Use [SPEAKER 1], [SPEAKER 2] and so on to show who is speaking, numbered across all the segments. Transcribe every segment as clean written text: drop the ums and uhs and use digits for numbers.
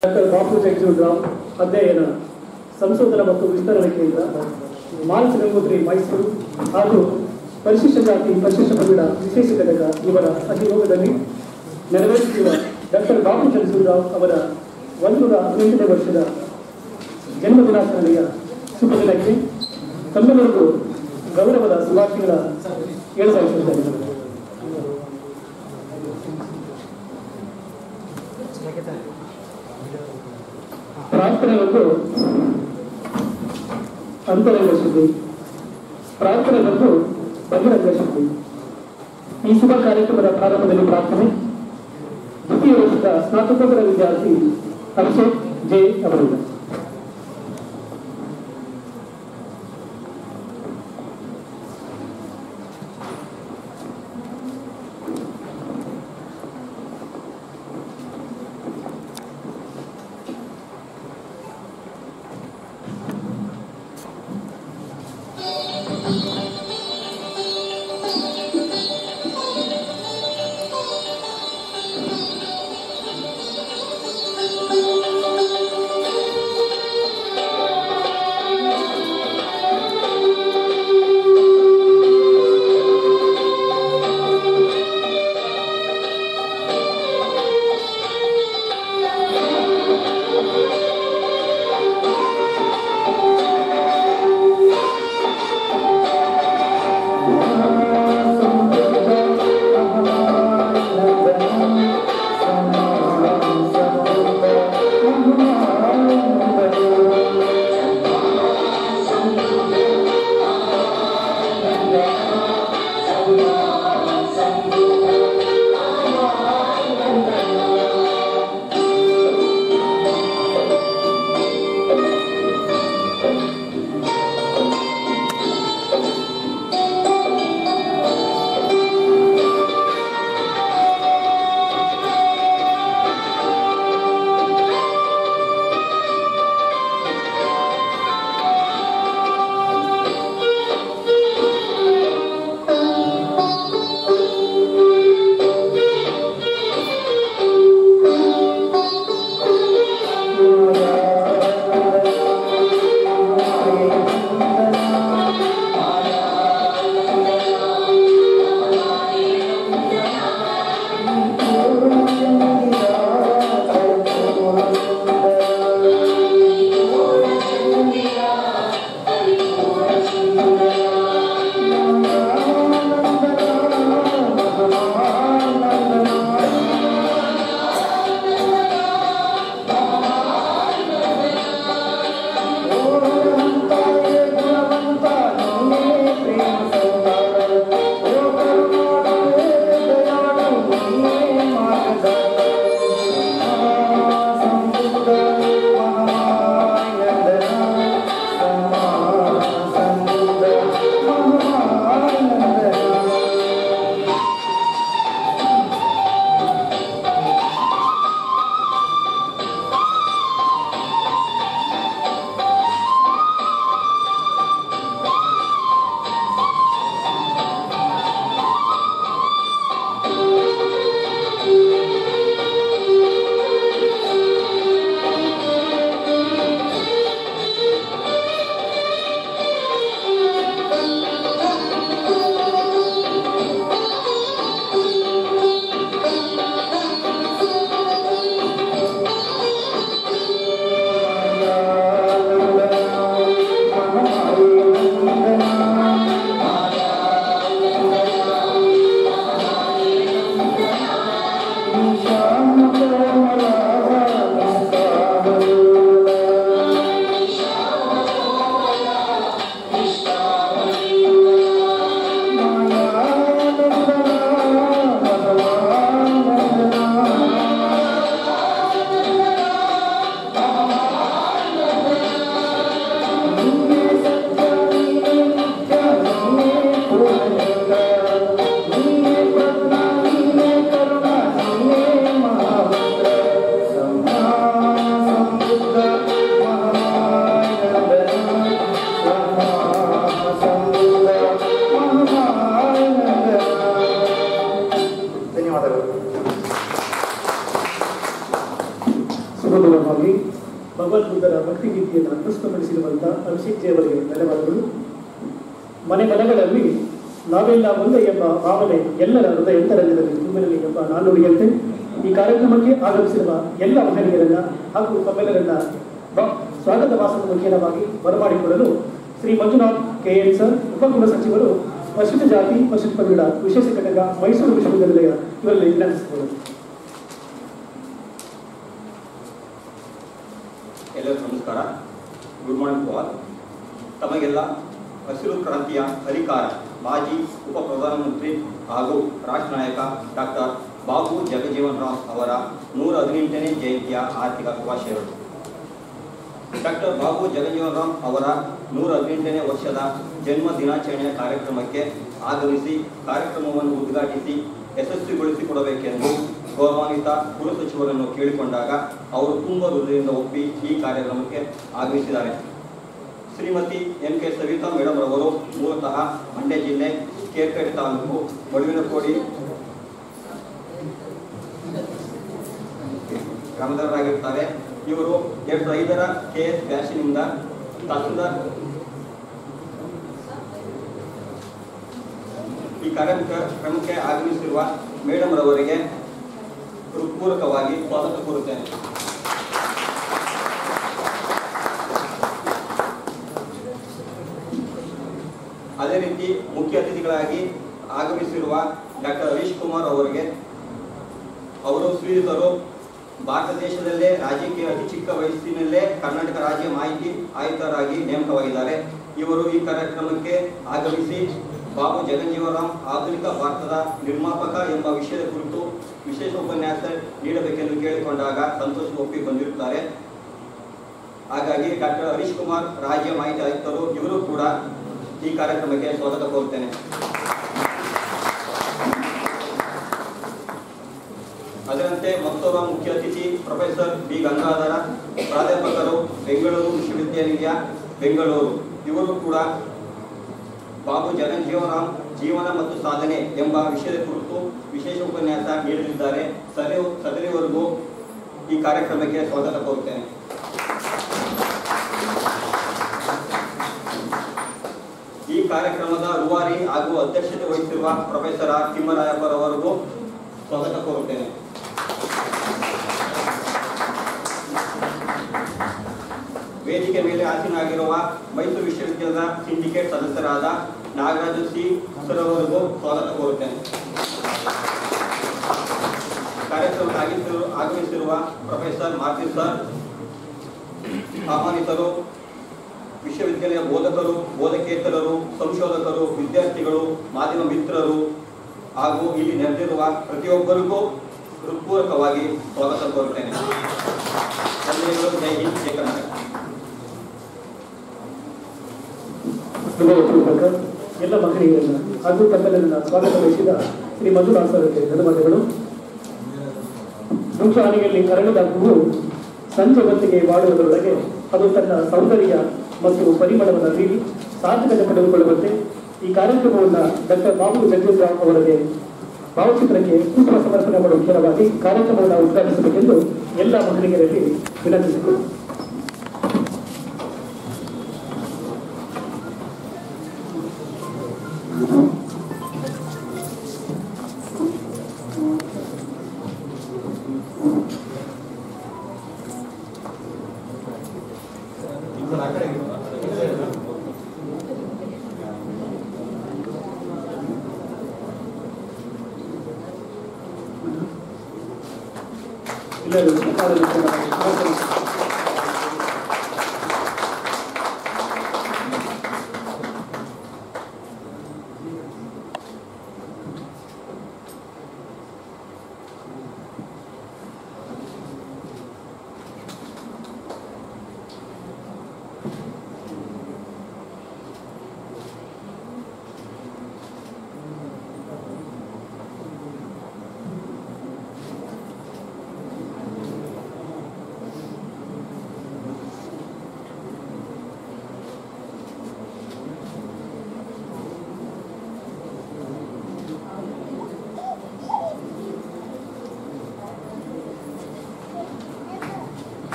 [SPEAKER 1] Doctor Bapu ಜಗಜೀವನರಾವ್ ಅಧ್ಯಯನ ಸಂಶೋಧನಾ ಮತ್ತು ವಿಸ್ತರಣೆ ಕೇಂದ್ರ ಮಾನಸ ಗಂಗೋತ್ರಿ ಮೈಸೂರು ಹಾಗೂ ಪರಿಶಿಷ್ಟ ಜಾತಿ ಪರಿಶಿಷ್ಟ ಪಂಗಡ ವಿಶೇಷ ಘಟಕ ಇವರ ಸಹಯೋಗದಲ್ಲಿ ನೆರವೇರಿಸಿರುವ ಡಾಕ್ಟರ್ ಬಾಪು ಜಗಜೀವನರಾವ್ ಅವರ 118ನೇ ವರ್ಷದ ಜನ್ಮ ದಿನಾಚರಣೆಯ ಶುಭ ದಿನಕ್ಕೆ ತಮ್ಮೆಲ್ಲರಿಗೂ ಗೌರವದ ಶುಭಾಶಯಗಳ ಹೇಳಬಯಸುತ್ತೇನೆ. ಪ್ರಾರ್ಥನೆಗೊಂದು ಅಂತರಂಗ ಶುದ್ಧಿ, ಪ್ರಾರ್ಥನೆಗೊಂದು ಬಹಿರಂಗ ಶುದ್ಧಿ. ಈ ಶುಭ ಕಾರ್ಯಕ್ರಮದ ಪ್ರಾರಂಭದಲ್ಲಿ ಪ್ರಾರ್ಥನೆ ದ್ವಿತೀಯ ವರ್ಷದ ಸ್ನಾತಕೋತ್ತರ ವಿದ್ಯಾರ್ಥಿ ಅಭಿಷೇಕ್ ಜೆ ಅವರಿಂದ. ಅಂತಿಮವಾಗಿ ಭಗವದ್ಬುದ್ಧರ ಭಕ್ತಿಗೀತೆಯನ್ನು ಪ್ರಸ್ತುತಪಡಿಸಿರುವಂಥ ಅಭಿಷೇಕ್ ಜಿ ಅವರಿಗೆ ಧನ್ಯವಾದಗಳು. ಮನೆ ಮನಗಳಲ್ಲಿ ನಾವೆಲ್ಲ ಒಂದೇ ಎಂಬ ಭಾವನೆ ಎಲ್ಲರ ಹೃದಯಂತರಂಗದಲ್ಲಿ ತುಂಬಿರಲಿ ಎಂಬ ನಾನುಡಿಯಂತೆ ಈ ಕಾರ್ಯಕ್ರಮಕ್ಕೆ ಆಗಮಿಸಿರುವ ಎಲ್ಲ ಮಹಿಳೆಯರನ್ನ ಹಾಗೂ ತಮ್ಮೆಲ್ಲರನ್ನ ಸ್ವಾಗತ ಭಾಷಣ ಮುಖೇನವಾಗಿ ಬರಮಾಡಿಕೊಳ್ಳಲು ಶ್ರೀ ಮಂಜುನಾಥ್ KN ಸರ್, ಉಪಕುಲ ಸಚಿವರು, ಪರಿಶಿಷ್ಟ ಜಾತಿ ಪರಿಶಿಷ್ಟ ಪಂಗಡ ವಿಶೇಷ ಘಟಕ, ಮೈಸೂರು ವಿಶ್ವವಿದ್ಯಾಲಯ ಇವರಲ್ಲಿ ವಿನಂತಿಸಿದರು.
[SPEAKER 2] ಎಲ್ಲರಿಗೂ ನಮಸ್ಕಾರ. Good morning to all. ತಮಗೆಲ್ಲ ಹಸಿರು ಕ್ರಾಂತಿಯ ಹರಿಕಾರ ಮಾಜಿ ಉಪ ಪ್ರಧಾನಮಂತ್ರಿ ಹಾಗೂ ರಾಷ್ಟ್ರ ನಾಯಕ ಡಾಕ್ಟರ್ ಬಾಬು ಜಗಜೀವನ್ ರಾಮ್ ಅವರ 118ನೇ ಜಯಂತಿಯ ಆರ್ಥಿಕ ಶುಭಾಶಯಗಳು. ಡಾಕ್ಟರ್ ಬಾಬು ಜಗಜೀವನ್ ರಾಮ್ ಅವರ 118ನೇ ವರ್ಷದ ಜನ್ಮ ದಿನಾಚರಣೆಯ ಕಾರ್ಯಕ್ರಮಕ್ಕೆ ಆಗಮಿಸಿ ಕಾರ್ಯಕ್ರಮವನ್ನು ಉದ್ಘಾಟಿಸಿ ಯಶಸ್ವಿಗೊಳಿಸಿಕೊಡಬೇಕೆಂದು ಗೌರವಾನ್ವಿತ ಗೃಹ ಸಚಿವರನ್ನು ಕೇಳಿಕೊಂಡಾಗ ಅವರು ತುಂಬ ಹೃದಯದಿಂದ ಒಪ್ಪಿ ಈ ಕಾರ್ಯಕ್ರಮಕ್ಕೆ ಆಗಮಿಸಿದ್ದಾರೆ. ಶ್ರೀಮತಿ MK ಸವಿತಾ ಮೇಡಮ್ ರವರು ಮೂಲತಃ ಮಂಡ್ಯ ಜಿಲ್ಲೆ ಕೇರ್ಪೇಟೆ ತಾಲೂಕು ಬಡವಿನಕೋಡಿ ಗ್ರಾಮದವರಾಗಿರ್ತಾರೆ. ಇವರು 2005ರ KS ಬ್ಯಾಚಿನಿಂದ ತಹಸೀಲ್ದಾರ್ ಈ ಕಾರ್ಯಕ್ರಮಕ್ಕೆ ಆಗಮಿಸಿರುವ ಮೇಡಮ್ ರವರಿಗೆ ಹೃತ್ಪೂರ್ವಕವಾಗಿ ಸ್ವಾಗತ ಕೋರುತ್ತೇನೆ. ಅದೇ ರೀತಿ ಮುಖ್ಯ ಅತಿಥಿಗಳಾಗಿ ಆಗಮಿಸಿರುವ ಡಾಕ್ಟರ್ ಹರೀಶ್ ಕುಮಾರ್ ಅವರಿಗೆ, ಅವರು ಶ್ರೀಯುತರು ಭಾರತ ದೇಶದಲ್ಲೇ ರಾಜ್ಯಕ್ಕೆ ಅತಿ ಚಿಕ್ಕ ವಯಸ್ಸಿನಲ್ಲೇ ಕರ್ನಾಟಕ ರಾಜ್ಯ ಮಾಹಿತಿ ಆಯುಕ್ತರಾಗಿ ನೇಮಕವಾಗಿದ್ದಾರೆ. ಇವರು ಈ ಕಾರ್ಯಕ್ರಮಕ್ಕೆ ಆಗಮಿಸಿ ಬಾಬು ಜಗಜೀವನ್ ರಾಮ್ ಆಧುನಿಕ ಭಾರತದ ನಿರ್ಮಾಪಕ ಎಂಬ ವಿಷಯದ ಕುರಿತು ವಿಶೇಷ ಉಪನ್ಯಾಸ ನೀಡಬೇಕೆಂದು ಕೇಳಿಕೊಂಡಾಗ ಸಂತೋಷ ಒಪ್ಪಿ ಬಂದಿರುತ್ತಾರೆ. ಹಾಗಾಗಿ ಡಾಕ್ಟರ್ ಹರೀಶ್ ಕುಮಾರ್ ರಾಜ್ಯ ಮಾಹಿತಿ ಆಯುಕ್ತರು, ಇವರು ಕೂಡ ಈ ಕಾರ್ಯಕ್ರಮಕ್ಕೆ ಸ್ವಾಗತ ಕೋರುತ್ತೇನೆ. ಅದರಂತೆ ಮತ್ತೊಬ್ಬ ಮುಖ್ಯ ಅತಿಥಿ ಪ್ರೊಫೆಸರ್ B ಗಂಗಾಧರ, ಪ್ರಾಧ್ಯಾಪಕರು, ಬೆಂಗಳೂರು ವಿಶ್ವವಿದ್ಯಾನಿಲಯ ಬೆಂಗಳೂರು. ಇವರು ಕೂಡ ಬಾಬು ಜಗಜೀವನ್ ರಾಮ್ ಜೀವನ ಮತ್ತು ಸಾಧನೆ ಎಂಬ ವಿಷಯದ ಕುರಿತು ವಿಶೇಷ ಉಪನ್ಯಾಸ ನೀಡಲಿದ್ದಾರೆ. ಸದರಿವರೆಗೂ ಈ ಕಾರ್ಯಕ್ರಮಕ್ಕೆ ಸ್ವಾಗತ ಕೋರುತ್ತೇನೆ. ಈ ಕಾರ್ಯಕ್ರಮದ ರೂವಾರಿ ಹಾಗೂ ಅಧ್ಯಕ್ಷತೆ ವಹಿಸಿರುವ ಪ್ರೊಫೆಸರ್ R ತಿಮ್ಮರಾಯಪ್ಪರವರೆಗೂ ಸ್ವಾಗತ ಕೋರುತ್ತೇನೆ. ವೇದಿಕೆ ಮೇಲೆ ಆಸೀನಾಗಿರುವ ಮೈಸೂರು ವಿಶ್ವವಿದ್ಯಾಲಯದ ಸಿಂಡಿಕೇಟ್ ಸದಸ್ಯರಾದ ನಾಗರಾಜು C ಸರವರೆಗೂ ಸ್ವಾಗತ ಕೋರುತ್ತೇನೆ. ಕಾರ್ಯಕ್ರಮಕ್ಕೆ ಆಗಮಿಸಿರುವ ಪ್ರೊಫೆಸರ್ ಮಾರ್ಟಿನ್ ಸರ್, ಆಹ್ವಾನಿತರು, ವಿಶ್ವವಿದ್ಯಾಲಯ ಬೋಧಕರು, ಬೋಧಕೇತರರು, ಸಂಶೋಧಕರು, ವಿದ್ಯಾರ್ಥಿಗಳು, ಮಾಧ್ಯಮ ಮಿತ್ರರು ಹಾಗೂ ಇಲ್ಲಿ ನೆರೆದಿರುವ ಪ್ರತಿಯೊಬ್ಬರಿಗೂ ಹೃತ್ಪೂರ್ವಕವಾಗಿ ಸ್ವಾಗತ ಕೋರುತ್ತೇನೆ. ಜೈ ಹಿಂದ್, ಜೈ ಕರ್ನಾಟಕ.
[SPEAKER 1] ಎಲ್ಲ ಮಹಿಳೆಯರನ್ನ ಹಾಗೂ ತಮ್ಮೆಲ್ಲರನ್ನ ಸ್ವಾಗತ ಬಯಸಿದ ಶ್ರೀ ಮಂಜುನಾಥ್ ಅವರಿಗೆ ಧನ್ಯವಾದಗಳು. ಮುಂಚಾನೆಯಲ್ಲಿ ಅರಳಿದ ಹೂವು ಸಂಜೆ ಹೊತ್ತಿಗೆ ಬಾಳುವುದರೊಳಗೆ ಅದು ತನ್ನ ಸೌಂದರ್ಯ ಮತ್ತು ಪರಿಮಳವನ್ನು ಬೀರಿ ಸಾರ್ಥಕತೆ ಪಡೆದುಕೊಳ್ಳುವಂತೆ ಈ ಕಾರ್ಯಕ್ರಮವನ್ನು ಡಾಕ್ಟರ್ ಬಾಬು ಜಗಜೀವನ್ ರಾಮ್ ಅವರಿಗೆ ಭಾವಚಿತ್ರಕ್ಕೆ ಪುಷ್ಪ ಸಮರ್ಪಣೆ ಮಾಡುವ ಮುಖ್ಯವಾಗಿ ಕಾರ್ಯಕ್ರಮವನ್ನು ಉದ್ಘಾಟಿಸಬೇಕೆಂದು ಎಲ್ಲ ಮಹಿಳೆಯರಲ್ಲಿ ವಿನಂತಿಸಿದರು.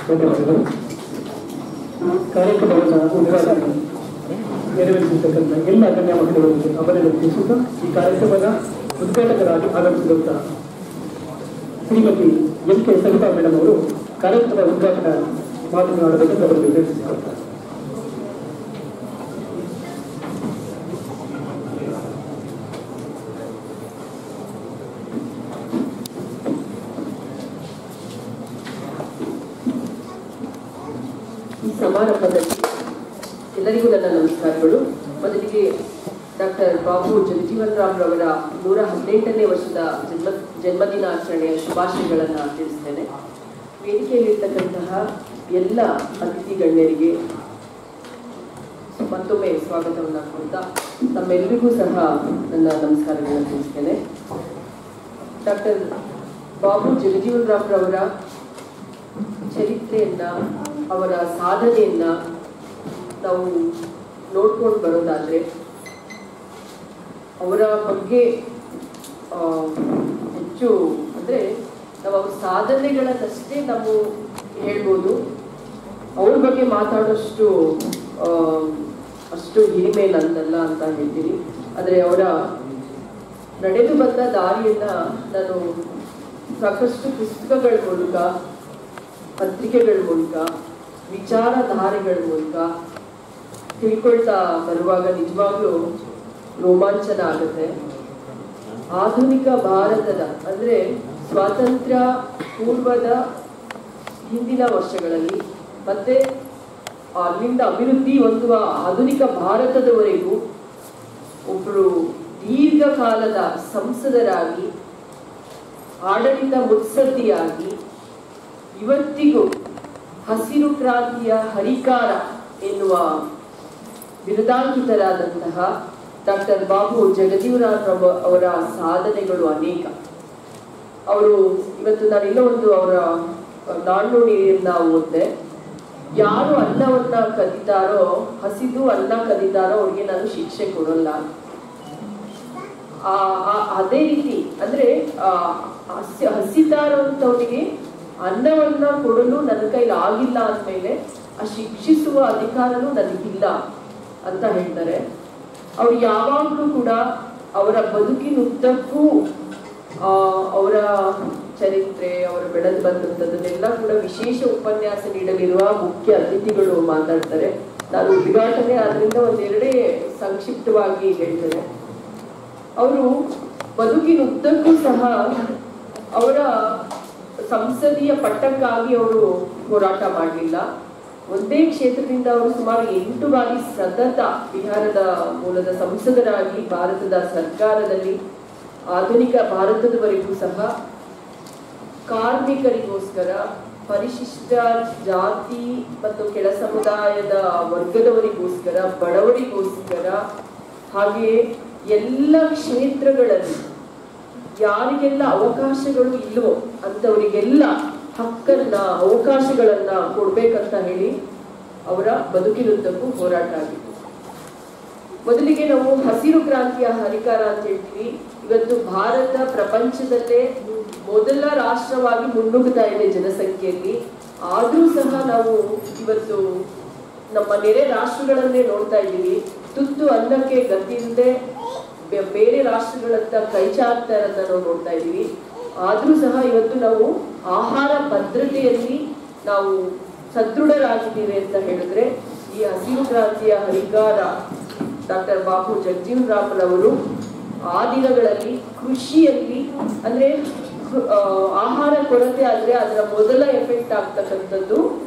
[SPEAKER 1] ಧನ್ಯವಾದಗಳು. ಕಾರ್ಯಕ್ರಮವನ್ನು ಉದ್ಘಾಟನೆ ನೆರವೇರಿಸಿರ್ತಕ್ಕಂಥ ಎಲ್ಲ ಕನ್ಯಾ ಮಹಿಳೆಯರಿಗೆ ಅಭಿನಂದನೆ ತಿಳಿಸುತ್ತಾ ಈ ಕಾರ್ಯಕ್ರಮದ ಉದ್ಘಾಟಕರಾಗಿ ಆಗಮಿಸಿದಂಥ ಶ್ರೀಮತಿ ಎಂ.ಕೆ. ಸವಿತಾ ಮೇಡಮ್ ಅವರು ಕಾರ್ಯಕ್ರಮದ ಉದ್ಘಾಟನಾ ಮಾತನಾಡಬೇಕೆಂದು ಅವರಿಗೆ ವಿನಂತಿಸಿಕೊಳ್ತಾರೆ.
[SPEAKER 3] ಈ ಸಮಾರಂಭದಲ್ಲಿ ಎಲ್ಲರಿಗೂ ನನ್ನ ನಮಸ್ಕಾರಗಳು. ಮೊದಲಿಗೆ ಡಾಕ್ಟರ್ ಬಾಬು ಜಗಜೀವನ್ ರಾಮ್ ರವರ 118ನೇ ವರ್ಷದ ಜನ್ಮದಿನಾಚರಣೆಯ ಶುಭಾಶಯಗಳನ್ನು ತಿಳಿಸ್ತೇನೆ. ವೇದಿಕೆಯಲ್ಲಿರ್ತಕ್ಕಂತಹ ಎಲ್ಲ ಅತಿಥಿ ಗಣ್ಯರಿಗೆ ಮತ್ತೊಮ್ಮೆ ಸ್ವಾಗತವನ್ನು ಕೊಡ್ತಾ ತಮ್ಮೆಲ್ಲರಿಗೂ ಸಹ ನನ್ನ ನಮಸ್ಕಾರಗಳನ್ನು ತಿಳಿಸ್ತೇನೆ. ಡಾಕ್ಟರ್ ಬಾಬು ಜಗಜೀವನ್ ರಾಮ್ ರವರ ಚರಿತ್ರೆಯನ್ನ, ಅವರ ಸಾಧನೆಯನ್ನ ನಾವು ನೋಡ್ಕೊಂಡು ಬರೋದಾದ್ರೆ ಅವರ ಬಗ್ಗೆ ಹೆಚ್ಚು ಅಂದರೆ ನಾವು ಅವ್ರ ಸಾಧನೆಗಳನ್ನಷ್ಟೇ ನಾವು ಹೇಳ್ಬೋದು. ಅವ್ರ ಬಗ್ಗೆ ಮಾತಾಡೋಷ್ಟು ಅಷ್ಟು ಹಿರಿಮೆ ನಂದಲ್ಲ ಅಂತ ಹೇಳ್ತೀನಿ. ಆದರೆ ಅವರ ನಡೆದು ಬಂದ ದಾರಿಯನ್ನ ನಾನು ಸಾಕಷ್ಟು ಪುಸ್ತಕಗಳ ಮೂಲಕ, ಪತ್ರಿಕೆಗಳ ಮೂಲಕ, ವಿಚಾರಧಾರೆಗಳ ಮೂಲಕ ತಿಳ್ಕೊಳ್ತಾ ಬರುವಾಗ ನಿಜವಾಗ್ಲೂ ರೋಮಾಂಚನ ಆಗುತ್ತೆ. ಆಧುನಿಕ ಭಾರತದ ಅಂದರೆ ಸ್ವಾತಂತ್ರ್ಯ ಪೂರ್ವದ ಹಿಂದಿನ ವರ್ಷಗಳಲ್ಲಿ ಮತ್ತೆ ಅಲ್ಲಿಂದ ಅಭಿವೃದ್ಧಿ ಹೊಂದುವ ಆಧುನಿಕ ಭಾರತದವರೆಗೂ ಒಬ್ಬರು ದೀರ್ಘಕಾಲದ ಸಂಸದರಾಗಿ, ಆಡಳಿತ ಮುತ್ಸದ್ದಿಯಾಗಿ, ಇವತ್ತಿಗೂ ಹಸಿರು ಕ್ರಾಂತಿಯ ಹರಿಕಾರ ಎನ್ನುವ ಬಿರುದಾಂಕಿತರಾದಂತಹ ಡಾಕ್ಟರ್ ಬಾಬು ಜಗಜೀವನ್ ರಾಮ್ ಅವರ ಸಾಧನೆಗಳು ಅನೇಕ. ಅವರು ಇವತ್ತು ನಾನು ಇನ್ನೂ ಒಂದು ಅವರ ನಾಣ್ಣುಡಿಯನ್ನ ಓದಿದೆ. ಯಾರು ಅನ್ನವನ್ನ ಕದಿತಾರೋ, ಹಸಿದು ಅನ್ನ ಕದಿತಾರೋ ಅವ್ರಿಗೆ ನಾನು ಶಿಕ್ಷೆ ಕೊಡೋಲ್ಲ. ಅದೇ ರೀತಿ ಅಂದ್ರೆ ಹಸಿತಾರೋ ಅಂತವರಿಗೆ ಅನ್ನವನ್ನ ಕೊಡಲು ನನ್ನ ಕೈಲಿ ಆಗಿಲ್ಲ ಅಂದಮೇಲೆ ಆ ಶಿಕ್ಷಿಸುವ ಅಧಿಕಾರನೂ ನನಗಿಲ್ಲ ಅಂತ ಹೇಳ್ತಾರೆ. ಅವ್ರು ಯಾವಾಗಲೂ ಕೂಡ ಅವರ ಬದುಕಿನುದ್ದಕ್ಕೂ ಅವರ ಚರಿತ್ರೆ, ಅವರು ಬೆಳೆದು ಬಂದಂಥದ್ದನ್ನೆಲ್ಲ ಕೂಡ ವಿಶೇಷ ಉಪನ್ಯಾಸ ನೀಡಲಿರುವ ಮುಖ್ಯ ಅತಿಥಿಗಳು ಮಾತಾಡ್ತಾರೆ. ನಾನು ಉದ್ಘಾಟನೆ ಆದ್ರಿಂದ ಒಂದೆರಡೇ ಸಂಕ್ಷಿಪ್ತವಾಗಿ ಹೇಳ್ತೇನೆ. ಅವರು ಬದುಕಿನುದ್ದಕ್ಕೂ ಸಹ ಅವರ ಸಂಸದೀಯ ಪಟ್ಟಕ್ಕಾಗಿ ಅವರು ಹೋರಾಟ ಮಾಡಲಿಲ್ಲ. ಒಂದೇ ಕ್ಷೇತ್ರದಿಂದ ಅವರು ಸುಮಾರು 8 ಬಾರಿ ಸತತ ಬಿಹಾರದ ಮೂಲದ ಸಂಸದರಾಗಿ ಭಾರತದ ಸರ್ಕಾರದಲ್ಲಿ ಆಧುನಿಕ ಭಾರತದವರೆಗೂ ಸಹ ಕಾರ್ಮಿಕರಿಗೋಸ್ಕರ, ಪರಿಶಿಷ್ಟ ಜಾತಿ ಮತ್ತು ಕೆಳ ಸಮುದಾಯದ ವರ್ಗದವರಿಗೋಸ್ಕರ, ಬಡವರಿಗೋಸ್ಕರ, ಹಾಗೆಯೇ ಎಲ್ಲ ಕ್ಷೇತ್ರಗಳಲ್ಲಿ ಯಾರಿಗೆಲ್ಲ ಅವಕಾಶಗಳು ಇಲ್ವೋ ಅಂತವರಿಗೆಲ್ಲ ಹಕ್ಕನ್ನ, ಅವಕಾಶಗಳನ್ನ ಕೊಡ್ಬೇಕಂತ ಹೇಳಿ ಅವರ ಬದುಕಿನುದ್ದಕ್ಕೂ ಹೋರಾಟ ಆಗಿತ್ತು. ಮೊದಲಿಗೆ ನಾವು ಹಸಿರು ಕ್ರಾಂತಿಯ ಹರಿಕಾರ ಅಂತ ಹೇಳ್ತೀವಿ. ಇವತ್ತು ಭಾರತ ಪ್ರಪಂಚದಲ್ಲೇ ಮೊದಲ ರಾಷ್ಟ್ರವಾಗಿ ಮುನ್ನುಗ್ಗುತ್ತಾ ಇದೆ ಜನಸಂಖ್ಯೆಯಲ್ಲಿ. ಆದ್ರೂ ಸಹ ನಾವು ಇವತ್ತು ನಮ್ಮ ನೆರೆ ರಾಷ್ಟ್ರಗಳನ್ನೇ ನೋಡ್ತಾ ಇದ್ದೀವಿ. ತುತ್ತು ಅನ್ನಕ್ಕೆ ಗತಿಯಿಲ್ಲದೆ ಬೇರೆ ರಾಷ್ಟ್ರಗಳತ್ತ ಕೈ ಚಾಚ್ತಾ ಇರೋದನ್ನ ನಾವು ನೋಡ್ತಾ ಇದ್ದೀವಿ. ಆದ್ರೂ ಸಹ ಇವತ್ತು ನಾವು ಆಹಾರ ಭದ್ರತೆಯಲ್ಲಿ ನಾವು ಸದೃಢರಾಗಿದ್ದೀವಿ ಅಂತ ಹೇಳಿದ್ರೆ ಈ ಹಸಿರು ಕ್ರಾಂತಿಯ ಹರಿಕಾರ ಡಾಕ್ಟರ್ ಬಾಬು ಜಗಜೀವನ್ ರಾಮ್ ರವರು ಆ ದಿನಗಳಲ್ಲಿ ಕೃಷಿಯಲ್ಲಿ ಅಂದ್ರೆ ಆಹಾರ ಕೊರತೆ ಆದ್ರೆ ಅದರ ಮೊದಲ ಎಫೆಕ್ಟ್ ಆಗ್ತಕ್ಕಂಥದ್ದು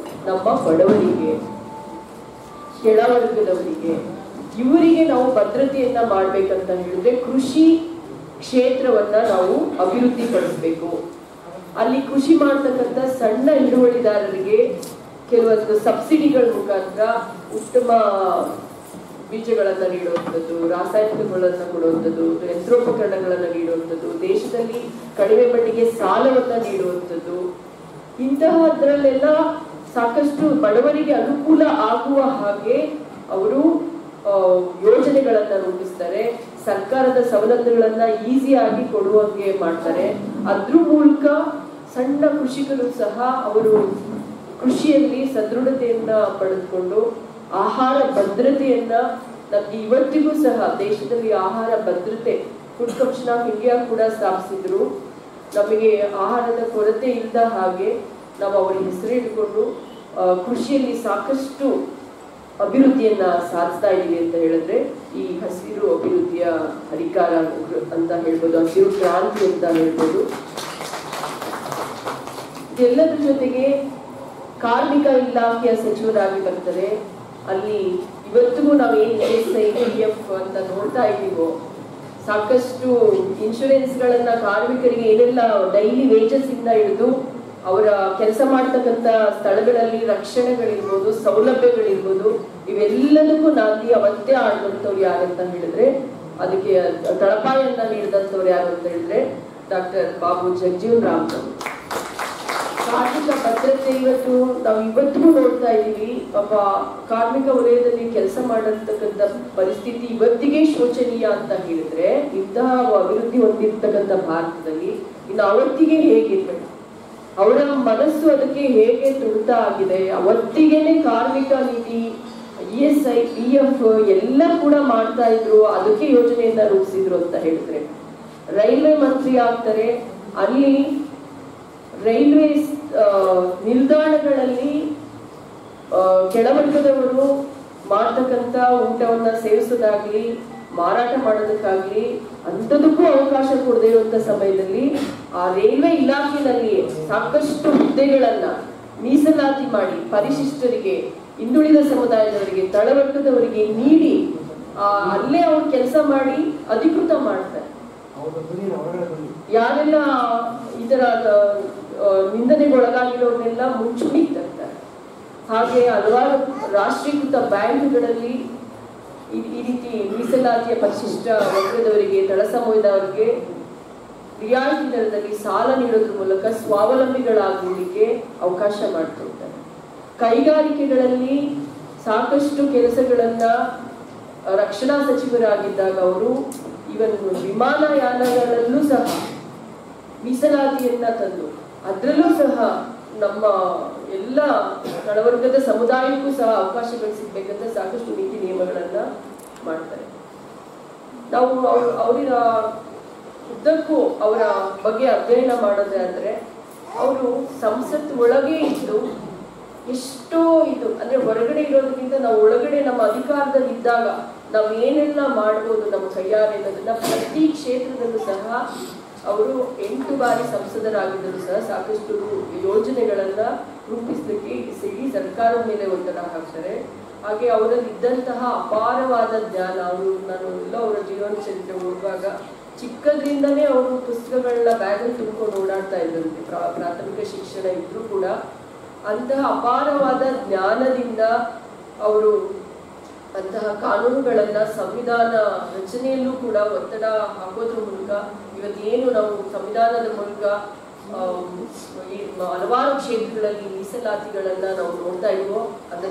[SPEAKER 3] ನಮ್ಮ ಬಡವರಿಗೆ, ಕೆಳವರ್ಗದವರಿಗೆ. ಇವರಿಗೆ ನಾವು ಭದ್ರತೆಯನ್ನ ಮಾಡ್ಬೇಕಂತ ಹೇಳಿದ್ರೆ ಕೃಷಿ ಕ್ಷೇತ್ರವನ್ನ ನಾವು ಅಭಿವೃದ್ಧಿ ಪಡಿಸ್ಬೇಕು. ಅಲ್ಲಿ ಕೃಷಿ ಮಾಡ್ತಕ್ಕಂಥ ಸಣ್ಣ ಹಿಡುವಳಿದಾರರಿಗೆ ಕೆಲವೊಂದು ಸಬ್ಸಿಡಿಗಳ ಮುಖಾಂತರ ಉತ್ತಮ ಬೀಜಗಳನ್ನ ನೀಡುವಂಥದ್ದು, ರಾಸಾಯನಿಕಗಳನ್ನ ಕೊಡುವಂಥದ್ದು, ಯಂತ್ರೋಪಕರಣಗಳನ್ನ ನೀಡುವಂಥದ್ದು, ದೇಶದಲ್ಲಿ ಕಡಿಮೆ ಬಡ್ಡಿಗೆ ಸಾಲವನ್ನ ನೀಡುವಂಥದ್ದು, ಇಂತಹದ್ರಲ್ಲೆಲ್ಲ ಸಾಕಷ್ಟು ಬಡವರಿಗೆ ಅನುಕೂಲ ಆಗುವ ಹಾಗೆ ಅವರು ಯೋಜನೆಗಳನ್ನ ರೂಪಿಸ್ತಾರೆ. ಸರ್ಕಾರದ ಸವಲತ್ತುಗಳನ್ನ ಈಸಿಯಾಗಿ ಕೊಡುವಂಗೆ ಮಾಡ್ತಾರೆ. ಅದ್ರ ಮೂಲಕ ಸಣ್ಣ ಕೃಷಿಕರು ಸಹ ಅವರು ಕೃಷಿಯಲ್ಲಿ ಸದೃಢತೆಯನ್ನ ಪಡೆದುಕೊಂಡು ಆಹಾರ ಭದ್ರತೆಯನ್ನ ನಮ್ಗೆ ಇವತ್ತಿಗೂ ಸಹ ದೇಶದಲ್ಲಿ ಆಹಾರ ಭದ್ರತೆ ಫುಡ್ ಕಮಿಷನ್ ಆಫ್ ಇಂಡಿಯಾ ಕೂಡ ಸ್ಥಾಪಿಸಿದ್ರು. ನಮಗೆ ಆಹಾರದ ಕೊರತೆ ಇಲ್ಲದ ಹಾಗೆ ನಾವು ಅವರ ಹೆಸರು ಇಟ್ಕೊಂಡು ಕೃಷಿಯಲ್ಲಿ ಸಾಕಷ್ಟು ಅಭಿವೃದ್ಧಿಯನ್ನ ಸಾಧಿಸ್ತಾ ಇದೀವಿ ಅಂತ ಹೇಳಿದ್ರೆ ಈ ಹಸಿರು ಅಭಿವೃದ್ಧಿಯ ಹರಿಕಾರ ಅಂತ ಹೇಳ್ಬೋದು, ಹಸಿರು ಕ್ರಾಂತಿ ಅಂತ ಹೇಳ್ಬೋದು. ಇದೆಲ್ಲದ್ರ ಜೊತೆಗೆ ಕಾರ್ಮಿಕ ಇಲಾಖೆಯ ಸಚಿವರಾಗಿ ಬರ್ತಾರೆ. ಅಲ್ಲಿ ಇವತ್ತಿಗೂ ನಾವೇನ್ ESI ಅಂತ ನೋಡ್ತಾ ಇದ್ದೀವೋ, ಸಾಕಷ್ಟು ಇನ್ಶೂರೆನ್ಸ್ ಗಳನ್ನ ಕಾರ್ಮಿಕರಿಗೆ ಏನೆಲ್ಲ ಡೈಲಿ ವೇಜಸ್ ಇಂದ ಹಿಡಿದು ಅವರ ಕೆಲಸ ಮಾಡ್ತಕ್ಕಂಥ ಸ್ಥಳಗಳಲ್ಲಿ ರಕ್ಷಣೆಗಳಿರ್ಬೋದು, ಸೌಲಭ್ಯಗಳಿರ್ಬೋದು, ಇವೆಲ್ಲದಕ್ಕೂ ನಾಂದಿ ಅವತ್ತೇ ಆಡಿದಂಥವ್ರು ಯಾರಂತ ಹೇಳಿದ್ರೆ, ಅದಕ್ಕೆ ತಳಪಾಯನ್ನ ನೀಡಿದಂಥವ್ರು ಯಾರು ಅಂತ ಹೇಳಿದ್ರೆ ಡಾಕ್ಟರ್ ಬಾಬು ಜಗಜೀವನ್ ರಾಮ್. ಕಾರ್ಮಿಕ ಭದ್ರತೆ ನಾವು ಇವತ್ತಿಗೂ ನೋಡ್ತಾ ಇದ್ದೀವಿ. ಪಾಪ ಕಾರ್ಮಿಕ ವಲಯದಲ್ಲಿ ಕೆಲಸ ಮಾಡತಕ್ಕಂಥ ಪರಿಸ್ಥಿತಿ ಇವತ್ತಿಗೆ ಶೋಚನೀಯ ಅಂತ ಹೇಳಿದ್ರೆ, ಇಂತಹ ಅಭಿವೃದ್ಧಿ ಹೊಂದಿರ್ತಕ್ಕಂಥ ಭಾರತದಲ್ಲಿ ಇನ್ನು ಅವತ್ತಿಗೆ ಹೇಗಿರ್ಬೇಕು, ಅವರ ಮನಸ್ಸು ಅದಕ್ಕೆ ಹೇಗೆ ತುಡಿತ ಆಗಿದೆ. ಅವತ್ತಿಗೆನೆ ಕಾರ್ಮಿಕ ನೀತಿ, ESI PF ಎಲ್ಲ ಕೂಡ ಮಾಡ್ತಾ ಇದ್ರು, ಅದಕ್ಕೆ ಯೋಜನೆಯನ್ನ ರೂಪಿಸಿದ್ರು ಅಂತ ಹೇಳಿದ್ರೆ. ರೈಲ್ವೆ ಮಂತ್ರಿ ಆಗ್ತಾರೆ, ಅಲ್ಲಿ ರೈಲ್ವೆ ನಿಲ್ದಾಣಗಳಲ್ಲಿ ಕೆಳವರ್ಗದವರು ಮಾಡ್ತಕ್ಕಂಥ ಊಟವನ್ನ ಸೇವಿಸೋದಾಗ್ಲಿ, ಮಾರಾಟ ಮಾಡೋದಕ್ಕಾಗ್ಲಿ ಅಂಥದಕ್ಕೂ ಅವಕಾಶ ಕೊಡದೇ ಇರುವಂತ ಸಮಯದಲ್ಲಿ ಆ ರೈಲ್ವೆ ಇಲಾಖೆಯಲ್ಲಿ ಸಾಕಷ್ಟು ಹುದ್ದೆಗಳನ್ನ ಮೀಸಲಾತಿ ಮಾಡಿ ಪರಿಶಿಷ್ಟರಿಗೆ, ಹಿಂದುಳಿದ ಸಮುದಾಯದವರಿಗೆ, ತಳವರ್ಗದವರಿಗೆ ನೀಡಿ ಅಲ್ಲೇ ಅವ್ರು ಕೆಲಸ ಮಾಡಿ ಅಧಿಕೃತ ಮಾಡ್ತಾರೆ. ಯಾರೆಲ್ಲ ಈ ತರ ನಿಂದನೆಗೊಳಗಾಗಿರೋರ್ನೆಲ್ಲ ಮುಂಚೂಣಿಗೆ ತರ್ತಾರೆ. ಹಾಗೆ ಹಲವಾರು ರಾಷ್ಟ್ರೀಕೃತ ಬ್ಯಾಂಕ್ಗಳಲ್ಲಿ ಈ ರೀತಿ ಮೀಸಲಾತಿಯ ಪರಿಶಿಷ್ಟ ವರ್ಗದವರಿಗೆ, ತಳ ಸಮುದಾಯದವರಿಗೆ ರಿಯಾಯಿತಿ ದರದಲ್ಲಿ ಸಾಲ ನೀಡೋದ್ರ ಮೂಲಕ ಸ್ವಾವಲಂಬಿಗಳಾಗುವುದಕ್ಕೆ ಅವಕಾಶ ಮಾಡಿಕೊಡ್ತಾರೆ. ಕೈಗಾರಿಕೆಗಳಲ್ಲಿ ಸಾಕಷ್ಟು ಕೆಲಸಗಳನ್ನ ರಕ್ಷಣಾ ಸಚಿವರಾಗಿದ್ದಾಗ ಅವರು ಇವನ್ ವಿಮಾನಯಾನಗಳಲ್ಲೂ ಸಹ ಮೀಸಲಾತಿಯನ್ನ ತಂದು ಅದರಲ್ಲೂ ಸಹ ನಮ್ಮ ಎಲ್ಲ ತಳವರ್ಗದ ಸಮುದಾಯಕ್ಕೂ ಸಹ ಅವಕಾಶಗಳು ಸಿಗ್ಬೇಕಂತ ಸಾಕಷ್ಟು ನೀತಿ ನಿಯಮಗಳನ್ನ ಮಾಡ್ತಾರೆ. ನಾವು ಅವರ ಉದ್ದಕ್ಕೂ ಅವರ ಬಗ್ಗೆ ಅಧ್ಯಯನ ಮಾಡೋದೇ ಆದ್ರೆ, ಅವರು ಸಂಸತ್ ಒಳಗೆ ಇದ್ದು ಎಷ್ಟೋ ಇದು ಅಂದ್ರೆ ಹೊರಗಡೆ ಇರೋದ್ರಿಂದ ನಾವು ಒಳಗಡೆ ನಮ್ಮ ಅಧಿಕಾರದಲ್ಲಿ ಇದ್ದಾಗ ನಾವು ಏನೆಲ್ಲ ಮಾಡ್ಬೋದು ನಮ್ಮ ಕೈಯಾರೆ ಅನ್ನೋದನ್ನ ಪ್ರತಿ ಕ್ಷೇತ್ರದಲ್ಲೂ ಸಹ ಅವರು 8 ಬಾರಿ ಸಂಸದರಾಗಿದ್ದರೂ ಸಹ ಸಾಕಷ್ಟು ಯೋಜನೆಗಳನ್ನ ರೂಪಿಸಲಿಕ್ಕೆ ಇಡೀ ಸರ್ಕಾರದ ಮೇಲೆ ಒತ್ತಡ ಹಾಕ್ತಾರೆ. ಹಾಗೆ ಅವರಲ್ಲಿ ಇದ್ದಂತಹ ಅಪಾರವಾದ ಜ್ಞಾನ, ನಾನು ಎಲ್ಲ ಅವರ ಜೀವನ ಚರಿತ್ರೆ ಓದುವಾಗ ಚಿಕ್ಕದ್ರಿಂದನೇ ಅವರು ಪುಸ್ತಕಗಳನ್ನ ಬ್ಯಾಗಲ್ಲಿ ತುಂಬಿಕೊಂಡು ಓಡಾಡ್ತಾ ಇದ್ದಂತೆ. ಪ್ರಾಥಮಿಕ ಶಿಕ್ಷಣ ಇದ್ರೂ ಕೂಡ ಅಂತಹ ಅಪಾರವಾದ ಜ್ಞಾನದಿಂದ ಅವರು ಅಂತಹ ಕಾನೂನುಗಳನ್ನ ಸಂವಿಧಾನ ರಚನೆಯಲ್ಲೂ ಕೂಡ ಒತ್ತಡ ಹಾಕೋದ್ರ ಮೂಲಕ ಇವತ್ತೇನು ನಾವು ಸಂವಿಧಾನದ ಮೂಲಕ ಹಲವಾರು ಕ್ಷೇತ್ರಗಳಲ್ಲಿ ಮೀಸಲಾತಿಗಳನ್ನ ನಾವು ನೋಡ್ತಾ ಇದ್ವೋ, ಅದರ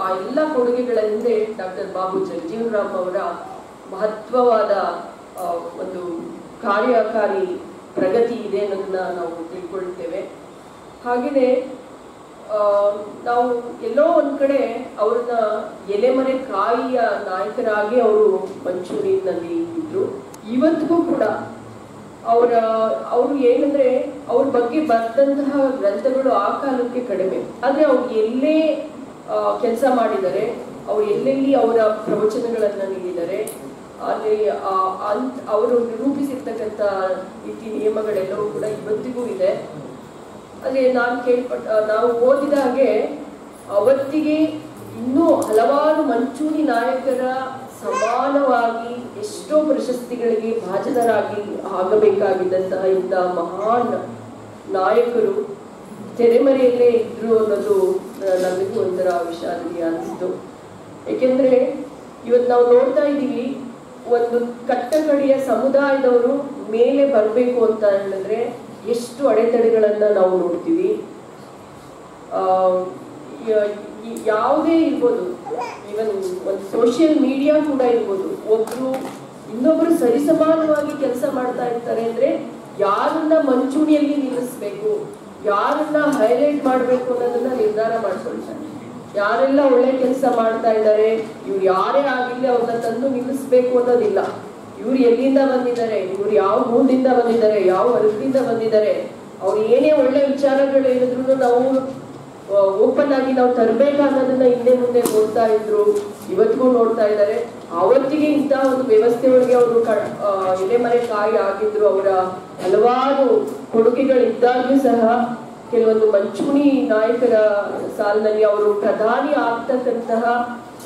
[SPEAKER 3] ಆ ಎಲ್ಲ ಕೊಡುಗೆಗಳ ಹಿಂದೆ ಡಾಕ್ಟರ್ ಬಾಬು ಜಗಜೀವನ್ ರಾಮ್ ಅವರ ಮಹತ್ವವಾದ ಒಂದು ಕಾರ್ಯಕಾರಿ ಪ್ರಗತಿ ಇದೆ ಅನ್ನೋದನ್ನ ನಾವು ತಿಳ್ಕೊಳ್ತೇವೆ. ಹಾಗೆಯೇ ನಾವು ಎಲ್ಲೋ ಒಂದ್ ಕಡೆ ಅವ್ರನ್ನ ಎಲೆಮರೆ ಕಾಯಿಯ ನಾಯಕರಾಗಿ ಅವರು ಮಂಚೂರಿಯಲ್ಲಿ ಇದ್ರು. ಇವತ್ತಿಗೂ ಕೂಡ ಅವರು ಏನಂದ್ರೆ ಅವ್ರ ಬಗ್ಗೆ ಬರೆದಂತಹ ಗ್ರಂಥಗಳು ಆ ಕಾಲಕ್ಕೆ ಕಡಿಮೆ, ಆದ್ರೆ ಅವ್ರು ಎಲ್ಲೇ ಕೆಲಸ ಮಾಡಿದ್ದಾರೆ, ಅವ್ರು ಎಲ್ಲೆಲ್ಲಿ ಅವರ ಪ್ರವಚನಗಳನ್ನ ನೀಡಿದ್ದಾರೆ, ಅಲ್ಲಿ ಅವರು ನಿರೂಪಿಸಿರ್ತಕ್ಕಂಥ ನೀತಿ ನಿಯಮಗಳೆಲ್ಲವೂ ಕೂಡ ಇವತ್ತಿಗೂ ಇದೆ. ಅದೇ ನಾವು ಓದಿದ ಹಾಗೆ ಅವತ್ತಿಗೆ ಇನ್ನೂ ಹಲವಾರು ಮಂಚೂರಿ ನಾಯಕರ ಸಮಾನವಾಗಿ ಎಷ್ಟೋ ಪ್ರಶಸ್ತಿಗಳಿಗೆ ಭಾಜನರಾಗಿ ಆಗಬೇಕಾಗಿದ್ದಂತಹ ಇಂಥ ಮಹಾನ್ ನಾಯಕರು ತೆರೆಮರೆಯಲ್ಲೇ ಇದ್ರು ಅನ್ನೋದು ನಮಗೂ ಒಂಥರ ವಿಷಾದನೀಯ ಅನಿಸ್ತು. ಏಕೆಂದ್ರೆ ಇವತ್ತು ನಾವು ನೋಡ್ತಾ ಇದ್ದೀವಿ, ಒಂದು ಕಟ್ಟಕಡೆಯ ಸಮುದಾಯದವರು ಮೇಲೆ ಬರಬೇಕು ಅಂತ ಹೇಳಿದ್ರೆ ಎಷ್ಟು ಅಡೆತಡೆಗಳನ್ನ ನಾವು ನೋಡ್ತೀವಿ. ಯಾವುದೇ ಇರ್ಬೋದು, ಈವನ್ ಒಂದು ಸೋಷಿಯಲ್ ಮೀಡಿಯಾ ಕೂಡ ಇರ್ಬೋದು, ಇನ್ನೊಬ್ರು ಸರಿಸಮಾನವಾಗಿ ಕೆಲಸ ಮಾಡ್ತಾ ಇರ್ತಾರೆ ಅಂದ್ರೆ ಯಾರನ್ನ ಮಂಚೂಣಿಯಲ್ಲಿ ನಿಲ್ಲಿಸ್ಬೇಕು, ಯಾರನ್ನ ಹೈಲೈಟ್ ಮಾಡಬೇಕು ಅನ್ನೋದನ್ನ ನಿರ್ಧಾರ ಮಾಡ್ಕೊಳ್ತಾರೆ. ಯಾರೆಲ್ಲ ಒಳ್ಳೆ ಕೆಲಸ ಮಾಡ್ತಾ ಇದ್ದಾರೆ, ಇವ್ರು ಯಾರೇ ಆಗಿಲ್ಲ ಅವ್ರನ್ನ ತಂದು ನಿಲ್ಲಿಸ್ಬೇಕು ಅನ್ನೋದಿಲ್ಲ. ಇವ್ರು ಎಲ್ಲಿಂದ ಬಂದಿದ್ದಾರೆ, ಇವ್ರು ಯಾವ ಊರಿಂದ ಬಂದಿದ್ದಾರೆ, ಯಾವ ವರ್ಗದಿಂದ ಬಂದಿದ್ದಾರೆ, ಅವ್ರು ಏನೇ ಒಳ್ಳೆ ವಿಚಾರಗಳು ಹೇಳಿದ್ರು ನಾವು ಓಪನ್ ಆಗಿ ನಾವು ತರಬೇಕನ್ನೋದನ್ನ ಹಿಂದೆ ಮುಂದೆ ನೋಡ್ತಾ ಇದ್ರು, ಇವತ್ತಿಗೂ ನೋಡ್ತಾ ಇದ್ದಾರೆ. ಅವತ್ತಿಗೆ ಇಂಥ ಒಂದು ವ್ಯವಸ್ಥೆ ಒಳಗೆ ಅವರು ಎಲೆಮರೆ ಕಾಯಿ ಆಗಿದ್ರು. ಅವರ ಹಲವಾರು ಕೊಡುಗೆಗಳಿದ್ದಾಗ್ಲೂ ಸಹ ಕೆಲವೊಂದು ಮಂಚೂಣಿ ನಾಯಕರ ಸಾಲಿನಲ್ಲಿ ಅವರು ಪ್ರಧಾನಿ ಆಗ್ತಕ್ಕಂತಹ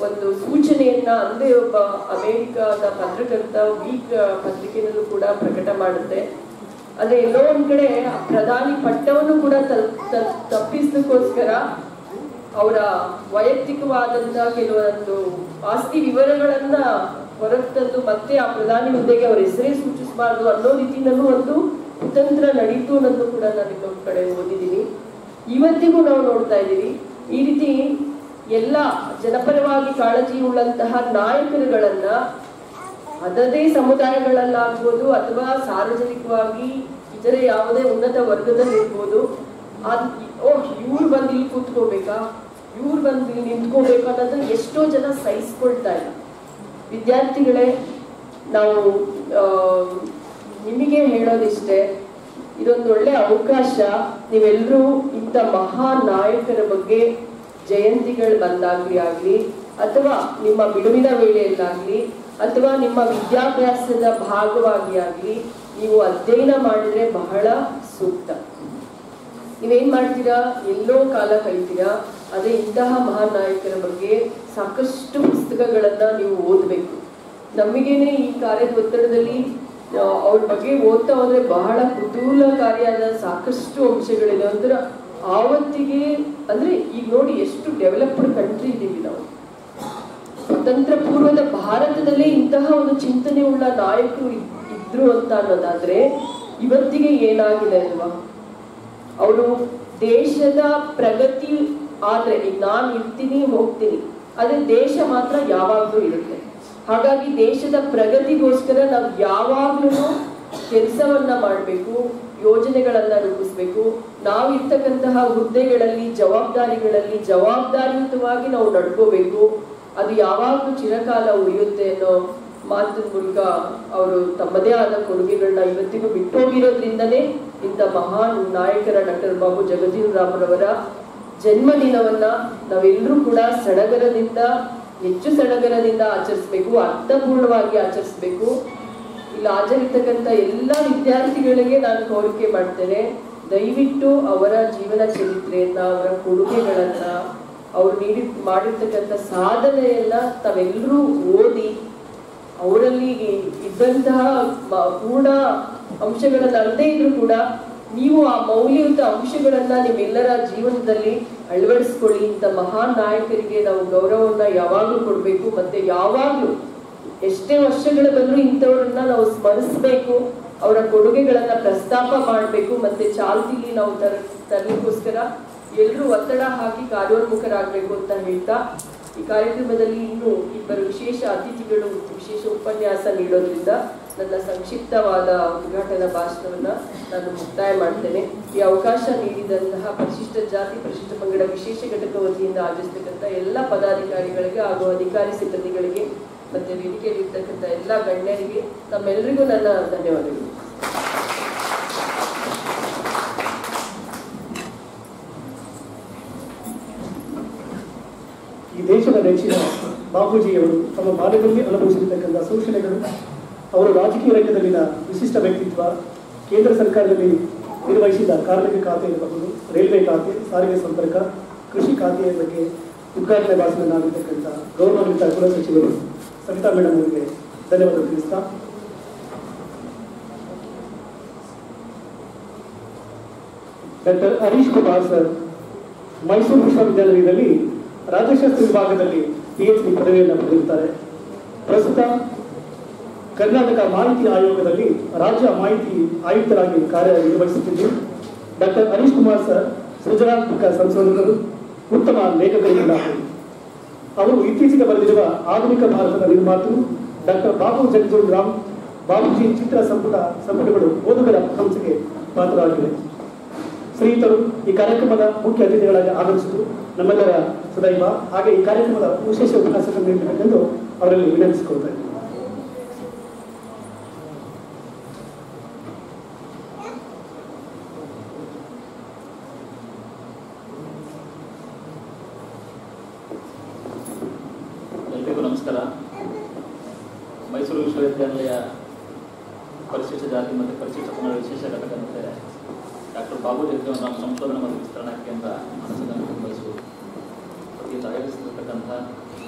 [SPEAKER 3] ಒಂದು ಸೂಚನೆಯನ್ನ ಅಂದೇ ಒಬ್ಬ ಅಮೆರಿಕದ ಪತ್ರಕರ್ತ ವೀಕ್ ಪತ್ರಿಕೆಯಲ್ಲೂ ಕೂಡ ಪ್ರಕಟ ಮಾಡುತ್ತೆ. ಆದ್ರೆ ಎಲ್ಲೋ ಒಂದ್ ಕಡೆ ಪ್ರಧಾನಿ ಪಟ್ಟವನ್ನು ಕೂಡ ತಪ್ಪಿಸಲಿಕ್ಕೋಸ್ಕರ ಅವರ ವೈಯಕ್ತಿಕವಾದಂತಹ ಕೆಲವೊಂದು ಆಸ್ತಿ ವಿವರಗಳನ್ನ ಹೊರಗೆ ತಂದು ಮತ್ತೆ ಆ ಪ್ರಧಾನಿ ಹುದ್ದೆಗೆ ಅವರ ಹೆಸರೇ ಸೂಚಿಸಬಾರ್ದು ಅನ್ನೋ ರೀತಿಯಲ್ಲೂ ಒಂದು ಕುತಂತ್ರ ನಡೀತು ಅನ್ನೋದು ಕೂಡ ನಾನು ಇನ್ನೊಂದು ಕಡೆ ಓದಿದ್ದೀನಿ. ಇವತ್ತಿಗೂ ನಾವು ನೋಡ್ತಾ ಇದ್ದೀವಿ ಈ ರೀತಿ ಎಲ್ಲ ಜನಪರವಾಗಿ ಕಾಳಜಿ ಉಳ್ಳಂತಹ ನಾಯಕರುಗಳನ್ನ ಅದದೇ ಸಮುದಾಯಗಳಲ್ಲಾಗ್ಬೋದು ಅಥವಾ ಸಾರ್ವಜನಿಕವಾಗಿ ಇತರೆ ಯಾವುದೇ ಉನ್ನತ ವರ್ಗದಲ್ಲಿ ಇರ್ಬೋದು, ಇವ್ರು ಬಂದು ಇಲ್ಲಿ ಕೂತ್ಕೋಬೇಕಾ, ಇವ್ರು ಬಂದು ಇಲ್ಲಿ ನಿಂತ್ಕೋಬೇಕು ಅನ್ನೋದನ್ನ ಎಷ್ಟೋ ಜನ ಸಹಿಸ್ಕೊಳ್ತಾ ಇಲ್ಲ. ವಿದ್ಯಾರ್ಥಿಗಳೇ, ನಾವು ನಿಮಗೆ ಹೇಳೋದಿಷ್ಟೇ, ಇದೊಂದು ಒಳ್ಳೆ ಅವಕಾಶ. ನೀವೆಲ್ಲರೂ ಇಂಥ ಮಹಾನ್ ನಾಯಕರ ಬಗ್ಗೆ ಜಯಂತಿಗಳು ಬಂದಾಗ್ಲಿ ಆಗ್ಲಿ ಅಥವಾ ನಿಮ್ಮ ಬಿಡುವಿನ ವೇಳೆಯಲ್ಲಾಗ್ಲಿ ಅಥವಾ ನಿಮ್ಮ ವಿದ್ಯಾಭ್ಯಾಸದ ಭಾಗವಾಗಿ ಆಗ್ಲಿ ನೀವು ಅಧ್ಯಯನ ಮಾಡಿದ್ರೆ ಬಹಳ ಸೂಕ್ತ. ನೀವೇನ್ ಮಾಡ್ತೀರಾ, ಎಲ್ಲೋ ಕಾಲ ಕಳಿತೀರಾ. ಅದೇ ಇಂತಹ ಮಹಾನ್ ನಾಯಕರ ಬಗ್ಗೆ ಸಾಕಷ್ಟು ಪುಸ್ತಕಗಳನ್ನ ನೀವು ಓದಬೇಕು. ನಮಗೇನೆ ಈ ಕಾರ್ಯದ ಒತ್ತಡದಲ್ಲಿ ಅವ್ರ ಬಗ್ಗೆ ಓದ್ತಾ ಹೋದ್ರೆ ಬಹಳ ಕುತೂಹಲಕಾರಿಯಾದ ಸಾಕಷ್ಟು ಅಂಶಗಳಿದೆ. ಒಂಥರ ಆವತ್ತಿಗೆ ಅಂದ್ರೆ ಈಗ ನೋಡಿ ಎಷ್ಟು ಡೆವಲಪ್ಡ್ ಕಂಟ್ರಿ ಇದ್ದೀವಿ ನಾವು. ಸ್ವತಂತ್ರ ಪೂರ್ವದ ಭಾರತದಲ್ಲೇ ಇಂತಹ ಒಂದು ಚಿಂತನೆ ಉಳ್ಳ ನಾಯಕರು ಇದ್ರು ಅಂತ ಅನ್ನೋದಾದ್ರೆ ಇವತ್ತಿಗೆ ಏನಾಗಿದೆ ಅಲ್ವಾ. ಅವರು ದೇಶದ ಪ್ರಗತಿ ಆದ್ರೆ ಈಗ ನಾನು ಇರ್ತೀನಿ ಹೋಗ್ತೀನಿ, ಆದ್ರೆ ದೇಶ ಮಾತ್ರ ಯಾವಾಗ್ಲೂ ಇರುತ್ತೆ. ಹಾಗಾಗಿ ದೇಶದ ಪ್ರಗತಿಗೋಸ್ಕರ ನಾವು ಯಾವಾಗ್ಲೂ ಕೆಲಸವನ್ನ ಮಾಡಬೇಕು, ಯೋಜನೆಗಳನ್ನ ರೂಪಿಸ್ಬೇಕು. ನಾವಿರ್ತಕ್ಕಂತಹ ಹುದ್ದೆಗಳಲ್ಲಿ ಜವಾಬ್ದಾರಿಗಳಲ್ಲಿ ಜವಾಬ್ದಾರಿಯುತವಾಗಿ ನಾವು ನಡ್ಕೋಬೇಕು. ಅದು ಯಾವಾಗ್ಲೂ ಚಿರಕಾಲ ಉಳಿಯುತ್ತೆ ಅನ್ನೋ ಮಾತಿನ ಮೂಲಕ ಅವರು ತಮ್ಮದೇ ಆದ ಕೊಡುಗೆಗಳನ್ನ ಇವತ್ತಿಗೂ ಬಿಟ್ಟೋಗಿರೋದ್ರಿಂದನೇ ಇಂಥ ಮಹಾನ್ ನಾಯಕರ ಡಾಕ್ಟರ್ ಬಾಬು ಜಗಜೀವನ್ ರಾಮ್ರವರ ಜನ್ಮದಿನವನ್ನ ನಾವೆಲ್ಲರೂ ಕೂಡ ಸಡಗರದಿಂದ ಹೆಚ್ಚು ಸಡಗರದಿಂದ ಆಚರಿಸ್ಬೇಕು, ಅರ್ಥಪೂರ್ಣವಾಗಿ ಆಚರಿಸ್ಬೇಕು. ಇಲ್ಲಿ ಹಾಜರಿರ್ತಕ್ಕಂಥ ಎಲ್ಲ ವಿದ್ಯಾರ್ಥಿಗಳಿಗೆ ನಾನು ಕೋರಿಕೆ ಮಾಡ್ತೇನೆ, ದಯವಿಟ್ಟು ಅವರ ಜೀವನ ಚರಿತ್ರೆಯನ್ನ, ಅವರ ಕೊಡುಗೆಗಳನ್ನ, ಅವ್ರು ಮಾಡಿರ್ತಕ್ಕಂಥ ಸಾಧನೆಯನ್ನ ತಾವೆಲ್ಲರೂ ಓದಿ ಅವರಲ್ಲಿ ಇದ್ದಂತಹ ಪೂರ್ಣ ಅಂಶಗಳನ್ನ ಅಲ್ಲದೆ ಇದ್ರು ಕೂಡ ನೀವು ಆ ಮೌಲ್ಯಯುತ ಅಂಶಗಳನ್ನ ನಿಮ್ಮೆಲ್ಲರ ಜೀವನದಲ್ಲಿ ಅಳವಡಿಸ್ಕೊಳ್ಳಿ. ಇಂಥ ಮಹಾನ್ ನಾಯಕರಿಗೆ ನಾವು ಗೌರವವನ್ನ ಯಾವಾಗ್ಲೂ ಕೊಡ್ಬೇಕು. ಮತ್ತೆ ಯಾವಾಗ್ಲೂ ಎಷ್ಟೇ ವರ್ಷಗಳ ಬಂದ್ರು ಇಂಥವ್ರನ್ನ ನಾವು ಸ್ಮರಿಸ್ಬೇಕು, ಅವರ ಕೊಡುಗೆಗಳನ್ನ ಪ್ರಸ್ತಾಪ ಮಾಡಬೇಕು. ಮತ್ತೆ ಚಾಲ್ತಿಲಿ ನಾವು ತರಲಿಕ್ಕೋಸ್ಕರ ಎಲ್ಲರೂ ಒತ್ತಡ ಹಾಕಿ ಕಾರ್ಯೋನ್ಮುಖರಾಗಬೇಕು ಅಂತ ಹೇಳ್ತಾ, ಈ ಕಾರ್ಯಕ್ರಮದಲ್ಲಿ ಇನ್ನೂ ಇಬ್ಬರು ವಿಶೇಷ ಅತಿಥಿಗಳು ವಿಶೇಷ ಉಪನ್ಯಾಸ ನೀಡೋದ್ರಿಂದ ನನ್ನ ಸಂಕ್ಷಿಪ್ತವಾದ ಉದ್ಘಾಟನಾ ಭಾಷಣವನ್ನ ನಾನು ಮುಕ್ತಾಯ ಮಾಡ್ತೇನೆ. ಈ ಅವಕಾಶ ನೀಡಿದಂತಹ ಪರಿಶಿಷ್ಟ ಜಾತಿ ಪರಿಶಿಷ್ಟ ಪಂಗಡ ವಿಶೇಷ ಘಟಕ ವತಿಯಿಂದ ಆಚರಿಸತಕ್ಕಂಥ ಎಲ್ಲ ಪದಾಧಿಕಾರಿಗಳಿಗೆ ಹಾಗೂ ಅಧಿಕಾರಿ ಸಿಬ್ಬಂದಿಗಳಿಗೆ ಮತ್ತೆ ವೇದಿಕೆಯಲ್ಲಿರ್ತಕ್ಕಂಥ ಎಲ್ಲ ಗಣ್ಯರಿಗೆ ತಮ್ಮೆಲ್ಲರಿಗೂ ನನ್ನ ಧನ್ಯವಾದಗಳು.
[SPEAKER 1] ಈ ದೇಶದ ನೆಚ್ಚಿನ ಬಾಪೂಜಿಯವರು ತಮ್ಮ ಬಾಲ್ಯದಲ್ಲಿ ಅನುಭವಿಸಿರ್ತಕ್ಕಂಥ ಶೋಷಣೆಗಳು, ಅವರು ರಾಜಕೀಯ ರಂಗದಲ್ಲಿನ ವಿಶಿಷ್ಟ ವ್ಯಕ್ತಿತ್ವ, ಕೇಂದ್ರ ಸರ್ಕಾರದಲ್ಲಿ ನಿರ್ವಹಿಸಿದ ಕಾರ್ಮಿಕ ಖಾತೆ ಇರಬಹುದು, ರೈಲ್ವೆ ಖಾತೆ, ಸಾರಿಗೆ ಸಂಪರ್ಕ, ಕೃಷಿ ಖಾತೆಯ ಬಗ್ಗೆ ಉದ್ಘಾಟನೆ ಭಾಷಣ ಮಾಡಿರ್ತಕ್ಕಂಥ ಗೌರವಾನ್ವಿತ ಕುಲಸಚಿವರು ಸವಿತಾ ಮೇಡಮ್ ಅವರಿಗೆ ಧನ್ಯವಾದ ತಿಳಿಸ್ತಾ, ಡಾಕ್ಟರ್ ಹರೀಶ್ ಕುಮಾರ್ ಸರ್ ಮೈಸೂರು ವಿಶ್ವವಿದ್ಯಾಲಯದಲ್ಲಿ ರಾಜ್ಯಶಾಸ್ತ್ರ ವಿಭಾಗದಲ್ಲಿ PhD ಪದವಿಯನ್ನು ಪಡೆದಿರುತ್ತಾರೆ. ಪ್ರಸ್ತುತ ಕರ್ನಾಟಕ ಮಾಹಿತಿ ಆಯೋಗದಲ್ಲಿ ರಾಜ್ಯ ಮಾಹಿತಿ ಆಯುಕ್ತರಾಗಿ ಕಾರ್ಯನಿರ್ವಹಿಸುತ್ತಿದ್ದು, ಡಾಕ್ಟರ್ ಹರೀಶ್ ಕುಮಾರ್ ಸರ್ ಸೃಜನಾತ್ಮಕ ಸಂಶೋಧಕರು, ಉತ್ತಮ ಲೇಖಕರಿದ್ದಾರೆ. ಅವರು ಇತ್ತೀಚೆಗೆ ಬರೆದಿರುವ ಆಧುನಿಕ ಭಾರತದ ನಿರ್ಮಾತೃ ಡಾಕ್ಟರ್ ಬಾಬು ಜಗಜೀವನ್ ರಾಮ್ ಬಾಬೂಜಿ ಚಿತ್ರ ಸಂಪುಟಗಳು ಓದುಗರ ಪ್ರಶಂಸೆಗೆ ಪಾತ್ರರಾಗಿವೆ. ಶ್ರೀಯುತರು ಈ ಕಾರ್ಯಕ್ರಮದ ಮುಖ್ಯ ಅತಿಥಿಗಳಾಗಿ ಆಗಮಿಸಿದರು. ನಮ್ಮೆಲ್ಲರ ಸದೈವ ಹಾಗೆ ಈ ಕಾರ್ಯಕ್ರಮದ ವಿಶೇಷ ಉಪನ್ಯಾಸವನ್ನು ನೀಡಬೇಕೆಂದು ಅವರಲ್ಲಿ ವಿನಂತಿಸಿಕೊಳ್ತಾ ಇದ್ದೀನಿ.
[SPEAKER 4] ಎಲ್ರಿಗೂ ನಮಸ್ಕಾರ. ಮೈಸೂರು ವಿಶ್ವವಿದ್ಯಾನಿಲಯ ಪರಿಶಿಷ್ಟ ಜಾತಿ ಮತ್ತು ಪರಿಶಿಷ್ಟ ಪಂಗಡ ವಿಶೇಷ ಘಟಕ ಮತ್ತು ಡಾಕ್ಟರ್ ಬಾಬು ಜಗಜೀವನರಾಮ್ ಸಂಶೋಧನಾ ಮತ್ತು ವಿಸ್ತರಣಾ ಕೇಂದ್ರ ಮನಸ್ಸನ್ನು ಮೈಸೂರು ವತಿಯಿಂದ ಆಯೋಜಿಸಿರ್ತಕ್ಕಂಥ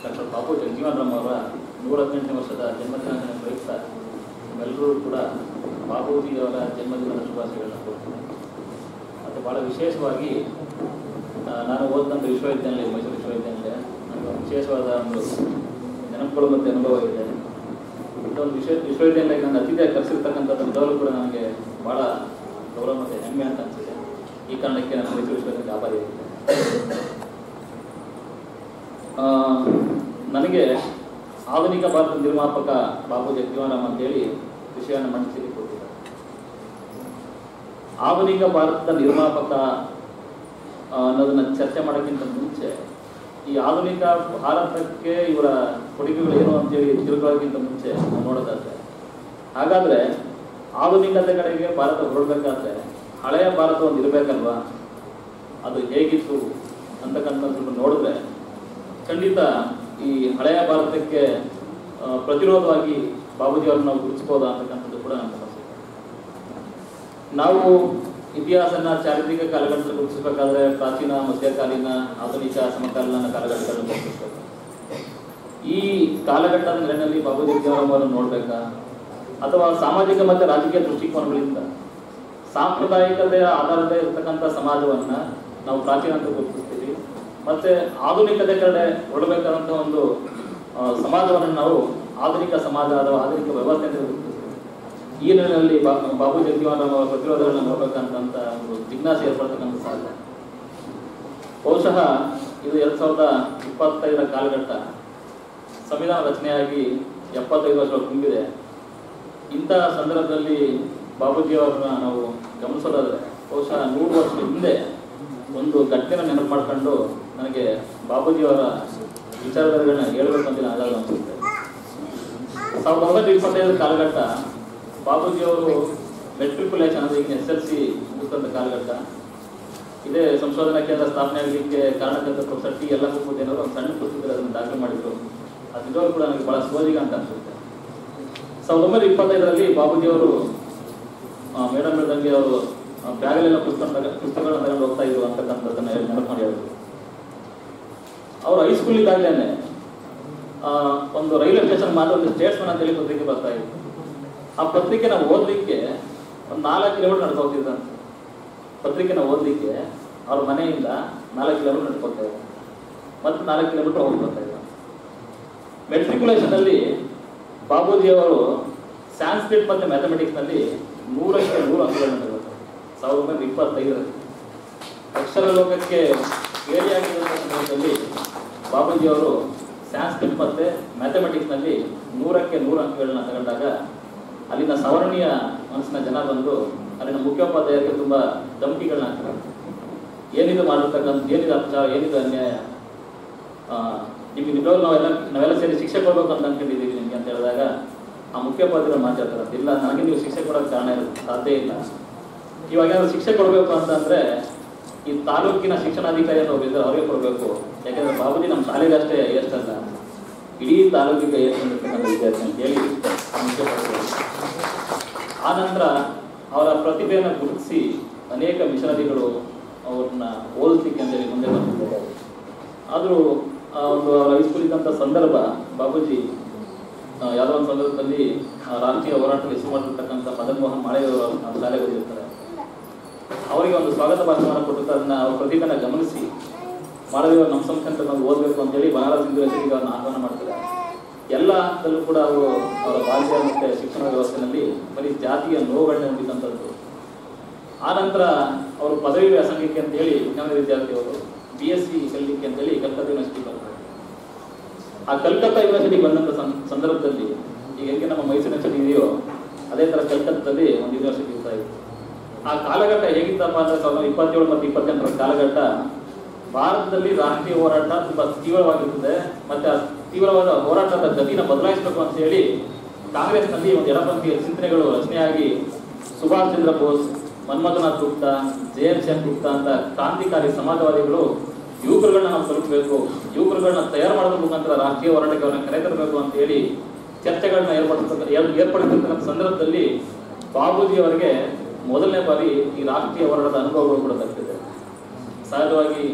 [SPEAKER 4] ಡಾಕ್ಟರ್ ಬಾಬು ಜಗಜೀವನರಾಮ್ ಅವರ 118ನೇ ವರ್ಷದ ಜನ್ಮದಿನಾಚರಣೆ ಪ್ರಯುಕ್ತ ಎಲ್ಲರೂ ಕೂಡ ಬಾಬೂಜಿಯವರ ಜನ್ಮದಿನದ ಶುಭಾಶಯಗಳನ್ನ ಕೋರ್ತೀನಿ. ಮತ್ತು ಭಾಳ ವಿಶೇಷವಾಗಿ ನಾನು ಓದಿದಂಥ ವಿಶ್ವವಿದ್ಯಾನಿಲಯ ಮೈಸೂರು ವಿಶ್ವವಿದ್ಯಾನಿಲಯ ನನಗೆ ವಿಶೇಷವಾದ ಒಂದು ನೆನಪುಗಳು ಮತ್ತು ಅನುಭವ ಇದೆ. ಇದೊಂದು ವಿಶ್ವವಿದ್ಯಾನಿಲಯಕ್ಕೆ ನನ್ನ ಅತಿಥಿಯಾಗಿ ಕರೆಸಿರ್ತಕ್ಕಂಥದ್ದು ನಿಜವಾಗ್ಲೂ ಕೂಡ ನನಗೆ ಭಾಳ ಗೌರವ ಮತ್ತು ಹೆಮ್ಮೆ ಅಂತ ಅನಿಸಿದೆ. ಈ ಕಾರಣಕ್ಕೆ ನಾನು ಮೈಸೂರು ವಿಶ್ವವಿದ್ಯಾನಿಲಯಕ್ಕೆ ಆಭಾರಿ ಇರುತ್ತೆ. ನನಗೆ ಆಧುನಿಕ ಭಾರತದ ನಿರ್ಮಾಪಕ ಬಾಬು ಜಗಜೀವನರಾಮ್ ಅಂತೇಳಿ ವಿಷಯವನ್ನು ಮಂಡಿಸಲಿಕ್ಕೆ ಕೊಟ್ಟಿದ್ದಾರೆ. ಆಧುನಿಕ ಭಾರತದ ನಿರ್ಮಾಪಕ ಅನ್ನೋದನ್ನ ಚರ್ಚೆ ಮಾಡೋಕ್ಕಿಂತ ಮುಂಚೆ ಈ ಆಧುನಿಕ ಭಾರತಕ್ಕೆ ಇವರ ಕೊಡುಗೆಗಳು ಏನು ಅಂತೇಳಿ ತಿಳ್ಕೊಳ್ಳೋಕ್ಕಿಂತ ಮುಂಚೆ ನಾವು ನೋಡೋದಾದ್ರೆ, ಹಾಗಾದ್ರೆ ಆಧುನಿಕತೆ ಕಡೆಗೆ ಭಾರತ ಹೊರಡಬೇಕಾದ್ರೆ ಹಳೆಯ ಭಾರತ ಒಂದು ಇರಬೇಕಲ್ವಾ, ಅದು ಹೇಗಿತ್ತು ಅಂತಕ್ಕಂಥದ್ದು ನೋಡಿದ್ರೆ ಖಂಡಿತ ಈ ಹಳೆಯ ಭಾರತಕ್ಕೆ ಪ್ರತಿರೋಧವಾಗಿ ಬಾಬೂಜಿಯವ್ರನ್ನ ನಾವು ಗುರುತಿಸ್ಬೋದಾ ಅಂತಕ್ಕಂಥದ್ದು ಕೂಡ ನಮ್ಮ ಸಮಸ್ಯೆ. ನಾವು ಇತಿಹಾಸನ ಚಾರಿತ್ರಿಕ ಕಾಲಘಟ್ಟದಲ್ಲಿ ಗುರುತಿಸಬೇಕಾದ್ರೆ ಪ್ರಾಚೀನ, ಮಧ್ಯಕಾಲೀನ, ಆಧುನಿಕ, ಸಮಕಾಲೀನ ಕಾಲಘಟ್ಟಗಳನ್ನು ಗುರುತಿಸಬೇಕು. ಈ ಕಾಲಘಟ್ಟದ ನೆಲೆಯಲ್ಲಿ ಬಾಬು ಜಗಜೀವನರಾಮ್ ಅವರನ್ನು ನೋಡ್ಬೇಕಾ, ಅಥವಾ ಸಾಮಾಜಿಕ ಮತ್ತು ರಾಜಕೀಯ ದೃಷ್ಟಿಕೋನಗಳಿಂದ ಸಾಂಪ್ರದಾಯಿಕತೆಯ ಆಧಾರದ ಇರತಕ್ಕಂಥ ಸಮಾಜವನ್ನ ನಾವು ಪ್ರಾಚೀನ ಅಂತ ಗುರುತಿಸ್ತೀವಿ, ಮತ್ತೆ ಆಧುನಿಕತೆ ಕಡೆ ಹೊರಡಬೇಕಾದಂಥ ಒಂದು ಸಮಾಜವನ್ನು ನಾವು ಆಧುನಿಕ ಸಮಾಜ ಅಥವಾ ಆಧುನಿಕ ವ್ಯವಸ್ಥೆ ಅಂತ ಗುರುತಿಸ್ತೀವಿ. ಈ ನಿಟ್ಟಿನಲ್ಲಿ ಬಾಬು ಜಗಜೀವನರಾಮ್ ಅವರ ಪ್ರತಿರೋಧಗಳನ್ನ ನೋಡ್ಬೇಕಂತ ಒಂದು ಜಿಜ್ಞಾಸೆ ಏರ್ಪಡ್ತಕ್ಕಂಥ ಸಾಧ್ಯ. ಬಹುಶಃ ಇದು 2025ರ ಕಾಲಘಟ್ಟ, ಸಂವಿಧಾನ ರಚನೆಯಾಗಿ 75 ವರ್ಷ ತುಂಬಿದೆ. ಇಂತಹ ಸಂದರ್ಭದಲ್ಲಿ ಬಾಬೂಜಿಯವರನ್ನ ನಾವು ಗಮನಿಸೋದಾದ್ರೆ ಬಹುಶಃ 100 ವರ್ಷದ ಹಿಂದೆ ಒಂದು ಘಟನೆನ ನೆನಪು ಮಾಡ್ಕೊಂಡು ನನಗೆ ಬಾಬೂಜಿಯವರ ವಿಚಾರಗಳನ್ನ ಹೇಳ್ಬೇಕು ಅಂತ ನಾನು ಅನಿಸುತ್ತೆ. 1925 ಕಾಲಘಟ್ಟ ಬಾಬೂಜಿಯವರು ಮೆಟ್ರಿಕ್ಯುಲೇಷನ್ ಅಂದರೆ ಈಗ SLC ಮುಗಿದಂಥ ಕಾಲಘಟ್ಟ. ಇದೇ ಸಂಶೋಧನಾ ಕೇಂದ್ರ ಸ್ಥಾಪನೆ ಆಗಲಿಕ್ಕೆ ಕಾರಣಕರ್ತ ಪ್ರೊಫೆಸರ್ ಟಿ ಯಲ್ಲಪ್ಪದೇನವರು ಒಂದು ಸಣ್ಣ ಪುಸ್ತಕದಲ್ಲಿ ಅದನ್ನು ದಾಖಲೆ ಮಾಡಿದ್ರು. ಅದು ನಿಜವಾಗ್ಲೂ ಕೂಡ ನನಗೆ ಬಹಳ ಸೋಜಿಗ ಅಂತ ಅನಿಸುತ್ತೆ. 1925ರಲ್ಲಿ ಬಾಬೂಜಿಯವರು ಮೇಡಮ್ ಹೇಳ್ದಂಗೆ ಅವರು ಬ್ಯಾಗಲೆಲ್ಲ ಪುಸ್ತಕಗಳನ್ನ ತಗೊಂಡು ಹೋಗ್ತಾ ಇದ್ರು ಅಂತಕ್ಕಂಥದ್ದನ್ನ ನೆನಪು ಮಾಡಿ ಹೇಳಿದ್ರು. ಅವರು ಹೈಸ್ಕೂಲ್ ಇದ್ದಾಗಲೇ ಒಂದು ರೈಲ್ವೆ ಸ್ಟೇಷನ್ ಮಾತ್ರ ಒಂದು ಸ್ಟೇಟ್ಸ್ಮನ್ ಅಂತೇಳಿ ಪತ್ರಿಕೆ ಬರ್ತಾ ಇತ್ತು. ಆ ಪತ್ರಿಕೆನ ಓದಲಿಕ್ಕೆ ಒಂದು 4 ಕಿಲೋಮೀಟರ್ ನಡ್ಕೊ ಹೋಗ್ತಿದ್ದಂತೆ. ಪತ್ರಿಕೆನ ಓದಲಿಕ್ಕೆ ಅವ್ರ ಮನೆಯಿಂದ 4 ಕಿಲೋಮೀಟರ್ ನಡ್ಕೊತಾ ಇದ್ದಾರೆ, ಮತ್ತೆ 4 ಕಿಲೋಮೀಟರ್ ಹೋಗಿ ಬರ್ತಾ ಇದ್ದಾರೆ. ಮೆಟ್ರಿಕ್ಯುಲೇಷನ್ ಅಲ್ಲಿ ಬಾಬೂಜಿಯವರು ಸ್ಯಾನ್ಸ್ಕ್ರಿಟ್ ಮತ್ತು ಮ್ಯಾಥಮೆಟಿಕ್ಸ್ನಲ್ಲಿ 100ಕ್ಕೆ 100 ಅಂಕಗಳನ್ನು ತಗೊಳ್ತಾರೆ. 1925ರಲ್ಲಿ ಅಕ್ಷರ ಲೋಕಕ್ಕೆ ಏರಿಯಾಗಿರುವಂಥ ಸಂದರ್ಭದಲ್ಲಿ ಬಾಬೂಜಿಯವರು ಸ್ಯಾನ್ಸ್ಕ್ರಿಟ್ ಮತ್ತು ಮ್ಯಾಥಮೆಟಿಕ್ಸ್ನಲ್ಲಿ 100ಕ್ಕೆ 100 ಅಂಕಗಳನ್ನ ತಗೊಂಡಾಗ ಅಲ್ಲಿನ ಸವರ್ಣೀಯ ಮನಸ್ಸಿನ ಜನ ಬಂದು ಅಲ್ಲಿನ ಮುಖ್ಯೋಪಾಧ್ಯಾಯರಿಗೆ ತುಂಬ ಧಮಕಿಗಳನ್ನ ಹಾಕ್ತಾರೆ. ಏನಿದು ಮಾಡಿರ್ತಕ್ಕಂಥ, ಏನಿದು ಅಪಚಾರ, ಏನಿದು ಅನ್ಯಾಯ, ನಿಮಗೆ ನಿಜವಾಗ್ಲೂ ನಾವೆಲ್ಲ ಸೇರಿ ಶಿಕ್ಷೆ ಕೊಡ್ಬೇಕು ಅಂತ ಅನ್ಕೊಂಡಿದ್ದೀವಿ ನಿಮಗೆ ಅಂತ ಹೇಳಿದಾಗ ಆ ಮುಖ್ಯೋಪಾಧ್ಯಾಯರು ಮಾತಾಡ್ತಾರೆ, ಇಲ್ಲ ನನಗೆ ನೀವು ಶಿಕ್ಷೆ ಕೊಡೋಕ್ಕೆ ಕಾರಣ ಸಾಧ್ಯ ಇಲ್ಲ. ಇವಾಗ ಏನಾದ್ರು ಶಿಕ್ಷೆ ಕೊಡಬೇಕು ಅಂತಂದ್ರೆ ಈ ತಾಲೂಕಿನ ಶಿಕ್ಷಣಾಧಿಕಾರಿಯನ್ನು ಒಬ್ಬರಿದ್ದಾರೆ, ಅವರಿಗೆ ಕೊಡಬೇಕು. ಯಾಕಂದ್ರೆ ಬಾಬೂಜಿ ನಮ್ಮ ಶಾಲೆಗೆ ಅಷ್ಟೇ ಎಷ್ಟಲ್ಲ, ಇಡೀ ತಾಲೂಕಿಗೆ ಎಷ್ಟು ಬಂದಿರ್ತಕ್ಕಂಥ ವಿದ್ಯಾರ್ಥಿ ಅಂತ ಹೇಳಿ ಆ ನಂತರ ಅವರ ಪ್ರತಿಭೆಯನ್ನು ಗುರುತಿಸಿ ಅನೇಕ ಮಿಷನರಿಗಳು ಅವ್ರನ್ನ ಓದಿಸ್ಲಿಕ್ಕೆ ಅಂತೇಳಿ ಮುಂದೆ ಬಂದಿದ್ದಾರೆ. ಆದರೂ ಒಂದು ಅವರ ಹೈಸ್ಕೂಲ್ ಇದ್ದಂಥ ಸಂದರ್ಭ ಬಾಬೂಜಿ ಯಾವುದೋ ಒಂದು ಸಂದರ್ಭದಲ್ಲಿ ರಾಷ್ಟ್ರೀಯ ಹೋರಾಟದಲ್ಲಿ ಹೆಸರು ಮಾಡಿರ್ತಕ್ಕಂಥ ಮದನ್ ಮೋಹನ್ ಮಾಳವಿಯವರು ಶಾಲೆಗೆ ಓದಿರ್ತಾರೆ. ಅವರಿಗೆ ಒಂದು ಸ್ವಾಗತ ಭಾಷಣವನ್ನು ಕೊಟ್ಟು ಅದನ್ನ ಅವ್ರ ಪ್ರತಿಭೆನ ಗಮನಿಸಿ ಮಾಳವಿಯವರು ನಮ್ಮ ಸಂಸ್ಥೆ ನಾವು ಓದಬೇಕು ಅಂತೇಳಿ ಬನಾರಸ್ ಹಿಂದೂ ಯೂನಿವರ್ಸಿಟಿಗೆ ಅವ್ರನ್ನ ಆಹ್ವಾನ ಮಾಡ್ತಾರೆ. ಎಲ್ಲ ಹಂತದಲ್ಲೂ ಕೂಡ ಅವರು ಅವರ ಬಾಲ್ಯ ಮತ್ತು ಶಿಕ್ಷಣ ವ್ಯವಸ್ಥೆಯಲ್ಲಿ ಬರೀ ಜಾತಿಯ ನೋವುಗಳನ್ನೇ ಹೊಂದಿದಂಥದ್ದು. ಆ ನಂತರ ಅವರು ಪದವಿ ವ್ಯಾಸಂಗಕ್ಕೆ ಅಂತೇಳಿ ವಿಜ್ಞಾನ ವಿದ್ಯಾರ್ಥಿಯವರು BSc ಕಲಿಲಿಕ್ಕೆ ಅಂತೇಳಿ ಕಲ್ಕತ್ತಾ ಯೂನಿವರ್ಸಿಟಿ ಬರ್ತಾರೆ. ಆ ಕಲ್ಕತ್ತಾ ಯೂನಿವರ್ಸಿಟಿಗೆ ಬಂದಂಥ ಸಂದರ್ಭದಲ್ಲಿ ಈಗ ಹೆಂಗೆ ನಮ್ಮ ಮೈಸೂರು ಯೂನಿವರ್ಸಿಟಿ ಇದೆಯೋ ಅದೇ ಥರ ಕಲ್ಕತ್ತಾದಲ್ಲಿ ಒಂದು ಯೂನಿವರ್ಸಿಟಿ ಇರ್ತಾ ಇತ್ತು. ಆ ಕಾಲಘಟ್ಟ ಹೇಗಿತ್ತಪ್ಪ ಅಂದ್ರೆ 1927 ಮತ್ತು 28ರ ಕಾಲಘಟ್ಟ ಭಾರತದಲ್ಲಿ ರಾಷ್ಟ್ರೀಯ ಹೋರಾಟ ತುಂಬಾ ತೀವ್ರವಾಗಿರ್ತದೆ. ಮತ್ತೆ ಆ ತೀವ್ರವಾದ ಹೋರಾಟದ ಗತಿನ ಬದಲಾಯಿಸಬೇಕು ಅಂತ ಹೇಳಿ ಕಾಂಗ್ರೆಸ್ನಲ್ಲಿ ಒಂದು ಎಡಪಂಥೀಯ ಚಿಂತನೆಗಳು ರಚನೆಯಾಗಿ ಸುಭಾಷ್ ಚಂದ್ರ ಬೋಸ್, ಮನ್ಮಥನಾಥ್ ಗುಪ್ತಾ, JM ಗುಪ್ತಾ ಅಂತ ಕ್ರಾಂತಿಕಾರಿ ಸಮಾಜವಾದಿಗಳು ಯುವಕರುಗಳನ್ನ ನಾವು ತಲುಪಬೇಕು, ಯುವಕರುಗಳನ್ನ ತಯಾರು ಮಾಡೋದ್ರ ಮುಖಾಂತರ ರಾಷ್ಟ್ರೀಯ ಹೋರಾಟಕ್ಕೆ ಅವ್ರನ್ನ ಕರೆತರಬೇಕು ಅಂತ ಹೇಳಿ ಚರ್ಚೆಗಳನ್ನ ಏರ್ಪಡಿಸಿರ್ತಕ್ಕಂಥ ಸಂದರ್ಭದಲ್ಲಿ ಬಾಬೂಜಿ ಅವರಿಗೆ ಮೊದಲನೇ ಬಾರಿ ಈ ರಾಷ್ಟ್ರೀಯ ಹೋರಾಟದ ಅನುಭವಗಳು ಕೂಡ ದಕ್ಕಿದೆ. ಸಹಜವಾಗಿ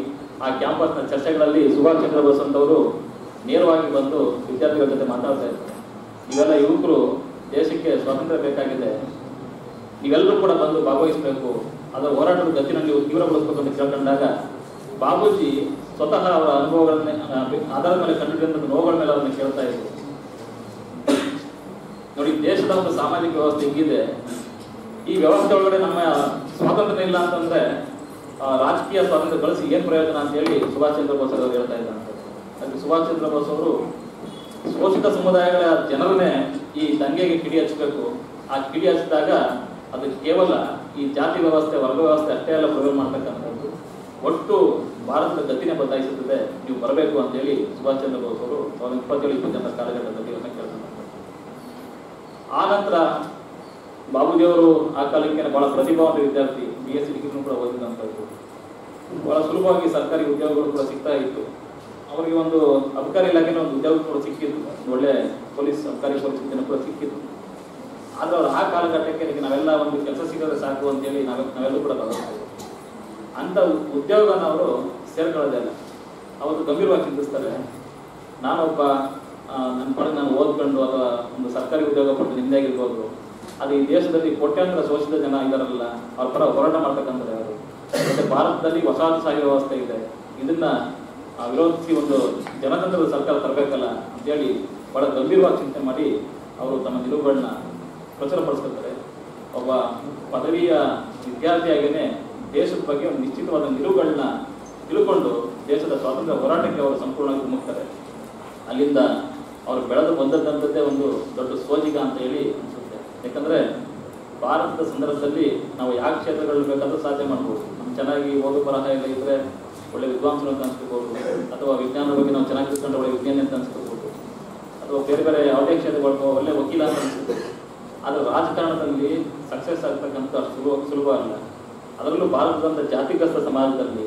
[SPEAKER 4] ಆ ಕ್ಯಾಂಪಸ್ನ ಚರ್ಚೆಗಳಲ್ಲಿ ಸುಭಾಷ್ ಚಂದ್ರ ಬೋಸ್ ಅಂತವರು ನೇರವಾಗಿ ಬಂದು ವಿದ್ಯಾರ್ಥಿಗಳ ಜೊತೆ ಮಾತಾಡ್ತಾ ಇದ್ದಾರೆ. ಇವೆಲ್ಲ ಯುವಕರು ದೇಶಕ್ಕೆ ಸ್ವಾತಂತ್ರ್ಯ ಬೇಕಾಗಿದೆ, ನೀವೆಲ್ಲರೂ ಕೂಡ ಬಂದು ಭಾಗವಹಿಸಬೇಕು, ಅದರ ಹೋರಾಟದ ಗತಿನ ನೀವು ತೀವ್ರಗೊಳಿಸಬೇಕು ಅಂತ ಕೇಳ್ಕೊಂಡಾಗ ಬಾಬೂಜಿ ಸ್ವತಃ ಅವರ ಅನುಭವಗಳನ್ನ ಆಧಾರದ ಮೇಲೆ ಕಂಡುಹಿಡಿದ ನೋವುಗಳ ಮೇಲೆ ಅವ್ರನ್ನ ಕೇಳ್ತಾ ಇದ್ರು. ನೋಡಿ, ದೇಶದ ಒಂದು ಸಾಮಾಜಿಕ ವ್ಯವಸ್ಥೆ ಹಿಂಗಿದೆ, ಈ ವ್ಯವಸ್ಥೆ ಒಳಗಡೆ ನಮ್ಮ ಸ್ವಾತಂತ್ರ್ಯ ಇಲ್ಲ ಅಂತಂದ್ರೆ ರಾಜಕೀಯ ಸ್ವಾತಂತ್ರ್ಯ ಗಳಿಸಿ ಏನ್ ಪ್ರಯೋಜನ ಅಂತ ಹೇಳಿ ಸುಭಾಷ್ ಚಂದ್ರ ಬೋಸ್ ಅವರು ಹೇಳ್ತಾ ಇದ್ದಾರೆ. ಅದಕ್ಕೆ ಸುಭಾಷ್ ಚಂದ್ರ ಬೋಸ್ ಅವರು ಶೋಷಿತ ಸಮುದಾಯಗಳ ಜನರನ್ನೇ ಈ ದಂಗೆಗೆ ಕಿಡಿ ಹಚ್ಚಬೇಕು, ಆ ಕಿಡಿ ಹಚ್ಚಿದಾಗ ಅದು ಕೇವಲ ಈ ಜಾತಿ ವ್ಯವಸ್ಥೆ, ವರ್ಗ ವ್ಯವಸ್ಥೆ ಅಷ್ಟೇ ಎಲ್ಲ ಪ್ರಯೋಗ ಮಾಡ್ತಕ್ಕಂಥದ್ದು, ಒಟ್ಟು ಭಾರತದ ಗತಿನೇ ಬದಲಾಯಿಸುತ್ತದೆ, ನೀವು ಬರಬೇಕು ಅಂತ ಹೇಳಿ ಸುಭಾಷ್ ಚಂದ್ರ ಬೋಸ್ ಅವರು 1927-28ರ ಕಾಲಘಟ್ಟದಲ್ಲಿ ಅವ್ರನ್ನ ಕೇಳ್ತಾರೆ. ಆ ನಂತರ ಬಾಬೂಜಿಯವರು ಆ ಕಾಲಕ್ಕೆ ಬಹಳ ಪ್ರತಿಭಾವಂತ ವಿದ್ಯಾರ್ಥಿ, BSc ಡಿಗ್ರಿನೂ ಕೂಡ ಓದಿದಂಥದ್ದು, ಬಹಳ ಸುಲಭವಾಗಿ ಸರ್ಕಾರಿ ಉದ್ಯೋಗಗಳು ಕೂಡ ಸಿಗ್ತಾ ಇತ್ತು. ಅವರಿಗೆ ಒಂದು ಅಬಕಾರಿ ಇಲಾಖೆನ ಒಂದು ಉದ್ಯೋಗ ಕೂಡ ಸಿಕ್ಕಿತ್ತು, ಒಳ್ಳೆ ಅಬಕಾರಿ ಪೊಲೀಸ್ ಹುದ್ದೆನೂ ಕೂಡ ಸಿಕ್ಕಿತ್ತು. ಆದ್ರೆ ಅವ್ರು ಆ ಕಾಲಘಟ್ಟಕ್ಕೆ ನಾವೆಲ್ಲ ಒಂದು ಕೆಲಸ ಸಿಗೋದ್ರೆ ಸಾಕು ಅಂತೇಳಿ ನಾವೆಲ್ಲೂ ಕೂಡ ಬದಲಾಯಿಸ್ತೀವಿ ಅಂತ ಉದ್ಯೋಗನ ಅವರು ಸೇರ್ಕೊಳ್ಳೋದೇ ಇಲ್ಲ. ಅವರು ಗಂಭೀರವಾಗಿ ಚಿಂತಿಸ್ತಾರೆ, ನಾನೊಬ್ಬ ನನ್ನ ಪಡೆದು ನಾನು ಓದ್ಕೊಂಡು ಅಥವಾ ಒಂದು ಸರ್ಕಾರಿ ಉದ್ಯೋಗ ಪಡೆದು ನಿಂದಾಗಿರ್ಬೋದು, ಅದು ಈ ದೇಶದಲ್ಲಿ ಕೋಟ್ಯಾಂತರ ಶೋಷಿತ ಜನ ಇದ್ದಾರಲ್ಲ, ಅವ್ರ ಪರ ಹೋರಾಟ ಮಾಡ್ತಕ್ಕಂಥದ್ದು ಅವರು. ಮತ್ತೆ ಭಾರತದಲ್ಲಿ ವಸಾಹತುಶಾಹಿ ವ್ಯವಸ್ಥೆ ಇದೆ, ಇದನ್ನ ವಿರೋಧಿಸಿ ಒಂದು ಜನತಂತ್ರದ ಸರ್ಕಾರ ತರಬೇಕಲ್ಲ ಅಂತೇಳಿ ಬಹಳ ಗಂಭೀರವಾಗಿ ಚಿಂತನೆ ಮಾಡಿ ಅವರು ತಮ್ಮ ನಿಲುವುಗಳನ್ನ ಪ್ರಚುರಪಡಿಸ್ಕೊಳ್ತಾರೆ. ಒಬ್ಬ ಪದವಿಯ ವಿದ್ಯಾರ್ಥಿಯಾಗೇನೆ ದೇಶದ ಬಗ್ಗೆ ಒಂದು ನಿಶ್ಚಿತವಾದ ನಿಲುವುಗಳನ್ನ ತಿಳ್ಕೊಂಡು ದೇಶದ ಸ್ವಾತಂತ್ರ್ಯ ಹೋರಾಟಕ್ಕೆ ಅವರು ಸಂಪೂರ್ಣವಾಗಿ ಮುಗ್ತಾರೆ. ಅಲ್ಲಿಂದ ಅವರು ಬೆಳೆದು ಬಂದದ್ದಂಥದ್ದೇ ಒಂದು ದೊಡ್ಡ ಸೋಜಿಗ ಅಂತ ಹೇಳಿ ಅನಿಸುತ್ತೆ. ಯಾಕಂದ್ರೆ ಭಾರತದ ಸಂದರ್ಭದಲ್ಲಿ ನಾವು ಯಾವ ಕ್ಷೇತ್ರಗಳಲ್ಲಿ ಬೇಕಾದ್ರೂ ಸಾಧ್ಯ ಮಾಡ್ಬೋದು. ನಮ್ಗೆ ಚೆನ್ನಾಗಿ ಓದು ಬರಹ ಎಲ್ಲ ಇದ್ರೆ ಒಳ್ಳೆ ವಿದ್ವಾಂಸರು ಅಂತ ಅನ್ಸ್ಕೋಬಹುದು, ಅಥವಾ ವಿಜ್ಞಾನದ ಬಗ್ಗೆ ನಾವು ಚೆನ್ನಾಗಿ ತಿಳ್ಕೊಂಡ್ರೆ ಒಳ್ಳೆ ವಿಜ್ಞಾನಿ ಅಂತ ಅನ್ಸ್ಕೋಬಹುದು, ಅಥವಾ ಬೇರೆ ಬೇರೆ ಯಾವುದೇ ಕ್ಷೇತ್ರಗಳು ಒಳ್ಳೆ ವಕೀಲ ಅಂತ ಅನ್ಸ್ಕೋಬಹುದು. ಆದರೆ ರಾಜಕಾರಣದಲ್ಲಿ ಸಕ್ಸಸ್ ಆಗ್ತಕ್ಕಂಥ ಸುಲಭ ಅಲ್ಲ. ಅದರಲ್ಲೂ ಭಾರತದಂಥ ಜಾತಿಗ್ರಸ್ತ ಸಮಾಜದಲ್ಲಿ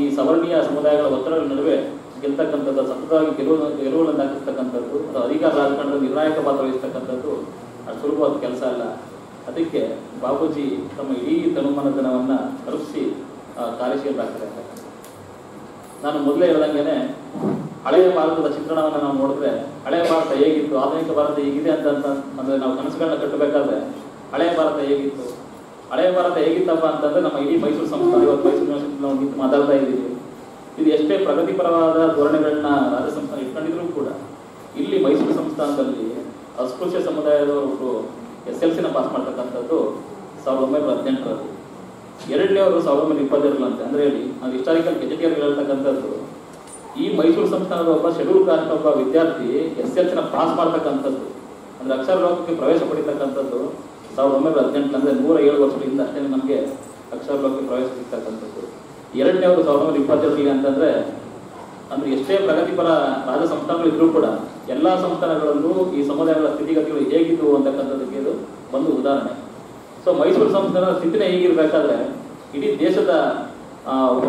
[SPEAKER 4] ಈ ಸವರ್ಣೀಯ ಸಮುದಾಯಗಳ ಒತ್ತಡಗಳ ನಡುವೆ ಗೆಲ್ತಕ್ಕಂಥದ್ದು, ಸತತವಾಗಿ ಗೆಲುವುಗಳನ್ನು ಹಾಕಿಸ್ತಕ್ಕಂಥದ್ದು, ಅಥವಾ ಅಧಿಕಾರ ರಾಜಕಾರಣದಲ್ಲಿ ನಿರ್ಣಾಯಕ ಪಾತ್ರ ವಹಿಸ್ತಕ್ಕಂಥದ್ದು ಅದು ಸುಲಭವಾದ ಕೆಲಸ ಅಲ್ಲ. ಅದಕ್ಕೆ ಬಾಬೂಜಿ ತಮ್ಮ ಇಡೀ ತನುಮನಧನವನ್ನು ಕರುಗಿಸಿ ಕಾರ್ಯಶೀಲರಾಗ್ತಾರೆ. ನಾನು ಮೊದಲೇ ಹೇಳ್ದಂಗೆ ಹಳೆಯ ಭಾರತದ ಚಿತ್ರಣವನ್ನು ನಾವು ನೋಡಿದ್ರೆ ಹಳೆಯ ಭಾರತ ಹೇಗಿತ್ತು, ಆಧುನಿಕ ಭಾರತ ಹೇಗಿದೆ ಅಂತ ಅಂದ್ರೆ ನಾವು ಕನಸುಗಳನ್ನ ಕಟ್ಟಬೇಕಾದ್ರೆ ಹಳೆಯ ಭಾರತ ಹೇಗಿತ್ತು, ಹಳೆಯ ಭಾರತ ಹೇಗಿತ್ತಪ್ಪ ಅಂತಂದ್ರೆ ನಮ್ಮ ಇಡೀ ಮೈಸೂರು ಸಂಸ್ಥಾನ, ಇವತ್ತು ಮೈಸೂರು ಯೂನಿವರ್ಸಿಟಿ ನಾವು ನಿಂತು ಮಾತಾಡ್ತಾ ಇದ್ದೀವಿ. ಇದು ಎಷ್ಟೇ ಪ್ರಗತಿಪರವಾದ ಧೋರಣೆಗಳನ್ನ ರಾಜ್ಯ ಸಂಸ್ಥಾನ ಇಟ್ಕೊಂಡಿದ್ರು ಕೂಡ ಇಲ್ಲಿ ಮೈಸೂರು ಸಂಸ್ಥಾನದಲ್ಲಿ ಅಸ್ಪೃಶ್ಯ ಸಮುದಾಯದವರು SLC ಪಾಸ್ ಮಾಡ್ತಕ್ಕಂಥದ್ದು 1918ರಲ್ಲಿ, ಎರಡನೇವರು 1922ರಂತೆ. ಅಂದ್ರೆ ಹೇಳಿ ನಾವು ಹಿಸ್ಟಾರಿಕಲ್ ಗೆಜೆಟಿಯರ್ ಹೇಳ್ತಕ್ಕಂಥದ್ದು ಈ ಮೈಸೂರು ಸಂಸ್ಥಾನದ ಒಬ್ಬ ಶೆಡ್ಯೂಲ್ ಕಾಸ್ಟ್ ಒಬ್ಬ ವಿದ್ಯಾರ್ಥಿ SLC ಪಾಸ್ ಮಾಡ್ತಕ್ಕಂಥದ್ದು, ಅಂದ್ರೆ ಅಕ್ಷರ ಲೋಕಕ್ಕೆ ಪ್ರವೇಶ ಪಡಿತಕ್ಕಂಥದ್ದು 1918, ಅಂದ್ರೆ 107 ವರ್ಷಗಳಿಂದ ಅಷ್ಟೇ ನಮಗೆ ಅಕ್ಷರ ಲೋಕಕ್ಕೆ ಪ್ರವೇಶ ಸಿಗ್ತಕ್ಕಂಥದ್ದು. ಎರಡನೇವರು 1922ರಲ್ಲಿ ಅಂತಂದ್ರೆ ಅಂದ್ರೆ ಎಷ್ಟೇ ಪ್ರಗತಿಪರ ರಾಜ ಸಂಸ್ಥಾನಗಳು ಇದ್ರೂ ಕೂಡ ಎಲ್ಲಾ ಸಂಸ್ಥಾನಗಳಲ್ಲೂ ಈ ಸಮುದಾಯಗಳ ಸ್ಥಿತಿಗತಿಗಳು ಹೇಗಿದ್ದವು ಅಂತಕ್ಕಂಥದ್ದಕ್ಕೆ ಇದು ಒಂದು ಉದಾಹರಣೆ. ಸೊ ಮೈಸೂರು ಸಂಸ್ಥಾನದ ಸ್ಥಿತಿನೇ ಹೀಗಿರ್ಬೇಕಾದ್ರೆ ಇಡೀ ದೇಶದ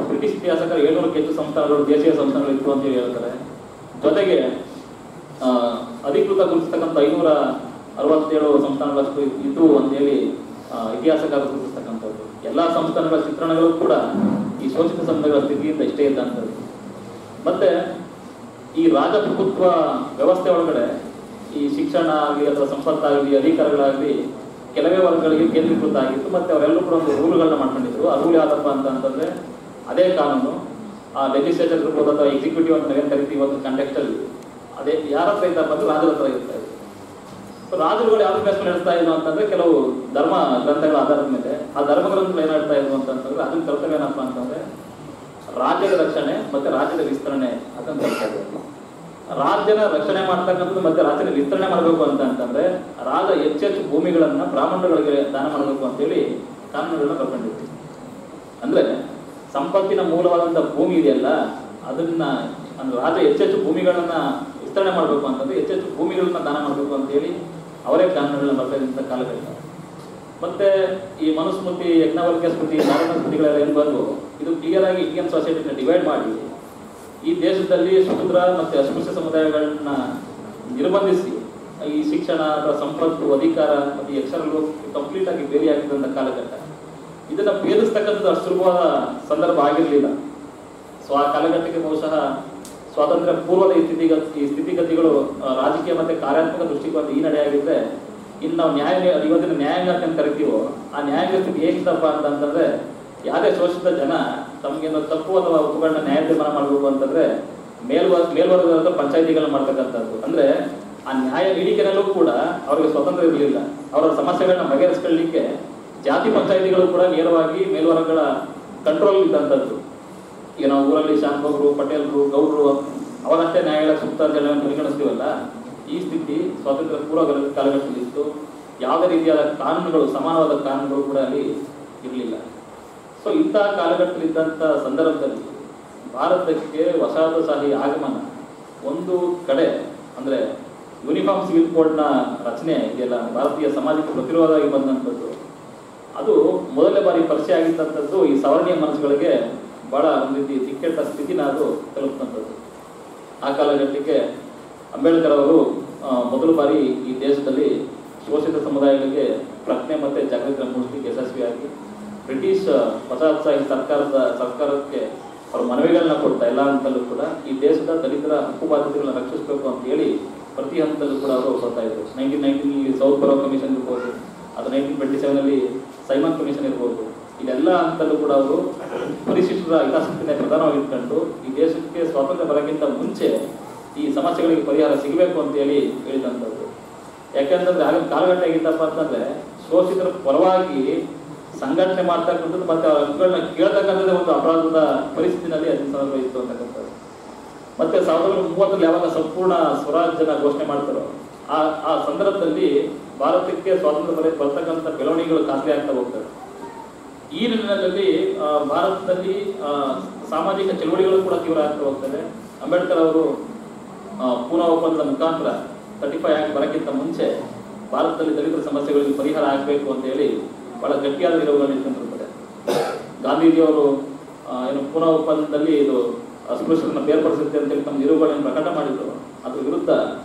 [SPEAKER 4] ಬ್ರಿಟಿಷ್ ಇತಿಹಾಸಕಾರ 700ಕ್ಕೂ ಹೆಚ್ಚು ಸಂಸ್ಥಾನಗಳು ದೇಶೀಯ ಸಂಸ್ಥಾನಗಳು ಇತ್ತು ಅಂತ ಹೇಳಿ ಹೇಳ್ತಾರೆ. ಜೊತೆಗೆ ಅಧಿಕೃತ ಗುರುತಿಸ್ತಕ್ಕಂಥ 567 ಸಂಸ್ಥಾನಗಳಷ್ಟು ಇದ್ದು ಅಂತೇಳಿ ಇತಿಹಾಸಕಾರ ಗುರುತಿಸ್ತಕ್ಕಂಥದ್ದು. ಎಲ್ಲಾ ಸಂಸ್ಥಾನಗಳ ಚಿತ್ರಣಗಳು ಕೂಡ ಈ ಶೋಷಿತ ಸಮುದಾಯಗಳ ಸ್ಥಿತಿಯಿಂದ ಇಷ್ಟೇ ಇದ್ದಂಥದ್ದು. ಮತ್ತೆ ಈ ರಾಜಪ್ರಭುತ್ವ ವ್ಯವಸ್ಥೆ ಒಳಗಡೆ ಈ ಶಿಕ್ಷಣ ಆಗಲಿ ಅಥವಾ ಸಂಪತ್ತಾಗಲಿ ಅಧಿಕಾರಗಳಾಗಲಿ ಕೆಲವೇ ವರ್ಗಗಳಿಗೆ ಕೇಂದ್ರೀಕೃತ ಆಗಿತ್ತು. ಮತ್ತೆ ಅವರೆಲ್ಲರೂ ಕೂಡ ಒಂದು ರೂಲ್ಗಳನ್ನ ಮಾಡ್ಕೊಂಡಿದ್ರು. ಆ ರೂಲ್ ಯಾವ್ದಪ್ಪ ಅಂತಂದ್ರೆ ಅದೇ ಕಾನೂನು, ಆ ಲೆಜಿಸ್ಲೇಚರ್ ಇರ್ಬೋದು ಅಥವಾ ಎಕ್ಸಿಕ್ಯೂಟಿವ್ ಅಂತ ಏನು ಕರಿತೀವಿ ಒಂದು ಕಾಂಟೆಕ್ಸ್ಟಲ್ಲಿ ಅದೇ ಯಾರ ಹತ್ರ ಇದ್ದಪ್ಪ ಅಂದ್ರೆ ರಾಜರ ಹತ್ರ ಇರ್ತಾ ಇದ್ರು. ಸೊ ರಾಜರುಗಳು ಯಾವ ಬೇಸ್ ಮೇಲೆ ಹೇಳ್ತಾ ಇದ್ರು ಅಂತಂದ್ರೆ ಕೆಲವು ಧರ್ಮ ಗ್ರಂಥಗಳ ಆಧಾರದ ಮೇಲೆ ಆ ಧರ್ಮ ಗ್ರಂಥಗಳು ಏನ್ ಹೇಳ್ತಾ ಇದ್ರು ಅಂತಂದ್ರೆ ಅದನ್ನ ಕರ್ತವ್ಯ ಏನಪ್ಪಾ ಅಂತಂದ್ರೆ ರಾಜ್ಯದ ರಕ್ಷಣೆ ಮತ್ತೆ ರಾಜ್ಯದ ವಿಸ್ತರಣೆ ಅದನ್ನ ಕರ್ತಾ ಇದ್ರು. ರಾಜ್ಯನ ರಕ್ಷಣೆ ಮಾಡ್ತಕ್ಕಂಥದ್ದು ಮತ್ತೆ ರಾಜ್ಯದ ವಿಸ್ತರಣೆ ಮಾಡಬೇಕು ಅಂತಂದ್ರೆ ರಾಜ ಹೆಚ್ಚೆಚ್ಚು ಭೂಮಿಗಳನ್ನ ಬ್ರಾಹ್ಮಣಗಳಿಗೆ ದಾನ ಮಾಡಬೇಕು ಅಂತೇಳಿ ಕಾನೂನುಗಳನ್ನ ಬರ್ಕೊಂಡಿರ್ತೀವಿ. ಅಂದರೆ ಸಂಪತ್ತಿನ ಮೂಲವಾದಂಥ ಭೂಮಿ ಇದೆಯಲ್ಲ, ಅದನ್ನ ಅಂದ್ರೆ ರಾಜ ಹೆಚ್ಚೆಚ್ಚು ಭೂಮಿಗಳನ್ನ ವಿಸ್ತರಣೆ ಮಾಡಬೇಕು ಅಂತಂದ್ರೆ ಹೆಚ್ಚೆಚ್ಚು ಭೂಮಿಗಳನ್ನ ದಾನ ಮಾಡಬೇಕು ಅಂತೇಳಿ ಅವರೇ ಕಾನೂನುಗಳನ್ನ ಬರ್ತಾ ಕಾಲಘಟ್ಟ. ಮತ್ತೆ ಈ ಮನುಸ್ಮೃತಿ, ಯಜ್ಞವಲ್ಕ್ಯ ಸ್ಮೃತಿ, ನಾರಾಯಣ ಸ್ಮೃತಿಗಳೆಲ್ಲ ಏನು ಬಂದು ಇದು ಕ್ಲಿಯರ್ ಆಗಿ ಇಂಡಿಯನ್ ಸೊಸೈಟಿನ ಡಿವೈಡ್ ಮಾಡಿ ಈ ದೇಶದಲ್ಲಿ ಶೂದ್ರ ಮತ್ತು ಅಸ್ಪೃಶ್ಯ ಸಮುದಾಯಗಳನ್ನ ನಿರ್ಬಂಧಿಸಿ ಈ ಶಿಕ್ಷಣ ಅಥವಾ ಸಂಪತ್ತು, ಅಧಿಕಾರ ಮತ್ತು ಅಕ್ಷರಗಳು ಕಂಪ್ಲೀಟ್ ಆಗಿ ಬೇರೆಯಾಗಿದ್ದಂಥ ಕಾಲಘಟ್ಟ. ಇದನ್ನ ಭೇದಿಸ್ತಕ್ಕಂಥದ್ದು ಅಷ್ಟು ಸುಲಭವಾದ ಸಂದರ್ಭ ಆಗಿರಲಿಲ್ಲ. ಸೊ ಆ ಕಾಲಘಟ್ಟಕ್ಕೆ ಬಹುಶಃ ಸ್ವಾತಂತ್ರ್ಯ ಪೂರ್ವದ ಈ ಸ್ಥಿತಿಗತಿಗಳು ರಾಜಕೀಯ ಮತ್ತು ಕಾರ್ಯಾತ್ಮಕ ದೃಷ್ಟಿಕೋನ ಈ ನಡೆಯಾಗಿದ್ದರೆ ಇನ್ನು ನಾವು ಇವತ್ತಿನ ನ್ಯಾಯಾಂಗ ಅಂತ ಕರಿತೀವೋ ಆ ನ್ಯಾಯಾಂಗ ಸ್ಥಿತಿ ಹೇಗಿತ್ತಪ್ಪ ಅಂತಂದ್ರೆ ಯಾವುದೇ ಶೋಷಿತ ಜನ ತಮಗೇನೋ ತಪ್ಪು ಅಥವಾ ಒಪ್ಪುಗಳನ್ನ ನ್ಯಾಯ ತೀರ್ಮಾನ ಮಾಡಬೇಕು ಅಂತಂದ್ರೆ ಮೇಲ್ವರ್ಗದ ಪಂಚಾಯಿತಿಗಳನ್ನ ಮಾಡ್ತಕ್ಕಂಥದ್ದು. ಅಂದ್ರೆ ಆ ನ್ಯಾಯ ನೀಡಿಕೆನಲ್ಲೂ ಕೂಡ ಅವ್ರಿಗೆ ಸ್ವತಂತ್ರ ಇರಲಿಲ್ಲ. ಅವರ ಸಮಸ್ಯೆಗಳನ್ನ ಬಗೆಹರಿಸ್ಕೊಳ್ಳಿಕ್ಕೆ ಜಾತಿ ಪಂಚಾಯಿತಿಗಳು ಕೂಡ ನೇರವಾಗಿ ಮೇಲ್ವರ್ಗಗಳ ಕಂಟ್ರೋಲ್ ಇದ್ದಂಥದ್ದು. ಈಗ ನಾವು ಊರಲ್ಲಿ ಶಾಂತರು, ಪಟೇಲರು, ಗೌಡರು ಅವರಷ್ಟೇ ನ್ಯಾಯಗಳ ಸೂಕ್ತ ಜನವನ್ನು ಪರಿಗಣಿಸ್ತೀವಲ್ಲ, ಈ ಸ್ಥಿತಿ ಸ್ವಾತಂತ್ರ್ಯ ಪೂರ್ವ ಕಾಲಘಟ್ಟದಲ್ಲಿತ್ತು. ಯಾವುದೇ ರೀತಿಯಾದ ಕಾನೂನುಗಳು, ಸಮಾನವಾದ ಕಾನೂನುಗಳು ಕೂಡ ಅಲ್ಲಿ ಇರಲಿಲ್ಲ. ಸೊ ಇಂತಹ ಕಾಲಘಟ್ಟದಲ್ಲಿದ್ದಂಥ ಸಂದರ್ಭದಲ್ಲಿ ಭಾರತಕ್ಕೆ ವಸಾಹತುಶಾಹಿ ಆಗಮನ ಒಂದು ಕಡೆ ಅಂದರೆ ಯೂನಿಫಾರ್ಮ್ ಸಿವಿಲ್ ಕೋಡ್ನ ರಚನೆ ಇದೆಯಲ್ಲ, ಭಾರತೀಯ ಸಮಾಜಕ್ಕೆ ಪ್ರತಿರೋಧವಾಗಿ ಬಂದಂಥದ್ದು, ಅದು ಮೊದಲನೇ ಬಾರಿ ಪರಿಚಯ ಆಗಿದ್ದಂಥದ್ದು ಈ ಸವರ್ಣೀಯ ಮನಸ್ಸುಗಳಿಗೆ ಬಹಳ ಒಂದು ರೀತಿ ದಿಕ್ಕೆಟ್ಟ ಸ್ಥಿತಿನ ಅದು ತಲುಪಿದಂಥದ್ದು. ಆ ಕಾಲಘಟ್ಟಕ್ಕೆ ಅಂಬೇಡ್ಕರ್ ಅವರು ಮೊದಲ ಬಾರಿ ಈ ದೇಶದಲ್ಲಿ ಶೋಷಿತ ಸಮುದಾಯಗಳಿಗೆ ಪ್ರಜ್ಞೆ ಮತ್ತು ಜಾಗೃತಿ ಮೂಡಿಸಲಿಕ್ಕೆ ಯಶಸ್ವಿಯಾಗಿ ಬ್ರಿಟಿಷ್ ವಸಾಹತುಶಾಹಿ ಸರ್ಕಾರಕ್ಕೆ ಅವ್ರ ಮನವಿಗಳನ್ನ ಕೊಡ್ತಾ ಎಲ್ಲ ಹಂತದಲ್ಲೂ ಕೂಡ ಈ ದೇಶದ ದಲಿತರ ಹಕ್ಕು ಬಾಧ್ಯತೆಗಳನ್ನ ರಕ್ಷಿಸಬೇಕು ಅಂತ ಹೇಳಿ ಪ್ರತಿ ಹಂತದಲ್ಲೂ ಕೂಡ ಅವರು ಬರ್ತಾ ಇದ್ರು. 1919 ಸೌತ್ ಬರೋ ಕಮಿಷನ್ ಇರ್ಬೋದು, ಅದು 1927 ಸೈಮನ್ ಕಮಿಷನ್ ಇರ್ಬೋದು, ಇದೆಲ್ಲ ಹಂತದಲ್ಲೂ ಕೂಡ ಅವರು ಪರಿಶಿಷ್ಟರ ಹಿತಾಸಕ್ತಿನೇ ಪ್ರಧಾನವಾಗಿ ಇಟ್ಕೊಂಡು ಈ ದೇಶಕ್ಕೆ ಸ್ವಾತಂತ್ರ್ಯ ಬರೋಕ್ಕಿಂತ ಮುಂಚೆ ಈ ಸಮಸ್ಯೆಗಳಿಗೆ ಪರಿಹಾರ ಸಿಗಬೇಕು ಅಂತ ಹೇಳಿ ಹೇಳಿದಂಥದ್ದು. ಯಾಕೆಂತಂದ್ರೆ ಆಗಿನ ಕಾಲಘಟ್ಟ ಹೇಗಿತ್ತಪ್ಪ ಅಂತಂದ್ರೆ ಶೋಷಿತರ ಪರವಾಗಿ ಸಂಘಟನೆ ಮಾಡ್ತಕ್ಕಂಥದ್ದು ಮತ್ತೆ ಅವರ ಹಕ್ಕುಗಳನ್ನ ಕೇಳ್ತಕ್ಕಂಥದ್ದೇ ಒಂದು ಅಪರಾಧದ ಪರಿಸ್ಥಿತಿನಲ್ಲಿ ಅದನ್ನ ಸಂದರ್ಭ ಇತ್ತು ಅಂತಕ್ಕಂಥದ್ದು. ಮತ್ತೆ 1930 ಯಾವಾಗ ಸಂಪೂರ್ಣ ಸ್ವರಾಜ್ಯನ ಘೋಷಣೆ ಮಾಡ್ತಾರೋ ಆ ಸಂದರ್ಭದಲ್ಲಿ ಭಾರತಕ್ಕೆ ಸ್ವಾತಂತ್ರ್ಯ ಬರ್ತಕ್ಕಂಥ ಬೆಳವಣಿಗೆಗಳು ಖಾತ್ರಿ ಆಗ್ತಾ ಹೋಗ್ತವೆ. ಈ ನಿಟ್ಟಿನಲ್ಲಿ ಭಾರತದಲ್ಲಿ ಸಾಮಾಜಿಕ ಚಳವಳಿಗಳು ಕೂಡ ತೀವ್ರ ಆಗ್ತಾ ಹೋಗ್ತದೆ. ಅಂಬೇಡ್ಕರ್ ಅವರು ಪೂನಾ ಒಪ್ಪಂದದ ಮುಖಾಂತರ 35 ಆಗಿ ಬರೋಕ್ಕಿಂತ ಮುಂಚೆ ಭಾರತದಲ್ಲಿ ದಲಿತರ ಸಮಸ್ಯೆಗಳಿಗೆ ಪರಿಹಾರ ಆಗಬೇಕು ಅಂತ ಹೇಳಿ ಬಹಳ ಗಟ್ಟಿಯಾದ ನಿಲುವುಗಳನ್ನು ಇಟ್ಕೊಂಡಿರ್ತಾರೆ. ಗಾಂಧೀಜಿಯವರು ಏನು ಪೂನಾ ಒಪ್ಪಂದದಲ್ಲಿ ಇದು ಅಸ್ಪೃಶ್ಯರನ್ನ ಬೇರ್ಪಡಿಸುತ್ತೆ ಅಂತೇಳಿ ತಮ್ಮ ನಿಲುವುಗಳನ್ನು ಪ್ರಕಟ ಮಾಡಿದ್ರು. ಅದ್ರ ವಿರುದ್ಧ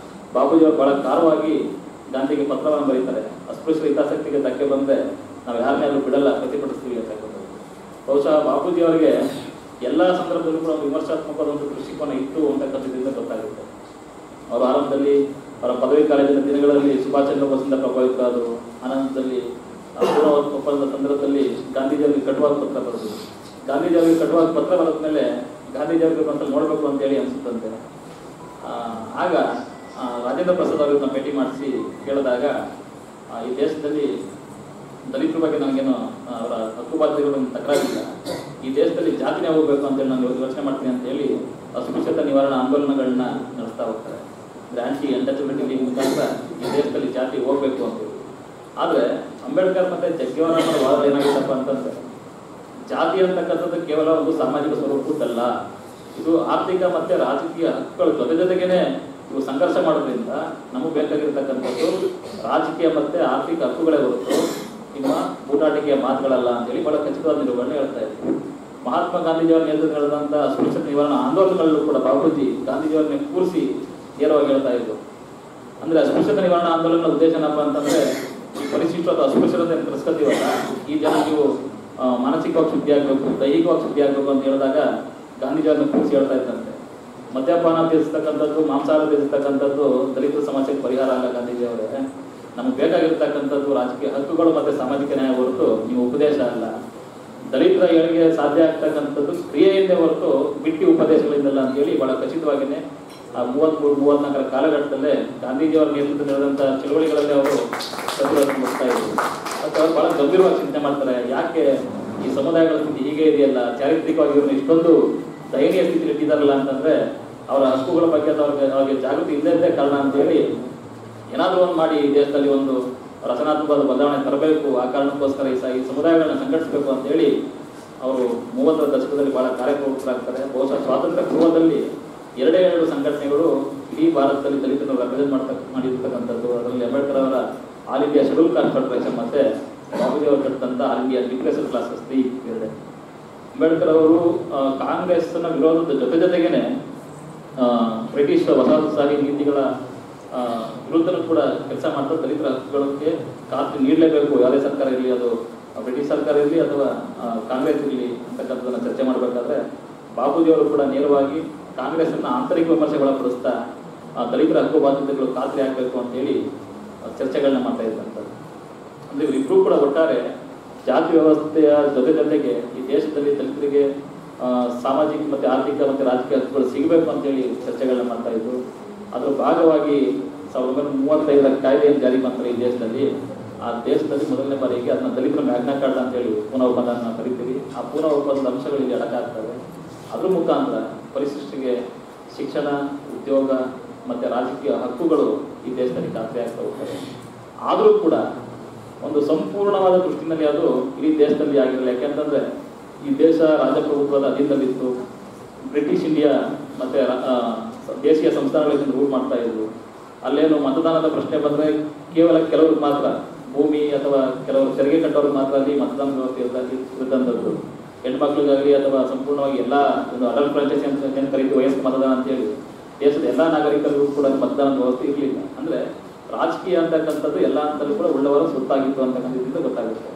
[SPEAKER 4] ಬಾಪೂಜಿಯವರು ಬಹಳ ಖಾರವಾಗಿ ಗಾಂಧಿಗೆ ಪತ್ರವನ್ನು ಬರೀತಾರೆ. ಅಸ್ಪೃಶ್ಯರ ಹಿತಾಸಕ್ತಿಗೆ ಧಕ್ಕೆ ಬಂದರೆ ನಾವು ಯಾರನ್ನೆಲ್ಲೂ ಬಿಡಲ್ಲ, ಪ್ರತಿಭಟಿಸ್ತೀವಿ ಅಂತಕ್ಕಂಥದ್ದು. ಬಹುಶಃ ಬಾಪೂಜಿ ಅವರಿಗೆ ಎಲ್ಲ ಸಂದರ್ಭದಲ್ಲೂ ಕೂಡ ವಿಮರ್ಶಾತ್ಮಕವಾದ ಒಂದು ದೃಷ್ಟಿಕೋನ ಇತ್ತು ಅಂತಕ್ಕಂಥದ್ರಿಂದ ಗೊತ್ತಾಗುತ್ತೆ. ಅವರು ಆರಂಭದಲ್ಲಿ ಅವರ ಪದವಿ ಕಾಲೇಜಿನ ದಿನಗಳಲ್ಲಿ ಸುಭಾಷ್ ಚಂದ್ರ ಬೋಸ್ನಿಂದ ಪ್ರಭಾವಿತರಾದರು. ಆನಂತರದಲ್ಲಿ ಪೂರ್ವ ಒಪ್ಪಂದದ ಸಂದರ್ಭದಲ್ಲಿ ಗಾಂಧೀಜಿಯವರಿಗೆ ಕಟುವಾದ ಪತ್ರ ಬರೆದು, ಗಾಂಧೀಜಿಯವರಿಗೆ ಕಟುವಾದ ಪತ್ರ ಬರೆದ ಮೇಲೆ ಗಾಂಧೀಜಿಯವರಿಗೆ ಒಂದ್ಸಲ ನೋಡಬೇಕು ಅಂತೇಳಿ ಅನಿಸುತ್ತಂತೆ. ಆಗ ರಾಜೇಂದ್ರ ಪ್ರಸಾದ್ ಅವರನ್ನ ಭೇಟಿ ಮಾಡಿಸಿ ಕೇಳಿದಾಗ ಈ ದೇಶದಲ್ಲಿ ದಲಿತರ ಬಗ್ಗೆ ನನಗೇನು ಅವರ ಹಕ್ಕು ಬಾಧ್ಯತೆಗಳನ್ನು ತಕರಾರಿಲ್ಲ, ಈ ದೇಶದಲ್ಲಿ ಜಾತಿನೇ ಹೋಗ್ಬೇಕು ಅಂತೇಳಿ ನಾನು ಯೋಚನೆ ಮಾಡ್ತೀನಿ ಅಂತ ಹೇಳಿ ಅಸ್ಪೃಶ್ಯತಾ ನಿವಾರಣಾ ಆಂದೋಲನಗಳನ್ನ ನಡೆಸ್ತಾ ಹೋಗ್ತಾರೆ. ಅಂದರೆ ಆಂಟಿ ಅನ್ಟಚಬಿಲಿಟಿ ಲೀಗ್ ಮುಖಾಂತರ ಈ ದೇಶದಲ್ಲಿ ಜಾತಿ ಹೋಗ್ಬೇಕು ಅಂತೇಳಿ. ಆದರೆ ಅಂಬೇಡ್ಕರ್ ಮತ್ತು ಜಗ್ಗೇವನವರ ವಾದ ಏನಾಗಿತ್ತಪ್ಪ ಅಂತಂದ್ರೆ ಜಾತಿ ಅಂತಕ್ಕಂಥದ್ದು ಕೇವಲ ಒಂದು ಸಾಮಾಜಿಕ ಸ್ವರೂಪದ್ದಲ್ಲ, ಇದು ಆರ್ಥಿಕ ಮತ್ತು ರಾಜಕೀಯ ಹಕ್ಕುಗಳ ಜೊತೆಗೇನೆ ಇವು ಸಂಘರ್ಷ ಮಾಡೋದ್ರಿಂದ ನಮಗೆ ಬೇಕಾಗಿರ್ತಕ್ಕಂಥದ್ದು ರಾಜಕೀಯ ಮತ್ತು ಆರ್ಥಿಕ ಹಕ್ಕುಗಳೇ ಹೊರತು ನಿಮ್ಮ ಊಟಾಟಿಕೆಯ ಮಾತುಗಳಲ್ಲ ಅಂತೇಳಿ ಬಹಳ ಖಚಿತವಾದ ನಿಲುವನ್ನು ಹೇಳ್ತಾ ಇದ್ವಿ. ಮಹಾತ್ಮ ಗಾಂಧೀಜಿಯವರ ನೇತೃತ್ವ ನಡೆದಂಥ ಅಸ್ಪೃಶ್ಯತೆ ನಿವಾರಣಾ ಆಂದೋಲನಗಳಲ್ಲೂ ಕೂಡ ಬಾಪೂಜಿ ಗಾಂಧೀಜಿಯವರನ್ನ ಕೂರಿಸಿ ನೇರವಾಗಿ ಹೇಳ್ತಾ ಇದ್ರು. ಅಂದರೆ ಅಸ್ಪೃಶ್ಯತೆ ನಿವಾರಣಾ ಆಂದೋಲನದ ಉದ್ದೇಶ ಏನಪ್ಪ ಅಂತಂದರೆ ಈ ಪರಿಶಿಷ್ಟ ಅಥವಾ ಅಸ್ಪೃಶ್ಯತೆ ತಿರಸ್ಕರಿವಲ್ಲ, ಈ ಜನ ನೀವು ಮಾನಸಿಕವಾಗಿ ಶುದ್ಧಿ ಆಗಬೇಕು, ದೈಹಿಕವಾಗಿ ಶುದ್ಧಿ ಆಗಬೇಕು ಅಂತ ಹೇಳಿದಾಗ ಗಾಂಧೀಜಿಯವರನ್ನ ಕೂರಿಸಿ ಹೇಳ್ತಾ ಇದ್ದಂತೆ. ಮದ್ಯಪಾನ ತೀರಿಸ್ತಕ್ಕಂಥದ್ದು, ಮಾಂಸಾಹಾರ ತೀರಿಸ್ತಕ್ಕಂಥದ್ದು ದಲಿತ ಸಮಸ್ಯೆಗೆ ಪರಿಹಾರ ಅಲ್ಲ ಗಾಂಧೀಜಿಯವರೇ. ನಮಗೆ ಬೇಕಾಗಿರ್ತಕ್ಕಂಥದ್ದು ರಾಜಕೀಯ ಹಕ್ಕುಗಳು ಮತ್ತು ಸಾಮಾಜಿಕ ನ್ಯಾಯ ಹೊರತು ನೀವು ಉಪದೇಶ ಅಲ್ಲ. ದಲಿತರ ಏಳಿಗೆ ಸಾಧ್ಯ ಆಗ್ತಕ್ಕಂಥದ್ದು ಕ್ರಿಯೆಯಿಂದ ಹೊರತು ಬಿಟ್ಟಿ ಉಪದೇಶಗಳಿಂದಲ್ಲ ಅಂತೇಳಿ ಬಹಳ ಖಚಿತವಾಗಿಯೇ ಆ 33-34 ಕಾಲಘಟ್ಟದಲ್ಲೇ ಗಾಂಧೀಜಿಯವರ ನೇತೃತ್ವ ನಡೆದಂಥ ಚಳವಳಿಗಳಲ್ಲಿ ಅವರು ಪ್ರತಿರೋಧಿಸ್ತಾ ಇದ್ರು. ಮತ್ತು ಅವರು ಬಹಳ ಗಂಭೀರವಾಗಿ ಚಿಂತನೆ ಮಾಡ್ತಾರೆ, ಯಾಕೆ ಈ ಸಮುದಾಯಗಳ ಸ್ಥಿತಿ ಹೀಗೆ ಇದೆಯಲ್ಲ, ಚಾರಿತ್ರಿಕವಾಗಿ ಇವ್ರನ್ನ ಇಷ್ಟೊಂದು ದಯನೀಯ ಸ್ಥಿತಿ ಇಟ್ಟಿದ್ದಾರಲ್ಲ ಅಂತಂದ್ರೆ ಅವರ ಹಕ್ಕುಗಳ ಬಗ್ಗೆ ಅವ್ರಿಗೆ ಜಾಗೃತಿ ಇಲ್ಲದೇ ಕಾರಣ ಅಂತೇಳಿ ಏನಾದರೂ ಒಂದು ಮಾಡಿ ಈ ದೇಶದಲ್ಲಿ ಒಂದು ರಚನಾತ್ಮಕವಾದ ಬದಲಾವಣೆ ತರಬೇಕು, ಆ ಕಾರಣಕ್ಕೋಸ್ಕರ ಈ ಸಮುದಾಯಗಳನ್ನ ಸಂಘಟಿಸಬೇಕು ಅಂತೇಳಿ ಅವರು 30ರ ದಶಕದಲ್ಲಿ ಬಹಳ ಕಾರ್ಯಪ್ರವೃತ್ತರಾಗ್ತಾರೆ. ಬಹುಶಃ ಸ್ವಾತಂತ್ರ್ಯ ಪೂರ್ವದಲ್ಲಿ 2 ಸಂಘಟನೆಗಳು ಇಡೀ ಭಾರತದಲ್ಲಿ ದಲಿತರನ್ನು ರೆಪ್ರೆಸೆಂಟ್ ಮಾಡಿರ್ತಕ್ಕಂಥದ್ದು. ಅದರಲ್ಲಿ ಅಂಬೇಡ್ಕರ್ ಅವರ all India schedule caste federation ಮತ್ತೆ ಬಾಬುಜಿ ಅವರು ಕಟ್ಟಿದಂಥ all India literature classes 2. Ambedkar ಅವರು ಕಾಂಗ್ರೆಸ್ನ ವಿರೋಧದ ಜೊತೆಗೇನೆ ಬ್ರಿಟಿಷ್ ವಸಾಹತುಶಾಹಿ ನೀತಿಗಳ ವಿರುದ್ಧನೂ ಕೂಡ ಕೆಲಸ ಮಾಡ್ತಾ ದಲಿತರ ಹಕ್ಕುಗಳಿಗೆ ಖಾತ್ರಿ ನೀಡಲೇಬೇಕು, ಯಾವುದೇ ಸರ್ಕಾರ ಇರಲಿ, ಅದು ಬ್ರಿಟಿಷ್ ಸರ್ಕಾರ ಇರಲಿ ಅಥವಾ ಕಾಂಗ್ರೆಸ್ ಇರಲಿ ಅಂತಕ್ಕಂಥದ್ದನ್ನು ಚರ್ಚೆ ಮಾಡಬೇಕಾದ್ರೆ ಬಾಬೂಜಿ ಅವರು ಕೂಡ ನೇರವಾಗಿ ಕಾಂಗ್ರೆಸ್ಸನ್ನು ಆಂತರಿಕ ವಿಮರ್ಶೆಗೆ ಒಳಪಡಿಸ್ತಾ ದಲಿತರ ಹಕ್ಕು ಬಾಧ್ಯತೆಗಳು ಖಾತ್ರಿ ಆಗಬೇಕು ಅಂತೇಳಿ ಚರ್ಚೆಗಳನ್ನ ಮಾಡ್ತಾ ಇದ್ದಂಥದ್ದು. ಅಂದರೆ ಇವರಿಬ್ಬರು ಕೂಡ ಒಟ್ಟಾರೆ ಜಾತಿ ವ್ಯವಸ್ಥೆಯ ಜೊತೆಗೆ ಈ ದೇಶದಲ್ಲಿ ದಲಿತರಿಗೆ ಸಾಮಾಜಿಕ ಮತ್ತು ಆರ್ಥಿಕ ಮತ್ತು ರಾಜಕೀಯ ಹಕ್ಕುಗಳು ಸಿಗಬೇಕು ಅಂತೇಳಿ ಚರ್ಚೆಗಳನ್ನ ಮಾಡ್ತಾ ಇದ್ರು. ಅದರ ಭಾಗವಾಗಿ 1935ರ ಕಾಯ್ದೆಯನ್ನು ಜಾರಿ ಮಾಡ್ತಾರೆ ಈ ದೇಶದಲ್ಲಿ. ಆ ದೇಶದಲ್ಲಿ ಮೊದಲನೇ ಬಾರಿಗೆ ಅದನ್ನ ದಲಿತರ ಮ್ಯಾಗ್ನಾ ಕಾರ್ಡ್ ಅಂತೇಳಿ ಪೂನಾ ಒಪ್ಪಂದ ಕರಿತೀವಿ. ಆ ಪೂನಾ ಒಪ್ಪಂದದ ಅಂಶಗಳಿಗೆ ಅಡಕಾಗ್ತವೆ. ಅದ್ರ ಮುಖಾಂತರ ಪರಿಶಿಷ್ಟರಿಗೆ ಶಿಕ್ಷಣ, ಉದ್ಯೋಗ ಮತ್ತು ರಾಜಕೀಯ ಹಕ್ಕುಗಳು ಈ ದೇಶದಲ್ಲಿ ಖಾತ್ರಿ ಆಗ್ತಾ ಹೋಗ್ತವೆ. ಆದರೂ ಕೂಡ ಒಂದು ಸಂಪೂರ್ಣವಾದ ದೃಷ್ಟಿನಲ್ಲಿ ಅದು ಇಡೀ ದೇಶದಲ್ಲಿ ಆಗಿರಲಿಲ್ಲ. ಯಾಕೆಂತಂದ್ರೆ ಈ ದೇಶ ರಾಜಪ್ರಭುತ್ವದ ಅಧೀನದಲ್ಲಿತ್ತು. ಬ್ರಿಟಿಷ್ ಇಂಡಿಯಾ ಮತ್ತೆ ದೇಶೀಯ ಸಂಸ್ಥಾನಗಳಿಂದ ರೂಲ್ ಮಾಡ್ತಾ ಇದ್ರು. ಅಲ್ಲೇನು ಮತದಾನದ ಪ್ರಶ್ನೆ ಬಂದರೆ ಕೇವಲ ಕೆಲವ್ರಿಗೆ ಮಾತ್ರ, ಭೂಮಿ ಅಥವಾ ಕೆಲವರು ತೆರಿಗೆ ಕಟ್ಟೋರಿಗೆ ಮಾತ್ರ ಅಲ್ಲಿ ಮತದಾನ ವ್ಯವಸ್ಥೆ ಇದ್ದಂಥದ್ದು. ಹೆಣ್ಮಕ್ಳಿಗಾಗಲಿ ಅಥವಾ ಸಂಪೂರ್ಣವಾಗಿ ಎಲ್ಲ ಒಂದು ಅಡಲ್ಟ್ ಫ್ರಾಂಚೈಸಿ ಅಂತ ಏನು ಕರೀತೀವಿ, ವಯಸ್ಕ ಮತದಾನ ಅಂತೇಳಿ ದೇಶದ ಎಲ್ಲ ನಾಗರಿಕರಿಗೂ ಕೂಡ ಮತದಾನದ ವ್ಯವಸ್ಥೆ ಇರಲಿಲ್ಲ. ಅಂದರೆ ರಾಜಕೀಯ ಅಂತಕ್ಕಂಥದ್ದು ಎಲ್ಲ ಅಂತಲೂ ಕೂಡ ಉಳ್ಳವರ ಸುತ್ತಾಗಿತ್ತು ಅಂತಕ್ಕಂಥದ್ದು ಗೊತ್ತಾಗುತ್ತೆ.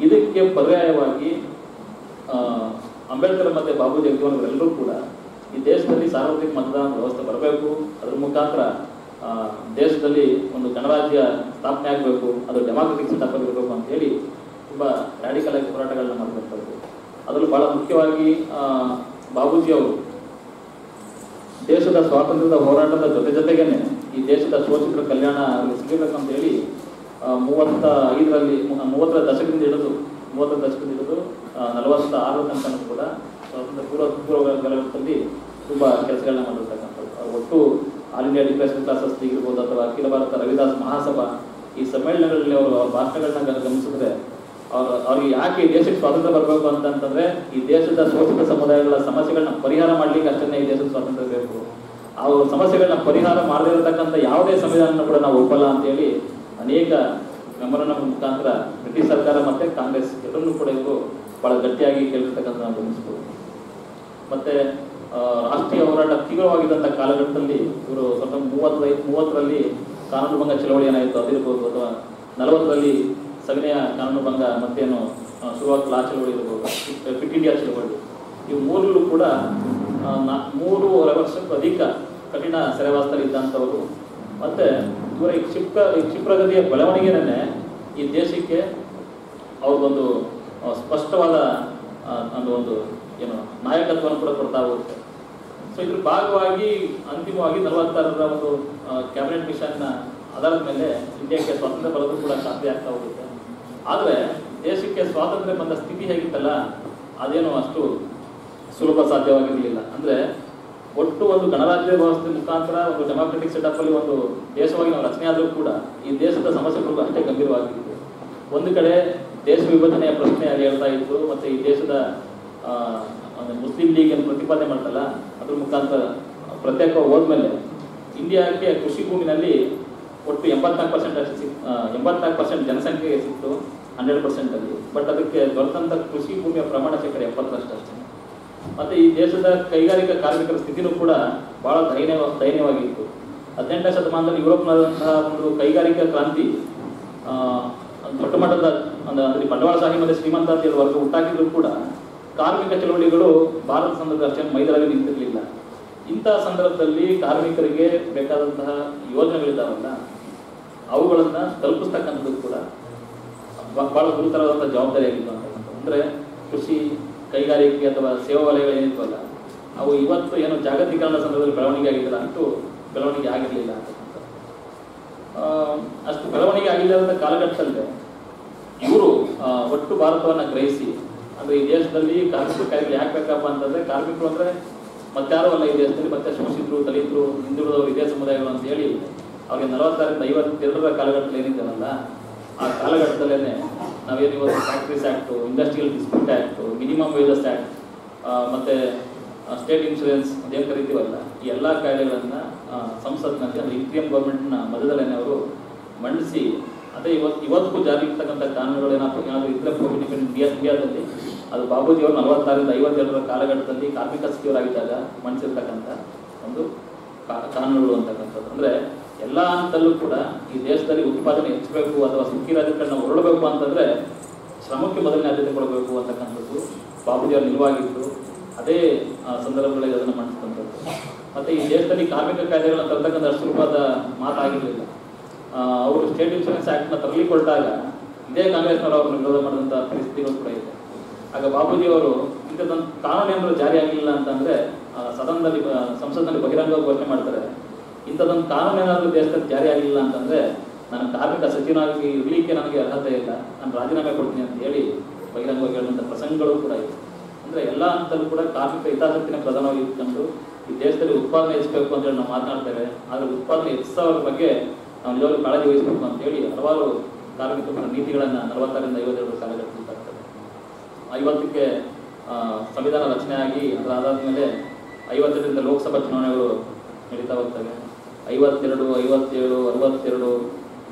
[SPEAKER 4] ಇದಕ್ಕೆ ಪರ್ಯಾಯವಾಗಿ ಅಂಬೇಡ್ಕರ್ ಮತ್ತು ಬಾಬು ಜಗಜೀವನ್ ಅವರೆಲ್ಲರೂ ಕೂಡ ಈ ದೇಶದಲ್ಲಿ ಸಾರ್ವತ್ರಿಕ ಮತದಾನ ವ್ಯವಸ್ಥೆ ಬರಬೇಕು, ಅದ್ರ ಮುಖಾಂತರ ದೇಶದಲ್ಲಿ ಒಂದು ಗಣರಾಜ್ಯ ಸ್ಥಾಪನೆ ಆಗಬೇಕು, ಅದು ಡೆಮಾಕ್ರೆಟಿಕ್ ಸೆಟಪ್ ಆಗಿರಬೇಕು ಅಂತ ಹೇಳಿ ತುಂಬ ರ್ಯಾಡಿಕಲ್ ಆಗಿ ಹೋರಾಟಗಳನ್ನ ಮಾಡಿದಂಥದ್ದು. ಅದರಲ್ಲೂ ಬಹಳ ಮುಖ್ಯವಾಗಿ ಬಾಬೂಜಿ ಅವರು ದೇಶದ ಸ್ವಾತಂತ್ರ್ಯದ ಹೋರಾಟದ ಜೊತೆಗೇನೆ ಈ ದೇಶದ ಶೋಷಿತರ ಕಲ್ಯಾಣ ಸಿಗಬೇಕಂತ ಹೇಳಿ 30ರ ದಶಕದಿಂದ ಹಿಡಿದು 46ರ ತನಕ ಕೂಡ ಸ್ವಾತಂತ್ರ್ಯ ಪೂರ್ವದಲ್ಲಿ ತುಂಬ ಕೆಲಸಗಳನ್ನ ಮಾಡಿರ್ತಕ್ಕಂಥದ್ದು. ಒಟ್ಟು ಆಲ್ ಇಂಡಿಯಾ ಲಿಟ್ರೇಚರ್ ಕ್ಲಾಸಸ್ ಇರ್ಬೋದು ಅಥವಾ ಅಖಿಲ ಭಾರತ ರವಿದಾಸ್ ಮಹಾಸಭಾ ಈ ಸಮ್ಮೇಳನಗಳಲ್ಲಿ ಅವರು ಭಾಷಣಗಳನ್ನ ಗಮನಿಸಿದ್ರೆ ಅವ್ರಿಗೆ ಯಾಕೆ ಈ ದೇಶಕ್ಕೆ ಸ್ವಾತಂತ್ರ್ಯ ಬರಬೇಕು ಅಂತಂದ್ರೆ ಈ ದೇಶದ ಶೋಷಿತ ಸಮುದಾಯಗಳ ಸಮಸ್ಯೆಗಳನ್ನ ಪರಿಹಾರ ಮಾಡ್ಲಿಕ್ಕೆ ಅಷ್ಟೇ ಈ ದೇಶದ ಸ್ವಾತಂತ್ರ್ಯ ಬೇಕು. ಆ ಸಮಸ್ಯೆಗಳನ್ನ ಪರಿಹಾರ ಮಾಡದೇ ಇರತಕ್ಕಂಥ ಯಾವುದೇ ಸಂವಿಧಾನ ಕೂಡ ನಾವು ಒಪ್ಪಲ್ಲ ಅಂತೇಳಿ ಅನೇಕ ಮೆಮೊರಂಡಮ್ ಮುಖಾಂತರ ಬ್ರಿಟಿಷ್ ಸರ್ಕಾರ ಮತ್ತೆ ಕಾಂಗ್ರೆಸ್ ಎರಡನ್ನೂ ಕೂಡ ಇವರು ಬಹಳ ಗಟ್ಟಿಯಾಗಿ ಕೇಳಿರ್ತಕ್ಕಂಥ ನಾವು ಗಮನಿಸ್ಬೋದು. ಮತ್ತೆ ರಾಷ್ಟ್ರೀಯ ಹೋರಾಟ ತೀವ್ರವಾಗಿದ್ದಂಥ ಕಾಲಘಟ್ಟದಲ್ಲಿ ಇವರು 1930ರಲ್ಲಿ ಕಾನೂನು ಭಂಗ ಚಳವಳಿ ಏನಾಯಿತು ಅದಿರ್ಬೋದು, ಅಥವಾ 40ರಲ್ಲಿ ಸವಿನಯ ಕಾನೂನು ಭಂಗ ಮತ್ತೇನು ಶುರುವಾದ ಲಾ ಚಳವಳಿ ಇರ್ಬೋದು, ಕ್ವಿಟ್ ಇಂಡಿಯಾ ಚಳವಳಿ, ಇವು ಮೂರಲ್ಲೂ ಕೂಡ 3.5 ವರ್ಷಕ್ಕೂ ಅಧಿಕ ಕಠಿಣ ಸೆರೆವಾಸದಲ್ಲಿ ಇದ್ದಂಥವರು. ಮತ್ತೆ ಇವರ ಈ ಕ್ಷಿಪ್ರಗತಿಯ ಬೆಳವಣಿಗೆನೇ ಈ ದೇಶಕ್ಕೆ ಅವ್ರಿಗೊಂದು ಸ್ಪಷ್ಟವಾದ ಒಂದು ಏನು ನಾಯಕತ್ವವನ್ನು ಕೂಡ ಕೊಡ್ತಾ ಹೋಗುತ್ತೆ. ಸೊ ಇದ್ರ ಭಾಗವಾಗಿ ಅಂತಿಮವಾಗಿ 46ರ ಒಂದು ಕ್ಯಾಬಿನೆಟ್ ಮಿಷನ್ನ ಆಧಾರದ ಮೇಲೆ ಇಂಡಿಯಾಕ್ಕೆ ಸ್ವಾತಂತ್ರ್ಯ ಬರೋದು ಕೂಡ ಸಾಧ್ಯ ಆಗ್ತಾ ಹೋಗುತ್ತೆ. ಆದರೆ ದೇಶಕ್ಕೆ ಸ್ವಾತಂತ್ರ್ಯ ಬಂದ ಸ್ಥಿತಿ ಹೇಗಿತ್ತಲ್ಲ ಅದೇನು ಅಷ್ಟು ಸುಲಭ ಸಾಧ್ಯವಾಗಿರಲಿಲ್ಲ. ಅಂದರೆ ಒಟ್ಟು ಒಂದು ಗಣರಾಜ್ಯ ವ್ಯವಸ್ಥೆ ಮುಖಾಂತರ ಒಂದು ಡೆಮಾಕ್ರೆಟಿಕ್ ಸೆಟಪ್ ಅಲ್ಲಿ ಒಂದು ದೇಶವಾಗಿ ನಾವು ರಚನೆ ಆದರೂ ಕೂಡ ಈ ದೇಶದ ಸಮಸ್ಯೆಗಳು ಅಷ್ಟೇ ಗಂಭೀರವಾಗಿತ್ತು. ಒಂದು ಕಡೆ ದೇಶ ವಿಭಜನೆಯ ಪ್ರಶ್ನೆ ಅಲ್ಲಿ ಹೇಳ್ತಾ ಇತ್ತು, ಮತ್ತೆ ಈ ದೇಶದ ಮುಸ್ಲಿಂ ಲೀಗ್ ಏನು ಪ್ರತಿಪಾದನೆ ಮಾಡ್ತಲ್ಲ ಅದ್ರ ಮುಖಾಂತರ ಪ್ರತ್ಯೇಕ ಹೋದ್ಮೇಲೆ ಇಂಡಿಯಾಕ್ಕೆ ಕೃಷಿ ಭೂಮಿನಲ್ಲಿ ಒಟ್ಟು 84% ಜನಸಂಖ್ಯೆಗೆ ಸಿಕ್ತು 100% ಅಲ್ಲಿ. ಬಟ್ ಅದಕ್ಕೆ ದೊರೆತಂಥ ಕೃಷಿ ಭೂಮಿಯ ಪ್ರಮಾಣ 70% ಅಷ್ಟೇ. ಮತ್ತೆ ಈ ದೇಶದ ಕೈಗಾರಿಕಾ ಕಾರ್ಮಿಕರ ಸ್ಥಿತಿನೂ ಕೂಡ ಬಹಳ ದಯನೀಯವಾಗಿತ್ತು. 18ನೇ ಶತಮಾನದಲ್ಲಿ ಯುರೋಪ್ನಂತಹ ಒಂದು ಕೈಗಾರಿಕಾ ಕ್ರಾಂತಿ ದೊಡ್ಡ ಮಟ್ಟದ ಅಂದರೆ ಬಂಡವಾಳಶಾಹಿ ಮತ್ತು ಶ್ರೀಮಂತ ವರ್ಗ ಹುಟ್ಟಾಕಿದ್ರು ಕೂಡ ಕಾರ್ಮಿಕ ಚಳವಳಿಗಳು ಭಾರತ ಸಂದರ್ಭದಲ್ಲಿ ಅಷ್ಟೇನು ಮೈದಾಳಾಗಿ ನಿಂತಿರಲಿಲ್ಲ. ಇಂತಹ ಸಂದರ್ಭದಲ್ಲಿ ಕಾರ್ಮಿಕರಿಗೆ ಬೇಕಾದಂತಹ ಯೋಜನೆಗಳಿದ್ದಾವಲ್ಲ ಅವುಗಳನ್ನು ತಲುಪಿಸ್ತಕ್ಕಂಥದ್ದು ಕೂಡ ಬಹಳ ಗುರುತರವಾದಂಥ ಜವಾಬ್ದಾರಿ ಆಗಿತ್ತು ಅಂತಕ್ಕಂಥ. ಅಂದರೆ ಕೃಷಿ, ಕೈಗಾರಿಕೆ ಅಥವಾ ಸೇವಾ ವಲಯಗಳೇನಿದ್ವಲ್ಲ ಅವು ಇವತ್ತು ಏನು ಜಾಗತೀಕರಣ ಸಂದರ್ಭದಲ್ಲಿ ಬೆಳವಣಿಗೆ ಆಗಿಲ್ಲ, ಅಷ್ಟು ಬೆಳವಣಿಗೆ ಆಗಿರಲಿಲ್ಲ ಅಂತಕ್ಕಂಥ. ಅಷ್ಟು ಬೆಳವಣಿಗೆ ಆಗಿಲ್ಲದ ಕಾಲಘಟ್ಟದಲ್ಲಿ ಇವರು ಒಟ್ಟು ಭಾರತವನ್ನು ಗ್ರಹಿಸಿ, ಅಂದರೆ ಈ ದೇಶದಲ್ಲಿ ಕಾರ್ಮಿಕ ಕಾಯ್ದೆ ಯಾಕೆ ಬೇಕಪ್ಪ ಅಂತಂದರೆ ಕಾರ್ಮಿಕರು ಅಂದರೆ ಮತ್ತಾರೂ ಅಲ್ಲ ಈ ದೇಶದಲ್ಲಿ, ಮತ್ತೆ ಶೋಷಿತರು, ದಲಿತರು, ಹಿಂದುಳಿದವರು ಇದೇ ಸಮುದಾಯಗಳು ಅಂತ ಹೇಳಿ ಅವ್ರಿಗೆ 46ರಿಂದ 52ರ ಕಾಲಘಟ್ಟದಲ್ಲಿ ಏನಿದ್ದಾರಲ್ಲ ಆ ಕಾಲಘಟ್ಟದಲ್ಲೇ ನಾವೇನು ಇವತ್ತು factories act, industrial dispute act, minimum wages act ಮತ್ತು ಸ್ಟೇಟ್ ಇನ್ಶೂರೆನ್ಸ್ ಅದೇನು ಕರಿತೀವಲ್ಲ, ಈ ಎಲ್ಲ ಕಾಯ್ದೆಗಳನ್ನು ಸಂಸತ್ನಲ್ಲಿ ಅಂದರೆ ಇಂಡಿಯನ್ ಗೌರ್ಮೆಂಟ್ನ ಮಧ್ಯದಲ್ಲೇ ಅವರು ಮಂಡಿಸಿ, ಅದೇ ಇವತ್ತಿಗೂ ಜಾರಿ ಇರ್ತಕ್ಕಂಥ ಕಾನೂನುಗಳೇನಾದ್ರು ಇದ್ರೆ ಇಂಡಿಯಾದಲ್ಲಿ ಅದು ಬಾಬೂಜಿಯವರು 46ರಿಂದ 57ರ ಕಾಲಘಟ್ಟದಲ್ಲಿ ಕಾರ್ಮಿಕ ಸಚಿವರಾಗಿದ್ದಾಗ ಮಂಡಿಸಿರ್ತಕ್ಕಂಥ ಒಂದು ಕಾನೂನುಗಳು ಅಂತಕ್ಕಂಥದ್ದು. ಅಂದರೆ ಎಲ್ಲ ಹಂತದಲ್ಲೂ ಕೂಡ ಈ ದೇಶದಲ್ಲಿ ಉತ್ಪಾದನೆ ಹೆಚ್ಚಬೇಕು ಅಥವಾ ಸುಖಿ ರಾಜಕಾರಣ ಹೊರಡಬೇಕು ಅಂತಂದರೆ ಶ್ರಮಕ್ಕೆ ಮೊದಲನೇ ಆದ್ಯತೆ ಕೊಡಬೇಕು ಅಂತಕ್ಕಂಥದ್ದು ಬಾಬೂಜಿಯವರು ನಿಲುವಾಗಿದ್ದು, ಅದೇ ಸಂದರ್ಭಗಳಲ್ಲಿ ಅದನ್ನು ಮಂಡಿಸ್ತಕ್ಕಂಥದ್ದು. ಮತ್ತು ಈ ದೇಶದಲ್ಲಿ ಕಾರ್ಮಿಕ ಕಾಯ್ದೆಗಳನ್ನು ತರ್ತಕ್ಕಂಥ ಅಷ್ಟು ರೂಪಾದ ಮಾತಾಗಿರಲಿಲ್ಲ. ಅವರು ಸ್ಟೇಟ್ ಇನ್ಶೂರೆನ್ಸ್ ಆ್ಯಕ್ಟ್ನ ತರಲಿಕೊಟ್ಟಾಗ ಇದೇ ಕಾಂಗ್ರೆಸ್ನವರು ಅವ್ರನ್ನ ವಿರೋಧ ಮಾಡಿದಂಥ ಪರಿಸ್ಥಿತಿಗಳು ಕೂಡ ಇದೆ. ಆಗ ಬಾಬೂಜಿಯವರು ಇಂಥದ್ದೊಂದು ಕಾನೂನು ಏನಾದರೂ ಜಾರಿ ಆಗಲಿಲ್ಲ ಅಂತಂದರೆ ಸದನದಲ್ಲಿ ಸಂಸತ್ನಲ್ಲಿ ಬಹಿರಂಗವಾಗಿ ಘೋಷಣೆ ಮಾಡ್ತಾರೆ, ಇಂಥದ್ದೊಂದು ಕಾನೂನು ಏನಾದರೂ ದೇಶದಲ್ಲಿ ಜಾರಿ ಆಗಲಿಲ್ಲ ಅಂತಂದರೆ ನಾನು ಕಾರ್ಮಿಕ ಸಚಿವನಾಗಿ ಇರಲಿಕ್ಕೆ ನನಗೆ ಅರ್ಹತೆ ಇಲ್ಲ, ನಾನು ರಾಜೀನಾಮೆ ಕೊಡ್ತೀನಿ ಅಂತ ಹೇಳಿ ಬಹಿರಂಗವಾಗಿ ಹೇಳುವಂಥ ಪ್ರಸಂಗಗಳು ಕೂಡ ಇದೆ. ಅಂದರೆ ಎಲ್ಲ ಹಂತದಲ್ಲೂ ಕೂಡ ಕಾರ್ಮಿಕ ಹಿತಾಸಕ್ತಿನ ಪ್ರಧಾನವಾಗಿ ಇಟ್ಕೊಂಡು ಈ ದೇಶದಲ್ಲಿ ಉತ್ಪಾದನೆ ಹೆಚ್ಚಬೇಕು ಅಂತೇಳಿ ನಾವು ಮಾತನಾಡ್ತೇವೆ. ಆದರೆ ಉತ್ಪಾದನೆ ಹೆಚ್ಚಿಸೋದ್ರ ಬಗ್ಗೆ ನಾವು ನಿಜವಾಗ್ಲೂ ಕಾಳಜಿ ವಹಿಸಬೇಕು ಅಂತೇಳಿ ಹಲವಾರು ಕಾರ್ಮಿಕ ನೀತಿಗಳನ್ನು 46ರಿಂದ 57 ಕಾಲಘಟ್ಟದಲ್ಲಿ ತರ್ತದೆ. 50ಕ್ಕೆ ಸಂವಿಧಾನ ರಚನೆ ಆಗಿ ಅದಾದ ಮೇಲೆ 52ರಿಂದ ಲೋಕಸಭಾ ಚುನಾವಣೆಗಳು ನಡೀತಾ ಹೋಗ್ತವೆ. 52, 57, 62, 67,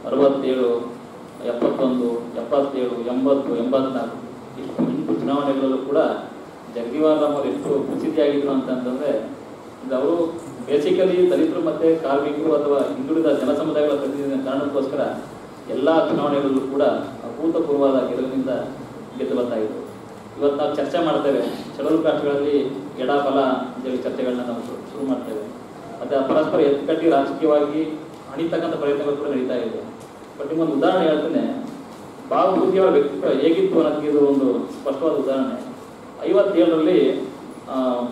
[SPEAKER 4] 71, 77, 80, 84 ಇಷ್ಟು 8 ಚುನಾವಣೆಗಳಲ್ಲೂ ಕೂಡ ಜಗಜೀವನ್ ರಾಮ್ ಅವರು ಎಷ್ಟು ಪ್ರಸಿದ್ಧಿಯಾಗಿದ್ರು ಅಂತಂದರೆ, ಅವರು ಬೇಸಿಕಲಿ ದಲಿತರು ಮತ್ತು ಕಾರ್ಮಿಕರು ಅಥವಾ ಹಿಂದುಳಿದ ಜನಸಮುದಾಯಗಳ ಪ್ರತಿನಿಧಿಯ ಕಾರಣಕ್ಕೋಸ್ಕರ ಎಲ್ಲ ಚುನಾವಣೆಗಳಲ್ಲೂ ಕೂಡ ಅಭೂತಪೂರ್ವವಾದ ಗೆಲುವಿನಿಂದ ಗೆದ್ದು ಬರ್ತಾಯಿದ್ರು. ಇವತ್ತು ನಾವು ಚರ್ಚೆ ಮಾಡ್ತೇವೆ, ಕೆಲವು ರಾಷ್ಟ್ರಗಳಲ್ಲಿ ಎಡಬಲ ಅಂತೇಳಿ ಚರ್ಚೆಗಳನ್ನ ನಾವು ಶುರು ಮಾಡ್ತೇವೆ. ಮತ್ತು ಪರಸ್ಪರ ಎತ್ತುಕಟ್ಟಿ ರಾಜಕೀಯವಾಗಿ ಹಣಿತಕ್ಕಂಥ ಪ್ರಯತ್ನಗಳು ಕೂಡ ನಡೀತಾ ಇದೆ. ಬಟ್ ನಿಮ್ಮೊಂದು ಉದಾಹರಣೆ ಹೇಳ್ತೇನೆ, ಬಾಬೂಜಿಯವರ ವ್ಯಕ್ತಿತ್ವ ಹೇಗಿತ್ತು ಅನ್ನೋದಕ್ಕೆ ಇದು ಒಂದು ಸ್ಪಷ್ಟವಾದ ಉದಾಹರಣೆ. 57ರಲ್ಲಿ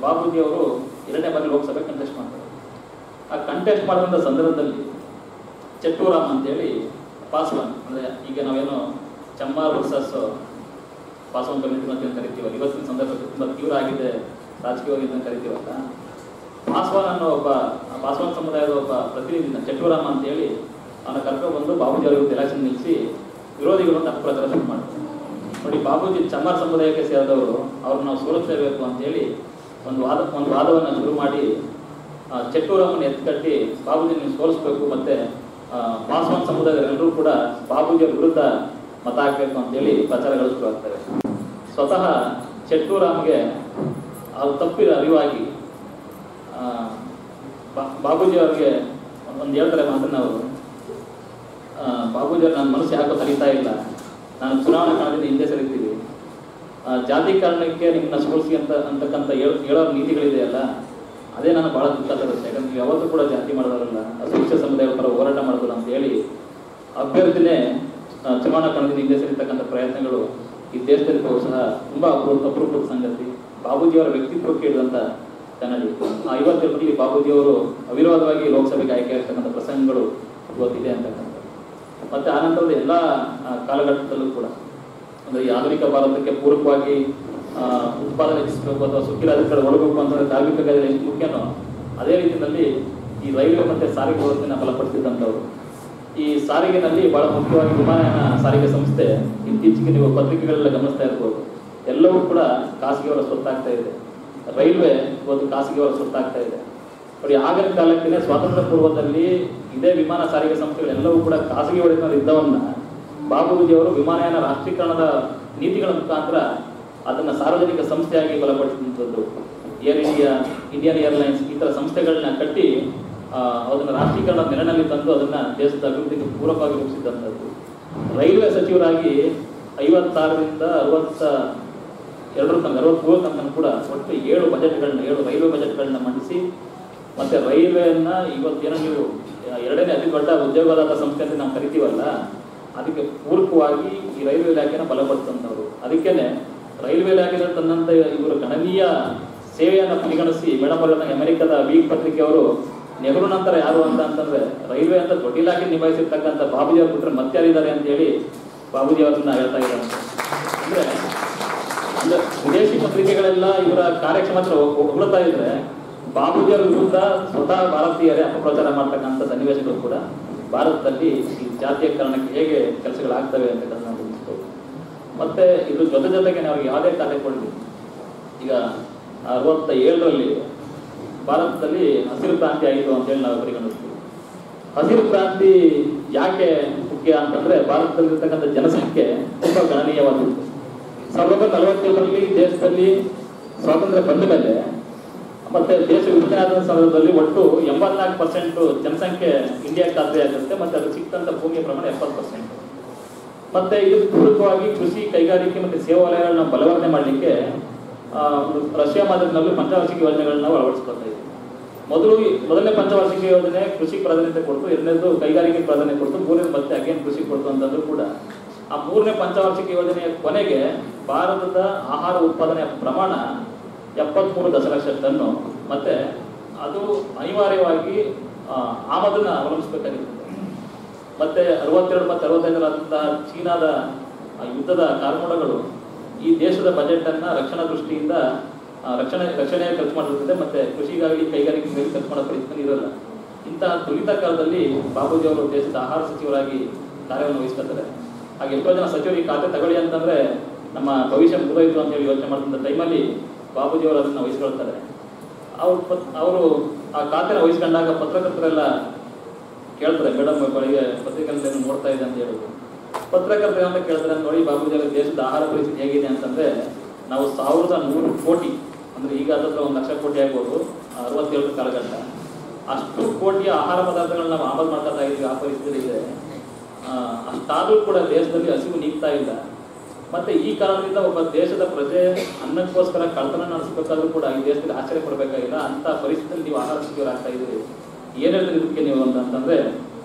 [SPEAKER 4] ಬಾಬೂಜಿಯವರು 2ನೇ ಬಾರಿ ಲೋಕಸಭೆ ಕಂಟೆಸ್ಟ್ ಮಾಡ್ತಾರೆ. ಆ ಕಂಟೆಸ್ಟ್ ಮಾಡುವಂಥ ಸಂದರ್ಭದಲ್ಲಿ ಚೆಟ್ಟೂರಾಮ್ ಅಂತೇಳಿ ಪಾಸ್ವಾನ್, ಅಂದರೆ ಈಗ ನಾವೇನು ಚಮ್ಮಾರ್ ವರ್ಸಸ್ ಪಾಸ್ವಾನ್ ಕಮಿಟಿ ಅಂತ ಕರಿತೀವಲ್ಲ, ಇವತ್ತಿನ ಸಂದರ್ಭದಲ್ಲಿ ತುಂಬ ತೀವ್ರ ಆಗಿದೆ ರಾಜಕೀಯವಾಗಿ ಅಂತ ಕರಿತೀವಲ್ಲ, ಪಾಸ್ವಾನ್ ಸಮುದಾಯದ ಒಬ್ಬ ಪ್ರತಿನಿಧಿನ ಚೆಟ್ಟೂರಾಮ್ ಅಂತೇಳಿ ಅವನ ಕರ್ಕೊಂಡ್ಬಂದು ಬಾಬೂಜಿಯವರ ವಿರುದ್ಧ ಎಲೆಕ್ಷನ್ ನಿಲ್ಲಿಸಿ ವಿರೋಧಿಗಳು ಅಂತ ಅಪಪ್ರಚಾರ ಶುರು ಮಾಡ್ತಾರೆ. ನೋಡಿ, ಬಾಬೂಜಿ ಚಮ್ಮಾರ್ ಸಮುದಾಯಕ್ಕೆ ಸೇರಿದವರು, ಅವ್ರನ್ನ ನಾವು ಸೋಲಿಸಲೇಬೇಕು ಅಂತೇಳಿ ಒಂದು ವಾದವನ್ನು ಶುರು ಮಾಡಿ ಚೆಟ್ಟೂರಾಮನ್ನು ಎತ್ಕಟ್ಟಿ ಬಾಬೂಜಿ ನೀವು ಸೋಲಿಸ್ಬೇಕು, ಮತ್ತು ಪಾಸ್ವಾನ್ ಸಮುದಾಯದವರೆಲ್ಲರೂ ಕೂಡ ಬಾಬೂಜಿಯವರ ವಿರುದ್ಧ ಮತ ಹಾಕಬೇಕು ಅಂತೇಳಿ ಪ್ರಚಾರಗಳು ಶುರು ಆಗ್ತವೆ. ಸ್ವತಃ ಚೆಟ್ಟೂರಾಮ್ಗೆ ಅದು ತಪ್ಪಿದ ಅರಿವಾಗಿ ಬಾಬೂಜಿಯವ್ರಿಗೆ ಒಂದು ಹೇಳ್ತಾರೆ ಮಾತನ್ನು ಅವರು, ಬಾಬೂಜಿಯವ್ರು ನನ್ನ ಮನಸ್ಸು ಯಾಕೋ ಕಲಿತಾ ಇಲ್ಲ, ನಾನು ಚುನಾವಣಾ ಕಾರಣದಿಂದ ಹಿಂದೆ ಸರಿತೀವಿ, ಜಾತಿ ಕಾರಣಕ್ಕೆ ನಿಮ್ಮನ್ನ ಸೋಲಿಸಿ ಅಂತಕ್ಕಂಥ ಹೇಳೋ ನೀತಿಗಳಿದೆಯಲ್ಲ, ಅದೇ ನಾನು ಭಾಳ ದುಃಖ ತರುತ್ತೆ. ಯಾಕಂದ್ರೆ ನೀವು ಯಾವತ್ತೂ ಕೂಡ ಜಾತಿ ಮಾಡೋದಲ್ಲ, ಅಸ್ಪೃಶ್ಯ ಸಮುದಾಯದ ಪರ ಹೋರಾಟ ಮಾಡೋದಿಲ್ಲ ಅಂತ ಹೇಳಿ ಅಭ್ಯರ್ಥಿನೇ ಚುನಾವಣಾ ಕಾರಣದಿಂದ ಹಿಂದೆ ಸರಿತಕ್ಕಂಥ ಪ್ರಯತ್ನಗಳು ಈ ದೇಶದಲ್ಲಿ ಬಹುಶಃ ತುಂಬ ಅಪರೂಪದ ಸಂಗತಿ. ಬಾಬೂಜಿಯವರ ವ್ಯಕ್ತಿತ್ವಕ್ಕೆ ಇಳಿದಂಥ ಕನ್ನಡಿ. 52ರಲ್ಲಿ ಬಾಬೂಜಿಯವರು ಅವಿರೋಧವಾಗಿ ಲೋಕಸಭೆಗೆ ಆಯ್ಕೆ ಆಗ್ತಕ್ಕಂಥ ಪ್ರಸಂಗಗಳು ಇವತ್ತಿದೆ ಅಂತಕ್ಕಂಥ. ಮತ್ತು ಆನಂತರದ ಎಲ್ಲ ಕಾಲಘಟ್ಟದಲ್ಲೂ ಕೂಡ ಅಂದರೆ ಈ ಆಧುನಿಕ ಭಾರತಕ್ಕೆ ಪೂರಕವಾಗಿ ಉತ್ಪಾದನೆ ಹೆಚ್ಚಿಸಬೇಕು ಅಥವಾ ಸುಖಿ ರಾಜಕೀಯ ಒಳಗಬೇಕು ಅಂತಂದರೆ ಕಾರ್ಮಿಕ ಕಾಯ್ದೆ ಎಷ್ಟು ಮುಖ್ಯನೋ ಅದೇ ರೀತಿಯಲ್ಲಿ ಈ ರೈಲ್ವೆ ಮತ್ತು ಸಾರಿಗೆ ವ್ಯವಸ್ಥೆಯನ್ನು ಬಲಪಡಿಸಿದಂಥವ್ರು. ಈ ಸಾರಿಗೆನಲ್ಲಿ ಬಹಳ ಮುಖ್ಯವಾಗಿ ವಿಮಾನಯಾನ ಸಾರಿಗೆ ಸಂಸ್ಥೆ ಇತ್ತೀಚೆಗೆ ನೀವು ಪತ್ರಿಕೆಗಳೆಲ್ಲ ಗಮನಿಸ್ತಾ ಇರ್ಬೋದು, ಎಲ್ಲವೂ ಕೂಡ ಖಾಸಗಿಯವರ ಸ್ವತ್ತಾಗ್ತಾ ಇದೆ. ರೈಲ್ವೆ ಇವತ್ತು ಖಾಸಗಿಯವರ ಸ್ವತ್ತಾಗ್ತಾ ಇದೆ. ನೋಡಿ, ಆಗಿನ ಕಾಲಕ್ಕೆ ಸ್ವಾತಂತ್ರ್ಯ ಪೂರ್ವದಲ್ಲಿ ಇದೇ ವಿಮಾನ ಸಾರಿಗೆ ಸಂಸ್ಥೆಗಳೆಲ್ಲವೂ ಕೂಡ ಖಾಸಗಿ ಒಡೆತನದ ಇದ್ದವನ್ನ ಬಾಬೂಜಿಯವರು ವಿಮಾನಯಾನ ರಾಷ್ಟ್ರೀಕರಣದ ನೀತಿಗಳ ಮುಖಾಂತರ ಅದನ್ನು ಸಾರ್ವಜನಿಕ ಸಂಸ್ಥೆಯಾಗಿ ಬಲಪಡಿಸಿದಂಥದ್ದು. ಏರ್ ಇಂಡಿಯಾ, ಇಂಡಿಯನ್ ಏರ್ಲೈನ್ಸ್ ಈ ಥರ ಸಂಸ್ಥೆಗಳನ್ನ ಕಟ್ಟಿ ಅದನ್ನು ರಾಷ್ಟ್ರೀಕರಣದ ನೆರಳಿನಲ್ಲಿ ತಂದು ಅದನ್ನು ದೇಶದ ಅಭಿವೃದ್ಧಿಗೆ ಪೂರಕವಾಗಿ ರೂಪಿಸಿದಂಥದ್ದು. ರೈಲ್ವೆ ಸಚಿವರಾಗಿ 56ರಿಂದ 63 ತನಕ ಕೂಡ ಒಟ್ಟು 7 ರೈಲ್ವೆ ಬಜೆಟ್ಗಳನ್ನ ಮಂಡಿಸಿ, ಮತ್ತು ರೈಲ್ವೆಯನ್ನು ಇವತ್ತೇನೋ ನೀವು 2ನೇ ಅತಿ ದೊಡ್ಡ ಉದ್ಯೋಗದಾತ ಸಂಸ್ಥೆ ಅಂತ ನಾವು ಕರಿತೀವಲ್ಲ, ಅದಕ್ಕೆ ಪೂರಕವಾಗಿ ಈ ರೈಲ್ವೆ ಇಲಾಖೆನ ಬಲಪಡಿಸಿದಂಥವ್ರು. ಅದಕ್ಕೇನೆ ರೈಲ್ವೆ ಇಲಾಖೆ ತನ್ನಂಥ ಇವರು ಗಣನೀಯ ಸೇವೆಯನ್ನು ಪರಿಗಣಿಸಿ ಮೇಡಮ್ ಅವರನ್ನ ಅಮೆರಿಕದ ವೀಕ್ ಪತ್ರಿಕೆಯವರು ನೆಹರು ನಂತರ ಯಾರು ಅಂತಂದ್ರೆ ರೈಲ್ವೆ ಅಂತ ದೊಡ್ಡ ಇಲಾಖೆ ನಿಭಾಯಿಸಿರ್ತಕ್ಕಂಥ ಬಾಬೂಜಿಯವ್ರ ಬಿಟ್ಟರೆ ಮತ್ತೆ ಯಾರಿದ್ದಾರೆ ಅಂತೇಳಿ ಬಾಬೂಜಿಯವರನ್ನ ಹೇಳ್ತಾ ಇದ್ದಾರೆ. ಅಂದರೆ ವಿದೇಶಿ ಪತ್ರಿಕೆಗಳೆಲ್ಲ ಇವರ ಕಾರ್ಯಕ್ಷಮತೆ ಹೊಗಳ್ತಾ ಇದ್ರೆ ಬಾಬೂಜಿಯವರ ವಿರುದ್ಧ ಸ್ವತಃ ಭಾರತೀಯರೇ ಅಪಪ್ರಚಾರ ಮಾಡ್ತಕ್ಕಂಥ ಸನ್ನಿವೇಶಗಳು ಕೂಡ ಭಾರತದಲ್ಲಿ ಈ ಜಾತೀಯಕರಣಕ್ಕೆ ಹೇಗೆ ಕೆಲಸಗಳಾಗ್ತವೆ ಅಂತ ನಾವು ಗಮನಿಸ್ಬೋದು. ಮತ್ತೆ ಇದ್ರ ಜೊತೆಗೆ ನಾವು ಯಾವುದೇ ಖಾತೆ ಕೊಡಲಿ, ಈಗ 67ರಲ್ಲಿ ಭಾರತದಲ್ಲಿ ಹಸಿರು ಕ್ರಾಂತಿ ಆಯಿತು ಅಂತೇಳಿ ನಾವು ಪರಿಗಣಿಸ್ತೀವಿ. ಹಸಿರು ಕ್ರಾಂತಿ ಯಾಕೆ ಮುಖ್ಯ ಅಂತಂದ್ರೆ ಭಾರತದಲ್ಲಿರ್ತಕ್ಕಂಥ ಜನಸಂಖ್ಯೆ ತುಂಬಾ ಗಣನೀಯವಾಗಿತ್ತು. 1947ರಲ್ಲಿ ದೇಶದಲ್ಲಿ ಸ್ವಾತಂತ್ರ್ಯ ಬಂದ ಮೇಲೆ ಮತ್ತೆ ದೇಶ ವಿಭಜನೆ ಆದ ಸಂದರ್ಭದಲ್ಲಿ ಒಟ್ಟು 84% ಜನಸಂಖ್ಯೆ ಇಂಡಿಯಾ ಖಾತೆ ಆಗುತ್ತೆ. ಮತ್ತೆ ಅದು ಸಿಕ್ಕಂತ ಭೂಮಿಯ ಪ್ರಮಾಣ 70%. ಮತ್ತೆ ಇದಕ್ಕೆ ಪೂರಕವಾಗಿ ಕೃಷಿ, ಕೈಗಾರಿಕೆ ಮತ್ತೆ ಸೇವಾ ವಲಯಗಳನ್ನ ಬಲವರ್ಧನೆ ಮಾಡಲಿಕ್ಕೆ ರಷ್ಯಾ ಮಾದರಿನಲ್ಲಿ ಪಂಚವಾರ್ಷಿಕ ಯೋಜನೆಗಳನ್ನ ನಾವು ಅಳವಡಿಸ್ಕೊಳ್ತಾ ಇದ್ದೀವಿ. ಮೊದಲನೇ ಪಂಚವಾರ್ಷಿಕ ಯೋಜನೆ ಕೃಷಿ ಪ್ರಾಧಾನ್ಯತೆ ಕೊಡ್ತು, ಎರಡನೇದು ಕೈಗಾರಿಕೆ ಪ್ರಾಧಾನ್ಯತೆ ಕೊಡ್ತು, ಮೂರನೇದು ಮತ್ತೆ ಅಗೇನ್ ಕೃಷಿ ಕೊಡ್ತು ಅಂತಂದ್ರೂ ಕೂಡ ಆ ಮೂರನೇ ಪಂಚವಾರ್ಷಿಕ ಯೋಜನೆಯ ಕೊನೆಗೆ ಭಾರತದ ಆಹಾರ ಉತ್ಪಾದನೆಯ ಪ್ರಮಾಣ 73 ದಶಲಕ್ಷ ಟನ್ನು. ಮತ್ತೆ ಅದು ಅನಿವಾರ್ಯವಾಗಿ ಆಮದನ್ನ ಅವಲಂಬಿಸಬೇಕಾಗಿರ್ತದೆ. ಮತ್ತೆ 62 ಮತ್ತು 65ರಂತಹ ಚೀನಾದ ಯುದ್ಧದ ಕಾರ್ಮೋಡಗಳು ಈ ದೇಶದ ಬಜೆಟ್ ಅನ್ನ ರಕ್ಷಣಾ ದೃಷ್ಟಿಯಿಂದ ರಕ್ಷಣೆ ಖರ್ಚು ಮಾಡಿರ್ತದೆ. ಮತ್ತೆ ಕೃಷಿಗಾಗಿ, ಕೈಗಾರಿಕೆಗಾಗಿ ಖರ್ಚು ಮಾಡೋ ಪರಿಸ್ಥಿತಿ ಇರಲ್ಲ. ಇಂತಹ ತುಲಿತ ಕಾಲದಲ್ಲಿ ಬಾಬೂಜಿ ಅವರು ದೇಶದ ಆಹಾರ ಸಚಿವರಾಗಿ ಕಾರ್ಯವನ್ನು ವಹಿಸ್ಕೊತಾರೆ. ಹಾಗೆ ಎಷ್ಟೋ ಜನ ಸಚಿವರು ಈ ಖಾತೆ ತಗೊಳ್ಳಿ ಅಂತಂದ್ರೆ ನಮ್ಮ ಭವಿಷ್ಯ ಮುಗಿದೋಯ್ತು ಅಂತ ಹೇಳಿ ಯೋಚನೆ ಮಾಡಿದಂಥ ಟೈಮಲ್ಲಿ ಬಾಬೂಜಿ ಅವರು ಅದನ್ನ ವಹಿಸ್ಕೊಳ್ತಾರೆ. ಅವರು ಆ ಖಾತೆನ ವಹಿಸ್ಕೊಂಡಾಗ ಪತ್ರಕರ್ತರೆಲ್ಲ ಕೇಳ್ತಾರೆ, ಮೇಡಮ್ ಬೆಳಿಗ್ಗೆ ಪತ್ರಿಕೆಗಳನ್ನು ನೋಡ್ತಾ ಇದೆ ಅಂತ ಹೇಳೋದು. ಪತ್ರಕರ್ತರು ಅಂತ ಕೇಳ್ತಾರೆ, ನೋಡಿ ಬಾಬೂಜಿ ಅವರ ದೇಶದ ಆಹಾರ ಪರಿಸ್ಥಿತಿ ಹೇಗಿದೆ ಅಂತಂದ್ರೆ ನಾವು 1100 ಕೋಟಿ, ಅಂದ್ರೆ ಈಗ ಅದತ್ರ 1 ಲಕ್ಷ ಕೋಟಿ ಆಗ್ಬೋದು, 67 ಕಾಲಘಟ್ಟ ಅಷ್ಟು ಕೋಟಿಯ ಆಹಾರ ಪದಾರ್ಥಗಳನ್ನ ನಾವು ಆಮದು ಮಾಡ್ತಾ ಇದ್ವಿ. ಆ ಪರಿಸ್ಥಿತಿ ಇದೆ. ಅಷ್ಟಾದ್ರೂ ಕೂಡ ದೇಶದಲ್ಲಿ ಹಸಿವು ನೀಗ್ತಾ ಇಲ್ಲ. ಮತ್ತೆ ಈ ಕಾರಣದಿಂದ ಒಬ್ಬ ದೇಶದ ಪ್ರಜೆ ಅನ್ನಕ್ಕೋಸ್ಕರ ಕಳ್ತನ ನಡೆಸಬೇಕಾದ್ರೂ ಕೂಡ ಈ ದೇಶದಲ್ಲಿ ಆಶ್ಚರ್ಯ ಪಡಬೇಕಾಗಿಲ್ಲ. ಅಂತ ಪರಿಸ್ಥಿತಿಯಲ್ಲಿ ನೀವು ಆಹಾರ ಸಚಿವರಾಗ್ತಾ ಇದ್ದೀರಿ, ಏನ್ ಹೇಳ್ತಾರೆ ಇದಕ್ಕೆ ನೀವು ಅಂತಂದ್ರೆ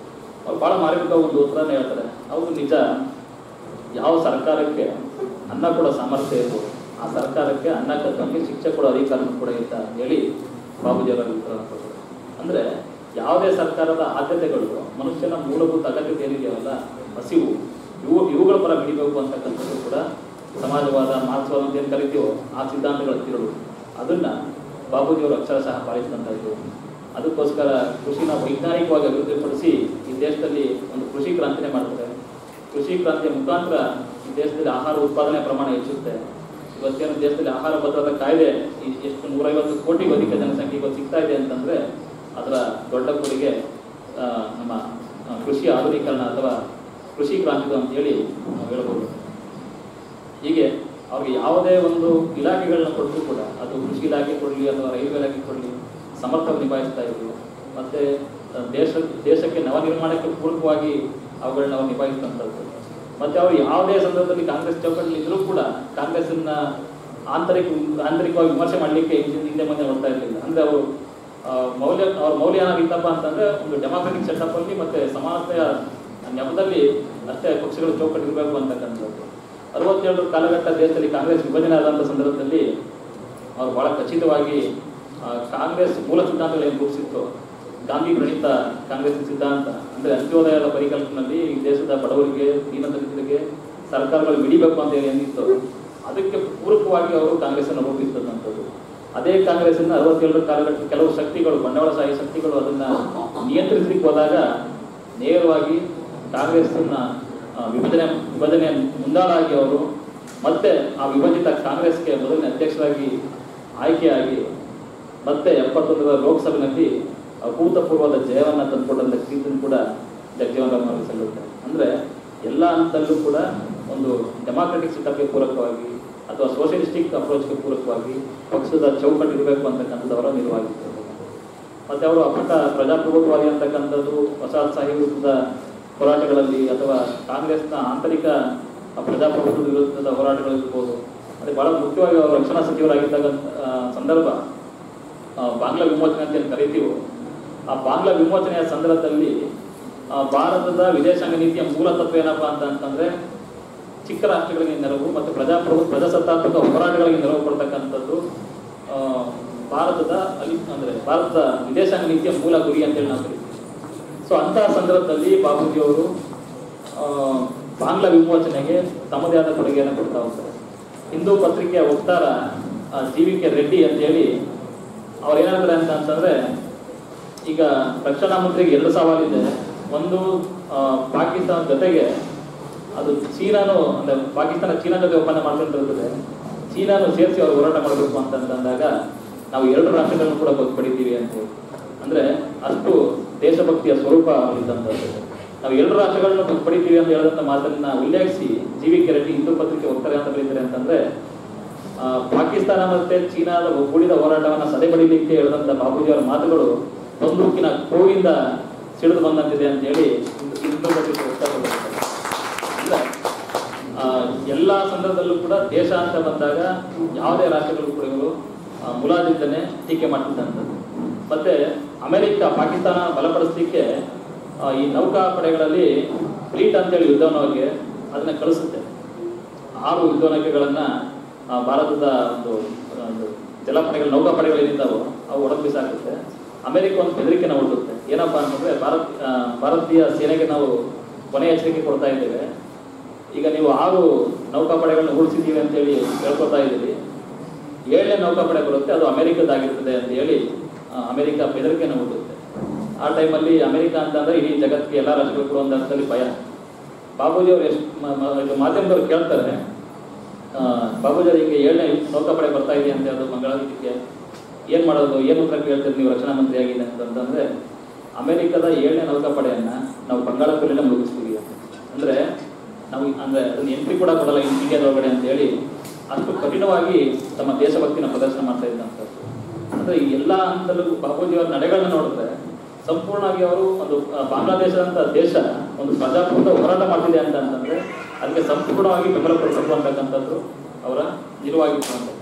[SPEAKER 4] ಅವ್ರು ಬಹಳ ಮಾರ್ಮಿಕ ಒಂದು ಉತ್ತರನೇ ಹೇಳ್ತಾರೆ. ಹೌದು, ನಿಜ, ಯಾವ ಸರ್ಕಾರಕ್ಕೆ ಅನ್ನ ಕೊಡೋ ಸಾಮರ್ಥ್ಯ ಇರ್ಬೋದು ಆ ಸರ್ಕಾರಕ್ಕೆ ಅನ್ನ ಕಟ್ಟೋಕ್ಕೆ ಶಿಕ್ಷೆ ಕೊಡೋ ಅಧಿಕಾರನೂ ಕೂಡ ಇತ್ತ ಹೇಳಿ ಬಾಬೂಜಿ ಅವರ ಉತ್ತರ ಕೊಡ್ತಾರೆ. ಅಂದ್ರೆ ಯಾವುದೇ ಸರ್ಕಾರದ ಆದ್ಯತೆಗಳು ಮನುಷ್ಯನ ಮೂಲಭೂತ ಅಗತ್ಯತೆ ಏನಿದೆಯಲ್ಲ, ಹಸಿವು, ಇವುಗಳ ಪರ ಹಿಡಿಬೇಕು ಅಂತಕ್ಕಂಥದ್ದು ಕೂಡ ಸಮಾಜವಾದ, ಮಾರ್ಕ್ಸ್ವಾದ ಅಂತ ಏನು ಕರಿತೀವೋ ಆ ಸಿದ್ಧಾಂತಗಳ ತಿರುಳು ಅದನ್ನ ಬಾಬೂಜಿಯವರು ಅಕ್ಷರಶಃ ಪಾಲಿಸಿದಂತ ಇದ್ರು. ಅದಕ್ಕೋಸ್ಕರ ಕೃಷಿನ ವೈಜ್ಞಾನಿಕವಾಗಿ ಅಭಿವೃದ್ಧಿಪಡಿಸಿ ಈ ದೇಶದಲ್ಲಿ ಒಂದು ಕೃಷಿ ಕ್ರಾಂತಿನೇ ಮಾಡ್ತಾರೆ. ಕೃಷಿ ಕ್ರಾಂತಿಯ ಮುಖಾಂತರ ಈ ದೇಶದಲ್ಲಿ ಆಹಾರ ಉತ್ಪಾದನೆ ಪ್ರಮಾಣ ಹೆಚ್ಚುತ್ತೆ. ಇವತ್ತೇನು ದೇಶದಲ್ಲಿ ಆಹಾರ ಭದ್ರತಾ ಕಾಯ್ದೆ ಎಷ್ಟು 150 ಕೋಟಿಗೂ ಅಧಿಕ ಜನಸಂಖ್ಯೆ ಇವತ್ತು ಸಿಗ್ತಾ ಇದೆ ಅಂತಂದ್ರೆ ಅದರ ದೊಡ್ಡ ಕೊಡುಗೆ ನಮ್ಮ ಕೃಷಿ ಆಧುನೀಕರಣ ಅಥವಾ ಕೃಷಿ ಕ್ರಾಂತಿದು ಅಂತ ಹೇಳಿ ನಾವು ಹೇಳ್ಬೋದು. ಹೀಗೆ ಅವ್ರಿಗೆ ಯಾವುದೇ ಒಂದು ಇಲಾಖೆಗಳನ್ನ ಕೊಟ್ಟರು ಕೂಡ ಅದು ಕೃಷಿ ಇಲಾಖೆ ಕೊಡಲಿ ಅಥವಾ ರೈಲ್ವೆ ಇಲಾಖೆ ಕೊಡಲಿ ಸಮರ್ಥವಾಗಿ ನಿಭಾಯಿಸ್ತಾ ಇದ್ರು. ಮತ್ತೆ ದೇಶಕ್ಕೆ ನವನಿರ್ಮಾಣಕ್ಕೆ ಪೂರಕವಾಗಿ ಅವುಗಳನ್ನ ನಾವು ನಿಭಾಯಿಸಿದಂಥದ್ದು. ಮತ್ತೆ ಅವರು ಯಾವುದೇ ಸಂದರ್ಭದಲ್ಲಿ ಕಾಂಗ್ರೆಸ್ ಚೌಕಟ್ಟಲ್ಲಿ ಇದ್ರೂ ಕೂಡ ಕಾಂಗ್ರೆಸ್ನ ಆಂತರಿಕವಾಗಿ ವಿಮರ್ಶೆ ಮಾಡಲಿಕ್ಕೆ ಹಿಂದೆ ಮುಂದೆ ನೋಡ್ತಾ ಇರಲಿಲ್ಲ. ಅಂದ್ರೆ ಅವರು ಅವ್ರ ಮೌಲ್ಯ ಏನಾಗಿತ್ತಪ್ಪ ಅಂತಂದ್ರೆ ಒಂದು ಡೆಮಾಕ್ರೆಟಿಕ್ ಸೆಟಪ್ ಅಲ್ಲಿ ಮತ್ತೆ ಸಮಾನತೆಯ ನೆಪದಲ್ಲಿ ಅಷ್ಟೇ ಪಕ್ಷಗಳು ಚೌಕಟ್ಟಿರಬೇಕು ಅಂತಕ್ಕಂಥದ್ದು. 67 ಕಾಲಘಟ್ಟ ದೇಶದಲ್ಲಿ ಕಾಂಗ್ರೆಸ್ ವಿಭಜನೆ ಆದಂಥ ಸಂದರ್ಭದಲ್ಲಿ ಅವರು ಬಹಳ ಖಚಿತವಾಗಿ ಕಾಂಗ್ರೆಸ್ ಮೂಲ ಸಿದ್ಧಾಂತಗಳು ಏನು ರೂಪಿಸಿತ್ತು, ಗಾಂಧಿ ಪ್ರಣೀತ ಕಾಂಗ್ರೆಸ್ ಸಿದ್ಧಾಂತ ಅಂದ್ರೆ ಅಂತ್ಯೋದಯದ ಪರಿಕಲ್ಪನೆಯಲ್ಲಿ ಈ ದೇಶದ ಬಡವರಿಗೆ, ದೀನದಲಿತರಿಗೆ ಸರ್ಕಾರಗಳು ಮಿಡಿಬೇಕು ಅಂತ ಹೇಳಿ ಏನಿತ್ತು ಅದಕ್ಕೆ ಪೂರಕವಾಗಿ ಅವರು ಕಾಂಗ್ರೆಸ್ ಅನ್ನು ರೂಪಿಸಿದಂಥದ್ದು. ಅದೇ ಕಾಂಗ್ರೆಸ್ 67 ಕಾಲಘಟ್ಟ ಕೆಲವು ಶಕ್ತಿಗಳು, ಬಂಡವಾಳಶಾಹಿ ಶಕ್ತಿಗಳು ಅದನ್ನ ನಿಯಂತ್ರಿಸಲಿಕ್ಕೆ ಹೋದಾಗ ನೇರವಾಗಿ ಕಾಂಗ್ರೆಸ್ನ ವಿಭಜನೆ ಮುಂದಾಳಾಗಿ ಅವರು ಮತ್ತೆ ಆ ವಿಭಜಿತ ಕಾಂಗ್ರೆಸ್ಗೆ ಮೊದಲನೇ ಅಧ್ಯಕ್ಷರಾಗಿ ಆಯ್ಕೆಯಾಗಿ ಮತ್ತೆ 71ರ ಲೋಕಸಭೆಯಲ್ಲಿ ಅಭೂತಪೂರ್ವದ ಜಯವನ್ನು ತಂದುಕೊಂಡಂತ ಕೀರ್ತನೆ ಕೂಡ ಜಗಜೀವನ್ ರಾಮ್ ಅವರಿಗೆ ಸಲ್ಲುತ್ತೆ. ಅಂದ್ರೆ ಎಲ್ಲ ಹಂತದಲ್ಲೂ ಕೂಡ ಒಂದು ಡೆಮಾಕ್ರೆಟಿಕ್ ಸೆಟಪ್ಗೆ ಪೂರಕವಾಗಿ ಅಥವಾ ಸೋಷಿಯಲಿಸ್ಟಿಕ್ ಅಪ್ರೋಚ್ಗೆ ಪೂರಕವಾಗಿ ಪಕ್ಷದ ಚೌಕಟ್ಟು ಇರಬೇಕು ಅಂತಕ್ಕಂಥದ್ದು ಅವರ ನಿಲುವಾಗಿತ್ತು. ಮತ್ತೆ ಅವರು ಅಪ್ಪಟ ಪ್ರಜಾಪ್ರಭುತ್ವವಾದಿ ಅಂತಕ್ಕಂಥದ್ದು ವಸಾಹತುಶಾಹಿ ವಿರುದ್ಧದ ಹೋರಾಟಗಳಲ್ಲಿ ಅಥವಾ ಕಾಂಗ್ರೆಸ್ನ ಆಂತರಿಕ ಪ್ರಜಾಪ್ರಭುತ್ವದ ವಿರುದ್ಧದ ಹೋರಾಟಗಳಿರ್ಬೋದು. ಅದೇ ಬಹಳ ಮುಖ್ಯವಾಗಿ ಅವರು ರಕ್ಷಣಾ ಸಚಿವರಾಗಿದ್ದಾಗ ಸಂದರ್ಭ ಬಾಂಗ್ಲಾ ವಿಮೋಚನೆ ಅಂತ ಏನು ಕರಿತೀವೋ ಆ ಬಾಂಗ್ಲಾ ವಿಮೋಚನೆಯ ಸಂದರ್ಭದಲ್ಲಿ ಭಾರತದ ವಿದೇಶಾಂಗ ನೀತಿಯ ಮೂಲ ತತ್ವ ಏನಪ್ಪಾ ಅಂತಂದ್ರೆ ಚಿಕ್ಕ ರಾಷ್ಟ್ರಗಳಿಗೆ ನೆರವು ಮತ್ತು ಪ್ರಜಾಸತ್ತಾತ್ಮಕ ಹೋರಾಟಗಳಿಗೆ ನೆರವು ಕೊಡ್ತಕ್ಕಂಥದ್ದು ಭಾರತದ ವಿದೇಶಾಂಗ ನೀತಿಯ ಮೂಲ ಗುರಿ ಅಂತೇಳಿ ನಾವು ಕರಿತೀವಿ. ಸೊ ಅಂತಹ ಸಂದರ್ಭದಲ್ಲಿ ಬಾಬೂಜಿ ಅವರು ಬಾಂಗ್ಲಾ ವಿಮೋಚನೆಗೆ ತಮ್ಮದೇ ಆದ ಕೊಡುಗೆಯನ್ನು ಕೊಡ್ತಾ ಹೋಗ್ತಾರೆ. ಹಿಂದೂ ಪತ್ರಿಕೆಯ ವಕ್ತಾರ GVK ರೆಡ್ಡಿ ಅಂತ ಹೇಳಿ ಅವ್ರು ಏನಾಗ್ತಾರೆ ಅಂತಂದ್ರೆ, ಈಗ ರಕ್ಷಣಾ ಮಂತ್ರಿಗೆ 2 ಸವಾಲಿದೆ. ಒಂದು ಪಾಕಿಸ್ತಾನ ಜೊತೆಗೆ ಅದು ಚೀನಾನು ಅಂದರೆ ಪಾಕಿಸ್ತಾನ ಚೀನಾ ಜೊತೆ ಒಪ್ಪಂದ ಮಾಡ್ಕೊಂಡಿರ್ತದೆ, ಚೀನಾನು ಸೇರಿಸಿ ಅವರು ಹೋರಾಟ ಮಾಡಬೇಕು ಅಂತಂದಾಗ ನಾವು 2 ರಾಷ್ಟ್ರಗಳನ್ನು ಕೂಡ ಪಡಿತೀವಿ ಅಂತೇಳಿ. ಅಂದರೆ ಅಷ್ಟು ದೇಶಭಕ್ತಿಯ ಸ್ವರೂಪ ಇದ್ದಂಥದ್ದು. ನಾವು 2 ರಾಷ್ಟ್ರಗಳನ್ನು ಪಡಿತೀವಿ ಅಂತ ಹೇಳಿದಂಥ ಮಾತನ್ನ ಉಲ್ಲೇಖಿಸಿ ಜಿ.ವಿ. ರೆಡ್ಡಿ ಹಿಂದೂ ಪತ್ರಿಕೆ ಹೋಗ್ತಾರೆ ಅಂತ ಬರೀತಾರೆ ಅಂತಂದ್ರೆ, ಪಾಕಿಸ್ತಾನ ಮತ್ತೆ ಚೀನಾದ ಒಗ್ಗೂಡಿದ ಹೋರಾಟವನ್ನು ಸದೆಬಡಿಲಿಕ್ಕೆ ಹೇಳಿದಂಥ ಬಾಪೂಜಿ ಅವರ ಮಾತುಗಳು ಬಂದೂಕಿನ ಕೋವಿಂದ ಸಿಡಿದು ಬಂದಂತಿದೆ ಅಂತ ಹೇಳಿ ಹಿಂದೂ ಪತ್ರಿಕೆ ವ್ಯಕ್ತಪಡಿಸುತ್ತಾರೆ. ಅಂದ್ರೆ ಎಲ್ಲ ಸಂದರ್ಭದಲ್ಲೂ ಕೂಡ ದೇಶ ಅಂತ ಬಂದಾಗ ಯಾವುದೇ ರಾಷ್ಟ್ರಗಳು ಕೂಡ ಇವರು ಮುಲಾಜಿದ್ದನೆ ಟೀಕೆ ಮಾಡ್ತಿದ್ದಂಥದ್ದು. ಮತ್ತೆ ಅಮೆರಿಕ ಪಾಕಿಸ್ತಾನ ಬಲಪಡಿಸಲಿಕ್ಕೆ ಈ ನೌಕಾ ಪಡೆಗಳಲ್ಲಿ ಫ್ಲೀಟ್ ಅಂತೇಳಿ ಯುದ್ಧನೌಕೆ ಅದನ್ನ ಕಳಿಸುತ್ತೆ. 6 ಯುದ್ಧನೌಕೆಗಳನ್ನ ಭಾರತದ ಒಂದು ಜಲಪಡೆಗಳು ನೌಕಾಪಡೆಗಳೇನಿದ್ದಾವೋ ಅವು ಒಳಗೆ ಬಿಸಾಕುತ್ತೆ. ಅಮೆರಿಕ ಒಂದು ಬೆದರಿಕೆನ ಹುಡುತ್ತೆ. ಏನಪ್ಪಾ ಅಂತಂದ್ರೆ ಭಾರತೀಯ ಸೇನೆಗೆ ನಾವು ಕೊನೆಯ ಎಚ್ಚರಿಕೆ ಕೊಡ್ತಾ ಇದ್ದೇವೆ, ಈಗ ನೀವು 6 ನೌಕಾಪಡೆಗಳನ್ನ ಉಳಿಸಿದ್ದೀವಿ ಅಂತೇಳಿ ಹೇಳ್ಕೊತಾ ಇದ್ದೀವಿ, 7ನೇ ನೌಕಾಪಡೆ ಬರುತ್ತೆ, ಅದು ಅಮೆರಿಕದ್ದಾಗಿರ್ತದೆ ಅಂತ ಹೇಳಿ ಅಮೆರಿಕ ಬೆದರಿಕೆನ ಹುಡುತ್ತೆ. ಆ ಟೈಮಲ್ಲಿ ಅಮೆರಿಕ ಅಂತಂದ್ರೆ ಇಡೀ ಜಗತ್ತಿಗೆ ಎಲ್ಲ ರಾಷ್ಟ್ರಗಳು ಕೂಡ ಒಂದು ಅರ್ಥದಲ್ಲಿ ಭಯ. ಬಾಬೂಜಿ ಅವರು ಎಷ್ಟು ಮಾಧ್ಯಮದವ್ರು ಕೇಳ್ತಾರೆ, ಬಾಬೂಜಿ ಅವರು ಹಿಂಗೆ 7ನೇ ನೌಕಾಪಡೆ ಬರ್ತಾ ಇದೆ ಅಂತ ಅದು ಮಂಗಳಾದಿತ್ಯಕ್ಕೆ ಏನು ಮಾಡೋದು, ಏನು ಉತ್ತರ ಕೇಳ್ತೀರಿ ನೀವು ರಕ್ಷಣಾ ಮಂತ್ರಿ ಆಗಿದೆ ಅಂತಂದ್ರೆ, ಅಮೆರಿಕದ 7ನೇ ನೌಕಾಪಡೆಯನ್ನ ನಾವು ಬಂಗಾಳಕೊಲ್ಲಿನ ಮುಳುಗಿಸ್ತೀವಿ ಅಂದ್ರೆ ನಾವು ಅಂದ್ರೆ ಅದನ್ನ ಎಂಟ್ರಿ ಕೂಡ ಕೊಡಲ್ಲ ಇಂಡಿಯಾದೊಳಗಡೆ ಅಂತ ಹೇಳಿ ಅಷ್ಟು ಕಠಿಣವಾಗಿ ತಮ್ಮ ದೇಶಭಕ್ತಿನ ಪ್ರದರ್ಶನ ಮಾಡ್ತಾ ಇದ್ದಂಥದ್ದು. ಅಂದ್ರೆ ಈ ಎಲ್ಲ ಹಂತದಲ್ಲೂ ಬಾಪೂಜಿ ಅವರ ನಡೆಗಳನ್ನ ನೋಡಿದ್ರೆ ಸಂಪೂರ್ಣವಾಗಿ ಅವರು ಒಂದು ಬಾಂಗ್ಲಾದೇಶದಂತ ದೇಶ ಒಂದು ಪ್ರಜಾಪ್ರಭುತ್ವ ಹೋರಾಟ ಮಾಡ್ತಿದೆ ಅಂತಂದ್ರೆ ಅದಕ್ಕೆ ಸಂಪೂರ್ಣವಾಗಿ ಬೆಂಬಲ ಕೊಡಬೇಕು ಅಂತಕ್ಕಂಥದ್ದು ಅವರ ನಿಲುವಾಗಿತ್ತು ಅಂತಕ್ಕಂಥದ್ದು.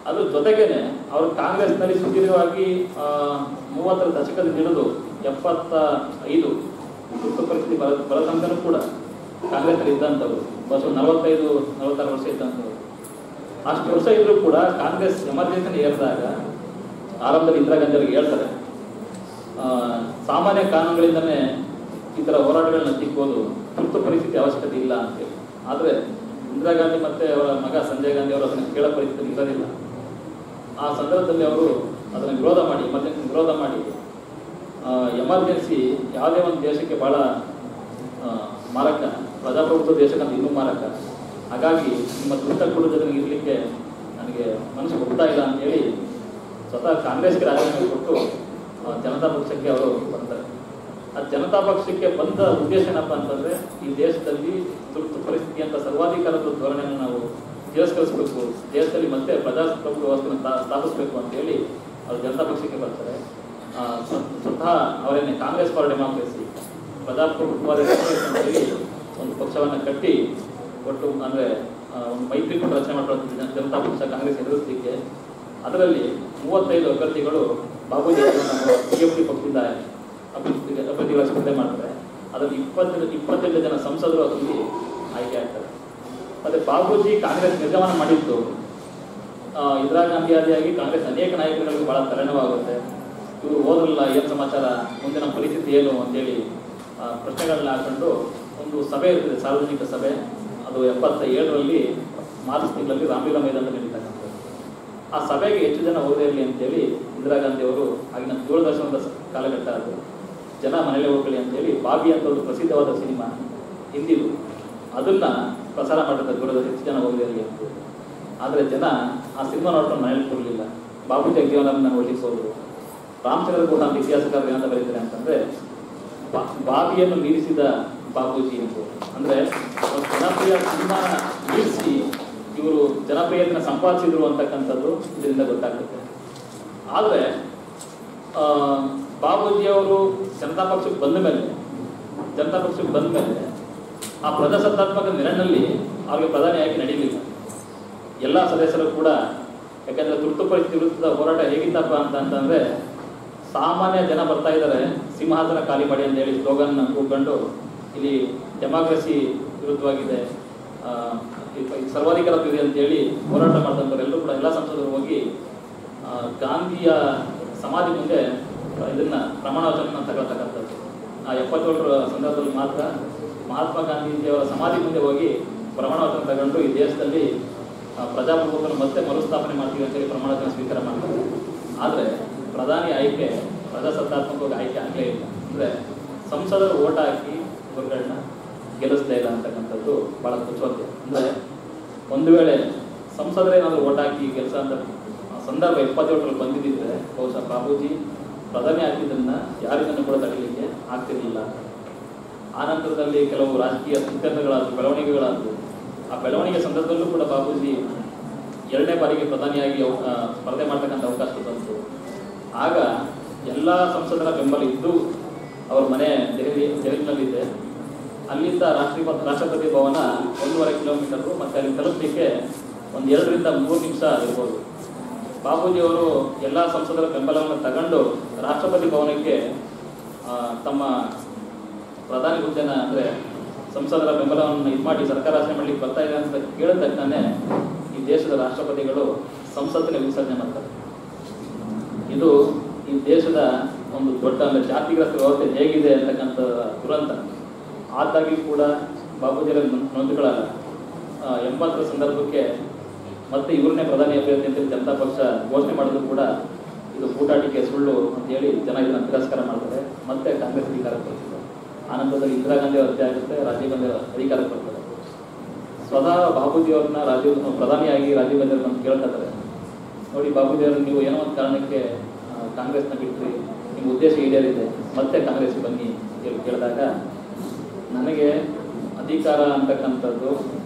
[SPEAKER 4] ಅದ್ರ ಜೊತೆಗೇನೆ ಅವರು ಕಾಂಗ್ರೆಸ್ನಲ್ಲಿ ಸುದೀರ್ಘವಾಗಿ 30ರ ದಶಕದಿಂದ ಹಿಡಿದು 75 ತುರ್ತು ಪರಿಸ್ಥಿತಿ ಬರೋ ತನಕನೂ ಕೂಡ ಕಾಂಗ್ರೆಸ್ನಲ್ಲಿ ಇದ್ದಂಥವ್ರು, 45-46 ವರ್ಷ ಇದ್ದಂಥವ್ರು. ಅಷ್ಟು ವರ್ಷ ಇದ್ರೂ ಕೂಡ ಕಾಂಗ್ರೆಸ್ ಎಮರ್ಜೆನ್ಸಿನ ಏರಿದಾಗ ಆರಂಭದಲ್ಲಿ ಇಂದಿರಾ ಗಾಂಧಿ ಅವರಿಗೆ ಹೇಳ್ತಾರೆ, ಸಾಮಾನ್ಯ ಕಾನೂನುಗಳಿಂದನೇ ಈ ಥರ ಹೋರಾಟಗಳನ್ನ ತಿಕ್ಕೋದು, ತುರ್ತು ಪರಿಸ್ಥಿತಿ ಅವಶ್ಯಕತೆ ಇಲ್ಲ ಅಂತೇಳಿ. ಆದರೆ ಇಂದಿರಾ ಗಾಂಧಿ ಮತ್ತೆ ಅವರ ಮಗ ಸಂಜಯ್ ಗಾಂಧಿ ಅವರು ಅದನ್ನು ಕೇಳೋ ಪರಿಸ್ಥಿತಿ ಇರೋದಿಲ್ಲ. ಆ ಸಂದರ್ಭದಲ್ಲಿ ಅವರು ಅದನ್ನು ವಿರೋಧ ಮಾಡಿ ಎಮರ್ಜೆನ್ಸಿ ಯಾವುದೇ ಒಂದು ದೇಶಕ್ಕೆ ಬಹಳ ಮಾರಕ, ಪ್ರಜಾಪ್ರಭುತ್ವ ದೇಶಕ್ಕಂತ ಇನ್ನೂ ಮಾರಕ, ಹಾಗಾಗಿ ನಿಮ್ಮ ತುರ್ತಕೂಡ ಜೊತೆಗೆ ಇರಲಿಕ್ಕೆ ನನಗೆ ಮನಸ್ಸು ಒಪ್ತಾ ಇಲ್ಲ ಅಂತೇಳಿ ಸ್ವತಃ ಕಾಂಗ್ರೆಸ್ಗೆ ರಾಜೀನಾಮೆ ಕೊಟ್ಟು ಜನತಾ ಪಕ್ಷಕ್ಕೆ ಅವರು ಬರ್ತಾರೆ. ಆ ಜನತಾ ಪಕ್ಷಕ್ಕೆ ಬಂದ ಉದ್ದೇಶ ಏನಪ್ಪ ಅಂತಂದ್ರೆ, ಈ ದೇಶದಲ್ಲಿ ತುರ್ತು ಪರಿಸ್ಥಿತಿ ಅಂತ ಸರ್ವಾಧಿಕಾರದ ಧೋರಣೆಯನ್ನು ನಾವು ತಿರಸ್ಕರಿಸಬೇಕು, ದೇಶದಲ್ಲಿ ಮತ್ತೆ ಪ್ರಜಾಪ್ರಭುತ್ವ ವ್ಯವಸ್ಥೆಯನ್ನು ಸ್ಥಾಪಿಸಬೇಕು ಅಂತೇಳಿ ಅವರು ಜನತಾ ಪಕ್ಷಕ್ಕೆ ಬರ್ತಾರೆ. ಸ್ವತಃ ಅವರೇನೆ ಕಾಂಗ್ರೆಸ್ ಫಾರ್ ಡೆಮಾಕ್ರಸಿ, ಪ್ರಜಾಪ್ರಭುತ್ವದ ಅಂತೇಳಿ ಒಂದು ಪಕ್ಷವನ್ನು ಕಟ್ಟಿ ಒಟ್ಟು ಅಂದರೆ ಒಂದು ಮೈತ್ರಿಕೂಟ ರಚನೆ ಮಾಡ್ಕೊಳ್ತಿದ್ದ ಜನತಾ ಪಕ್ಷ ಕಾಂಗ್ರೆಸ್ ಎದುರಿಸಲಿಕ್ಕೆ. ಅದರಲ್ಲಿ 35 ಅಭ್ಯರ್ಥಿಗಳು ಬಾಬೂಜಿ PFD ಪಕ್ಷದಿಂದ ಅಭ್ಯರ್ಥಿಗಳ ಸ್ಪರ್ಧೆ ಮಾಡ್ತಾರೆ. ಅದರಲ್ಲಿ 28 ಜನ ಸಂಸದರು ಅದರಲ್ಲಿ ಆಯ್ಕೆ ಆಗ್ತಾರೆ. ಮತ್ತೆ ಬಾಬೂಜಿ ಕಾಂಗ್ರೆಸ್ ನಿರ್ಗಮನ ಮಾಡಿದ್ದು ಇಂದಿರಾ ಗಾಂಧಿ ಆದಿಯಾಗಿ ಕಾಂಗ್ರೆಸ್ ಅನೇಕ ನಾಯಕರುಗಳಿಗೆ ಬಹಳ ತಲೆನೋವಾಗುತ್ತೆ. ಇವರು ಹೋದ್ರಲ್ಲ, ಏನು ಸಮಾಚಾರ, ಮುಂದೆ ನಮ್ಮ ಪರಿಸ್ಥಿತಿ ಏನು ಅಂತೇಳಿ ಪ್ರಶ್ನೆಗಳನ್ನ ಹಾಕೊಂಡು ಒಂದು ಸಭೆ ಇರ್ತದೆ, ಸಾರ್ವಜನಿಕ ಸಭೆ. ಅದು 77ರಲ್ಲಿ ಮಾರ್ಚ್ ತಿಂಗಳಲ್ಲಿ ರಾಮಲೀಲಾ ಮೈದಾನದಲ್ಲಿ ನಡೀತಕ್ಕಂಥದ್ದು. ಆ ಸಭೆಗೆ ಹೆಚ್ಚು ಜನ ಹೋಗದೇ ಇರಲಿ ಅಂತೇಳಿ ಇಂದಿರಾ ಗಾಂಧಿ ಅವರು ಆಗಿನ ದೂರದರ್ಶನದ ಕಾಲಘಟ್ಟ, ಅದು ಜನ ಮನೇಲೆ ಹೋಗಲಿ ಅಂತೇಳಿ ಬಾಬಿ ಅಂತ ಒಂದು ಪ್ರಸಿದ್ಧವಾದ ಸಿನಿಮಾ ಹಿಂದಿದು, ಅದನ್ನ ಪ್ರಸಾರ ಮಾಡಿರ್ತಾರೆ ದೂರದರ್ಶನ, ಹೆಚ್ಚು ಜನ ಹೋಗದೇ ಇರಲಿ ಅಂತ. ಆದರೆ ಜನ ಆ ಸಿನಿಮಾ ನೋಡ್ಕೊಂಡು ಮನೇಲಿ ಕೊಡಲಿಲ್ಲ. ಬಾಬು ಜಗಜೀವನನ್ನು ಒಳ್ಳಿಸೋದು. ರಾಮಚಂದ್ರ ಗೌಡ ಅಂತ ಇತಿಹಾಸಕಾರರು ಏನಂತ ಬರೀತಾರೆ ಅಂತಂದ್ರೆ, ಬಾಬಿಯನ್ನು ಮೀರಿಸಿದ ಬಾಬೂಜಿ ಅಂತ. ಅಂದ್ರೆ ಜನಪ್ರಿಯ ಸಿನಿಮಾ ಮೀರಿಸಿ ಇವರು ಜನಪ್ರಿಯತೆಯನ್ನು ಸಂಪಾದಿಸಿದ್ರು ಅಂತಕ್ಕಂಥದ್ದು ಇದರಿಂದ ಗೊತ್ತಾಗುತ್ತೆ. ಆದರೆ ಬಾಬೂಜಿಯವರು ಜನತಾ ಪಕ್ಷಕ್ಕೆ ಬಂದ ಮೇಲೆ ಆ ಪ್ರಜಾಸತ್ತಾತ್ಮಕ ನೆರಳಿನಲ್ಲಿ ಅವ್ರಿಗೆ ಪ್ರಧಾನಿ ಆಗಿ ನಡೀಲಿಲ್ಲ. ಎಲ್ಲ ಸದಸ್ಯರು ಕೂಡ, ಯಾಕಂದ್ರೆ ತುರ್ತು ಪರಿಸ್ಥಿತಿ ವಿರುದ್ಧದ ಹೋರಾಟ ಹೇಗಿತ್ತಪ್ಪ ಅಂತಂದ್ರೆ, ಸಾಮಾನ್ಯ ಜನ ಬರ್ತಾ ಇದ್ದಾರೆ, ಸಿಂಹಾಸನ ಖಾಲಿ ಮಾಡಿ ಅಂತ ಹೇಳಿ ಸ್ಲೋಗನ್ ಕೂತ್ಕೊಂಡು ಇಲ್ಲಿ ಡೆಮಾಕ್ರಸಿ ವಿರುದ್ಧವಾಗಿದೆ, ಸರ್ವಾಧಿಕಾರತ್ವ ಇದೆ ಅಂತೇಳಿ ಹೋರಾಟ ಮಾಡಿದಂಥವರೆಲ್ಲರೂ ಕೂಡ ಎಲ್ಲ ಸಂಸದರು ಹೋಗಿ ಗಾಂಧಿಯ ಸಮಾಧಿ ಮುಂದೆ ಇದನ್ನ ಪ್ರಮಾಣ ವಚನ ತಗೊಳ್ತಕ್ಕಂಥದ್ದು. ಆ 77ರ ಸಂದರ್ಭದಲ್ಲಿ ಮಾತ್ರ ಮಹಾತ್ಮ ಗಾಂಧೀಜಿಯವರ ಸಮಾಧಿ ಮುಂದೆ ಹೋಗಿ ಪ್ರಮಾಣ ವಚನ ತಗೊಂಡು ಈ ದೇಶದಲ್ಲಿ ಪ್ರಜಾಪ್ರಭುತ್ವವನ್ನು ಮತ್ತೆ ಮರುಸ್ಥಾಪನೆ ಮಾಡ್ತೀವಿ ಅಂತೇಳಿ ಪ್ರಮಾಣ ವಚನ ಸ್ವೀಕಾರ ಮಾಡ್ತಾರೆ. ಆದರೆ ಪ್ರಧಾನಿ ಆಯ್ಕೆ ಪ್ರಜಾಸತ್ತಾತ್ಮಕವಾಗಿ ಆಯ್ಕೆ ಆಗಲೇ ಇಲ್ಲ. ಅಂದರೆ ಸಂಸದರು ಓಟ್ ಹಾಕಿ ಇವರುಗಳನ್ನ ಗೆಲ್ಲಿಸ್ತಾ ಇಲ್ಲ ಅಂತಕ್ಕಂಥದ್ದು ಭಾಳ ತುಚ್ಛತೆ. ಅಂದರೆ ಒಂದು ವೇಳೆ ಸಂಸದರೇನಾದರೂ ಓಟ್ ಹಾಕಿ ಕೆಲಸ ಅಂತ ಸಂದರ್ಭ 77ರಲ್ಲಿ ಬಂದಿದ್ದರೆ ಬಹುಶಃ ಬಾಬೂಜಿ ಪ್ರಧಾನಿ ಆಗಿದ್ದನ್ನು ಯಾರಿಂದನೂ ಕೂಡ ತಡೀಲಿಕ್ಕೆ ಆಗ್ತಿರಲಿಲ್ಲ. ಆ ನಂತರದಲ್ಲಿ ಕೆಲವು ರಾಜಕೀಯ ಸ್ಥಿತಿಗತಿಗಳಾದವು, ಬೆಳವಣಿಗೆಗಳಾದವು. ಆ ಬೆಳವಣಿಗೆ ಸಂದರ್ಭದಲ್ಲೂ ಕೂಡ ಬಾಬೂಜಿ 2ನೇ ಬಾರಿಗೆ ಪ್ರಧಾನಿಯಾಗಿ ಸ್ಪರ್ಧೆ ಮಾಡ್ತಕ್ಕಂಥ ಅವಕಾಶ ಬಂತು. ಆಗ ಎಲ್ಲ ಸಂಸದರ ಬೆಂಬಲ ಇದ್ದು ಅವ್ರ ಮನೆ ದೆಹಲಿನಲ್ಲಿದೆ. ಅಲ್ಲಿಂದ ರಾಷ್ಟ್ರಪತಿ ಭವನ 1.5 ಕಿಲೋಮೀಟರು, ಮತ್ತು ಅಲ್ಲಿ ತಲುಪಲಿಕ್ಕೆ ಒಂದು 2 ರಿಂದ 3 ನಿಮಿಷ ಇರ್ಬೋದು. ಬಾಬೂಜಿಯವರು ಎಲ್ಲ ಸಂಸದರ ಬೆಂಬಲವನ್ನು ತಗೊಂಡು ರಾಷ್ಟ್ರಪತಿ ಭವನಕ್ಕೆ ತಮ್ಮ ಪ್ರಧಾನಿ ಹುದ್ದೆನ ಅಂದರೆ ಸಂಸದರ ಬೆಂಬಲವನ್ನು ಇದು ಮಾಡಿ ಸರ್ಕಾರ ರಚನೆ ಮಾಡಲಿಕ್ಕೆ ಬರ್ತಾ ಇದೆ ಅಂತ ಕೇಳಿದ ತಕ್ಷಣ ಈ ದೇಶದ ರಾಷ್ಟ್ರಪತಿಗಳು ಸಂಸತ್ತಿನ ವಿಸರ್ಜನೆ ಮಾಡ್ತಾರೆ. ಇದು ಈ ದೇಶದ ಒಂದು ದೊಡ್ಡ ಅಂದರೆ ಜಾತಿಗ್ರಸ್ತ ವ್ಯವಸ್ಥೆ ಹೇಗಿದೆ ಅಂತಕ್ಕಂಥ ದುರಂತ. ಆದಾಗ್ಯೂ ಕೂಡ ಬಾಬೂಜಿಯವರ ನೊಂದುಗಳಲ್ಲ. 80ರ ಸಂದರ್ಭಕ್ಕೆ ಮತ್ತೆ ಇವ್ರನ್ನೇ ಪ್ರಧಾನಿ ಅಭ್ಯರ್ಥಿ ಅಂತೇಳಿ ಜನತಾ ಪಕ್ಷ ಘೋಷಣೆ ಮಾಡಿದ್ರು ಕೂಡ ಇದು ಕೂಟಾಟಿಕೆ, ಸುಳ್ಳು ಅಂತೇಳಿ ಜನ ಇದನ್ನು ತಿರಸ್ಕಾರ ಮಾಡ್ತಾರೆ. ಮತ್ತೆ ಕಾಂಗ್ರೆಸ್ ಅಧಿಕಾರಕ್ಕೆ ಬರ್ತಿದೆ. ಆನಂತರದಲ್ಲಿ ಇಂದಿರಾ ಗಾಂಧಿ ಅವರದ್ದೇ ಆಗುತ್ತೆ, ರಾಜೀವ್ ಗಾಂಧಿ ಅಧಿಕಾರಕ್ಕೆ ಬರ್ತಾರೆ. ಸ್ವತಃ ಬಾಬೂಜಿಯವ್ರನ್ನ ಪ್ರಧಾನಿಯಾಗಿ ರಾಜೀವ್ ಗಾಂಧಿ ಅವ್ರನ್ನ ಕೇಳ್ತಾರೆ, ನೋಡಿ ಬಾಬೂಜಿಯವ್ರನ್ನ ನೀವು ಏನೋ ಒಂದು ಕಾರಣಕ್ಕೆ ಕಾಂಗ್ರೆಸ್ನ ಬಿಟ್ಟರೆ ನಿಮ್ಮ ಉದ್ದೇಶ ಈಡೇರಿದೆ, ಮತ್ತೆ ಕಾಂಗ್ರೆಸ್ಗೆ ಬನ್ನಿ ಅಂತೇಳಿ ಕೇಳಿದಾಗ ನನಗೆ ಅಧಿಕಾರ ಅಂತಕ್ಕಂಥದ್ದು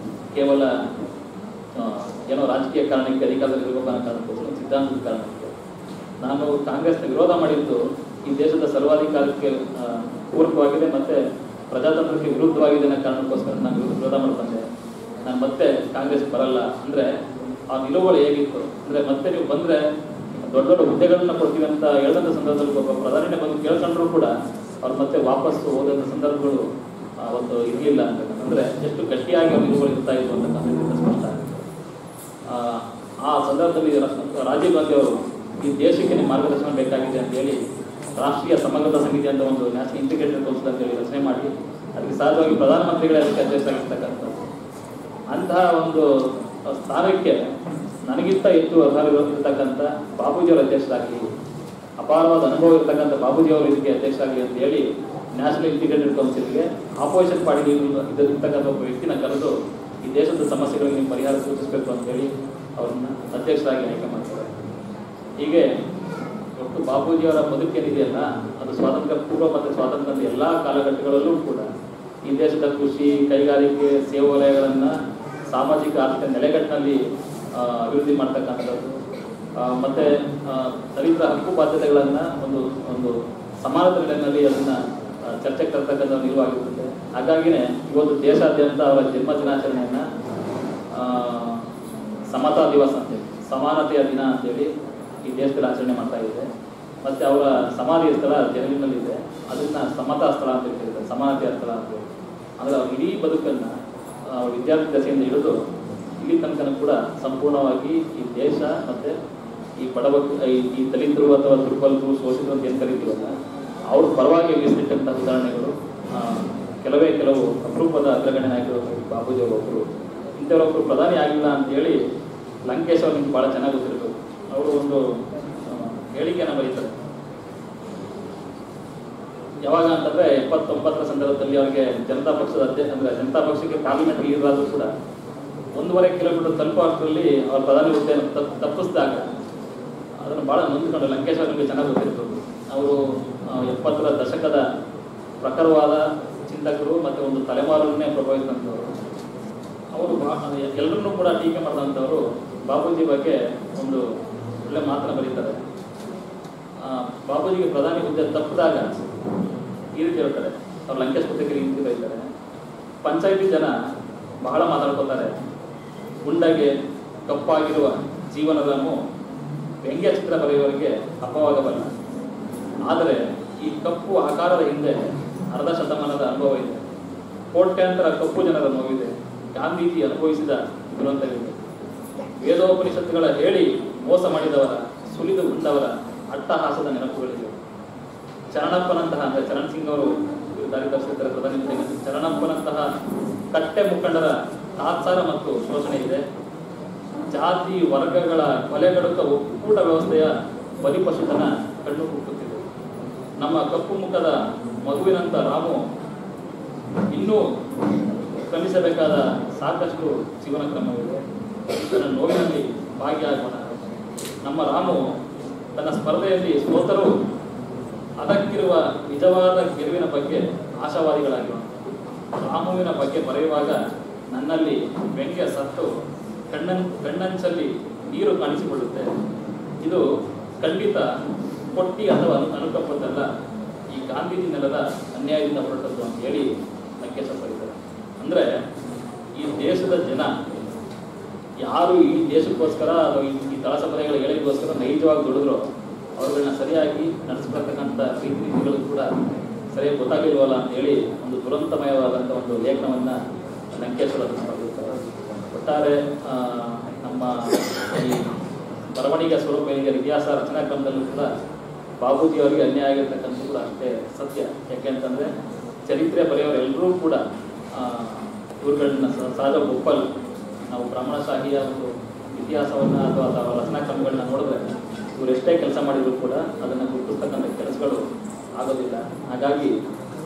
[SPEAKER 4] ಕೇವಲ ಏನೋ ರಾಜಕೀಯ ಕಾರಣಕ್ಕೆ ಅಧಿಕಾರದಲ್ಲಿ ಇರಬೇಕು ಅನ್ನೋ ಕಾರಣಕ್ಕೋಸ್ಕರ ಸಿದ್ಧಾಂತದ ಕಾರಣಕ್ಕೆ ನಾನು ಕಾಂಗ್ರೆಸ್ನ ವಿರೋಧ ಮಾಡಿದ್ದು ಈ ದೇಶದ ಸರ್ವಾಧಿಕಾರಕ್ಕೆ ಪೂರಕವಾಗಿದೆ ಮತ್ತು ಪ್ರಜಾತಂತ್ರಕ್ಕೆ ವಿರುದ್ಧವಾಗಿದೆ ಅನ್ನೋ ಕಾರಣಕ್ಕೋಸ್ಕರ ನಾನು ವಿರೋಧ ಮಾಡ್ಕೊಂಡೆ. ನಾನು ಮತ್ತೆ ಕಾಂಗ್ರೆಸ್ ಬರಲ್ಲ ಅಂದರೆ ಆ ನಿಲುವುಗಳು ಹೇಗಿತ್ತು ಅಂದರೆ ಮತ್ತೆ ನೀವು ಬಂದರೆ ದೊಡ್ಡ ದೊಡ್ಡ ಹುದ್ದೆಗಳನ್ನ ಕೊಡ್ತೀವಿ ಅಂತ ಹೇಳಿದಂಥ ಸಂದರ್ಭದಲ್ಲಿ ಒಬ್ಬ ಪ್ರಧಾನಿನೇ ಬಂದು ಕೇಳ್ಕೊಂಡ್ರು ಕೂಡ ಅವ್ರು ಮತ್ತೆ ವಾಪಸ್ಸು ಹೋದಂಥ ಸಂದರ್ಭಗಳು ಅವತ್ತು ಇರಲಿಲ್ಲ ಅಂತ. ಅಂದರೆ ಎಷ್ಟು ಗಟ್ಟಿಯಾಗಿ ಅವ್ರ ನಿಲುವುಗಳು ಇರ್ತಾ ಇತ್ತು ಅಂತಕ್ಕಂಥದ್ದು ಸ್ಪಷ್ಟ ಆಗುತ್ತೆ. ಆ ಸಂದರ್ಭದಲ್ಲಿ ರಾಜೀವ್ ಗಾಂಧಿ ಅವರು ಈ ದೇಶಕ್ಕೆ ನಿಮ್ಮ ಮಾರ್ಗದರ್ಶನ ಬೇಕಾಗಿದೆ ಅಂತೇಳಿ ರಾಷ್ಟ್ರೀಯ ಸಮಗ್ರತಾ ಸಮಿತಿ ಅಂತ ಒಂದು ನ್ಯಾಷನಲ್ ಇಂಟಿಗ್ರೇಟೆಡ್ ಕೌನ್ಸಿಲ್ ಅಂತೇಳಿ ರಚನೆ ಮಾಡಿ ಅದಕ್ಕೆ ಸಹಜವಾಗಿ ಪ್ರಧಾನಮಂತ್ರಿಗಳೇ ಅದಕ್ಕೆ ಅಧ್ಯಕ್ಷರಾಗಿರ್ತಕ್ಕಂಥದ್ದು. ಅಂತಹ ಒಂದು ಸ್ಥಾನಕ್ಕೆ ನನಗಿಂತ ಹೆಚ್ಚು ಅರ್ಹರಿರ್ತಕ್ಕಂಥ ಬಾಬೂಜಿಯವರ ಅಧ್ಯಕ್ಷರಾಗಲಿ, ಅಪಾರವಾದ ಅನುಭವ ಇರತಕ್ಕಂಥ ಬಾಬೂಜಿಯವರು ಇದಕ್ಕೆ ಅಧ್ಯಕ್ಷರಾಗಲಿ ಅಂತ ಹೇಳಿ ನ್ಯಾಷನಲ್ ಇಂಟಿಗ್ರೇಟೆಡ್ ಕೌನ್ಸಿಲ್ಗೆ ಆಪೋಸಿಷನ್ ಪಾರ್ಟಿ ಇರ್ತಕ್ಕಂಥ ಒಬ್ಬ ವ್ಯಕ್ತಿನ ಕರೆದು ಈ ದೇಶದ ಸಮಸ್ಯೆಗಳಿಗೆ ನೀವು ಪರಿಹಾರ ಸೂಚಿಸಬೇಕು ಅಂತೇಳಿ ಅವ್ರನ್ನ ಅಧ್ಯಕ್ಷರಾಗಿ ಆಯ್ಕೆ ಮಾಡ್ತಾರೆ. ಹೀಗೆ ಒಟ್ಟು ಬಾಬೂಜಿಯವರ ಬದುಕೇನಿದೆಯಲ್ಲ ಅದು ಸ್ವಾತಂತ್ರ್ಯ ಪೂರ್ವ ಮತ್ತು ಸ್ವಾತಂತ್ರ್ಯದ ಎಲ್ಲ ಕಾಲಘಟ್ಟಗಳಲ್ಲೂ ಕೂಡ ಈ ದೇಶದ ಕೃಷಿ, ಕೈಗಾರಿಕೆ, ಸೇವಾ ವಲಯಗಳನ್ನು ಸಾಮಾಜಿಕ ಆರ್ಥಿಕ ನೆಲೆಗಟ್ಟಿನಲ್ಲಿ ಅಭಿವೃದ್ಧಿ ಮಾಡ್ತಕ್ಕಂಥದ್ದು ಮತ್ತು ದಲಿತರ ಹಕ್ಕು ಬಾಧ್ಯತೆಗಳನ್ನು ಒಂದು ಸಮಾನತೆ ನೆಲೆಯಲ್ಲಿ ಅದನ್ನು ಚರ್ಚೆಗೆ ತರ್ತಕ್ಕಂಥ ನಿಲುವಾಗಿರುತ್ತೆ. ಹಾಗಾಗಿನೇ ಇವತ್ತು ದೇಶಾದ್ಯಂತ ಅವರ ಜನ್ಮ ದಿನಾಚರಣೆಯನ್ನು ಸಮತಾ ದಿವಸ ಅಂತೇಳಿ, ಸಮಾನತೆಯ ದಿನ ಅಂತೇಳಿ ಈ ದೇಶದಲ್ಲಿ ಆಚರಣೆ ಮಾಡ್ತಾ ಇದೆ. ಮತ್ತು ಅವರ ಸಮಾಧಿಯ ಸ್ಥಳ ದೆಹಲಿನಲ್ಲಿದೆ, ಅದನ್ನು ಸಮತಾ ಸ್ಥಳ ಅಂತ ಹೇಳ್ತಿದ್ದಾರೆ, ಸಮಾನತೆಯ ಸ್ಥಳ ಅಂತೇಳಿ. ಅಂದರೆ ಅವ್ರ ಇಡೀ ಬದುಕನ್ನು ವಿದ್ಯಾರ್ಥಿ ದಶೆಯಿಂದ ಹಿಡಿದು ಇಲ್ಲಿ ತನಕ ಕೂಡ ಸಂಪೂರ್ಣವಾಗಿ ಈ ದೇಶ ಮತ್ತು ಈ ಬಡವ ಈ ದಲಿತರು ಅಥವಾ ದುರ್ಬಲರು, ಶೋಷಿತರು ಅಂತ ಏನು ಕರೀತೀವಲ್ಲ ಅವ್ರ ಪರವಾಗಿ ಮೀಸಲಿಟ್ಟಂಥ ಉದಾಹರಣೆಗಳು ಕೆಲವು ಅಪರೂಪದ ಅಗ್ರಗಣ್ಯ ನಾಯಕರು ಬಾಬೂಜಿಯವರು ಒಬ್ಬರು. ಇಂಥವರೊಬ್ಬರು ಪ್ರಧಾನಿ ಆಗಿಲ್ಲ ಅಂತೇಳಿ ಲಂಕೇಶ್ ಅವ್ರು ನಿಮ್ಗೆ ಭಾಳ ಚೆನ್ನಾಗಿ ಗೊತ್ತಿರಬೇಕು. ಅವರು ಒಂದು ಹೇಳಿಕೆಯನ್ನು ಬರೀತಾರೆ. ಯಾವಾಗ ಅಂತಂದರೆ 79ರ ಸಂದರ್ಭದಲ್ಲಿ ಅವರಿಗೆ ಜನತಾ ಪಕ್ಷದ ಅಂದರೆ ಜನತಾ ಪಕ್ಷಕ್ಕೆ ಪಾರ್ಲಿಮೆಂಟ್ ಲೀಡರ್ ಆದರೂ ಕೂಡ 1.5 ಕಿಲೋಮೀಟರ್ ತಲುಪೋ ಅಷ್ಟರಲ್ಲಿ ಅವ್ರ ಪ್ರಧಾನಿ ಹುದ್ದೆಯನ್ನು ತಪ್ಪಿಸಿದಾಗ ಅದನ್ನು ಭಾಳ ನೊಂದ್ಕೊಂಡು ಲಂಕೇಶ್ ಅವ್ರಿಗೆ ಚೆನ್ನಾಗಿ ಗೊತ್ತಿರ್ಬೋದು. ಅವರು 70ರ ದಶಕದ ಪ್ರಖರವಾದ ಚಿಂತಕರು ಮತ್ತು ಒಂದು ತಲೆಮಾರನ್ನೇ ಪ್ರಭಾವಿಸಿದಂಥವರು. ಅವರು ಎಲ್ಲರನ್ನೂ ಕೂಡ ಟೀಕೆ ಮಾಡಿದಂಥವರು ಬಾಬೂಜಿ ಬಗ್ಗೆ ಒಂದು ಒಳ್ಳೆ ಮಾತನ್ನು ಬರೀತಾರೆ. ಬಾಬೂಜಿಗೆ ಪ್ರಧಾನಿ ಹುದ್ದೆ ತಪ್ಪಿದಾಗ ಈ ರೀತಿ ಹೇಳ್ತಾರೆ, ಅವ್ರು ಲಂಕೇಶ್ ಪತ್ರಿಕೆಗೆ ಈ ರೀತಿ ಬರೀತಾರೆ, ಪಂಚಾಯಿತಿ ಜನ ಬಹಳ ಮಾತಾಡ್ಕೊತಾರೆ, ಗುಂಡಗೆ ಕಪ್ಪಾಗಿರುವ ಜೀವನವನ್ನು ವ್ಯಂಗ್ಯ ಚಿತ್ರ ಬರೆಯುವವರಿಗೆ ಅಪವಾಗಬಲ್ಲ. ಆದರೆ ಈ ಕಪ್ಪು ಆಕಾರದ ಹಿಂದೆ ಅರ್ಧ ಶತಮಾನದ ಅನುಭವ ಇದೆ, ಕೋಟ್ಯಾಂತರ ಕಪ್ಪು ಜನರ ನೋವಿದೆ, ಗಾಂಧೀಜಿ ಅನುಭವಿಸಿದ ದುರಂತವಿದೆ, ವೇದೋಪನಿಷತ್ತುಗಳ ಹೇಳಿ ಮೋಸ ಮಾಡಿದವರ, ಸುಲಿದು ಉಂಡವರ ಅಟ್ಟಹಾಸದ ನೆನಪುಗಳಿವೆ. ಚರಣಪ್ಪನಂತಹ ಅಂದರೆ ಚರಣ್ ಸಿಂಗ್ ಅವರು ದಾರಿ ತಪ್ಪಿಸಿದ್ದಾರೆ ಪ್ರಧಾನಿ, ಚರಣಪ್ಪನಂತಹ ಕಟ್ಟೆ ಮುಖಂಡರ ತಾತ್ಸಾರ ಮತ್ತು ಶೋಷಣೆ ಇದೆ. ಜಾತಿ ವರ್ಗಗಳ ಕೊಲೆಗಡುಕ ಒಕ್ಕೂಟ ವ್ಯವಸ್ಥೆಯ ಬಲಿಪಶುತನ ಕಣ್ಣು ಹುಟ್ಟುತ್ತಿದೆ. ನಮ್ಮ ಕಪ್ಪು ಮುಖದ ಮಗುವಿನಂತ ರಾಮು ಇನ್ನೂ ಕ್ರಮಿಸಬೇಕಾದ ಸಾಕಷ್ಟು ಜೀವನ ಕ್ರಮವಿದೆ. ಇದರ ನೋವಿನಲ್ಲಿ ಭಾಗಿಯಾಗೋಣ. ನಮ್ಮ ರಾಮು ತನ್ನ ಸ್ಪರ್ಧೆಯಲ್ಲಿ ಸೋತರೂ ಅದಕ್ಕಿರುವ ನಿಜವಾದ ಗೆಲುವಿನ ಬಗ್ಗೆ ಆಶಾವಾದಿಗಳಾಗಿರೋಣ. ರಾಮುವಿನ ಬಗ್ಗೆ ಬರೆಯುವಾಗ ನನ್ನಲ್ಲಿ ವ್ಯಂಗ್ಯ ಸತ್ತು ಕಣ್ಣಂಚಲ್ಲಿ ನೀರು ಕಾಣಿಸಿಕೊಳ್ಳುತ್ತೆ. ಇದು ಖಂಡಿತ ಕೊಟ್ಟಿ ಅಥವಾ ಅನುಕಂಪದ್ದಲ್ಲ, ಈ ಗಾಂಧೀಜಿ ನೆಲದ ಅನ್ಯಾಯದಿಂದ ಹೊರಟದ್ದು ಅಂತ ಹೇಳಿ ಲಂಕೇಶ ಬರೀತಾರೆ. ಅಂದರೆ ಈ ದೇಶದ ಜನ ಯಾರು ಈ ದೇಶಕ್ಕೋಸ್ಕರ ಅಥವಾ ಈ ತಳ ಸಮುದಾಯಗಳ ಏಳಿಗೆಗೋಸ್ಕರ ನೈಜವಾಗಿ ದುಡಿದ್ರು ಅವ್ರುಗಳನ್ನ ಸರಿಯಾಗಿ ನಡೆಸ್ಬರ್ತಕ್ಕಂಥ ರೀತಿಗಳು ಕೂಡ ಸರಿಯಾಗಿ ಗೊತ್ತಾಗಲಿಲ್ವಲ್ಲ ಅಂತ ಹೇಳಿ ಒಂದು ದುರಂತಮಯವಾದಂಥ ಒಂದು ಲೇಖನವನ್ನು ಲಂಕೇಶ್ವರ ಬರೆದಿರ್ತಾರೆ. ಒಟ್ಟಾರೆ ನಮ್ಮ ಈ ಬರವಣಿಗೆ ಸ್ವರೂಪಗಳಿಗೆ ಇತಿಹಾಸ ರಚನಾ ಕ್ರಮದಲ್ಲೂ ಕೂಡ ಬಾಬೂಜಿ ಅವರಿಗೆ ಅನ್ಯಾಯ ಆಗಿರ್ತಕ್ಕಂಥದ್ದು ಕೂಡ ಅಷ್ಟೇ ಸತ್ಯ. ಯಾಕೆಂತಂದರೆ ಚರಿತ್ರೆ ಬರೆಯೋರೆಲ್ಲರೂ ಕೂಡ ಇವುಗಳನ್ನ ಸಹಜ ಒಪ್ಪಲ್ಲ. ನಾವು ಬ್ರಾಹ್ಮಣಶಾಹಿಯ ಒಂದು ಇತಿಹಾಸವನ್ನು ಅಥವಾ ರಚನಾ ಕ್ರಮಗಳನ್ನ ನೋಡಿದ್ರೆ ಇವರು ಎಷ್ಟೇ ಕೆಲಸ ಮಾಡಿದರೂ ಕೂಡ ಅದನ್ನು ಗುರುತಿಸ್ತಕ್ಕಂಥ ಕೆಲಸಗಳು ಆಗೋದಿಲ್ಲ. ಹಾಗಾಗಿ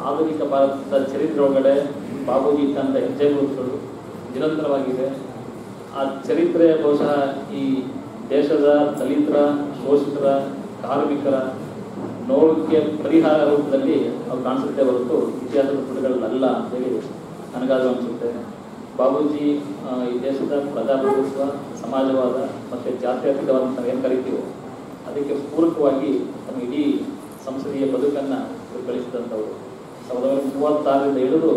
[SPEAKER 4] ಆಧುನಿಕ ಭಾರತದ ಚರಿತ್ರೆ ಒಳಗಡೆ ಬಾಬೂಜಿ ಇದ್ದಂಥ ಹೆಜ್ಜೆ ಗುರುತುಗಳು ನಿರಂತರವಾಗಿದೆ. ಆ ಚರಿತ್ರೆ ಬಹುಶಃ ಈ ದೇಶದ ದಲಿತರ, ಶೋಷಿತರ, ಕಾರ್ಮಿಕರ ನೋವಿಗೆ ಪರಿಹಾರ ರೂಪದಲ್ಲಿ ಅವು ಕಾಣಿಸುತ್ತೆ ಹೊರತು ಇತಿಹಾಸದ ಪುಟಗಳಲ್ಲ ಅಂತೇಳಿ ನನಗಾದರೂ ಅನಿಸುತ್ತೆ. ಬಾಬೂಜಿ ಈ ದೇಶದ ಪ್ರಜಾಪ್ರಭುತ್ವ, ಸಮಾಜವಾದ ಮತ್ತು ಜಾತ್ಯತೀತವಾದ ನಾವು ಏನು ಕರಿತೀವೋ ಅದಕ್ಕೆ ಪೂರಕವಾಗಿ ತಮ್ಮ ಇಡೀ ಸಂಸದೀಯ ಬದುಕನ್ನು ಗಳಿಸಿದಂಥವರು. 1936ರಿಂದ ಹಿಡಿದು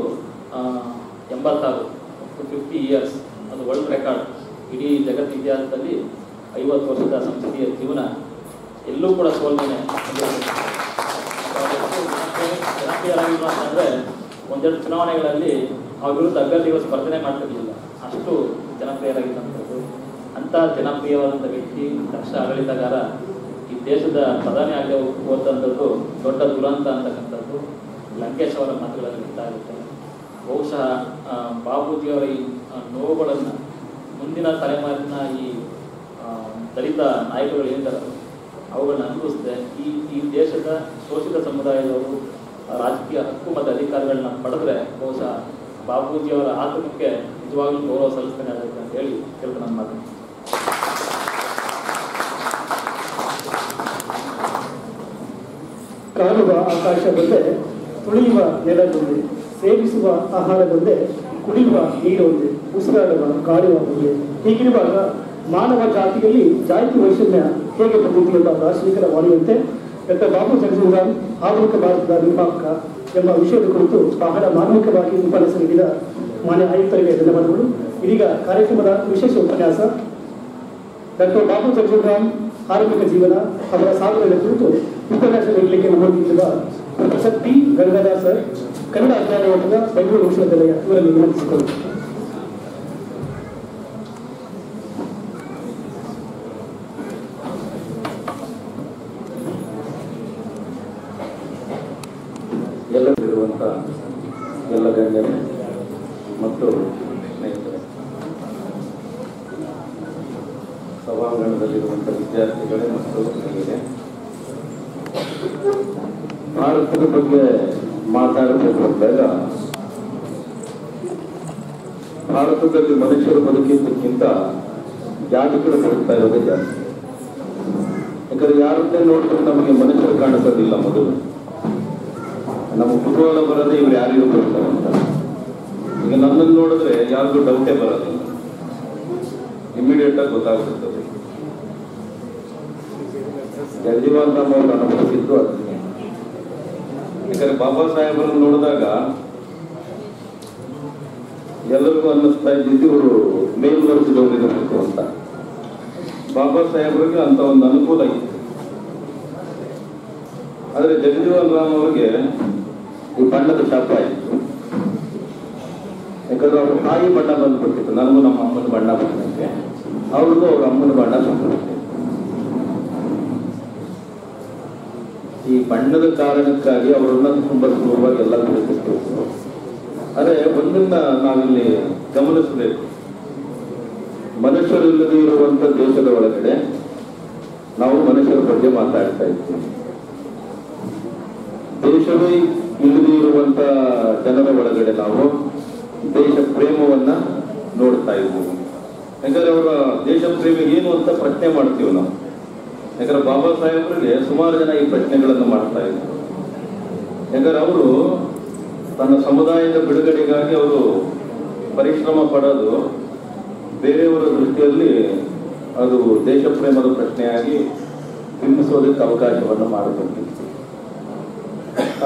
[SPEAKER 4] 86 50 ಇಯರ್ಸ್, ಅದು ವರ್ಲ್ಡ್ ರೆಕಾರ್ಡ್. ಇಡೀ ಜಗತ್ತು ಇತಿಹಾಸದಲ್ಲಿ 50 ವರ್ಷದ ಸಂಸದೀಯ ಜೀವನ ಎಲ್ಲೂ ಕೂಡ ಸೋಲ್ಮೇನೆ. ಜನಪ್ರಿಯರಾಗಿಲ್ಲ ಅಂತಂದರೆ ಒಂದೆರಡು ಚುನಾವಣೆಗಳಲ್ಲಿ ಅವ್ರ ವಿರುದ್ಧ ಅಭ್ಯರ್ಥಿಗಳು ಸ್ಪರ್ಧನೆ ಮಾಡ್ತಿರ್ಲಿಲ್ಲ, ಅಷ್ಟು ಜನಪ್ರಿಯರಾಗಿದ್ದಂಥದ್ದು. ಅಂಥ ಜನಪ್ರಿಯವಾದಂಥ ವ್ಯಕ್ತಿ, ದಕ್ಷ ಆಡಳಿತಗಾರ ಈ ದೇಶದ ಪ್ರಧಾನಿ ಆಗದೆ ಹೋದಂಥದ್ದು ದೊಡ್ಡ ದುರಂತ ಅಂತಕ್ಕಂಥದ್ದು ಲಂಕೇಶ್ ಅವರ ಮಾತುಗಳಲ್ಲಿ ಗೊತ್ತಾಗುತ್ತೆ. ಬಹುಶಃ ಬಾಬೂಜಿಯವರ ಈ ನೋವುಗಳನ್ನು ಮುಂದಿನ ತಲೆಮಾರಿನ ಈ ದಲಿತ ನಾಯಕರುಗಳು ಏನಿದ್ದಾರೆ ಅವುಗಳನ್ನ ಅನುಭವಿಸಿದೆ. ಈ ದೇಶದ ಶೋಷಿತ ಸಮುದಾಯದವರು ರಾಜಕೀಯ ಹಕ್ಕು ಮತ್ತು ಅಧಿಕಾರಗಳನ್ನ ಪಡೆದ್ರೆ ಬಹುಶಃ ಬಾಬೂಜಿಯವರ ಆತ್ಮಕ್ಕೆ ನಿಜವಾಗ್ಲೂ ಗೌರವ ಸಲ್ಲಿಸ್ತೇನೆ ಆಗುತ್ತೆ ಅಂತ ಹೇಳಿ ಕೇಳ್ಕೊಂಡು ನನ್ನ ಮಾತು.
[SPEAKER 1] ಕಾಣುವ ಆಕಾಶ ಬಂದೆ, ತುಳಿಯುವ ನೆಲದೊಂದೆ, ಸೇವಿಸುವ ಆಹಾರದೊಂದೆ, ಕುಡಿಯುವ ನೀರೊಂದೆ, ಉಸಿರಾಡುವ ಗಾಳಿಯ ಒಂದೆ. ಹೀಗಿರುವಾಗ ಮಾನವ ಜಾತಿಯಲ್ಲಿ ಜಾತಿ ವೈಷಮ್ಯ ಹೇಗೆ ಬಂದಿದೆ ಎಂಬ ದಾರ್ಶನಿಕರ ವಾಣಿಯಂತೆ ಡಾಕ್ಟರ್ ಬಾಬು ಜಗಜೀವರಾಮ್ ಆಧುನಿಕ ಭಾರತದ ನಿರ್ಮಾಪಕ ಎಂಬ ವಿಷಯದ ಕುರಿತು ಬಹಳ ಮಾರ್ಮಿಕವಾಗಿ ಉಪನ್ಯಾಸ ನೀಡಿದ ಮಾನ್ಯ ಆಯುಕ್ತರಿಗೆ ಧನ್ಯವಾದಗಳು. ಇದೀಗ ಕಾರ್ಯಕ್ರಮದ ವಿಶೇಷ ಉಪನ್ಯಾಸ ಡಾಕ್ಟರ್ ಬಾಬು ಜಗಜೀವರಾಮ್ ಆರಂಭಿಕ ಜೀವನ, ಅವರ ಸಾಧನೆಗಳ ಕುರಿತು ಉಪನ್ಯಾಸ ನೀಡಲಿಕ್ಕೆ ನಮ್ಮೊಂದಿಗಿರುವ professor T Gangadhar sir, Kannada ಅಜ್ಞಾನ ಒಕ್ಕೂಟ, ಬೆಂಗಳೂರು ವಿಶ್ವವಿದ್ಯಾಲಯ, ಇವರಲ್ಲಿ ವಿನಂತಿಸಿಕೊಳ್ಳಿ.
[SPEAKER 5] ಎಲ್ಲರಿರುವಂಥ ಎಲ್ಲ ಗಣ್ಯರೇ ಮತ್ತು ಸ್ನೇಹಿತರೆ, ಸಭಾಂಗಣದಲ್ಲಿರುವಂಥ ವಿದ್ಯಾರ್ಥಿಗಳೇ ಮತ್ತು ಹಿರಿಯರೇ, ಭಾರತದ ಬಗ್ಗೆ ಮಾತಾಡಬೇಕು ಅಂದಾಗ ಭಾರತದಲ್ಲಿ ಮನುಷ್ಯರು ಬದುಕಿದ್ದಕ್ಕಿಂತ ಜಾತಿಗಳು ಬದುಕ್ತಾ ಇರೋದೇ ಜಾಸ್ತಿ. ಯಾಕಂದ್ರೆ ಯಾರನ್ನೇ ನೋಡಿದ್ರೆ ನಮಗೆ ಮನುಷ್ಯರು ಕಾಣಿಸೋದಿಲ್ಲ. ಮೊದಲು ನಮ್ಮ ಕುತೂಹಲ ಬರೋದೇ ಇವ್ರು ಯಾರಿಗೂ ಬರ್ತಾರೆ ಅಂತ. ಈಗ ನನ್ನನ್ನು ನೋಡಿದ್ರೆ ಯಾರಿಗೂ ಡೌಟೇ ಬರೋದಿಲ್ಲ, ಇಮಿಡಿಯೇಟ್ ಆಗಿ ಗೊತ್ತಾಗ್ಬಿಡ್ತದೆ. ಜಗಜೀವನ್ ರಾಮ್ ಅವರು ಅನುಭವಿಸಿದ್ದು ಅದನ್ನೇ. ಯಾಕಂದ್ರೆ ಬಾಬಾ ಸಾಹೇಬರನ್ನು ನೋಡಿದಾಗ ಎಲ್ಲರಿಗೂ ಅನ್ನಿಸ್ತಾ ಇದ್ದಿದ್ದು ಇವರು ಮೇಲ್ವರ್ಗದವರಿರಬೇಕು ಅಂತ. ಬಾಬಾ ಸಾಹೇಬರಿಗೆ ಅಂತ ಒಂದು ಅನುಕೂಲ ಇತ್ತು. ಆದರೆ ಜಗಜೀವನ್ ರಾಮ್ ಅವರಿಗೆ ಈ ಬಣ್ಣದ ಶಾಪ ಇತ್ತು. ಯಾಕಂದ್ರೆ ಅವ್ರ ತಾಯಿ ಬಣ್ಣ ಬಂದ್ಬಿಟ್ಟಿತ್ತು, ನನಗೂ ನಮ್ಮ ಅಮ್ಮನ ಬಣ್ಣ ಬಂದಂತೆ, ಅವ್ರಿಗೂ ಅವ್ರ ಅಮ್ಮನ ಬಣ್ಣ ಬಂದ್ಬಿಟ್ಟಿತ್ತು. ಈ ಬಣ್ಣದ ಕಾರಣಕ್ಕಾಗಿ ಅವರನ್ನ ತುಂಬಾ ಸುಲಭವಾಗಿ ಎಲ್ಲ ಗುರುತಿಸ್ಬೇಕು. ಆದರೆ ಒಂದನ್ನ ನಾವಿಲ್ಲಿ ಗಮನಿಸಬೇಕು, ಮನುಷ್ಯರಿಲ್ಲದೆ ಇರುವಂತ ದೇಶದ ಒಳಗಡೆ ನಾವು ಮನುಷ್ಯರ ಬಗ್ಗೆ ಮಾತಾಡ್ತಾ ಇದ್ದೀವಿ. ದೇಶವೇ ಇಲ್ಲದೆ ಇರುವಂತ ಜನರ ಒಳಗಡೆ ನಾವು ದೇಶ ಪ್ರೇಮವನ್ನ ನೋಡ್ತಾ ಇದ್ದೀವಿ. ಯಾಕಂದ್ರೆ ಅವರ ದೇಶ ಪ್ರೇಮ ಏನು ಅಂತ ಪ್ರಶ್ನೆ ಮಾಡ್ತೀವಿ ನಾವು. ಯಾಕಂದ್ರೆ ಬಾಬಾ ಸಾಹೇಬರಿಗೆ ಸುಮಾರು ಜನ ಈ ಪ್ರಶ್ನೆಗಳನ್ನು ಮಾಡ್ತಾ ಇದ್ರು. ಯಾಕಂದ್ರೆ ಅವರು ತನ್ನ ಸಮುದಾಯದ ಬಿಡುಗಡೆಗಾಗಿ ಅವರು ಪರಿಶ್ರಮ ಪಡೋದು ಬೇರೆಯವರ ದೃಷ್ಟಿಯಲ್ಲಿ ಅದು ದೇಶ ಪ್ರೇಮದ ಪ್ರಶ್ನೆಯಾಗಿ ಬಿಂಬಿಸೋದಕ್ಕೆ ಅವಕಾಶವನ್ನು ಮಾಡಿಕೊಟ್ಟಿತ್ತು.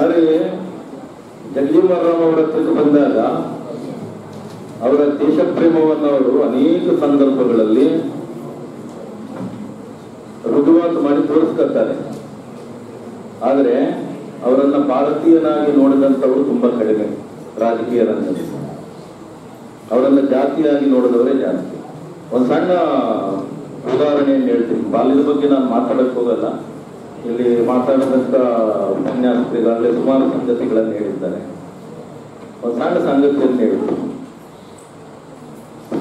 [SPEAKER 5] ಆದರೆ ಜಗಜೀವನರಾಮ್ ಅವರ ಹತ್ರಕ್ಕೆ ಬಂದಾಗ ಅವರ ದೇಶ ಪ್ರೇಮವನ್ನು ಅವರು ಅನೇಕ ಸಂದರ್ಭಗಳಲ್ಲಿ ರುಜುವಾತು ಮಾಡಿ ತೋರಿಸ್ಕೊಳ್ತಾರೆ. ಆದರೆ ಅವರನ್ನ ಭಾರತೀಯನಾಗಿ ನೋಡಿದಂಥವರು ತುಂಬಾ ಕಡಿಮೆ ರಾಜಕೀಯ ರಂಗದಲ್ಲಿ. ಅವರನ್ನ ಜಾತಿಯಾಗಿ ನೋಡಿದವರೇ ಜಾಸ್ತಿ. ಒಂದು ಸಣ್ಣ ಉದಾಹರಣೆಯನ್ನು ಹೇಳ್ತೀನಿ. ಬಾಲ್ಯದ ಬಗ್ಗೆ ನಾನು ಮಾತಾಡಕ್ಕೆ ಹೋಗಲ್ಲ. ಇಲ್ಲಿ ಮಾತಾಡದಂತ ಉಪನ್ಯಾಸಕರಿಗಾಗಲೇ ಸುಮಾರು ಸಂಗತಿಗಳನ್ನು ಹೇಳಿದ್ದಾರೆ. ಒಂದು ಸಣ್ಣ ಸಂಗತಿಯನ್ನು ಹೇಳ್ತೀನಿ.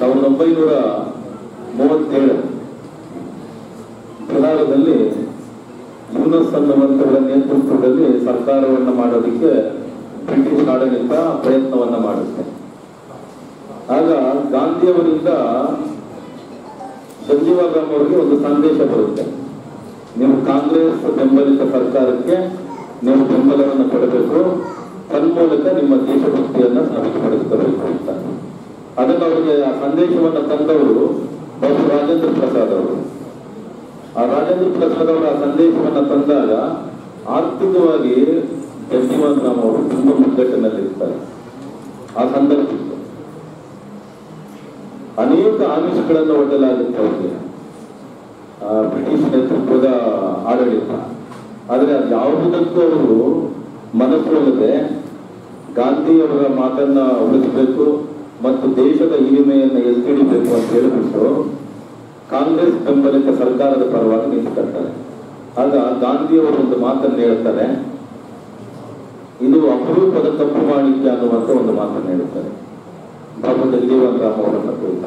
[SPEAKER 5] 1937 ಬಿಹಾರದಲ್ಲಿ ಯೂನಸ್ ಅನ್ನುವಂಥವರ ನೇತೃತ್ವದಲ್ಲಿ ಸರ್ಕಾರವನ್ನು ಮಾಡೋದಕ್ಕೆ ಬ್ರಿಟಿಷ್ ಆಡಳಿತ ಪ್ರಯತ್ನವನ್ನ ಮಾಡುತ್ತೆ. ಆಗ ಗಾಂಧಿಯವರಿಂದ ಜಗಜೀವನರಾಮ್ ಅವರಿಗೆ ಒಂದು ಸಂದೇಶ ಬರುತ್ತೆ. ನೀವು ಕಾಂಗ್ರೆಸ್ ಬೆಂಬಲಿತ ಸರ್ಕಾರಕ್ಕೆ ನೀವು ಬೆಂಬಲವನ್ನು ಕೊಡಬೇಕು, ತನ್ಮೂಲಕ ನಿಮ್ಮ ದೇಶಭಕ್ತಿಯನ್ನ ಸಾಬೀತುಪಡಿಸಬೇಕು ಅಂತ. ಅದನ್ನು ಅವರಿಗೆ ಆ ಸಂದೇಶವನ್ನು ತಂದವರು ಡಾಕ್ಟರ್ ರಾಜೇಂದ್ರ ಪ್ರಸಾದ್ ಅವರು. ಆ ರಾಜೇಂದ್ರ ಪ್ರಸಾದ್ ಅವರ ಆ ಸಂದೇಶವನ್ನು ತಂದಾಗ ಆರ್ಥಿಕವಾಗಿ ಜಗಜೀವನರಾಮ್ ಅವರು ತುಂಬಾ ಮುಗ್ಗಟ್ಟಿನಲ್ಲಿರ್ತಾರೆ. ಆ ಸಂದರ್ಭದಲ್ಲಿ ಅನೇಕ ಆಮಿಷಗಳನ್ನು ಒಡ್ಡಲಾಗುತ್ತೆ ಅವರಿಗೆ ಬ್ರಿಟಿಷ್ ನೇತೃತ್ವದ ಆಡಳಿತ. ಆದರೆ ಅದು ಯಾವುದಕ್ಕೂ ಅವರು ಮನಸ್ಸೊಲ್ಲದೆ ಗಾಂಧಿಯವರ ಮಾತನ್ನ ಉಳಿಸಬೇಕು ಮತ್ತು ದೇಶದ ಹಿರಿಮೆಯನ್ನು ಎತ್ತಿಡಿಬೇಕು ಅಂತ ಹೇಳಿಬಿಟ್ಟು ಕಾಂಗ್ರೆಸ್ ಬೆಂಬಲಿತ ಸರ್ಕಾರದ ಪರವಾಗಿ ನಿಂತುಕೊಳ್ತಾರೆ. ಆಗ ಗಾಂಧಿಯವರು ಒಂದು ಮಾತನ್ನು ಹೇಳ್ತಾರೆ, ಇದು ಅಪರೂಪದ ಕಪ್ಪು ಮಾಣಿಕ್ಯ ಅನ್ನುವಂತ ಒಂದು ಮಾತನ್ನು ಹೇಳ್ತಾರೆ ಬಾಬಾ ಜಗಜೀವನರಾಮ್ ಅವರನ್ನ ಕುರಿತ.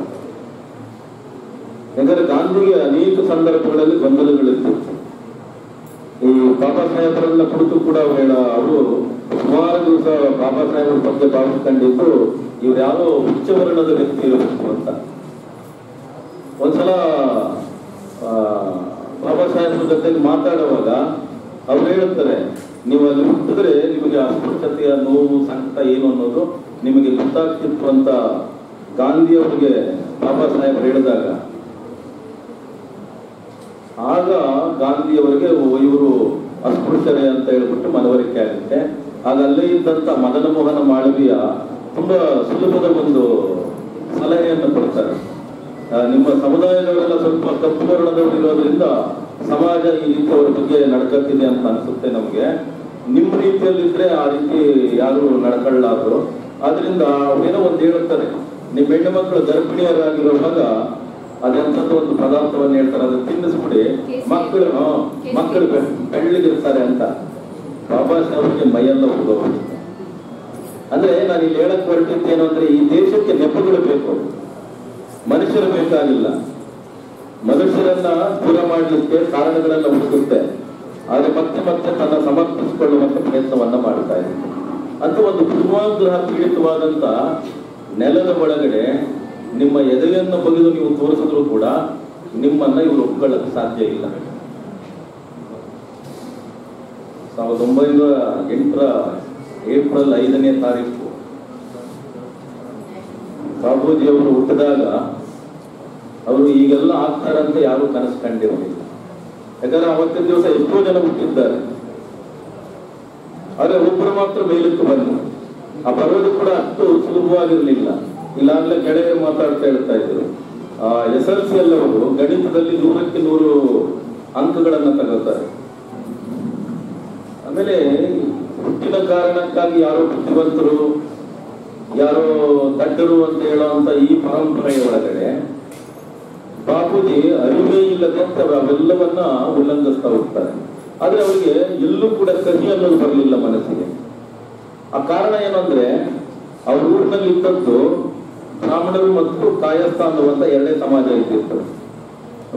[SPEAKER 5] ಯಾಕಂದ್ರೆ ಗಾಂಧಿಗೆ ಅನೇಕ ಸಂದರ್ಭಗಳಲ್ಲಿ ಗೊಂದಲಗಳಿರ್ತಿತ್ತು. ಈ ಬಾಬಾ ಸಾಹೇಬರನ್ನ ಕುರಿತು ಕೂಡ ಅವರು ಸುಮಾರು ದಿವಸ ಬಾಬಾ ಸಾಹೇಬರ ಬಗ್ಗೆ ಭಾವಿಸ್ಕೊಂಡಿದ್ದು ಇವ್ರು ಯಾರೋ ಉಚ್ಚವರ್ಣದ ವ್ಯಕ್ತಿ ಇರಬೇಕು ಅಂತ. ಒಂದ್ಸಲ ಬಾಬಾ ಸಾಹೇಬರ ಜೊತೆಗೆ ಮಾತಾಡುವಾಗ ಅವ್ರು ಹೇಳುತ್ತಾರೆ, ನೀವು ಅಲ್ಲಿ ಹುಟ್ಟಿದ್ರೆ ನಿಮಗೆ ಅಸ್ಪೃಶ್ಯತೆಯ ನೋವು ಸಂಕಟ ಏನು ಅನ್ನೋದು ನಿಮಗೆ ಗೊತ್ತಾಗ್ತಿತ್ತು ಅಂತ ಗಾಂಧಿಯವರಿಗೆ ಬಾಬಾ ಸಾಹೇಬರು ಹೇಳಿದಾಗ, ಆಗ ಗಾಂಧಿಯವರಿಗೆ ಇವರು ಅಸ್ಪೃಶ್ಯರೇ ಅಂತ ಹೇಳ್ಬಿಟ್ಟು ಮನವರಿಕೆ ಆಗುತ್ತೆ. ಆಗ ಅಲ್ಲೇ ಇದ್ದಂತ ಮದನ ಮೋಹನ ಮಾಳವಿಯ ತುಂಬಾ ಸುಲಭದ ಒಂದು ಸಲಹೆಯನ್ನು ಕೊಡ್ತಾರೆ. ನಿಮ್ಮ ಸಮುದಾಯದವರೆಲ್ಲ ಸ್ವಲ್ಪ ಕಪ್ಪು ವರ್ಣದವರು ಇರೋದ್ರಿಂದ ಸಮಾಜ ಈ ರೀತಿ ಅವರ ಬಗ್ಗೆ ನಡ್ಕತ್ತಿದೆ ಅಂತ ಅನ್ಸುತ್ತೆ ನಮ್ಗೆ. ನಿಮ್ಮ ರೀತಿಯಲ್ಲಿದ್ರೆ ಆ ರೀತಿ ಯಾರು ನಡ್ಕೊಳ್ಳಾದ್ರು. ಆದ್ರಿಂದ ಏನೋ ಒಂದು ಹೇಳುತ್ತಾರೆ, ನಿಮ್ಮ ಹೆಣ್ಣು ಮಕ್ಕಳು ಗರ್ಭಿಣಿಯರಾಗಿರುವಾಗ ಅದೆಂಥದ್ದು ಒಂದು ಪದಾರ್ಥವನ್ನು ಹೇಳ್ತಾರೆ, ಅದನ್ನ ತಿನ್ನಿಸ್ಬಿಡಿ ಮಕ್ಕಳು ಬೆಳ್ಳಗಿರ್ತಾರೆ ಅಂತ. ಬಾಬಾ ಸಾಹೇಬ್ರಿಗೆ ಮೈಯೆಲ್ಲ ಹೋಗೋದು. ಅಂದ್ರೆ ನಾನು ಇಲ್ಲಿ ಹೇಳಕ್ ಹೊರಟಿದ್ದೇನು ಅಂದ್ರೆ, ಈ ದೇಶಕ್ಕೆ ನೆಪಗಳು ಬೇಕು, ಮನುಷ್ಯರು ಬೇಕಾಗಿಲ್ಲ. ಮನುಷ್ಯರನ್ನ ದೂರ ಮಾಡಲಿಕ್ಕೆ ಕಾರಣಗಳನ್ನ ಹುಡುಕುತ್ತೆ, ಆದ್ರೆ ಮತ್ತೆ ಮತ್ತೆ ತನ್ನ ಸಮರ್ಥಿಸಿಕೊಳ್ಳುವಂತ ಪ್ರಯತ್ನವನ್ನ ಮಾಡ್ತಾ ಇದೆ. ಅಂತ ಒಂದು ಪೂರ್ವಾಗ್ರಹ ಪೀಡಿತವಾದಂತ ನೆಲದ ಒಳಗಡೆ ನಿಮ್ಮ ಎದೆಯನ್ನು ಬಗೆದು ನೀವು ತೋರಿಸಿದ್ರು ಕೂಡ ನಿಮ್ಮನ್ನ ಇವರು ಒಪ್ಕೊಳ್ಳಕ್ಕೆ ಸಾಧ್ಯ ಇಲ್ಲ. 1908 ಏಪ್ರಿಲ್ 5ನೇ ತಾರೀಕು ಬಾಬೂಜಿ ಅವರು ಹುಟ್ಟಿದಾಗ ಅವರು ಈಗೆಲ್ಲ ಆಗ್ತಾರಂತ ಯಾರು ಕನಸು ಕಂಡಿರಲಿಲ್ಲ. ಯಾಕಂದ್ರೆ ಅವತ್ತಿನ ದಿವಸ ಎಷ್ಟೋ ಜನ ಹುಟ್ಟಿದ್ದಾರೆ, ಆದ್ರೆ ಒಬ್ಬರು ಮಾತ್ರ ಮೇಲಕ್ಕೆ ಬಂದರು. ಆ ಬರೋದು ಕೂಡ ಅಷ್ಟು ಸುಲಭವಾಗಿರ್ಲಿಲ್ಲ. ಇಲ್ಲಾಗ್ಲೇ ಗೆಳೆಯರು ಮಾತಾಡ್ತಾ ಹೇಳ್ತಾ ಇದ್ರು, SLC ಅವರು ಗಣಿತದಲ್ಲಿ 100ಕ್ಕೆ 100 ಅಂಕಗಳನ್ನ ತಗೋತಾರೆ. ಆಮೇಲೆ ಹುಟ್ಟಿನ ಕಾರಣಕ್ಕಾಗಿ ಯಾರೋ ಬುದ್ಧಿವಂತರು ಯಾರೋ ದಡ್ಡರು ಅಂತ ಹೇಳುವಂತ ಈ ಪರಂಪರೆಯ ಒಳಗಡೆ ಬಾಪೂಜಿ ಅರಿವೇ ಇಲ್ಲದೆ ಅವೆಲ್ಲವನ್ನ ಉಲ್ಲಂಘಿಸ್ತಾ ಹೋಗ್ತಾರೆ. ಆದ್ರೆ ಅವರಿಗೆ ಎಲ್ಲೂ ಕೂಡ ಕಹಿ ಅನ್ನೋದು ಬರಲಿಲ್ಲ ಮನಸ್ಸಿಗೆ. ಆ ಕಾರಣ ಏನಂದ್ರೆ ಅವ್ರ ಊರಿನಲ್ಲಿ ಇದ್ದದ್ದು ಬ್ರಾಹ್ಮಣರು ಮತ್ತು ಕಾಯಸ್ಥ ಅನ್ನುವಂತ ಎರಡೇ ಸಮಾಜ ಇದ್ದಿತ್ತು.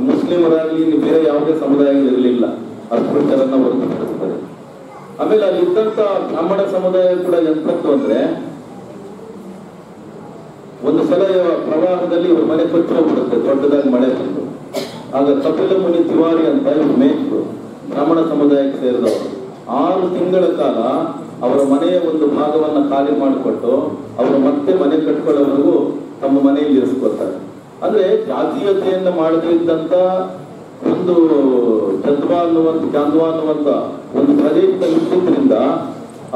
[SPEAKER 5] ಮುಸ್ಲಿಮರಾಗಲಿ ಬೇರೆ ಯಾವುದೇ ಸಮುದಾಯಗಳಿರಲಿಲ್ಲ, ಅಸ್ಪೃಶ್ಯರನ್ನ ಹೊರತುಪಡಿಸಿದ್ದಾರೆ. ಆಮೇಲೆ ಅಲ್ಲಿದ್ದಂತ ಬ್ರಾಹ್ಮಣ ಸಮುದಾಯ ಕೂಡ ಎಂತದ್ದು ಅಂದ್ರೆ, ಒಂದು ಸಲ ಪ್ರವಾಹದಲ್ಲಿ ಇವ್ರ ಮನೆ ಕೊಚ್ಚಿ ಹೋಗ್ಬಿಡುತ್ತೆ, ದೊಡ್ಡದಾಗಿ ಮಳೆ ಬಂದು. ಆಗ ಕಪಿಲ ಮುನಿ ತಿವಾರಿ ಅಂತ ಇವ್ರು ಮೇಷ್ಟ್ರು, ಬ್ರಾಹ್ಮಣ ಸಮುದಾಯಕ್ಕೆ ಸೇರಿದವರು. 6 ತಿಂಗಳ ಕಾಲ ಅವರ ಮನೆಯ ಒಂದು ಭಾಗವನ್ನ ಖಾಲಿ ಮಾಡಿಕೊಟ್ಟು ಅವರು ಮತ್ತೆ ಮನೆ ಕಟ್ಕೊಳ್ಳೋವರೆಗೂ ತಮ್ಮ ಮನೆಯಲ್ಲಿ ಇರಿಸ್ಕೊತಾರೆ. ಅಂದ್ರೆ ಜಾತೀಯತೆಯನ್ನ ಮಾಡದೇ ಇದ್ದಂತ ಒಂದು ಚಾಂದ್ವಾ ಅನ್ನುವಂತ ಒಂದು ಪ್ರದೇಶದಲ್ಲಿ ಇದ್ದುದರಿಂದ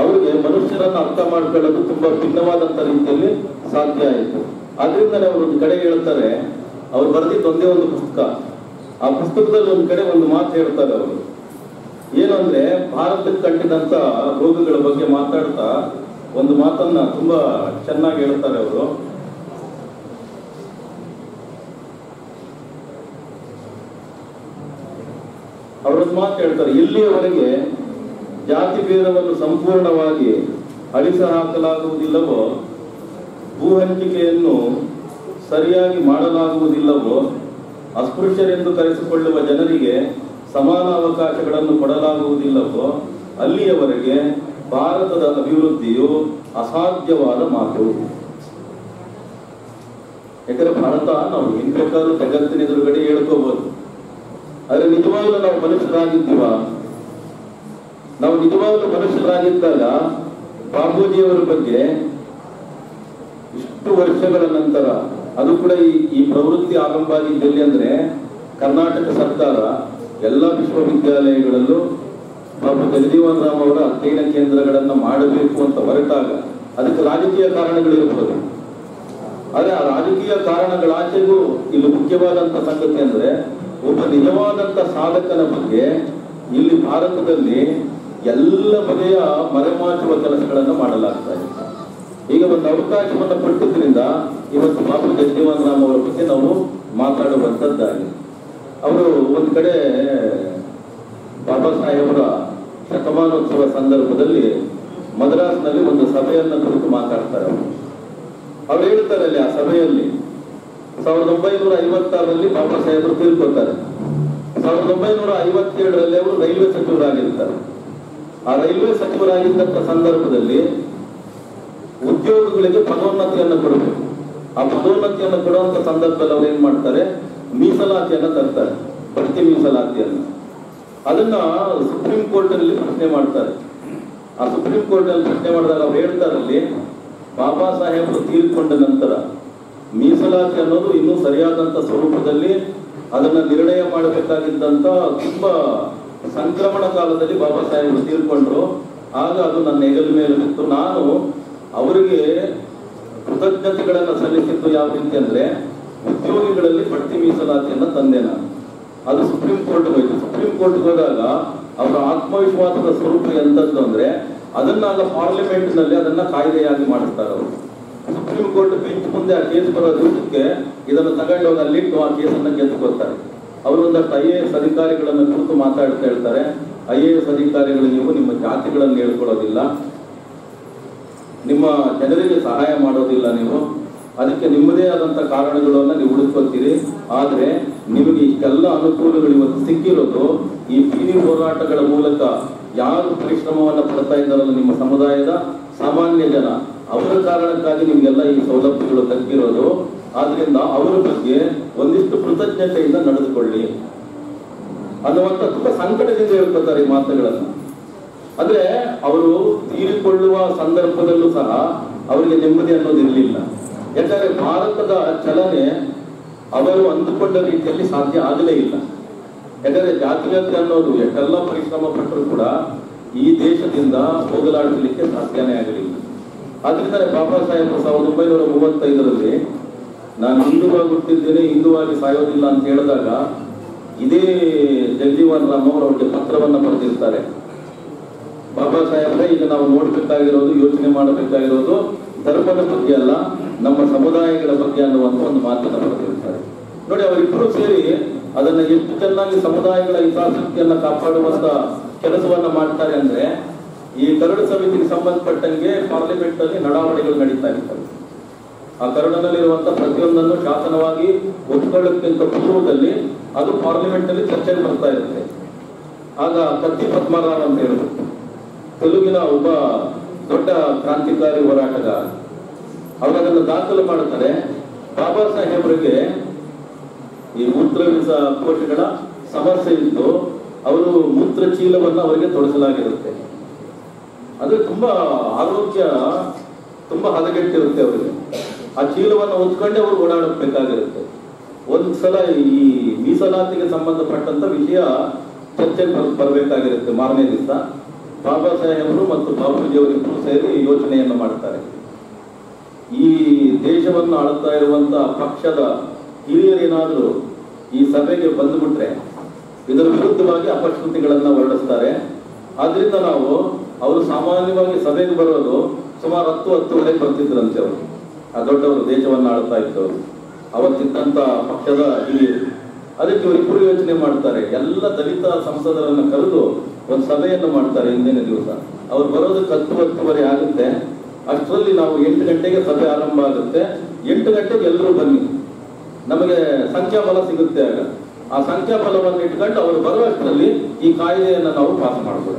[SPEAKER 5] ಅವರಿಗೆ ಮನುಷ್ಯರನ್ನ ಅರ್ಥ ಮಾಡ್ಕೊಳ್ಳೋದು ತುಂಬಾ ಭಿನ್ನವಾದಂತ ರೀತಿಯಲ್ಲಿ ಸಾಧ್ಯ ಆಯಿತು. ಆದ್ರಿಂದಲೇ ಅವರು ಒಂದು ಕಡೆ ಹೇಳ್ತಾರೆ, ಅವ್ರು ಬರೆದಿದ್ದು ಒಂದೇ ಒಂದು ಪುಸ್ತಕ, ಆ ಪುಸ್ತಕದಲ್ಲಿ ಒಂದು ಕಡೆ ಒಂದು ಮಾತು ಹೇಳ್ತಾರೆ ಅವರು. ಏನು ಅಂದ್ರೆ, ಭಾರತಕ್ಕೆ ಕಂಡಿದಂತ ರೋಗಗಳ ಬಗ್ಗೆ ಮಾತಾಡ್ತಾ ಒಂದು ಮಾತನ್ನ ತುಂಬಾ ಚೆನ್ನಾಗಿ ಹೇಳ್ತಾರೆ ಅವರು. ಅವರೊಂದು ಮಾತು ಹೇಳ್ತಾರೆ, ಎಲ್ಲಿಯವರೆಗೆ ಜಾತಿ ಭೇದವನ್ನು ಸಂಪೂರ್ಣವಾಗಿ ಅಳಿಸಿ ಹಾಕಲಾಗುವುದಿಲ್ಲವೋ, ಭೂ ಹಂಚಿಕೆಯನ್ನು ಸರಿಯಾಗಿ ಮಾಡಲಾಗುವುದಿಲ್ಲವೋ, ಅಸ್ಪೃಶ್ಯರೆಂದು ಕರೆಸಿಕೊಳ್ಳುವ ಜನರಿಗೆ ಸಮಾನ ಅವಕಾಶಗಳನ್ನು ಕೊಡಲಾಗುವುದಿಲ್ಲವೋ, ಅಲ್ಲಿಯವರೆಗೆ ಭಾರತದ ಅಭಿವೃದ್ಧಿಯು ಅಸಾಧ್ಯವಾದ ಮಾತು. ಯಾಕಂದ್ರೆ ಭಾರತ ನಾವು ಏನ್ ಬೇಕಾದ್ರೂ ಜಗತ್ತಿನ ಎದುರುಗಡೆ ಹೇಳ್ಕೋಬಹುದು, ಆದ್ರೆ ನಿಜವಾಗ್ಲೂ ನಾವು ಮನುಷ್ಯರಾಗಿದ್ದೀವ? ನಾವು ನಿಜವಾಗ್ಲೂ ಮನುಷ್ಯರಾಗಿದ್ದಾಗ ಬಾಬೂಜಿಯವರ ಬಗ್ಗೆ ಇಷ್ಟು ವರ್ಷಗಳ ನಂತರ, ಅದು ಕೂಡ ಈ ಪ್ರವೃತ್ತಿ ಆರಂಭ ಆಗಿದ್ದಲ್ಲಿ ಅಂದ್ರೆ ಕರ್ನಾಟಕ ಸರ್ಕಾರ ಎಲ್ಲ ವಿಶ್ವವಿದ್ಯಾಲಯಗಳಲ್ಲೂ ಬಾಬು ಜಗಜೀವನ್ ರಾಮ್ ಅವರ ಅಧ್ಯಯನ ಕೇಂದ್ರಗಳನ್ನ ಮಾಡಬೇಕು ಅಂತ ಹೊರಟಾಗ ಅದಕ್ಕೆ ರಾಜಕೀಯ ಕಾರಣಗಳಿರ್ಬೋದು. ಆದ್ರೆ ಆ ರಾಜಕೀಯ ಕಾರಣಗಳಾಚೆಗೂ ಇಲ್ಲಿ ಮುಖ್ಯವಾದಂತ ಸಂಗತಿ ಅಂದ್ರೆ, ಒಬ್ಬ ನಿಜವಾದಂತ ಸಾಧಕನ ಬಗ್ಗೆ ಇಲ್ಲಿ ಭಾರತದಲ್ಲಿ ಎಲ್ಲ ಬಗೆಯ ಮರೆಮಾಚುವ ಕೆಲಸಗಳನ್ನು ಮಾಡಲಾಗ್ತಾ ಇದೆ. ಈಗ ಒಂದು ಅವಕಾಶವನ್ನು ಕೊಟ್ಟಿದ್ರಿಂದ ಇವತ್ತು ಬಾಬು ಜಗಜೀವನ್ ರಾಮ್ ಅವರ ಬಗ್ಗೆ ನಾವು ಮಾತಾಡುವಂತದ್ದಾಗಿದೆ. ಅವರು ಒಂದು ಕಡೆ ಬಾಬಾ ಸಾಹೇಬರ ಶತಮಾನೋತ್ಸವ ಸಂದರ್ಭದಲ್ಲಿ ಮದ್ರಾಸ್ನಲ್ಲಿ ಒಂದು ಸಭೆಯನ್ನ ಕುರಿತು ಮಾತಾಡ್ತಾರೆ. ಅವ್ರು ಹೇಳ್ತಾರೆ ಅಲ್ಲಿ ಆ ಸಭೆಯಲ್ಲಿ 1956ರಲ್ಲಿ ಬಾಬಾ ಸಾಹೇಬರು ತೀರ್ಕೊತಾರೆ. 1957ರಲ್ಲಿ ಅವರು ರೈಲ್ವೆ ಸಚಿವರಾಗಿರ್ತಾರೆ. ಆ ರೈಲ್ವೆ ಸಚಿವರಾಗಿದ್ದಂತ ಸಂದರ್ಭದಲ್ಲಿ ಉದ್ಯೋಗಗಳಿಗೆ ಪದೋನ್ನತಿಯನ್ನು ಕೊಡಬೇಕು. ಆ ಪದೋನ್ನತಿಯನ್ನು ಕೊಡುವಂತ ಸಂದರ್ಭದಲ್ಲಿ ಅವ್ರು ಏನ್ ಮಾಡ್ತಾರೆ, ಮೀಸಲಾತಿಯನ್ನ ತರ್ತಾರೆ, ಬಡ್ತಿ ಮೀಸಲಾತಿಯನ್ನ. ಅದನ್ನ ಸುಪ್ರೀಂ ಕೋರ್ಟ್ ಅಲ್ಲಿ ಪ್ರಶ್ನೆ ಮಾಡ್ತಾರೆ. ಆ ಸುಪ್ರೀಂ ಕೋರ್ಟ್ ಅಲ್ಲಿ ಪ್ರಶ್ನೆ ಮಾಡಿದಾಗ ಅವ್ರು ಹೇಳ್ತಾರಲ್ಲಿ, ಬಾಬಾ ಸಾಹೇಬರು ತೀರ್ಕೊಂಡ ನಂತರ ಮೀಸಲಾತಿ ಅನ್ನೋದು ಇನ್ನೂ ಸರಿಯಾದಂತ ಸ್ವರೂಪದಲ್ಲಿ ಅದನ್ನ ನಿರ್ಣಯ ಮಾಡಬೇಕಾಗಿದ್ದಂತ ತುಂಬಾ ಸಂಕ್ರಮಣ ಕಾಲದಲ್ಲಿ ಬಾಬಾ ಸಾಹೇಬರು ತೀರ್ಕೊಂಡ್ರು. ಆಗ ಅದು ನನ್ನ ಹೆಗಲ ಮೇಲೆ ಬಿತ್ತು. ನಾನು ಅವರಿಗೆ ಕೃತಜ್ಞತೆಗಳನ್ನ ಸಲ್ಲಿಸಿದ್ದು ಯಾವ ರೀತಿ ಅಂದ್ರೆ, ಉದ್ಯೋಗಿಗಳಲ್ಲಿ ಬಡ್ತಿ ಮೀಸಲಾತಿಯನ್ನ ತಂದೆ ನಾನು. ಅದು ಸುಪ್ರೀಂ ಕೋರ್ಟ್ ಹೋಯ್ತು. ಸುಪ್ರೀಂ ಕೋರ್ಟ್ಗೆ ಹೋದಾಗ ಅವರ ಆತ್ಮವಿಶ್ವಾಸದ ಸ್ವರೂಪ ಎಂತದ್ದು ಅಂದ್ರೆ, ಅದನ್ನಾಗ ಪಾರ್ಲಿಮೆಂಟ್ ನಲ್ಲಿ ಅದನ್ನ ಕಾಯ್ದೆಯಾಗಿ ಮಾಡಿಸ್ತಾರೆ ಅವರು. ಸುಪ್ರೀಂ ಕೋರ್ಟ್ ಬೆಂಚ್ ಮುಂದೆ ಆ ಕೇಸ್ ಬರೋ ದಿವಸಕ್ಕೆ ಇದನ್ನು ತಗೊಂಡೋಗಿ ಅಲ್ಲಿಟ್ಟು ಆ ಕೇಸನ್ನ ಗೆದ್ದುಕೊಳ್ತಾರೆ. ಅವರು ಒಂದಷ್ಟು IAS ಅಧಿಕಾರಿಗಳನ್ನು ಕುರಿತು ಮಾತಾಡ್ತಾ ಹೇಳ್ತಾರೆ, IAS ಅಧಿಕಾರಿಗಳು ನೀವು ನಿಮ್ಮ ಜಾತಿಗಳನ್ನು ಹೇಳ್ಕೊಳ್ಳೋದಿಲ್ಲ, ನಿಮ್ಮ ಜನರಿಗೆ ಸಹಾಯ ಮಾಡೋದಿಲ್ಲ, ನೀವು ಅದಕ್ಕೆ ನಿಮ್ಮದೇ ಆದಂತ ಕಾರಣಗಳನ್ನ ನೀವು ಹುಡುಕೊಳ್ತೀರಿ. ಆದ್ರೆ ನಿಮಗೆ ಇಷ್ಟೆಲ್ಲ ಅನುಕೂಲಗಳು ಇವತ್ತು ಸಿಕ್ಕಿರೋದು ಈ ಬೀದಿ ಹೋರಾಟಗಳ ಮೂಲಕ. ಯಾರು ಪರಿಶ್ರಮವನ್ನ ಪಡ್ತಾ ಇದ್ದಾರಲ್ಲ ನಿಮ್ಮ ಸಮುದಾಯದ ಸಾಮಾನ್ಯ ಜನ, ಅವರ ಕಾರಣಕ್ಕಾಗಿ ನಿಮ್ಗೆಲ್ಲ ಈ ಸೌಲಭ್ಯಗಳು ದಕ್ಕಿರೋದು. ಆದ್ರಿಂದ ಅವರ ಬಗ್ಗೆ ಒಂದಿಷ್ಟು ಕೃತಜ್ಞತೆಯಿಂದ ನಡೆದುಕೊಳ್ಳಿ ಅನ್ನುವಂತ ತುಂಬಾ ಸಂಕಟದಿಂದ ಹೇಳ್ಕೊತಾರೆ ಈ ಮಾತುಗಳನ್ನು. ಅಂದ್ರೆ ಅವರು ತೀರಿಕೊಳ್ಳುವ ಸಂದರ್ಭದಲ್ಲೂ ಸಹ ಅವರಿಗೆ ನೆಮ್ಮದಿ ಅನ್ನೋದು ಇರಲಿಲ್ಲ. ಯಾಕಂದ್ರೆ ಭಾರತದ ಚಲನೆ ಅವರು ಅಂದುಕೊಂಡ ರೀತಿಯಲ್ಲಿ ಸಾಧ್ಯ ಆಗಲೇ ಇಲ್ಲ. ಯಾಕಂದ್ರೆ ಜಾತೀಯತೆ ಅನ್ನೋದು ಎಷ್ಟೆಲ್ಲ ಪರಿಶ್ರಮ ಪಟ್ಟರು ಕೂಡ ಈ ದೇಶದಿಂದ ಹೋಗಲಾಡಿಸಲಿಕ್ಕೆ ಸಾಧ್ಯನೇ ಆಗಲಿಲ್ಲ. ಆದ್ರಿಂದ ಬಾಬಾ ಸಾಹೇಬರು 1935ರಲ್ಲಿ ನಾನು ಹಿಂದುವಾಗಿ ಹುಟ್ಟಿದ್ದೇನೆ, ಹಿಂದುವಾಗಿ ಸಾಯೋದಿಲ್ಲ ಅಂತ ಹೇಳಿದಾಗ ಇದೇ ಜಗಜೀವನ್ ರಾಮ್ ಅವರು ಅವ್ರಿಗೆ ಪತ್ರವನ್ನ ಬರೆದಿರ್ತಾರೆ. ಬಾಬಾ ಸಾಹೇಬ್ರೆ, ಈಗ ನಾವು ನೋಡ್ಬೇಕಾಗಿರೋದು, ಯೋಚನೆ ಮಾಡಬೇಕಾಗಿರೋದು ಧರ್ಮದ ಬಗ್ಗೆ ಅಲ್ಲ, ನಮ್ಮ ಸಮುದಾಯಗಳ ಬಗ್ಗೆ ಅನ್ನುವಂತ ಒಂದು ಮಾತನ್ನ ಬರೆದಿರ್ತಾರೆ. ನೋಡಿ, ಅವರಿಬ್ಬರು ಸೇರಿ ಅದನ್ನ ಎಷ್ಟು ಚೆನ್ನಾಗಿ ಸಮುದಾಯಗಳ ಹಿತಾಸಕ್ತಿಯನ್ನ ಕಾಪಾಡುವಂತ ಕೆಲಸವನ್ನ ಮಾಡ್ತಾರೆ ಅಂದ್ರೆ, ಈ ಕರಡು ಸಮಿತಿಗೆ ಸಂಬಂಧಪಟ್ಟಂಗೆ ಪಾರ್ಲಿಮೆಂಟ್ ಅಲ್ಲಿ ನಡಾವಳಿಗಳು ನಡೀತಾ ಇರ್ತವೆ. ಆ ಕರಡಿನಲ್ಲಿರುವಂತ ಪ್ರತಿಯೊಂದನ್ನು ಶಾಸನವಾಗಿ ಒಪ್ಪಿಕೊಳ್ಳಕ್ಕಿಂತ ಪೂರ್ವದಲ್ಲಿ ಅದು ಪಾರ್ಲಿಮೆಂಟ್ ಅಲ್ಲಿ ಚರ್ಚೆಗೆ ಬರ್ತಾ ಇರುತ್ತೆ. ಆಗ ಕತ್ತಿ ಪದ್ಮರಾವ್ ಅಂತ ಹೇಳಿದ್ರು, ತೆಲುಗಿನ ಒಬ್ಬ ದೊಡ್ಡ ಕ್ರಾಂತಿಕಾರಿ ಹೋರಾಟಗಾರ. ಅವರು ಅದನ್ನು ದಾಖಲು ಮಾಡುತ್ತಾರೆ. ಬಾಬಾ ಸಾಹೇಬರಿಗೆ ಈ ಮೂತ್ರವಿಸ ಕೋಶಗಳ ಸಮಸ್ಯೆ ಇದ್ದು ಅವರು ಮೂತ್ರ ಚೀಲವನ್ನು ಅವರಿಗೆ ತೊಡಸಲಾಗಿರುತ್ತೆ. ಅಂದ್ರೆ ತುಂಬಾ ಆರೋಗ್ಯ ತುಂಬಾ ಹದಗೆಟ್ಟಿರುತ್ತೆ ಅವರಿಗೆ. ಆ ಚೀಲವನ್ನು ಹೊತ್ಕೊಂಡೆ ಅವರು ಓಡಾಡಬೇಕಾಗಿರುತ್ತೆ. ಒಂದ್ಸಲ ಈ ಮೀಸಲಾತಿಗೆ ಸಂಬಂಧಪಟ್ಟಂತ ವಿಷಯ ಚರ್ಚೆಗೆ ಬರಬೇಕಾಗಿರುತ್ತೆ. ಮಾರನೇ ದಿವಸ ಬಾಬಾ ಸಾಹೇಬರು ಮತ್ತು ಬಾಪೂಜಿ ಅವರಿಬ್ಬರು ಸೇರಿ ಯೋಚನೆಯನ್ನು ಮಾಡ್ತಾರೆ. ಈ ದೇಶವನ್ನು ಆಳ್ತಾ ಇರುವಂತಹ ಪಕ್ಷದ ಹಿರಿಯರೇನಾದರೂ ಈ ಸಭೆಗೆ ಬಂದುಬಿಟ್ರೆ ಇದರ ವಿರುದ್ಧವಾಗಿ ಅಪಶ್ರುತಿಗಳನ್ನ ಹೊರಡಿಸ್ತಾರೆ. ಆದ್ರಿಂದ ಅವರು ಸಾಮಾನ್ಯವಾಗಿ ಸಭೆಗೆ ಬರೋದು ಸುಮಾರು 10-10:30 ಬರ್ತಿದ್ರಂತೆ. ಅವರು ಆ ದೊಡ್ಡವರು ದೇಶವನ್ನು ಆಳ್ತಾ ಇದ್ದವರು ಅವತ್ತಿದ್ದಂತ ಪಕ್ಷದ ಹಿರಿಯರು. ಅದಕ್ಕೆ ಇವರಿಬ್ಬರು ಯೋಚನೆ ಮಾಡ್ತಾರೆ. ಎಲ್ಲ ದಲಿತ ಸಂಸದರನ್ನು ಕರೆದು ಒಂದು ಸಭೆಯನ್ನು ಮಾಡ್ತಾರೆ. ಹಿಂದಿನ ದಿವಸ ಅವ್ರು ಬರೋದಕ್ಕೆ 10-10:30 ಆಗುತ್ತೆ. ಅಷ್ಟರಲ್ಲಿ ನಾವು 8 ಗಂಟೆಗೆ ಸಭೆ ಆರಂಭ ಆಗುತ್ತೆ. 8 ಗಂಟೆಗೆ ಎಲ್ಲರೂ ಬನ್ನಿ, ನಮಗೆ ಸಂಖ್ಯಾಬಲ ಸಿಗುತ್ತೆ. ಆಗ ಆ ಸಂಖ್ಯಾಬಲವನ್ನು ಇಟ್ಕೊಂಡು ಅವರು ಬರುವಷ್ಟರಲ್ಲಿ ಈ ಕಾಯ್ದೆಯನ್ನು ನಾವು ಪಾಸ್ ಮಾಡ್ಬೋಣ.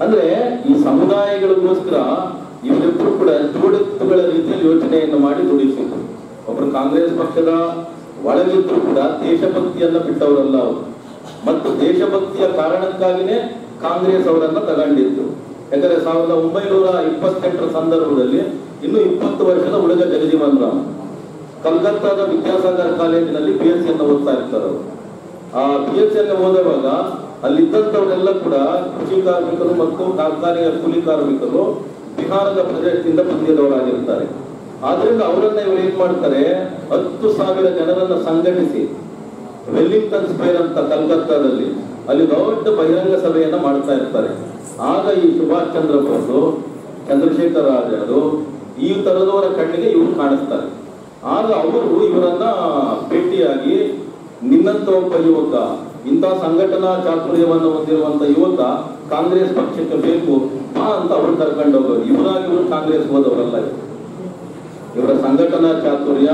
[SPEAKER 5] ಅಂದ್ರೆ ಈ ಸಮುದಾಯಗಳಿಗೋಸ್ಕರ ಇವರಿಬ್ಬರು ಕೂಡ ಜೋಡೆತ್ತುಗಳ ರೀತಿಯಲ್ಲಿ ಯೋಚನೆಯನ್ನು ಮಾಡಿ ದುಡಿಸಿದ್ರು. ಒಬ್ರು ಕಾಂಗ್ರೆಸ್ ಪಕ್ಷದ ಒಳಗಿದ್ರು ಕೂಡ ದೇಶಭಕ್ತಿಯನ್ನ ಬಿಟ್ಟವರಲ್ಲ ಅವರು. ಮತ್ತು ದೇಶಭಕ್ತಿಯ ಕಾರಣಕ್ಕಾಗಿನೇ ಕಾಂಗ್ರೆಸ್ ಅವರನ್ನ ತಗೊಂಡಿತ್ತು. ಯಾಕಂದ್ರೆ 1928 ಸಂದರ್ಭದಲ್ಲಿ ಇನ್ನು 20 ವರ್ಷದ ಹುಡುಗ ಜಗಜೀವನ್ ರಾಮ್ ಕಲ್ಕತ್ತಾದ ವಿದ್ಯಾಸಾಗರ ಕಾಲೇಜಿನಲ್ಲಿ PhD ಅನ್ನು ಓದ್ತಾ ಇರ್ತಾರೆ. ಅವರು ಆ PhD ಅನ್ನು ಓದುವಾಗ ಅಲ್ಲಿದ್ದಂಥವರೆಲ್ಲ ಕೂಡ ಕೃಷಿ ಕಾರ್ಮಿಕರು ಮತ್ತು ಕಾರ್ಖಾನೆಯ ಕೂಲಿ ಕಾರ್ಮಿಕರು ಬಿಹಾರದ ಪ್ರದೇಶದಿಂದ ಬಂದಿದ್ದವರಾಗಿರ್ತಾರೆ. ಆದ್ರಿಂದ ಅವರನ್ನ ಇವರು ಏನ್ ಮಾಡ್ತಾರೆ, 10,000 ಜನರನ್ನ ಸಂಘಟಿಸಿ ವೆಲ್ಲಿಂಗ್ಟನ್ ಸ್ಕ್ವೇರ್ ಅಂತ ಕಲ್ಕತ್ತಾದಲ್ಲಿ ಅಲ್ಲಿ ದೊಡ್ಡ ಬಹಿರಂಗ ಸಭೆಯನ್ನ ಮಾಡ್ತಾ ಇರ್ತಾರೆ. ಆಗ ಈ ಸುಭಾಷ್ ಚಂದ್ರ ಬೋಸ್, ಚಂದ್ರಶೇಖರ್ ಆಜಾದ್ ಈ ತರದವರ ಕಣ್ಣಿಗೆ ಇವರು ಕಾಣಿಸ್ತಾರೆ. ಆಗ ಅವರು ಇವರನ್ನ ಭೇಟಿಯಾಗಿ, ನಿನ್ನಂತ ಒಬ್ಬ ಯುವಕ, ಇಂಥ ಸಂಘಟನಾ ಚಾತುರ್ಯವನ್ನು ಹೊಂದಿರುವಂತ ಯುವಕ ಕಾಂಗ್ರೆಸ್ ಪಕ್ಷಕ್ಕೆ ಬೇಕು ಅಂತ ಅವರು ಕರ್ಕೊಂಡು ಹೋಗೋರು. ಇವರಾಗಿ ಇವರು ಕಾಂಗ್ರೆಸ್ ಹೋದವರಲ್ಲ. ಇವರ ಸಂಘಟನಾ ಚಾತುರ್ಯ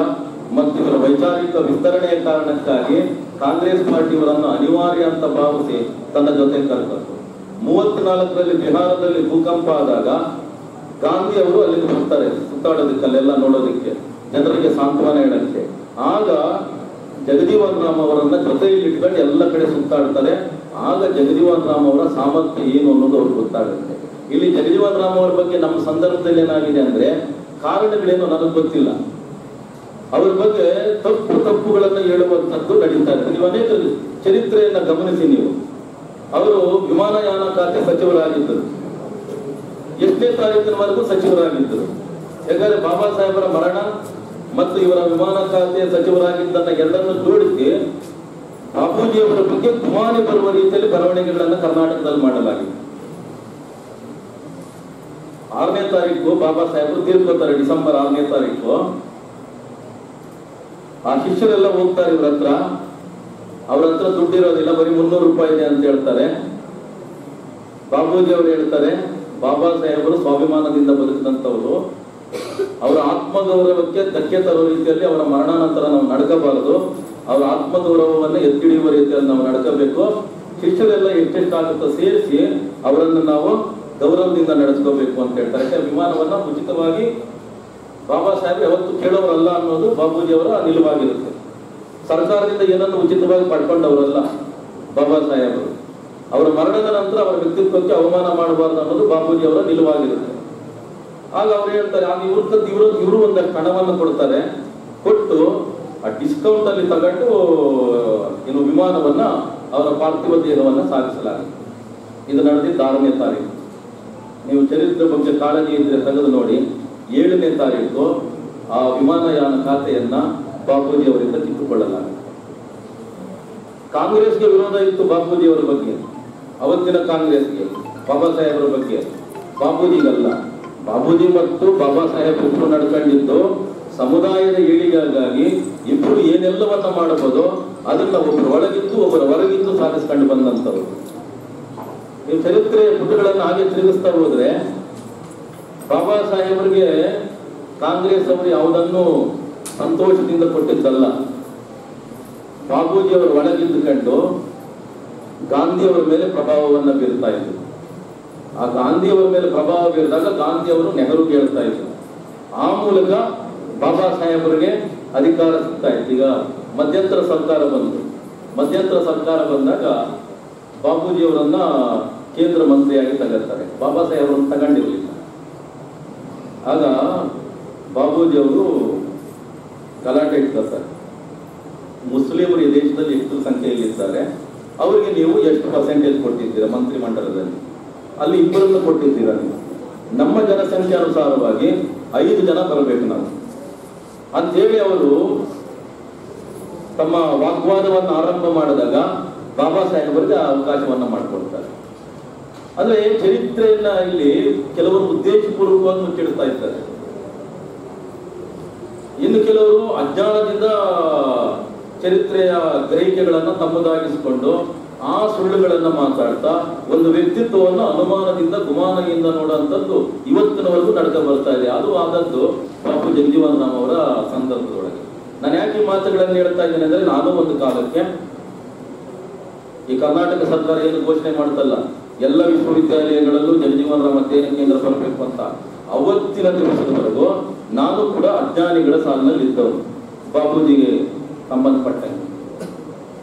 [SPEAKER 5] ಮತ್ತು ಇವರ ವೈಚಾರಿಕ ವಿಸ್ತರಣೆಯ ಕಾರಣಕ್ಕಾಗಿ ಕಾಂಗ್ರೆಸ್ ಪಾರ್ಟಿ ಇವರನ್ನು ಅನಿವಾರ್ಯ ಅಂತ ಭಾವಿಸಿ ತನ್ನ ಜೊತೆ ಕರೆತಂತು. 34ರಲ್ಲಿ ಬಿಹಾರದಲ್ಲಿ ಭೂಕಂಪ ಆದಾಗ ಗಾಂಧಿ ಅವರು ಅಲ್ಲಿಗೆ ಬರ್ತಾರೆ ಸುತ್ತಾಡೋದಕ್ಕೆ, ಅಲ್ಲೆಲ್ಲ ನೋಡೋದಕ್ಕೆ, ಜನರಿಗೆ ಸಾಂತ್ವನ ಹೇಳಕ್ಕೆ. ಆಗ ಜಗಜೀವನ್ ರಾಮ್ ಅವರನ್ನ ಜೊತೆಯಲ್ಲಿ ಇಟ್ಕೊಂಡು ಎಲ್ಲ ಕಡೆ ಸುತ್ತಾಡ್ತಾರೆ. ಆಗ ಜಗಜೀವನ್ ರಾಮ್ ಅವರ ಸಾಮರ್ಥ್ಯ ಏನು ಅನ್ನೋದು ಅವ್ರಿಗೆ ಗೊತ್ತಾಗುತ್ತೆ. ಇಲ್ಲಿ ಜಗಜೀವನ್ ರಾಮ್ ಅವರ ಬಗ್ಗೆ ನಮ್ಮ ಸಂದರ್ಭದಲ್ಲಿ ಏನಾಗಿದೆ ಅಂದ್ರೆ ಕಾರಣಗಳೇನು ನನಗೆ ಗೊತ್ತಿಲ್ಲ. ಅವ್ರ ಬಗ್ಗೆ ತಪ್ಪುಗಳನ್ನು ಹೇಳುವಂಥದ್ದು ನಡೀತಾ ಇದೆ. ನೀವು ಅನೇಕ ಚರಿತ್ರೆಯನ್ನ ಗಮನಿಸಿ. ನೀವು ಅವರು ವಿಮಾನಯಾನ ಖಾತೆ ಸಚಿವರಾಗಿದ್ದರು, 8ನೇ ತಾರೀಕಿನವರೆಗೂ ಸಚಿವರಾಗಿದ್ದರು. ಯಾಕಂದ್ರೆ ಬಾಬಾ ಸಾಹೇಬರ ಮರಣ ಮತ್ತು ಇವರ ವಿಮಾನ ಖಾತೆ ಸಚಿವರಾಗಿದ್ದನ್ನ ಎರಡನ್ನು ಜೋಡಿಸಿ ಬಾಪೂಜಿಯವರ ಬಗ್ಗೆ ಗುಮಾನಿ ಬರುವ ರೀತಿಯಲ್ಲಿ ಬರವಣಿಗೆಗಳನ್ನು ಕರ್ನಾಟಕದಲ್ಲಿ ಮಾಡಲಾಗಿದೆ. 6ನೇ ತಾರೀಕು ಬಾಬಾ ಸಾಹೇಬರು ತೀರ್ಕೊತಾರೆ, ಡಿಸೆಂಬರ್ 6ನೇ ತಾರೀಕು. ಆ ಶಿಷ್ಯರೆಲ್ಲ ಹೋಗ್ತಾರೆ ಇವ್ರ ಹತ್ರ. ಅವ್ರ ಹತ್ರ ದುಡ್ಡಿರೋದಿಲ್ಲ, ಬರೀ 300 ರೂಪಾಯಿ ಇದೆ ಅಂತ ಹೇಳ್ತಾರೆ. ಬಾಬೂಜಿ ಅವರು ಹೇಳ್ತಾರೆ, ಬಾಬಾ ಸಾಹೇಬರು ಸ್ವಾಭಿಮಾನದಿಂದ ಬದುಕಿದಂಥವ್ರು, ಅವರ ಆತ್ಮಗೌರವಕ್ಕೆ ಧಕ್ಕೆ ತರುವ ರೀತಿಯಲ್ಲಿ ಅವರ ಮರಣ ನಂತರ ನಾವು ನಡ್ಕೋಬಾರದು, ಅವರ ಆತ್ಮಗೌರವವನ್ನು ಎತ್ತಿಡಿಯುವ ರೀತಿಯಲ್ಲಿ ನಾವು ನಡ್ಕೋಬೇಕು. ಶಿಷ್ಯರೆಲ್ಲ ಎಷ್ಟೆಷ್ಟಾಗುತ್ತೋ ಸೇರಿಸಿ ಅವರನ್ನು ನಾವು ಗೌರವದಿಂದ ನಡೆಸ್ಕೋಬೇಕು ಅಂತ ಹೇಳ್ತಾರೆ. ವಿಮಾನವನ್ನ ಉಚಿತವಾಗಿ ಬಾಬಾ ಸಾಹೇಬ್ ಯಾವತ್ತು ಕೇಳೋರಲ್ಲ ಅನ್ನೋದು ಬಾಬೂಜಿ ಅವರ ನಿಲುವಾಗಿರುತ್ತೆ. ಸರ್ಕಾರದಿಂದ ಏನನ್ನು ಉಚಿತವಾಗಿ ಪಡ್ಕೊಂಡವರಲ್ಲ ಬಾಬಾ ಸಾಹೇಬರು. ಅವರ ಮರಣದ ನಂತರ ಅವರ ವ್ಯಕ್ತಿತ್ವಕ್ಕೆ ಅವಮಾನ ಮಾಡಬಾರ್ದು ಅನ್ನೋದು ಬಾಬೂಜಿ ಅವರ ನಿಲುವಾಗಿರುತ್ತೆ. ಆಗ ಅವ್ರು ಹೇಳ್ತಾರೆ, ಆಗ ಇವರು ಒಂದಷ್ಟು ಹಣವನ್ನು ಕೊಡ್ತಾರೆ. ಕೊಟ್ಟು ಆ ಡಿಸ್ಕೌಂಟ್ ಅಲ್ಲಿ ತಗೊಂಡು ಇನ್ನು ವಿಮಾನವನ್ನ ಅವರ ಪಾರ್ಥಿವ ದೇಹವನ್ನ ಸಾಗಿಸಲಾಗುತ್ತೆ. ಇದು ನಡೆದಿದ್ದು 6ನೇ ತಾರೀಕು. ನೀವು ಚರಿತ್ರೆ ಬಗ್ಗೆ ಕಾಳಜಿ ಇದ್ರೆ ತೆಗೆದು ನೋಡಿ. 7ನೇ ತಾರೀಕು ಆ ವಿಮಾನಯಾನ ಖಾತೆಯನ್ನ ಬಾಪೂಜಿ ಅವರಿಂದ ಕಿತ್ತುಕೊಳ್ಳಲಾಗಿದೆ. ಕಾಂಗ್ರೆಸ್ಗೆ ವಿರೋಧ ಇತ್ತು ಬಾಪೂಜಿ ಅವರ ಬಗ್ಗೆ, ಅವತ್ತಿನ ಕಾಂಗ್ರೆಸ್ಗೆ ಬಾಬಾ ಸಾಹೇಬರ ಬಗ್ಗೆ. ಬಾಪೂಜಿಗಲ್ಲ. ಬಾಬೂಜಿ ಮತ್ತು ಬಾಬಾ ಸಾಹೇಬ್ ಇಬ್ಬರು ನಡ್ಕೊಂಡಿದ್ದು ಸಮುದಾಯದ ಏಳಿಗೆಗಾಗಿ ಇಬ್ಬರು ಏನೆಲ್ಲವನ್ನ ಮಾಡಬಹುದು ಅದನ್ನ ಒಬ್ಬರು ಒಳಗಿದ್ದು ಒಬ್ಬರ ಹೊರಗಿದ್ದು ಸಾಧಿಸ್ಕೊಂಡು ಬಂದಂಥವ್ರು. ನೀವು ಚರಿತ್ರೆ ಪುಟಗಳನ್ನು ಹಾಗೆ ತಿರುಗಿಸ್ತಾ ಹೋದ್ರೆ ಬಾಬಾ ಸಾಹೇಬರಿಗೆ ಕಾಂಗ್ರೆಸ್ ಅವರು ಯಾವುದನ್ನು ಸಂತೋಷದಿಂದ ಕೊಟ್ಟಿದ್ದಲ್ಲ. ಬಾಬೂಜಿ ಅವರು ಒಳಗಿದ್ದುಕೊಂಡು ಗಾಂಧಿ ಅವರ ಮೇಲೆ ಪ್ರಭಾವವನ್ನು ಬೀರ್ತಾ ಇದ್ರು. ಆ ಗಾಂಧಿಯವರ ಮೇಲೆ ಪ್ರಭಾವ ಬೀರಿದಾಗ ಗಾಂಧಿಯವರು ನೆಹರುಗೆ ಹೇಳ್ತಾ ಇದ್ರು. ಆ ಮೂಲಕ ಬಾಬಾ ಸಾಹೇಬರಿಗೆ ಅಧಿಕಾರ ಸಿಗ್ತಾ ಇತ್ತು. ಈಗ ಮಧ್ಯಂತರ ಸರ್ಕಾರ ಬಂತು. ಮಧ್ಯಂತರ ಸರ್ಕಾರ ಬಂದಾಗ ಬಾಬೂಜಿಯವರನ್ನ ಕೇಂದ್ರ ಮಂತ್ರಿಯಾಗಿ ತಗೊಳ್ತಾರೆ. ಬಾಬಾ ಸಾಹೇಬರನ್ನು ತಗೊಂಡಿರಲಿಲ್ಲ. ಆಗ ಬಾಬೂಜಿಯವರು ಗಲಾಟೆ ಇಡ್ತಾರೆ. ಮುಸ್ಲಿಮರು ಈ ದೇಶದಲ್ಲಿ ಎಷ್ಟು ಸಂಖ್ಯೆಯಲ್ಲಿದ್ದಾರೆ, ಅವರಿಗೆ ನೀವು ಎಷ್ಟು ಪರ್ಸೆಂಟೇಜ್ ಕೊಟ್ಟಿದ್ದೀರಾ ಮಂತ್ರಿಮಂಡಲದಲ್ಲಿ? ಅಲ್ಲಿ 2 ಕೊಟ್ಟಿದ್ದೀರಾ ನೀವು. ನಮ್ಮ ಜನಸಂಖ್ಯಾನುಸಾರವಾಗಿ 5 ಜನ ಬರಬೇಕು ನಾವು ಅಂತೇಳಿ ಅವರು ತಮ್ಮ ವಾಗ್ವಾದವನ್ನು ಆರಂಭ ಮಾಡಿದಾಗ ಬಾಬಾ ಸಾಹೇಬರಿಗೆ ಆ ಅವಕಾಶವನ್ನ ಮಾಡಿಕೊಡ್ತಾರೆ. ಅಂದ್ರೆ ಚರಿತ್ರೆಯನ್ನ ಇಲ್ಲಿ ಕೆಲವರು ಉದ್ದೇಶಪೂರ್ವಕವಾಗಿ ಮುಚ್ಚಿಡ್ತಾ ಇದ್ದಾರೆ. ಇನ್ನು ಕೆಲವರು ಅಜ್ಞಾನದಿಂದ ಚರಿತ್ರೆಯ ಗ್ರಹಿಕೆಗಳನ್ನು ತಮ್ಮದಾಗಿಸಿಕೊಂಡು ಆ ಸುಳ್ಳುಗಳನ್ನ ಮಾತಾಡ್ತಾ ಒಂದು ವ್ಯಕ್ತಿತ್ವವನ್ನು ಅನುಮಾನದಿಂದ ಗುಮಾನದಿಂದ ನೋಡುವಂಥದ್ದು ಇವತ್ತಿನವರೆಗೂ ನಡ್ಕ ಬರ್ತಾ ಇದೆ. ಅದು ಆದದ್ದು ಬಾಬು ಜಗಜೀವನ್ ರಾಮ್ ಅವರ ಸಂದರ್ಭದೊಳಗೆ. ನಾನು ಯಾಕೆ ಈ ಮಾತುಗಳನ್ನು ಹೇಳ್ತಾ ಇದ್ದೇನೆ ಅಂದ್ರೆ, ನಾನು ಒಂದು ಕಾಲಕ್ಕೆ ಈ ಕರ್ನಾಟಕ ಸರ್ಕಾರ ಏನು ಘೋಷಣೆ ಮಾಡ್ತಲ್ಲ ಎಲ್ಲ ವಿಶ್ವವಿದ್ಯಾಲಯಗಳಲ್ಲೂ ಜಗಜೀವನ್ ರಾಮ್ ಅಧ್ಯಯನ ಕೇಂದ್ರ ಬರಬೇಕು ಅಂತ, ಅವತ್ತಿನ ದಿವಸದವರೆಗೂ ನಾನು ಕೂಡ ಅಜ್ಞಾನಿಗಳ ಸಾಲಿನಲ್ಲಿ ಇದ್ದವನು ಬಾಬೂಜಿಗೆ ಸಂಬಂಧಪಟ್ಟಂಗೆ.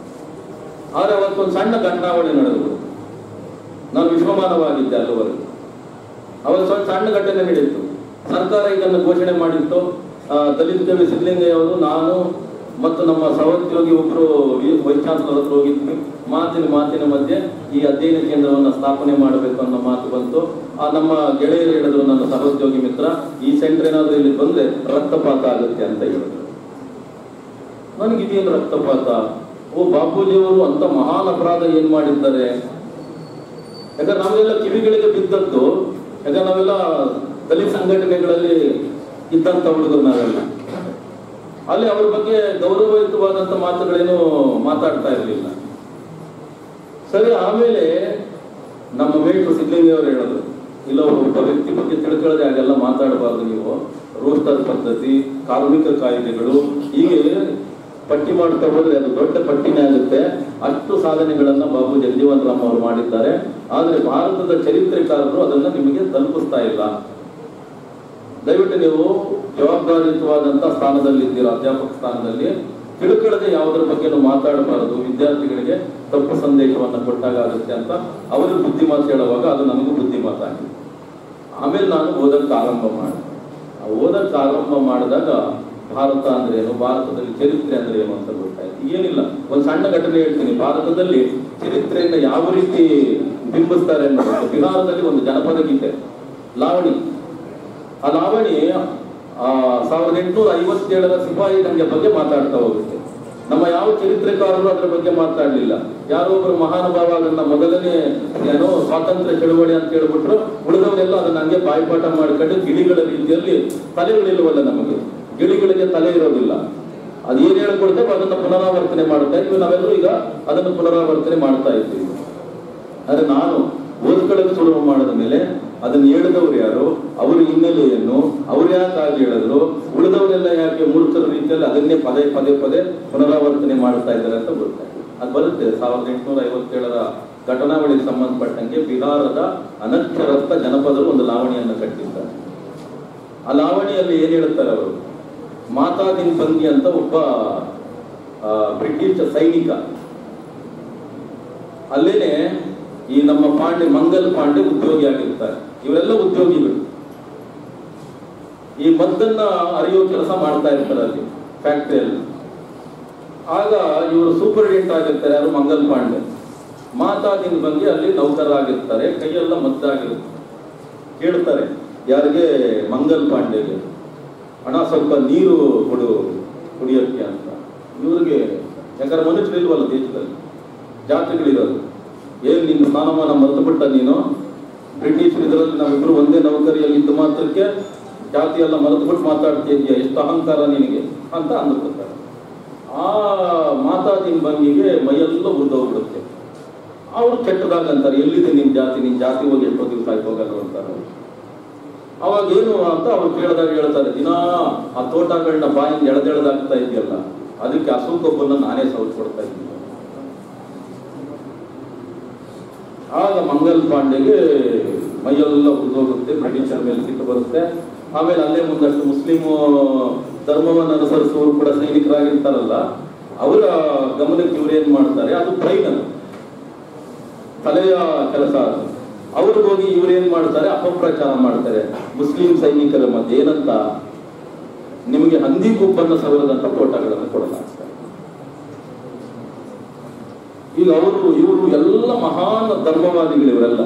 [SPEAKER 5] ಆದರೆ ಅವತ್ತೊಂದು ಸಣ್ಣ ಘಟನಾವಳಿ ನಡೆದು ನಾನು ವಿಶ್ವಮಾನವಾಗಿದ್ದೆ ಅಲ್ಲಿವರೆಗೂ. ಅವತ್ತು ಸಣ್ಣ ಘಟನೆ ನಡೆಯಿತು. ಸರ್ಕಾರ ಇದನ್ನು ಘೋಷಣೆ ಮಾಡಿತ್ತು. ದಲಿತ ಕವಿ ಸಿದ್ದಲಿಂಗಯ್ಯ ಅವರು, ನಾನು ಮತ್ತು ನಮ್ಮ ಸಹೋದ್ಯೋಗಿ ಒಬ್ಬರು ವೈಸ್ ಚಾನ್ಸಲರ್ ಹತ್ರ ಹೋಗಿದ್ವಿ. ಮಾತಿನ ಮಧ್ಯೆ ಈ ಅಧ್ಯಯನ ಕೇಂದ್ರವನ್ನು ಸ್ಥಾಪನೆ ಮಾಡಬೇಕು ಅನ್ನೋ ಮಾತು ಬಂತು. ನಮ್ಮ ಗೆಳೆಯರು ಹೇಳಿದ್ರು, ನನ್ನ ಸಹೋದ್ಯೋಗಿ ಮಿತ್ರ, ಈ ಸೆಂಟರ್ ಏನಾದರೂ ಇಲ್ಲಿ ಬಂದ್ರೆ ರಕ್ತಪಾತ ಆಗುತ್ತೆ ಅಂತ ಹೇಳಿದ್ರು. ನನಗಿದೇನು ರಕ್ತಪಾತ? ಓ, ಬಾಪೂಜಿಯವರು ಅಂತ ಮಹಾನ್ ಅಪರಾಧ ಏನ್ ಮಾಡಿದ್ದಾರೆ? ಯಾಕಂದ್ರೆ ನಾವೆಲ್ಲ ಕಿವಿಗಳಿಗೆ ಬಿದ್ದದ್ದು. ಯಾಕಂದ್ರೆ ನಾವೆಲ್ಲ ದಲಿತ ಸಂಘಟನೆಗಳಲ್ಲಿ ಇದ್ದಂತ ಹುಡುಗರು ನಾವೆಲ್ಲ. ಅಲ್ಲಿ ಅವ್ರ ಬಗ್ಗೆ ಗೌರವಯುತವಾದಂತ ಮಾತುಗಳೇನು ಮಾತಾಡ್ತಾ ಇರಲಿಲ್ಲ. ಸರಿ, ಆಮೇಲೆ ನಮ್ಮ ಮೇಟ್ರು ಸಿದ್ದಲಿಂಗಯ್ಯವರು ಹೇಳಿದ್ರು, ಇಲ್ಲ ಒಬ್ಬ ವ್ಯಕ್ತಿ ಬಗ್ಗೆ ತಿಳ್ಕೊಳ್ಳದೆ ಹಾಗೆಲ್ಲ ಮಾತಾಡಬಾರ್ದು ನೀವು. ರೋಸ್ಟರ್ ಪದ್ಧತಿ, ಕಾರ್ಮಿಕ ಕಾಯ್ದೆಗಳು, ಹೀಗೆ ಪಟ್ಟಿ ಮಾಡ್ತಾ ಹೋದ್ರೆ ಅದು ದೊಡ್ಡ ಪಟ್ಟಿನೇ ಆಗುತ್ತೆ. ಅಷ್ಟು ಸಾಧನೆಗಳನ್ನ ಬಾಬು ಜಗಜೀವನ್ ರಾಮ್ ಅವರು ಮಾಡಿದ್ದಾರೆ. ಆದ್ರೆ ಭಾರತದ ಚರಿತ್ರೆಕಾರರು ಅದನ್ನ ನಿಮಗೆ ತಲುಪಿಸ್ತಾ ಇಲ್ಲ. ದಯವಿಟ್ಟು ನೀವು ಜವಾಬ್ದಾರಿಯುತವಾದಂತ ಸ್ಥಾನದಲ್ಲಿದ್ದೀರಾ, ಅಧ್ಯಾಪಕ ಸ್ಥಾನದಲ್ಲಿ. ತಿಳ್ಕೊಳ್ಳದೆ ಯಾವುದರ ಬಗ್ಗೆನೂ ಮಾತಾಡಬಾರದು. ವಿದ್ಯಾರ್ಥಿಗಳಿಗೆ ತಪ್ಪು ಸಂದೇಶವನ್ನು ಕೊಟ್ಟಾಗ ಆಗುತ್ತೆ ಅಂತ ಅವರು ಬುದ್ಧಿ ಮಾತು ಹೇಳುವಾಗ ಅದು ನನಗೂ ಬುದ್ಧಿ ಮಾತಾಗಿದೆ. ಆಮೇಲೆ ನಾನು ಓದಕ್ಕೆ ಆರಂಭ ಮಾಡಿದಾಗ ಭಾರತ ಅಂದ್ರೆ ಏನು, ಭಾರತದಲ್ಲಿ ಚರಿತ್ರೆ ಅಂದ್ರೆ ಏನು ಅಂತ ಗೊತ್ತಾಯ್ತು. ಏನಿಲ್ಲ, ಒಂದು ಸಣ್ಣ ಘಟನೆ ಹೇಳ್ತೀನಿ. ಭಾರತದಲ್ಲಿ ಚರಿತ್ರೆಯನ್ನ ಯಾವ ರೀತಿ ಬಿಂಬಿಸ್ತಾರೆ ಅನ್ನೋದು. ಬಿಹಾರದಲ್ಲಿ ಒಂದು ಜನಪದ ಗೀತೆ ಲಾವಣಿ. ಆ ಲಾವಣಿ 1857ರ ಸಿಪಾಯಿ ದಂಗೆ ಬಗ್ಗೆ ಮಾತಾಡ್ತಾ ಹೋಗುತ್ತೆ. ನಮ್ಮ ಯಾವ ಚರಿತ್ರೆಕಾರರು ಅದರ ಬಗ್ಗೆ ಮಾತಾಡಲಿಲ್ಲ. ಯಾರೋ ಒಬ್ಬರು ಮಹಾನುಭಾವ ಅದನ್ನ ಮೊದಲನೇ ಏನೋ ಸ್ವಾತಂತ್ರ್ಯ ಚಳುವಳಿ ಅಂತ ಹೇಳ್ಬಿಟ್ರು. ಉಳಿದವರೆಲ್ಲ ಅದನ್ನ ಹಂಗೆ ಬಾಯ್ಪಾಠ ಮಾಡ್ಕೊಂಡು ಗಿಳಿಗಳ ರೀತಿಯಲ್ಲಿ, ತಲೆಗಳಿಲ್ವಲ್ಲ ನಮಗೆ, ಗಿಳಿಗಳಿಗೆ ತಲೆ ಇರೋದಿಲ್ಲ, ಅದೇನು ಹೇಳ್ಕೊಡ್ತೇವೆ ಅದನ್ನ ಪುನರಾವರ್ತನೆ ಮಾಡ್ತಾ ಇದ್ವಿ. ನಾವೆಲ್ಲರೂ ಈಗ ಅದನ್ನು ಪುನರಾವರ್ತನೆ ಮಾಡ್ತಾ ಇದ್ದೀವಿ. ಆದ್ರೆ ನಾನು ಓದ್ಕೊಳ್ಳೋಕೆ ಶುರು ಮಾಡಿದ ಮೇಲೆ ಅದನ್ನ ಹೇಳಿದವ್ರು ಯಾರು, ಅವ್ರ ಹಿನ್ನೆಲೆಯನ್ನು, ಅವ್ರು ಯಾಕಾಗಿ ಹೇಳಿದ್ರು, ಉಳಿದವರೆಲ್ಲ ಯಾಕೆ ಮೂರ್ಖರ ರೀತಿಯಲ್ಲಿ ಅದನ್ನೇ ಪದೇ ಪುನರಾವರ್ತನೆ ಮಾಡ್ತಾ ಇದ್ದಾರೆ ಅಂತ ಗೊತ್ತಾಯ್ತು. ಅದು ಬರುತ್ತೆ 1857ರ ಘಟನಾವಳಿಗೆ ಸಂಬಂಧಪಟ್ಟಂಗೆ ಬಿಹಾರದ ಅನಕ್ಷರಸ್ಥ ಜನಪದರು ಒಂದು ಲಾವಣಿಯನ್ನು ಕಟ್ಟಿದ್ದಾರೆ. ಆ ಲಾವಣಿಯಲ್ಲಿ ಏನ್ ಹೇಳ್ತಾರೆ ಅವರು, ಮಾತಾದಿನ್ ಭಂಗಿ ಅಂತ ಒಬ್ಬ ಬ್ರಿಟಿಷ್ ಸೈನಿಕ, ಅಲ್ಲೇನೆ ಈ ನಮ್ಮ ಮಂಗಲ್ ಪಾಂಡೆ ಉದ್ಯೋಗಿ ಆಗಿರ್ತಾರೆ. ಇವರೆಲ್ಲ ಉದ್ಯೋಗಿಗಳು. ಈ ಮದ್ದನ್ನ ಅರಿಯೋ ಕೆಲಸ ಮಾಡ್ತಾ ಇರ್ತಾರೆ ಅಲ್ಲಿ ಫ್ಯಾಕ್ಟರಿಯಲ್ಲಿ. ಆಗ ಇವರು ಸೂಪರಿಂಟೆಂಡೆಂಟ್ ಆಗಿರ್ತಾರೆ, ಯಾರು, ಮಂಗಲ್ ಪಾಂಡೆ. ಮಾತಾದಿನ ಬಗ್ಗೆ ಅಲ್ಲಿ ನೌಕರರಾಗಿರ್ತಾರೆ, ಕೈಯೆಲ್ಲ ಮದ್ದಾಗಿರುತ್ತೆ. ಕೇಳ್ತಾರೆ ಯಾರಿಗೆ, ಮಂಗಲ್ ಪಾಂಡೆಗೆ, ಹಣ ಸ್ವಲ್ಪ ನೀರು ಕುಡಿಯೋಕ್ಕೆ ಅಂತ. ಇವ್ರಿಗೆ ಯಾಕಂದ್ರೆ ಮನುಷ್ಯರು ಇಲ್ವಲ್ಲ ದೇಶದಲ್ಲಿ, ಜಾತಿಗಳಿರೋದು. ಏನ್ ನಿನ್ನ ಸ್ಥಾನಮಾನ ಮರೆತುಬಿಟ್ಟ ನೀನು, ಬ್ರಿಟಿಷ್ ಇದರಲ್ಲಿ ನಾವಿಬ್ರು ಒಂದೇ ನೌಕರಿಯಲ್ಲಿ ಇದ್ದ ಮಾತ್ರಕ್ಕೆ ಜಾತಿ ಎಲ್ಲ ಮರೆತುಬಿಟ್ಟು ಮಾತಾಡ್ತಿದ್ಯಾ, ಎಷ್ಟು ಅಹಂಕಾರ ನಿನಗೆ ಅಂತ ಅಂದ್ಕೊತಾರೆ. ಆ ಮಾತಾದಿನ ಭಂಗಿಗೆ ಮೈಯೆಲ್ಲ ಉರಿದೋಗ್ಬಿಡುತ್ತೆ. ಅವ್ರು ಕೆಟ್ಟದಾಗ ಅಂತಾರೆ, ಎಲ್ಲಿದೆ ನಿನ್ ಜಾತಿ ಹೋಗಿ ಎಷ್ಟೋ ದಿವಸ ಆಯ್ತು ಹೋಗಲ್ಲ ಅಂತಾರೆ. ಅವಾಗ ಏನು ಅಂತ ಅವ್ರು ಕೇಳಿದಾಗ ಹೇಳ್ತಾರೆ, ದಿನಾ ಆ ತೋಟಗಳನ್ನ ಬಾಯಿಂದ ಎಳೆದೆಳೆದಾಗ್ತಾ ಇದೆಯಲ್ಲ, ಅದಕ್ಕೆ ಹಸು ಕೊಬ್ಬನ್ನ ನಾನೇ ಸೌತ್ ಕೊಡ್ತಾ ಇದ್ದೀನಿ. ಆಗ ಮಂಗಲ್ ಪಾಂಡೆಗೆ ಮೈಯೆಲ್ಲ ಉರಿದೋಗುತ್ತೆ, ಬ್ರಿಟಿಷರ ಮೇಲೆ ಸಿಟ್ಟು ಬರುತ್ತೆ. ಆಮೇಲೆ ಅಲ್ಲೇ ಮುಂದಷ್ಟು ಮುಸ್ಲಿಂ ಧರ್ಮವನ್ನು ಅನುಸರಿಸುವವರು ಕೂಡ ಸೈನಿಕರಾಗಿರ್ತಾರಲ್ಲ, ಅವರ ಗಮನಕ್ಕೆ ಇವ್ರೇನ್ ಮಾಡ್ತಾರೆ, ಅದು ಬ್ರೈನ್ ತಲೆಯ ಕೆಲಸ. ಅದು ಅವ್ರಿಗೆ ಹೋಗಿ ಇವ್ರೇನ್ ಮಾಡ್ತಾರೆ, ಅಪಪ್ರಚಾರ ಮಾಡ್ತಾರೆ ಮುಸ್ಲಿಂ ಸೈನಿಕರ ಮಧ್ಯೆ. ಏನಂತ, ನಿಮಗೆ ಹಂದಿ ಗುಬ್ಬನ್ನು ಸವರದಂತ ಫೋಟೋಗಳನ್ನು ಕೊಡಲಾಗ್ತದೆ. ಈಗ ಇವರು ಎಲ್ಲ ಮಹಾನ್ ಧರ್ಮವಾದಿಗಳು ಇವರೆಲ್ಲ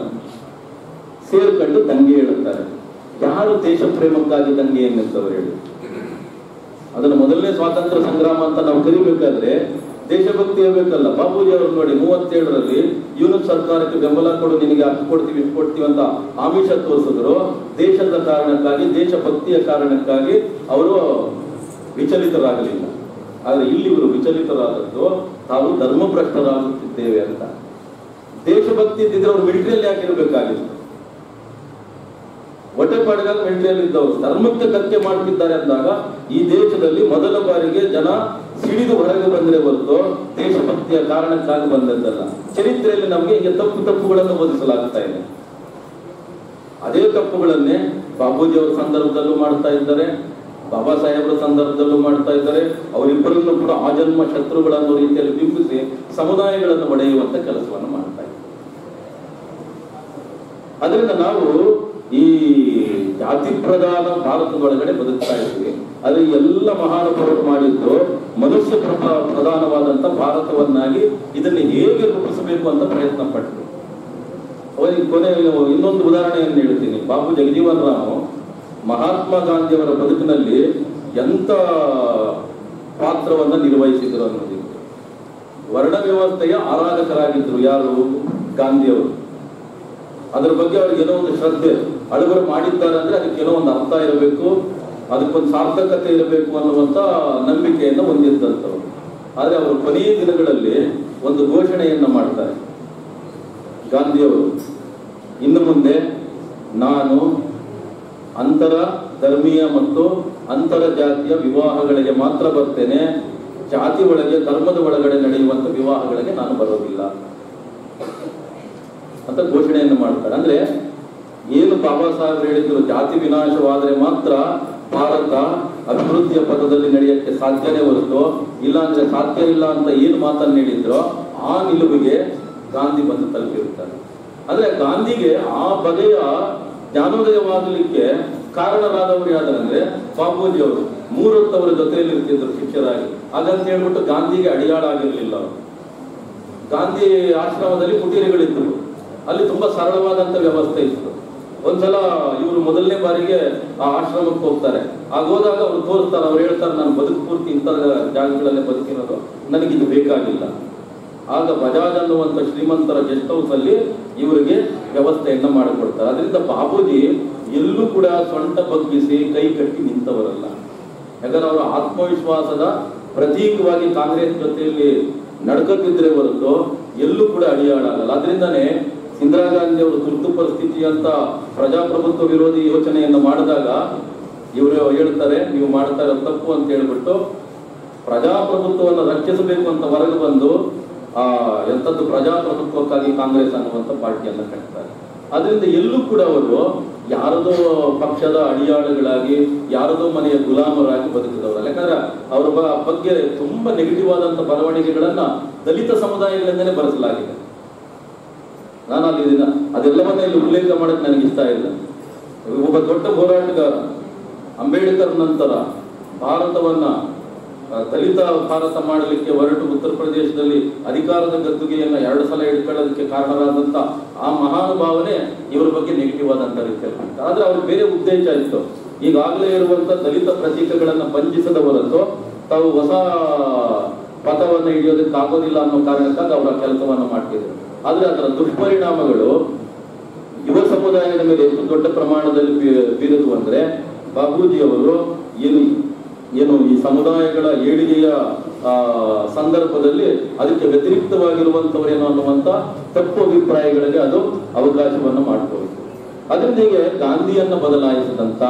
[SPEAKER 5] ಸೇರ್ಕೊಂಡು ದಂಗೆ ಹೇಳುತ್ತಾರೆ. ಯಾರು ದೇಶ ಪ್ರೇಮಕ್ಕಾಗಿ ದಂಗೆ ಎನ್ನುತ್ತವರು ಹೇಳಿ, ಅದನ್ನು ಮೊದಲನೇ ಸ್ವಾತಂತ್ರ್ಯ ಸಂಗ್ರಾಮ ಅಂತ ನಾವು ಕರಿಬೇಕಾದ್ರೆ ದೇಶಭಕ್ತಿ ಇರಬೇಕಲ್ಲ. ಬಾಬೂಜಿ ಅವರು ನೋಡಿ 37ರಲ್ಲಿ ಯೂನಿಟ್ ಸರ್ಕಾರಕ್ಕೆ ಬೆಂಬಲ ಕೊಡು, ನಿನಗೆ ಅಷ್ಟು ಕೊಡ್ತೀವಿ ಇಷ್ಟು ಕೊಡ್ತೀವಿ ಅಂತ ಆಮಿಷ ತೋರಿಸಿದ್ರು. ದೇಶದ ಕಾರಣಕ್ಕಾಗಿ, ದೇಶಭಕ್ತಿಯ ಕಾರಣಕ್ಕಾಗಿ ಅವರು ವಿಚಲಿತರಾಗಲಿಲ್ಲ. ಆದ್ರೆ ಇಲ್ಲಿ ಇವರು ವಿಚಲಿತರಾದದ್ದು ತಾವು ಧರ್ಮಭ್ರಷ್ಟರಾಗುತ್ತಿದ್ದೇವೆ ಅಂತ. ದೇಶಭಕ್ತಿ ಇದ್ದಿದ್ರೆ ಅವರು ಮಿಲಿಟರಿಯಲ್ಲಿ ಯಾಕಿರ್ಬೇಕಾಗಿತ್ತು? ಹೊಟ್ಟೆಪಾಡಿಗಾಗಿ ಮಿಲಿಟರಿಯಲ್ಲಿ ಇದ್ದವರು ಧರ್ಮಕ್ಕೆ ಧಕ್ಕೆ ಮಾಡ್ತಿದ್ದಾರೆ ಅಂದಾಗ ಈ ದೇಶದಲ್ಲಿ ಮೊದಲ ಬಾರಿಗೆ ಜನ ಸಿಡಿದು ಹೊರಗೆ ಬಂದರೆ ಹೊರತು ದೇಶಭಕ್ತಿಯ ಕಾರಣಕ್ಕಾಗಿ ಬಂದದ್ದಲ್ಲ. ಚರಿತ್ರೆಯಲ್ಲಿ ನಮಗೆ ಈಗ ತಪ್ಪುಗಳನ್ನು ಬೋಧಿಸಲಾಗ್ತಾ ಇದೆ. ಅದೇ ತಪ್ಪುಗಳನ್ನೇ ಬಾಬೂಜಿ ಅವರ ಸಂದರ್ಭದಲ್ಲೂ ಮಾಡ್ತಾ ಇದ್ದಾರೆ, ಬಾಬಾ ಸಾಹೇಬರ ಸಂದರ್ಭದಲ್ಲೂ ಮಾಡ್ತಾ ಇದ್ದಾರೆ. ಅವರಿಬ್ಬರನ್ನು ಕೂಡ ಆಜನ್ಮ ಶತ್ರುಗಳನ್ನು ರೀತಿಯಲ್ಲಿ ಬಿಂಬಿಸಿ ಸಮುದಾಯಗಳನ್ನು ಒಡೆಯುವಂತ ಕೆಲಸವನ್ನು ಮಾಡ್ತಾ ಇದ್ದಾರೆ. ಅದರಿಂದ ನಾವು ಈ ಜಾತಿ ಪ್ರಧಾನ ಭಾರತದೊಳಗಡೆ ಬದುಕ್ತಾ ಇದ್ದೀವಿ. ಆದ್ರೆ ಎಲ್ಲ ಮಹಾನುಭಾವರು ಮಾಡಿದ್ದು ಮನುಷ್ಯ ಪ್ರಧಾನವಾದಂತ ಭಾರತವನ್ನಾಗಿ ಇದನ್ನು ಹೇಗೆ ರೂಪಿಸಬೇಕು ಅಂತ ಪ್ರಯತ್ನ ಪಟ್ಟರು. ಅವರಿಗೆ ಕೊನೆ ಇನ್ನೊಂದು ಉದಾಹರಣೆಯನ್ನು ಹೇಳ್ತೀನಿ. ಬಾಬು ಜಗಜೀವನ್ ರಾಮ್ ಮಹಾತ್ಮ ಗಾಂಧಿಯವರ ಬದುಕಿನಲ್ಲಿ ಎಂತ ಪಾತ್ರವನ್ನ ನಿರ್ವಹಿಸಿದ್ರು ಅನ್ನೋದಿತ್ತು. ವರ್ಣ ವ್ಯವಸ್ಥೆಯ ಆರಾಧಕರಾಗಿದ್ರು ಯಾರು? ಗಾಂಧಿಯವರು. ಅದರ ಬಗ್ಗೆ ಅವ್ರಿಗೆ ಏನೋ ಒಂದು ಶ್ರದ್ಧೆ, ಅಳುವರು ಮಾಡಿದ್ದಾರೆ ಅಂದ್ರೆ ಅದಕ್ಕೆ ಏನೋ ಒಂದು ಅರ್ಥ ಇರಬೇಕು, ಅದಕ್ಕೊಂದು ಸಾರ್ಥಕತೆ ಇರಬೇಕು ಅನ್ನುವಂತ ನಂಬಿಕೆಯನ್ನು ಹೊಂದಿದ್ದಂಥವ್ರು. ಆದ್ರೆ ಅವರು ಕೊನೆಯ ದಿನಗಳಲ್ಲಿ ಒಂದು ಘೋಷಣೆಯನ್ನ ಮಾಡ್ತಾರೆ ಗಾಂಧಿಯವರು. ಇನ್ನು ಮುಂದೆ ನಾನು ಅಂತರ ಧರ್ಮೀಯ ಮತ್ತು ಅಂತರ ಜಾತಿಯ ವಿವಾಹಗಳಿಗೆ ಮಾತ್ರ ಬರ್ತೇನೆ, ಜಾತಿ ಒಳಗೆ ಧರ್ಮದ ಒಳಗಡೆ ನಡೆಯುವಂತ ವಿವಾಹಗಳಿಗೆ ನಾನು ಬರೋದಿಲ್ಲ ಅಂತ ಘೋಷಣೆಯನ್ನು ಮಾಡ್ತಾರೆ. ಅಂದ್ರೆ ಏನು ಬಾಬಾ ಸಾಹೇಬ್ ಹೇಳಿದ್ರು, ಜಾತಿ ವಿನಾಶವಾದ್ರೆ ಮಾತ್ರ ಭಾರತ ಅಭಿವೃದ್ಧಿಯ ಪಥದಲ್ಲಿ ನಡೆಯಕ್ಕೆ ಸಾಧ್ಯನೇ ಹೊರತು ಇಲ್ಲ ಅಂದ್ರೆ ಸಾಧ್ಯ ಇಲ್ಲ ಅಂತ ಏನು ಮಾತನ್ನು ಹೇಳಿದ್ರು ಆ ನಿಲುವಿಗೆ ಗಾಂಧಿ ಬಂದು ತಲುಪಿರ್ತಾರೆ. ಅಂದ್ರೆ ಗಾಂಧಿಗೆ ಆ ಬಗೆಯ ಜ್ಞಾನೋದಯವಾಗಲಿಕ್ಕೆ ಕಾರಣರಾದವರು ಯಾರಂದ್ರೆ ಬಾಬೂಜಿ ಅವರು. 3 ಹೊತ್ತು ಅವರ ಜೊತೆಯಲ್ಲಿ ಇರ್ತಿದ್ರು ಶಿಷ್ಯರಾಗಿ. ಹಾಗಂತ ಹೇಳ್ಬಿಟ್ಟು ಗಾಂಧಿಗೆ ಅಡಿಯಾಳ ಆಗಿರ್ಲಿಲ್ಲ ಅವರು. ಗಾಂಧಿ ಆಶ್ರಮದಲ್ಲಿ ಕುಟೀರಗಳಿದ್ರು, ಅಲ್ಲಿ ತುಂಬಾ ಸರಳವಾದಂತ ವ್ಯವಸ್ಥೆ ಇತ್ತು. ಒಂದ್ಸಲ ಇವರು ಮೊದಲನೇ ಬಾರಿಗೆ ಆ ಆಶ್ರಮಕ್ಕೆ ಹೋಗ್ತಾರೆ. ಆಗ ಹೋದಾಗ ಅವ್ರು ತೋರಿಸ್ತಾರೆ, ಅವ್ರು ಹೇಳ್ತಾರೆ ನಾನು ಬದುಕು ಪೂರ್ತಿ ಇಂಥ ಜಾಗಗಳಲ್ಲೇ ಬದುಕಿರೋದು, ನನಗಿದು ಬೇಕಾಗಿಲ್ಲ. ಆಗ ಬಜಾಜ್ ಅನ್ನುವಂಥ ಶ್ರೀಮಂತರ ಗೆಸ್ಟ್ ಹೌಸ್ ಅಲ್ಲಿ ಇವರಿಗೆ ವ್ಯವಸ್ಥೆಯನ್ನ ಮಾಡಿಕೊಡ್ತಾರೆ. ಅದರಿಂದ ಬಾಬೂಜಿ ಎಲ್ಲೂ ಕೂಡ ಸೊಂಟ ಬಗ್ಗಿಸಿ ಕೈ ಕಟ್ಟಿ ನಿಂತವರಲ್ಲ. ಯಾಕಂದ್ರೆ ಅವರ ಆತ್ಮವಿಶ್ವಾಸದ ಪ್ರತೀಕವಾಗಿ ಕಾಂಗ್ರೆಸ್ ಜೊತೆಯಲ್ಲಿ ನಡ್ಕತ್ತಿದ್ರೆ ಹೊರತು ಎಲ್ಲೂ ಕೂಡ ಅಡಿಯಾಳಾಗಲ್ಲ. ಅದರಿಂದಾನೇ ಇಂದಿರಾ ಗಾಂಧಿ ಅವರು ತುರ್ತು ಪರಿಸ್ಥಿತಿ ಅಂತ ಪ್ರಜಾಪ್ರಭುತ್ವ ವಿರೋಧಿ ಯೋಚನೆಯನ್ನು ಮಾಡಿದಾಗ ಇವರು ಹೇಳ್ತಾರೆ ನೀವು ಮಾಡ್ತಾ ಇರೋ ತಪ್ಪು ಅಂತ ಹೇಳ್ಬಿಟ್ಟು ಪ್ರಜಾಪ್ರಭುತ್ವವನ್ನು ರಕ್ಷಿಸಬೇಕು ಅಂತ ಹೊರಗೆ ಬಂದು ಎಂಥದ್ದು ಪ್ರಜಾಪ್ರಭುತ್ವಕ್ಕಾಗಿ ಕಾಂಗ್ರೆಸ್ ಅನ್ನುವಂಥ ಪಾರ್ಟಿಯನ್ನು ಕಟ್ತಾರೆ. ಅದರಿಂದ ಎಲ್ಲೂ ಕೂಡ ಅವರು ಯಾರದೋ ಪಕ್ಷದ ಅಡಿಯಾಳುಗಳಾಗಿ ಯಾರದೋ ಮನೆಯ ಗುಲಾಮರಾಗಿ ಬದುಕಿದವರಲ್ಲ. ಯಾಕಂದ್ರೆ ಅವರ ಬಗ್ಗೆ ತುಂಬಾ ನೆಗೆಟಿವ್ ಆದಂತ ಬರವಣಿಗೆಗಳನ್ನ ದಲಿತ ಸಮುದಾಯಗಳಿಂದಲೇ ಬರೆಸಲಾಗಿದೆ. ನಾನು ಅಲ್ಲಿ ಅದೆಲ್ಲವನ್ನ ಇಲ್ಲಿ ಉಲ್ಲೇಖ ಮಾಡಕ್ ನನಗೆ ಇಷ್ಟ ಇಲ್ಲ. ಒಬ್ಬ ದೊಡ್ಡ ಹೋರಾಟಗಾರ ಅಂಬೇಡ್ಕರ್ ನಂತರ ಭಾರತವನ್ನ ದಲಿತ ಭಾರತ ಮಾಡಲಿಕ್ಕೆ ಹೊರಟು ಉತ್ತರ ಪ್ರದೇಶದಲ್ಲಿ ಅಧಿಕಾರದ ಗದ್ದುಗೆಯನ್ನ 2 ಸಲ ಹಿಡ್ಕೊಳ್ಳೋದಕ್ಕೆ ಕಾರಣರಾದಂತ ಆ ಮಹಾನುಭಾವನೆ ಇವರ ಬಗ್ಗೆ ನೆಗೆಟಿವ್ ಆದಂತ ರೀತಿಯಲ್ಲಿ. ಆದ್ರೆ ಅವ್ರಿಗೆ ಬೇರೆ ಉದ್ದೇಶ ಇತ್ತು. ಈಗಾಗಲೇ ಇರುವಂತ ದಲಿತ ಪ್ರತೀಕಗಳನ್ನ ಬಂಧಿಸದ ಹೊರತು ತಾವು ಹೊಸ ಪಥವನ್ನು ಹಿಡಿಯೋದಕ್ಕೆ ಆಗೋದಿಲ್ಲ ಅನ್ನೋ ಕಾರಣಕ್ಕಾಗಿ ಅವರ ಕೆಲಸವನ್ನು ಮಾಡ್ತಿದ್ರು. ಆದ್ರೆ ಅದರ ದುಷ್ಪರಿಣಾಮಗಳು ಯುವ ಸಮುದಾಯದ ಮೇಲೆ ಎಷ್ಟು ದೊಡ್ಡ ಪ್ರಮಾಣದಲ್ಲಿ ಬೀರಿದು ಅಂದ್ರೆ ಬಾಬೂಜಿಯವರು ಏನು ಈ ಸಮುದಾಯಗಳ ಏಳಿಗೆಯ ಸಂದರ್ಭದಲ್ಲಿ ಅದಕ್ಕೆ ವ್ಯತಿರಿಕ್ತವಾಗಿರುವಂತವರೇನು ಅನ್ನುವಂತ ತಪ್ಪು ಅಭಿಪ್ರಾಯಗಳಿಗೆ ಅದು ಅವಕಾಶವನ್ನು ಮಾಡಿಕೊಳ್ಳುತ್ತೆ. ಅದರಿಂದ ಹೀಗೆ ಗಾಂಧಿಯನ್ನ ಬದಲಾಯಿಸಿದಂತ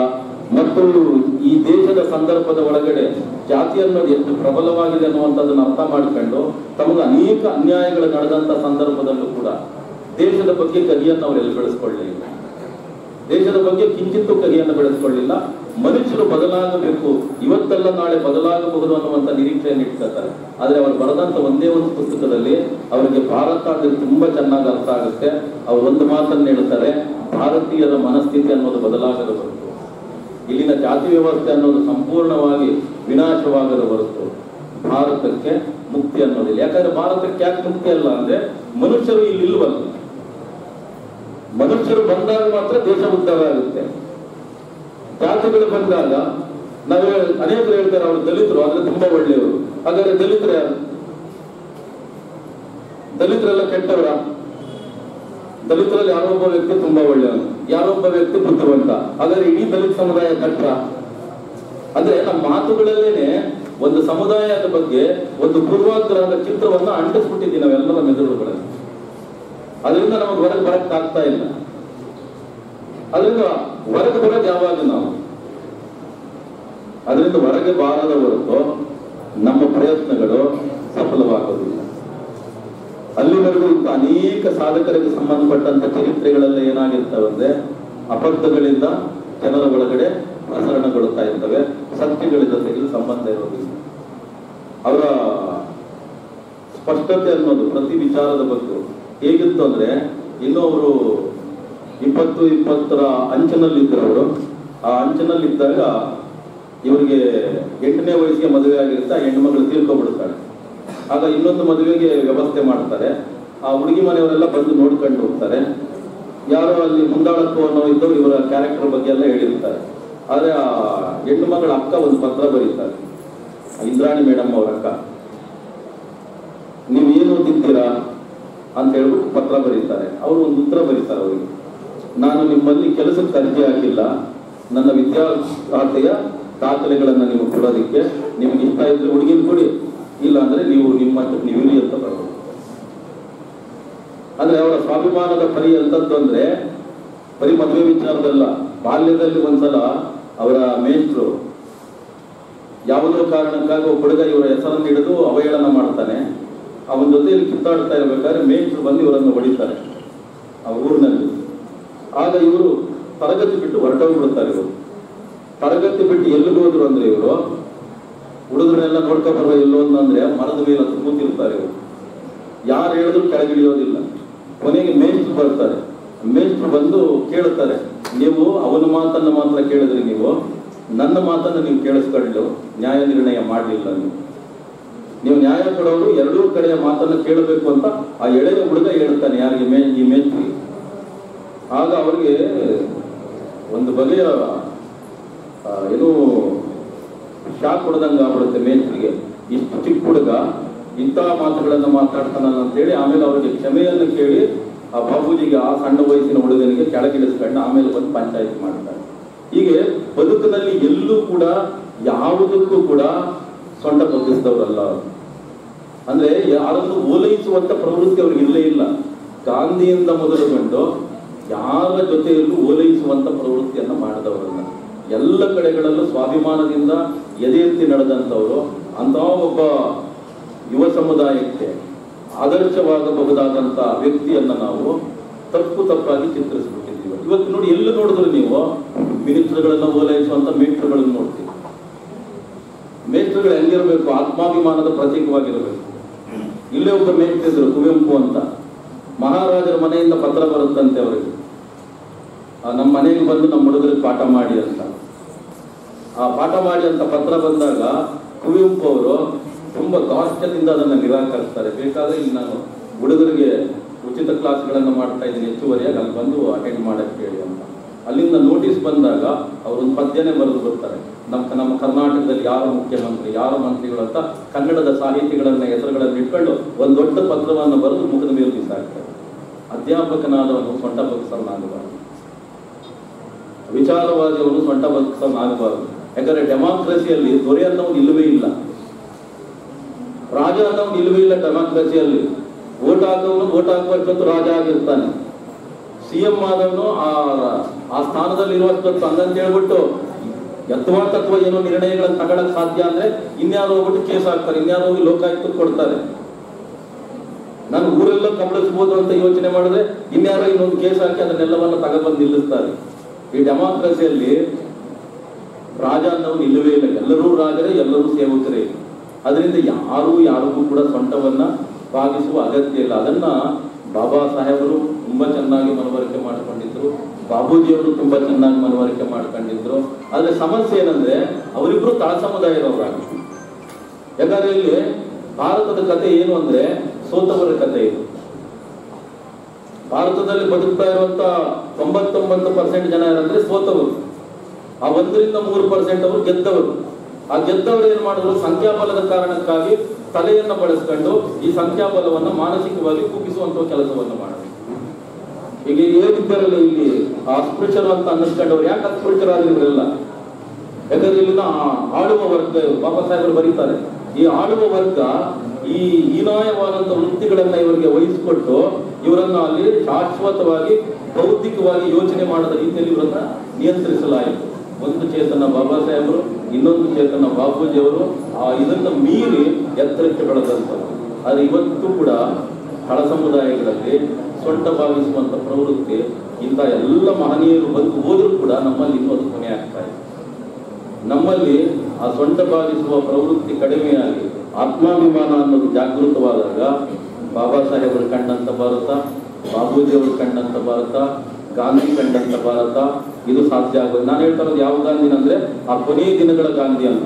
[SPEAKER 5] ಮತ್ತು ಈ ದೇಶದ ಸಂದರ್ಭದ ಒಳಗಡೆ ಜಾತಿ ಅನ್ನೋದು ಎಷ್ಟು ಪ್ರಬಲವಾಗಿದೆ ಅನ್ನುವಂಥದ್ದನ್ನು ಅರ್ಥ ಮಾಡಿಕೊಂಡು ತಮಗೆ ಅನೇಕ ಅನ್ಯಾಯಗಳು ನಡೆದಂತ ಸಂದರ್ಭದಲ್ಲೂ ಕೂಡ ದೇಶದ ಬಗ್ಗೆ ಕಲಿಯನ್ನು ಅವರು ಎಲ್ಲಿ ಬೆಳೆಸ್ಕೊಳ್ಳಲಿಲ್ಲ. ದೇಶದ ಬಗ್ಗೆ ಕಿಂಚಿತ್ತೂ ಕಹಿಯನ್ನು ಬೆಳೆಸ್ಕೊಳ್ಳಿಲ್ಲ. ಮನುಷ್ಯರು ಬದಲಾಗಬೇಕು, ಇವತ್ತೆಲ್ಲ ನಾಳೆ ಬದಲಾಗಬಹುದು ಅನ್ನುವಂಥ ನಿರೀಕ್ಷೆಯನ್ನು ಇಟ್ಕೊಳ್ತಾರೆ. ಆದರೆ ಅವರು ಬರೆದಂಥ ಒಂದೇ ಒಂದು ಪುಸ್ತಕದಲ್ಲಿ ಅವರಿಗೆ ಭಾರತ ಅಂದರೆ ತುಂಬಾ ಚೆನ್ನಾಗಿ ಅರ್ಥ ಆಗುತ್ತೆ. ಅವರು ಒಂದು ಮಾತನ್ನು ಹೇಳ್ತಾರೆ, ಭಾರತೀಯರ ಮನಸ್ಥಿತಿ ಅನ್ನೋದು ಬದಲಾಗದ ಹೊರತು, ಇಲ್ಲಿನ ಜಾತಿ ವ್ಯವಸ್ಥೆ ಅನ್ನೋದು ಸಂಪೂರ್ಣವಾಗಿ ವಿನಾಶವಾಗದ ಹೊರತು ಭಾರತಕ್ಕೆ ಮುಕ್ತಿ ಅನ್ನೋದಿಲ್ಲ. ಯಾಕಂದ್ರೆ ಭಾರತಕ್ಕೆ ಯಾಕೆ ಮುಕ್ತಿ ಅಲ್ಲ ಅಂದ್ರೆ ಮನುಷ್ಯರು ಇಲ್ಲಿ ಇಲ್ವಲ್ಲ. ಮನುಷ್ಯರು ಬಂದಾಗ ಮಾತ್ರ ದೇಶ ಉದ್ಧಾರ ಆಗುತ್ತೆ. ಜಾತಿಗಳು ಬಂದಾಗ ನಾವೇ ಅನೇಕರು ಹೇಳ್ತಾರೆ ಅವರು ದಲಿತರು ಆದ್ರೆ ತುಂಬಾ ಒಳ್ಳೆಯವರು. ಹಾಗಾದ್ರೆ ದಲಿತರು ಯಾರು? ದಲಿತರೆಲ್ಲ ಕೆಟ್ಟವರ? ದಲಿತರಲ್ಲಿ ಯಾರೊಬ್ಬ ವ್ಯಕ್ತಿ ತುಂಬಾ ಒಳ್ಳೆಯವನು, ಯಾರೊಬ್ಬ ವ್ಯಕ್ತಿ ಬುದ್ಧಿವಂತ. ಹಾಗಾದ್ರೆ ಇಡೀ ದಲಿತ ಸಮುದಾಯ ಕಟ್ಟ? ಅಂದ್ರೆ ನಮ್ಮ ಮಾತುಗಳಲ್ಲೇನೆ ಒಂದು ಸಮುದಾಯದ ಬಗ್ಗೆ ಒಂದು ಪೂರ್ವಾಗ್ರಹದ ಚಿತ್ರವನ್ನ ಅಂಟಿಸ್ಬಿಟ್ಟಿದ್ದೀವಿ ನಾವೆಲ್ಲರ ಮೆದುಳುಗಳಲ್ಲಿ. ಅದರಿಂದ ನಮಗೆ ಹೊರಗೆ ಬರಕ್ ಆಗ್ತಾ ಇಲ್ಲ. ಅದರಿಂದ ಹೊರಗೆ ಬರೋದು ಯಾವಾಗ ನಾವು? ಅದರಿಂದ ಹೊರಗೆ ಬಾರದ ಹೊರತು ನಮ್ಮ ಪ್ರಯತ್ನಗಳು ಸಫಲವಾಗುವುದಿಲ್ಲ. ಅಲ್ಲಿವರೆಗೂ ಅನೇಕ ಸಾಧಕರಿಗೆ ಸಂಬಂಧಪಟ್ಟಂತ ಚರಿತ್ರೆಗಳೆಲ್ಲ ಏನಾಗಿರ್ತವಂದ್ರೆ ಅಬದ್ಧಗಳಿಂದ ಜನರ ಒಳಗಡೆ ಪ್ರಸರಣಗೊಳ್ತಾ ಇರ್ತವೆ, ಸತ್ಯಗಳ ಜೊತೆಗೆ ಸಂಬಂಧ ಇರೋದಿಲ್ಲ. ಅವರ ಸ್ಪಷ್ಟತೆ ಅನ್ನೋದು ಪ್ರತಿ ವಿಚಾರದ ಬಗ್ಗೆ ಹೇಗಿತ್ತು ಅಂದ್ರೆ, ಇನ್ನೂ ಅವರು 20-20 ಅಂಚಿನಲ್ಲಿದ್ದರು. ಅವರು ಆ ಅಂಚಿನಲ್ಲಿದ್ದಾಗ ಇವರಿಗೆ 8ನೇ ವಯಸ್ಸಿಗೆ ಮದುವೆ ಆಗಿರುತ್ತೆ. ಆ ಹೆಣ್ಣುಮಗಳು ತೀರ್ಕೊಂಡ್ಬಿಡ್ತಾಳೆ. ಆಗ ಇನ್ನೊಂದು ಮದುವೆಗೆ ವ್ಯವಸ್ಥೆ ಮಾಡ್ತಾರೆ. ಆ ಹುಡುಗಿ ಮನೆಯವರೆಲ್ಲ ಬಂದು ನೋಡ್ಕೊಂಡು ಹೋಗ್ತಾರೆ. ಯಾರೋ ಅಲ್ಲಿ ಮುಂದಾಳತ್ವ ಅನ್ನೋ ಇದ್ದವ್ರು ಇವರ ಕ್ಯಾರೆಕ್ಟರ್ ಬಗ್ಗೆ ಎಲ್ಲ ಹೇಳಿರ್ತಾರೆ. ಆದ್ರೆ ಆ ಹೆಣ್ಣು ಮಗಳ ಅಕ್ಕ ಒಂದು ಪತ್ರ ಬರೀತಾರೆ, ಇಂದ್ರಾಣಿ ಮೇಡಮ್ ಅವ್ರ ಅಕ್ಕ. ನೀವು ಏನು ಓದಿದ್ದೀರಾ ಅಂತ ಹೇಳ್ಬಿಟ್ಟು ಪತ್ರ ಬರೀತಾರೆ. ಅವರು ಒಂದು ಉತ್ತರ ಬರೀತಾರೆ ಅವರಿಗೆ, ನಾನು ನಿಮ್ಮಲ್ಲಿ ಕೆಲಸಕ್ಕೆ ಅರ್ಜಿ ಹಾಕಿಲ್ಲ, ನನ್ನ ವಿದ್ಯಾರ್ಥಿಯ ದಾಖಲೆಗಳನ್ನ ನಿಮಗೆ ಕೊಡೋದಿಕ್ಕೆ, ನಿಮ್ಗೆ ಇಷ್ಟ ಇದ್ರೆ ಹುಡುಗಿನ ಕೊಡಿ, ಇಲ್ಲ ಅಂದ್ರೆ ನೀವು ನೀವಿರಿ ಅಂತ ಬರೋದು. ಅಂದ್ರೆ ಅವರ ಸ್ವಾಭಿಮಾನದ ಪರಿ ಎಂತದ್ದು ಅಂದ್ರೆ ಬರೀ ಮದುವೆ ವಿಚಾರದಲ್ಲ. ಬಾಲ್ಯದಲ್ಲಿ ಒಂದ್ಸಲ ಅವರ ಮೇಷ್ಟ್ರು ಯಾವುದೋ ಕಾರಣಕ್ಕಾಗಿ ಒಬ್ಬ ಹುಡುಗ ಇವರ ಹೆಸರನ್ನು ಹಿಡಿದು ಅವಹೇಳನ ಮಾಡ್ತಾನೆ. ಅವನ ಜೊತೆಯಲ್ಲಿ ಕಿತ್ತಾಡ್ತಾ ಇರ್ಬೇಕಾದ್ರೆ ಮೇಷ್ಟ್ರು ಬಂದು ಇವರನ್ನು ಹೊಡಿತಾರೆ ಆ ಊರಿನಲ್ಲಿ. ಆಗ ಇವರು ತರಗತಿ ಬಿಟ್ಟು ಹೊರಟೋಗ್ಬಿಡ್ತಾರೆ. ಇವರು ತರಗತಿ ಬಿಟ್ಟು ಎಲ್ಲಿಗೆ ಹೋದ್ರು ಅಂದ್ರೆ ಇವರು ಹುಡುಗರನ್ನೆಲ್ಲ ನೋಡ್ಕೊ ಬರುವ ಎಲ್ಲೋದು ಅಂದ್ರೆ ಮರದ ಮೇಲೆ ಕೂತಿರ್ತಾರೆ. ಇವರು ಯಾರು ಹೇಳಿದ್ರು ಕೆಳಗಿಳಿಯೋದಿಲ್ಲ. ಕೊನೆಗೆ ಮೇಷ್ಟ್ರು ಬರ್ತಾರೆ. ಮೇಷ್ಟ್ರು ಬಂದು ಕೇಳುತ್ತಾರೆ, ನೀವು ಅವನ ಮಾತನ್ನ ಮಾತ್ರ ಕೇಳಿದ್ರಿ, ನೀವು ನನ್ನ ಮಾತನ್ನ ನೀವು ಕೇಳಿಸ್ಕೊಂಡು ನ್ಯಾಯ ನಿರ್ಣಯ ಮಾಡಲಿಲ್ಲ. ನೀವು ನ್ಯಾಯ ಕೊಡೋರು ಎರಡೂ ಕಡೆಯ ಮಾತನ್ನ ಕೇಳಬೇಕು ಅಂತ ಆ ಎಳೆಯ ಹುಡುಗ ಹೇಳ್ತಾನೆ ಯಾರಿಗೆ, ಈ ಮೇಷ್ಟ್ರಿ. ಆಗ ಅವ್ರಿಗೆ ಒಂದು ಬಗೆಯ ಏನು ಶಾಕ್ ಹೊಡೆದಂಗೆ ಆಗ್ಬಿಡುತ್ತೆ ಮೇಷ್ಟ್ರಿಗೆ. ಇಷ್ಟು ಚಿಕ್ಕ ಹುಡುಗ ಇಂತಹ ಮಾತುಗಳನ್ನು ಮಾತಾಡ್ತಾನಲ್ಲ ಅಂತೇಳಿ ಆಮೇಲೆ ಅವರಿಗೆ ಕ್ಷಮೆಯನ್ನು ಕೇಳಿ ಆ ಬಾಬೂಜಿಗೆ, ಆ ಸಣ್ಣ ವಯಸ್ಸಿನ ಹುಡುಗನಿಗೆ ಕೆಳಗಿಳಿಸ್ಕೊಂಡು ಆಮೇಲೆ ಬಂದು ಪಂಚಾಯತ್ ಮಾಡ್ತಾರೆ. ಹೀಗೆ ಬದುಕಿನಲ್ಲಿ ಎಲ್ಲೂ ಕೂಡ ಯಾವುದಕ್ಕೂ ಕೂಡ ಸೊಂಟ ಬಗ್ಗಿಸಿದವರಲ್ಲ. ಅಂದ್ರೆ ಯಾರನ್ನು ಓಲೈಸುವಂತ ಪ್ರವೃತ್ತಿ ಅವ್ರಿಗೆ ಇಲ್ಲೇ ಇಲ್ಲ. ಗಾಂಧಿಯಿಂದ ಮೊದಲುಗೊಂಡು ಯಾರ ಜೊತೆಯಲ್ಲೂ ಓಲೈಸುವಂತ ಪ್ರವೃತ್ತಿಯನ್ನು ಮಾಡಿದವರಲ್ಲ. ಎಲ್ಲ ಕಡೆಗಳಲ್ಲೂ ಸ್ವಾಭಿಮಾನದಿಂದ ಎದೆ ಎತ್ತಿ ನಡೆದಂಥವರು. ಅಂತಹ ಒಬ್ಬ ಯುವ ಸಮುದಾಯಕ್ಕೆ ಆದರ್ಶವಾಗಬಹುದಾದಂಥ ವ್ಯಕ್ತಿಯನ್ನ ನಾವು ತಪ್ಪಾಗಿ ಚಿತ್ರಿಸ್ಬಿಟ್ಟಿದ್ದೀವಿ. ಇವತ್ತು ನೋಡಿ, ಎಲ್ಲಿ ನೋಡಿದ್ರು ನೀವು ಮಿನಿಸ್ಟರ್ಗಳನ್ನ ಓಲೈಸುವಂತ ಮೇಷ್ಟ್ರುಗಳನ್ನು ನೋಡ್ತೀವಿ. ಮೇಷ್ಟ್ರುಗಳು ಹೆಂಗಿರ್ಬೇಕು? ಆತ್ಮಾಭಿಮಾನದ ಪ್ರತೀಕವಾಗಿರ್ಬೇಕು. ಇಲ್ಲೇ ಒಬ್ಬ ಮೇಷ್ಟ್ರು ಇದ್ರು, ಕುವೆಂಪು ಅಂತ. ಮಹಾರಾಜರ ಮನೆಯಿಂದ ಪತ್ರ ಬರುತ್ತಂತೆ ಅವರಿಗೆ, ನಮ್ಮ ಮನೆಗೆ ಬಂದು ನಮ್ಮ ಹುಡುಗರಿಗೆ ಪಾಠ ಮಾಡಿ ಅಂತ. ಆ ಪಾಠ ಮಾಡಿ ಅಂತ ಪತ್ರ ಬಂದಾಗ ಕುವೆಂಪು ಅವರು ತುಂಬಾ ದಾಷ್ಟ್ಯದಿಂದ ಅದನ್ನು ನಿರಾಕರಿಸ್ತಾರೆ. ಬೇಕಾದ್ರೆ ಇಲ್ಲಿ ನಾನು ಹುಡುಗರಿಗೆ ಉಚಿತ ಕ್ಲಾಸ್ಗಳನ್ನು ಮಾಡ್ತಾ ಇದ್ದೀನಿ, ಹೆಚ್ಚುವರಿಯಾಗಿ ಅಲ್ಲಿ ಬಂದು ಅಟೆಂಡ್ ಮಾಡಕ್ಕೆ ಹೇಳಿ ಅಂತ. ಅಲ್ಲಿಂದ ನೋಟಿಸ್ ಬಂದಾಗ ಅವರೊಂದು ಪದ್ಯನೇ ಬರೆದು ಬರ್ತಾರೆ, ನಮ್ಮ ಕರ್ನಾಟಕದಲ್ಲಿ ಯಾರು ಮುಖ್ಯಮಂತ್ರಿ, ಯಾರು ಮಂತ್ರಿಗಳು ಅಂತ ಕನ್ನಡದ ಸಾಹಿತಿಗಳನ್ನ ಹೆಸರುಗಳನ್ನು ಇಟ್ಕೊಂಡು ಒಂದು ದೊಡ್ಡ ಪತ್ರವನ್ನು ಬರೆದು ಮುಖದ ಮೇಲೆ ಬಿಸಾಕ್ತಾರೆ. ಅಧ್ಯಾಪಕನಾದವನು ಸೊಂಟ ಬಗ್ಗಿಸವನಾಗಬಾರದು, ವಿಚಾರವಾದಿಯವನು ಸೊಂಟ ಬಗ್ಗಿಸವನಾಗಬಾರದು. ಯಾಕಂದ್ರೆ ಡೆಮಾಕ್ರಸಿಯಲ್ಲಿ ದೊರೆ ಅನ್ನೋದು ಇಲ್ಲವೇ ಇಲ್ಲ, ರಾಜ ಅನ್ನೋದು ಇಲ್ಲವೇ ಇಲ್ಲ. ಡೆಮಾಕ್ರಸಿಯಲ್ಲಿ ಓಟ್ ಹಾಕೋನು ಓಟ್ ಹಾಕುವಷ್ಟೊತ್ತು ರಾಜ ಆಗಿರ್ತಾನೆ. CM ಆದವನು ಆ ಸ್ಥಾನದಲ್ಲಿ ಇರುವಷ್ಟೊತ್ತು ಹಂಗಂತ ಹೇಳ್ಬಿಟ್ಟು ಯಥಾರ್ಥತ್ವ ಏನೋ ನಿರ್ಣಯಗಳನ್ನು ತಗೊಳಕ್ ಸಾಧ್ಯ ಅಂದ್ರೆ ಇನ್ಯಾರು ಹೋಗ್ಬಿಟ್ಟು ಕೇಸ್ ಹಾಕ್ತಾರೆ, ಇನ್ಯಾರು ಹೋಗಿ ಲೋಕಾಯುಕ್ತಕ್ಕೆ ಕೊಡ್ತಾರೆ. ನಾನು ಊರೆಲ್ಲ ಕಬಳಿಸ್ಬೋದು ಅಂತ ಯೋಚನೆ ಮಾಡಿದ್ರೆ ಇನ್ಯಾರೋ ಇನ್ನೊಂದು ಕೇಸ್ ಹಾಕಿ ಅದನ್ನೆಲ್ಲವನ್ನ ತಗೊಬಂದು ನಿಲ್ಲಿಸ್ತಾರೆ. ಈ ಡೆಮಾಕ್ರಸಿಯಲ್ಲಿ ರಾಜ ಅನ್ನೋನು ಇಲ್ಲವೇ ಇಲ್ಲ, ಎಲ್ಲರೂ ರಾಜರೇ, ಎಲ್ಲರೂ ಸೇವಕರೇ. ಅದರಿಂದ ಯಾರಿಗೂ ಕೂಡ ಸೊಂಟವನ್ನ ಬಾಗಿಸುವ ಅಗತ್ಯ ಇಲ್ಲ. ಅದನ್ನ ಬಾಬಾ ಸಾಹೇಬರು ತುಂಬಾ ಚೆನ್ನಾಗಿ ಮನವರಿಕೆ ಮಾಡ್ಕೊಂಡಿದ್ರು, ಬಾಬೂಜಿಯವರು ತುಂಬಾ ಚೆನ್ನಾಗಿ ಮನವರಿಕೆ ಮಾಡ್ಕೊಂಡಿದ್ರು. ಆದ್ರೆ ಸಮಸ್ಯೆ ಏನಂದ್ರೆ ಅವರಿಬ್ರು ತಳ ಸಮುದಾಯದವರಾಗಿ. ಯಾಕಂದ್ರೆ ಇಲ್ಲಿ ಭಾರತದ ಕತೆ ಏನು ಅಂದ್ರೆ ಸೋತವರ ಕತೆ ಇದು. ಭಾರತದಲ್ಲಿ ಬದುಕ್ತಾ ಇರುವಂತ 99% ಜನ ಯಾರಂದ್ರೆ ಸೋತವರು. ಆ 1-3% ಅವರು ಗೆದ್ದವರು. ಆ ಗೆದ್ದವರು ಏನ್ ಮಾಡಿದ್ರು, ಸಂಖ್ಯಾಬಲದ ಕಾರಣಕ್ಕಾಗಿ ತಲೆಯನ್ನ ಬಳಸ್ಕೊಂಡು ಈ ಸಂಖ್ಯಾಬಲವನ್ನ ಮಾನಸಿಕವಾಗಿ ಕುಗ್ಗಿಸುವಂತ ಕೆಲಸವನ್ನು ಮಾಡಿದ್ರು. ಈಗ ಏನಿದ್ದಾರಲ್ಲ ಇಲ್ಲಿ ಅಸ್ಪೃಶ್ಯರು ಅಂತ ಅನ್ನಿಸ್ಕೊಂಡವ್ರು ಯಾಕೆ ಅಸ್ಪೃಶ್ಯರಾಗಿರಲಿಲ್ಲ? ಯಾಕಂದ್ರೆ ಇಲ್ಲಿನ ಆಳುವ ವರ್ಗ, ಬಾಬಾ ಸಾಹೇಬರು ಬರೀತಾರೆ, ಈ ಆಳುವ ವರ್ಗ ಈ ಹೀನಾಯವಾದಂತ ವೃತ್ತಿಗಳನ್ನ ಇವರಿಗೆ ವಹಿಸಿಕೊಟ್ಟು ಇವರನ್ನ ಅಲ್ಲಿ ಶಾಶ್ವತವಾಗಿ ಬೌದ್ಧಿಕವಾಗಿ ಯೋಚನೆ ಮಾಡದ ರೀತಿಯಲ್ಲಿ ಇವರನ್ನ ನಿಯಂತ್ರಿಸಲಾಯಿತು. ಒಂದು ಚೇತನ ಬಾಬಾ ಸಾಹೇಬರು, ಇನ್ನೊಂದು ಚೇತನ ಬಾಪೂಜಿಯವರು ಇದನ್ನ ಮೀರಿ ಎತ್ತರಕ್ಕೆ ಬೆಳೆದಂಥವ್ರು. ಆದ್ರೆ ಇವತ್ತು ಕೂಡ ಹಳ ಸಮುದಾಯಗಳಲ್ಲಿ ಸೊಂಟ ಭಾವಿಸುವಂತ ಪ್ರವೃತ್ತಿ ಇಂಥ ಎಲ್ಲ ಮಹನೀಯರು ಬಂದು ಹೋದ್ರೂ ಕೂಡ ನಮ್ಮಲ್ಲಿ ಇನ್ನೂ ಅದು ಕೊನೆ ಆಗ್ತಾ ಇದೆ. ನಮ್ಮಲ್ಲಿ ಆ ಸೊಂಟ ಭಾವಿಸುವ ಪ್ರವೃತ್ತಿ ಕಡಿಮೆಯಾಗಿ ಆತ್ಮಾಭಿಮಾನ ಅನ್ನೋದು ಜಾಗೃತವಾದಾಗ ಬಾಬಾ ಸಾಹೇಬರು ಕಂಡಂತ ಭಾರತ, ಬಾಬೂಜಿಯವರು ಕಂಡಂತ ಭಾರತ, ಗಾಂಧಿ ಕಂಡಂತ ಭಾರತ ಇದು ಸಾಧ್ಯ ಆಗೋದು. ನಾನು ಹೇಳ್ತಾ ಇರೋದು ಯಾವ ಗಾಂಧಿನಂದ್ರೆ ಆ ಕೊನೆಯ ದಿನಗಳ ಗಾಂಧಿ ಅಂತ.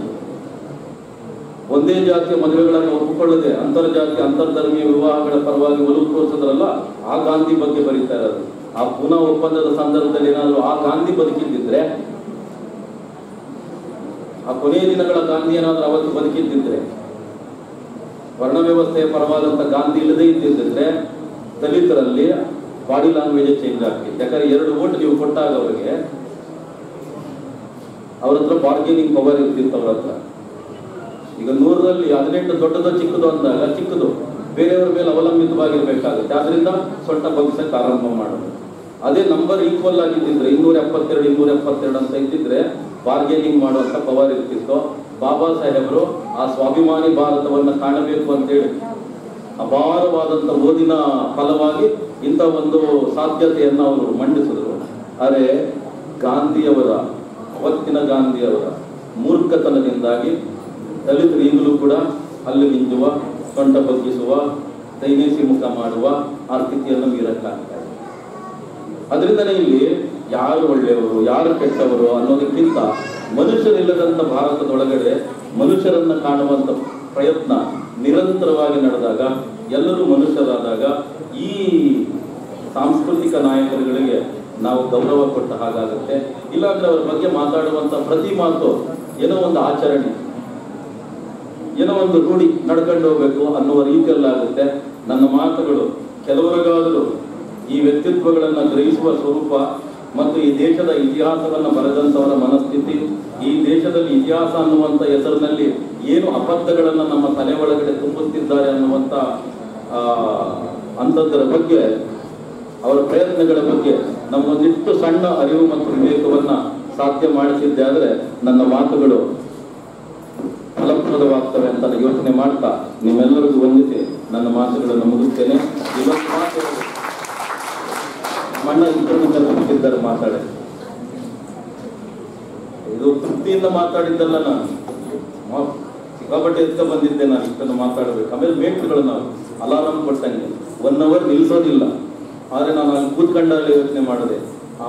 [SPEAKER 5] ಒಂದೇ ಜಾತಿಯ ಮದುವೆಗಳನ್ನು ಒಪ್ಪಿಕೊಳ್ಳದೆ ಅಂತರ್ಜಾತಿ ಅಂತರ್ಧರ್ಮೀಯ ವಿವಾಹಗಳ ಪರವಾಗಿ ಒಲವು ತೋರಿಸಿದ್ರಲ್ಲ, ಆ ಗಾಂಧಿ ಬಗ್ಗೆ ಬರೀತಾ ಇರೋದು. ಆ ಪುನಃ ಒಪ್ಪಂದದ ಸಂದರ್ಭದಲ್ಲಿ ಏನಾದ್ರು ಆ ಗಾಂಧಿ ಬದುಕಿದ್ದಿದ್ರೆ, ಆ ಕೊನೆಯ ದಿನಗಳ ಗಾಂಧಿ ಏನಾದ್ರೂ ಅವತ್ತು ಬದುಕಿದ್ದಿದ್ರೆ, ವರ್ಣ ವ್ಯವಸ್ಥೆಯ ಪರವಾದಂತ ಗಾಂಧಿ ಇಲ್ಲದೇ ಇದ್ದಿದ್ರೆ ದಲಿತರಲ್ಲಿ ಬಾಡಿ ಲ್ಯಾಂಗ್ವೇಜ್ ಚೇಂಜ್ ಆಗ್ತಿತ್ತು. ಯಾಕಂದ್ರೆ 2 ವೋಟ್ ನೀವು ಕೊಟ್ಟಾಗ ಅವರಿಗೆ ಅವ್ರ ಹತ್ರ ಬಾರ್ಗೇನಿಂಗ್ ಪವರ್ ಇರ್ತಿತ್ತು ಅವ್ರ ಹತ್ರ. ಈಗ 100ರಲ್ಲಿ 18 ದೊಡ್ಡದೋ ಚಿಕ್ಕದೋ ಅಂದಾಗ ಚಿಕ್ಕದು ಬೇರೆಯವ್ರ ಮೇಲೆ ಅವಲಂಬಿತವಾಗಿರ್ಬೇಕಾಗುತ್ತೆ. ಆದ್ರಿಂದ ಸೊಂಟ ಬಗ್ಸಕ್ಕೆ ಆರಂಭ ಮಾಡೋದು. ಅದೇ ನಂಬರ್ ಈಕ್ವಲ್ ಆಗಿದ್ದಿದ್ರೆ 272 272 ಅಂತ ಇದ್ದಿದ್ರೆ ಬಾರ್ಗೇನಿಂಗ್ ಮಾಡುವಂತ ಪವರ್ ಇರ್ತಿತ್ತು. ಬಾಬಾ ಸಾಹೇಬರು ಆ ಸ್ವಾಭಿಮಾನಿ ಭಾರತವನ್ನ ಕಾಣಬೇಕು ಅಂತೇಳಿ ಅಪಾರವಾದಂತ ಓದಿನ ಫಲವಾಗಿ ಇಂಥ ಒಂದು ಸಾಧ್ಯತೆಯನ್ನ ಅವರು ಮಂಡಿಸಿದ್ರು. ಆದರೆ ಗಾಂಧಿಯವರ, ಅವತ್ತಿನ ಗಾಂಧಿಯವರ ಮೂರ್ಖತನದಿಂದಾಗಿ ದಲಿತರು ಈಗಲೂ ಕೂಡ ಹಲ್ಲು ಗಿಂಜುವ, ಸೊಂಟ ಬಗ್ಗಿಸುವ, ದೈನೇಸಿ ಮುಖ ಮಾಡುವ ಆ ಸ್ಥಿತಿಯನ್ನು ಮೀರಕ್ಕಾಗ್ತಾ ಇದೆ. ಅದರಿಂದನೇ ಇಲ್ಲಿ ಯಾರು ಒಳ್ಳೆಯವರು ಯಾರು ಕೆಟ್ಟವರು ಅನ್ನೋದಕ್ಕಿಂತ ಮನುಷ್ಯರಿಲ್ಲದಂತ ಭಾರತದೊಳಗಡೆ ಮನುಷ್ಯರನ್ನ ಕಾಣುವಂತ ಪ್ರಯತ್ನ ನಿರಂತರವಾಗಿ ನಡೆದಾಗ, ಎಲ್ಲರೂ ಮನುಷ್ಯರಾದಾಗ ಈ ಸಾಂಸ್ಕೃತಿಕ ನಾಯಕರುಗಳಿಗೆ ನಾವು ಗೌರವ ಕೊಟ್ಟ ಹಾಗಾಗುತ್ತೆ. ಇಲ್ಲಾಂದ್ರೆ ಅವ್ರ ಬಗ್ಗೆ ಮಾತಾಡುವಂತ ಪ್ರತಿ ಮಾತು ಏನೋ ಒಂದು ಆಚರಣೆ, ಏನೋ ಒಂದು ರೂಢಿ ನಡ್ಕೊಂಡು ಹೋಗ್ಬೇಕು ಅನ್ನುವ ರೀತಿಯಲ್ಲಾಗುತ್ತೆ. ನನ್ನ ಮಾತುಗಳು ಕೆಲವರಿಗಾದರೂ ಈ ವ್ಯಕ್ತಿತ್ವಗಳನ್ನು ಗ್ರಹಿಸುವ ಸ್ವರೂಪ ಮತ್ತು ಈ ದೇಶದ ಇತಿಹಾಸವನ್ನು ಬರೆದಂಥವರ ಮನಸ್ಥಿತಿ, ಈ ದೇಶದಲ್ಲಿ ಇತಿಹಾಸ ಅನ್ನುವಂಥ ಹೆಸರಿನಲ್ಲಿ ಏನು ಅಬದ್ಧಗಳನ್ನು ನಮ್ಮ ತಲೆ ಒಳಗಡೆ ತುಂಬುತ್ತಿದ್ದಾರೆ ಅನ್ನುವಂಥ ಅಂಥದ್ದರ ಬಗ್ಗೆ, ಅವರ ಪ್ರಯತ್ನಗಳ ಬಗ್ಗೆ ನಮ್ಮೊಂದಿಷ್ಟು ಸಣ್ಣ ಅರಿವು ಮತ್ತು ವಿವೇಕವನ್ನ ಸಾಧ್ಯ ಮಾಡಿಸಿದ್ದೆ ಆದರೆ ನನ್ನ ಮಾತುಗಳು ಫಲಪ್ರದವಾಗ್ತವೆ ಅಂತ ಯೋಚನೆ ಮಾಡ್ತಾ ನಿಮ್ಮೆಲ್ಲರಿಗೂ ವಂದಿಸಿ ನನ್ನ ಮಾತುಗಳನ್ನು ಮುಗಿಸ್ತೇನೆ. ಇವತ್ತು ಮಾತು ಮಣ್ಣ ಇಬ್ಬರು ಮಾತಾಡಿ ಇದು ತೃಪ್ತಿಯಿಂದ ಮಾತಾಡಿದ್ದಲ್ಲ. ನಾನು ಸಿಕ್ಕಾಪಟ್ಟೆ ಎತ್ಕ ಬಂದಿದ್ದೆ, ನಾನು ಇಷ್ಟನ್ನು ಮಾತಾಡಬೇಕು. ಆಮೇಲೆ ಮೇಟ್ಗಳು ನಾವು ಅಲಾರಾಮ್ ಕೊಟ್ಟಂಗೆ 1 hour ನಿಲ್ಸೋದಿಲ್ಲ. ಆದರೆ ನಾನು ಅಲ್ಲಿ ಕೂತ್ಕೊಂಡಲ್ಲಿ ಯೋಚನೆ ಮಾಡಿದೆ,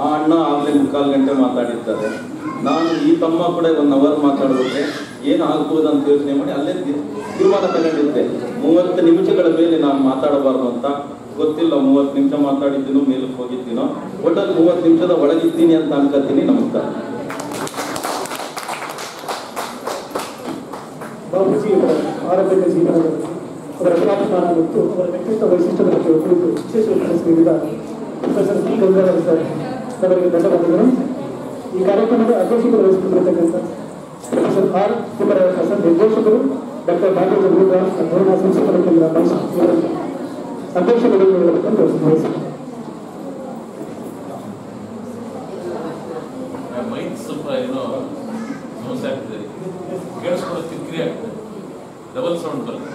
[SPEAKER 5] ಆ ಅಣ್ಣ ಆಗಲೇ 3/4 ಗಂಟೆ ಮಾತಾಡಿದ್ದಾರೆ, ನಾನು ಈ ತಮ್ಮ ಕೂಡ 1 hour ಮಾತಾಡೋದ್ರೆ ಏನು ಆಗ್ಬೋದು ಅಂತ ಯೋಚನೆ ಮಾಡಿ ಅಲ್ಲೇ ತೀರ್ಮಾನ ತಗೊಂಡಿದ್ದೆ. 30 ನಿಮಿಷಗಳ ಮೇಲೆ ನಾನು ಮಾತಾಡಬಾರ್ದು ಅಂತ. ಗೊತ್ತಿಲ್ಲ 30 ನಿಮಿಷ ಮಾತಾಡಿದ್ದೀನೋ ಮೇಲಕ್ಕೆ ಹೋಗಿದ್ದೀನೋ, ಒಟ್ಟಲ್ಲಿ 30 ನಿಮಿಷದ ಒಳಗಿದ್ದೀನಿ ಅಂತ ಅನ್ಕೋತೀನಿ. ನಮಸ್ಕಾರ.
[SPEAKER 1] ಬಾಬೂಜಿಯವರ ಆರೋಗ್ಯದ ಜೀವನದ ಅವರ ಪ್ರಾರ್ಥನಾ ಮತ್ತು ಅವರ ವ್ಯಕ್ತಿತ್ವ ವೈಶಿಷ್ಟ್ಯದ ಕುರಿತು ವಿಶೇಷ ಉಪನ್ಯಾಸ ನೀಡಿದ ಪ್ರೊಫೆಸರ್ ಪಿ ಗಂಗಾಧರ್ ಸರ್ ಅವರಿಗೆ ಧನ್ಯವಾದಗಳು. ಈ ಕಾರ್ಯಕ್ರಮದ ಅಧ್ಯಕ್ಷತೆ ವಹಿಸಿಕೊಂಡಿರತಕ್ಕಂಥ ಪ್ರೊಫೆಸರ್ ಆರ್ ಕುಮಾರಪ್ರಸಾದ್ ನಿರ್ದೇಶಕರು, ಡಾಕ್ಟರ್ ಭಾಗ್ಯ ಜಗದೀಶ ಧೋರಣ ಸಂಶೋಧನಾ ಕೇಂದ್ರ ಮೈಸೂರು ಅಧ್ಯಕ್ಷರು
[SPEAKER 6] ಮೈಕ್ ಸ್ವಲ್ಪ ಏನೋ ಸಮಸ್ಯೆ ಆಗ್ತಿದೆ, ಕೇಳಿಸ್ಕೊಳ್ಳೋ ಕಿರಿಕಿರಿ ಆಗ್ತದೆ, ಡಬಲ್ ಸೌಂಡ್ ಬರುತ್ತೆ.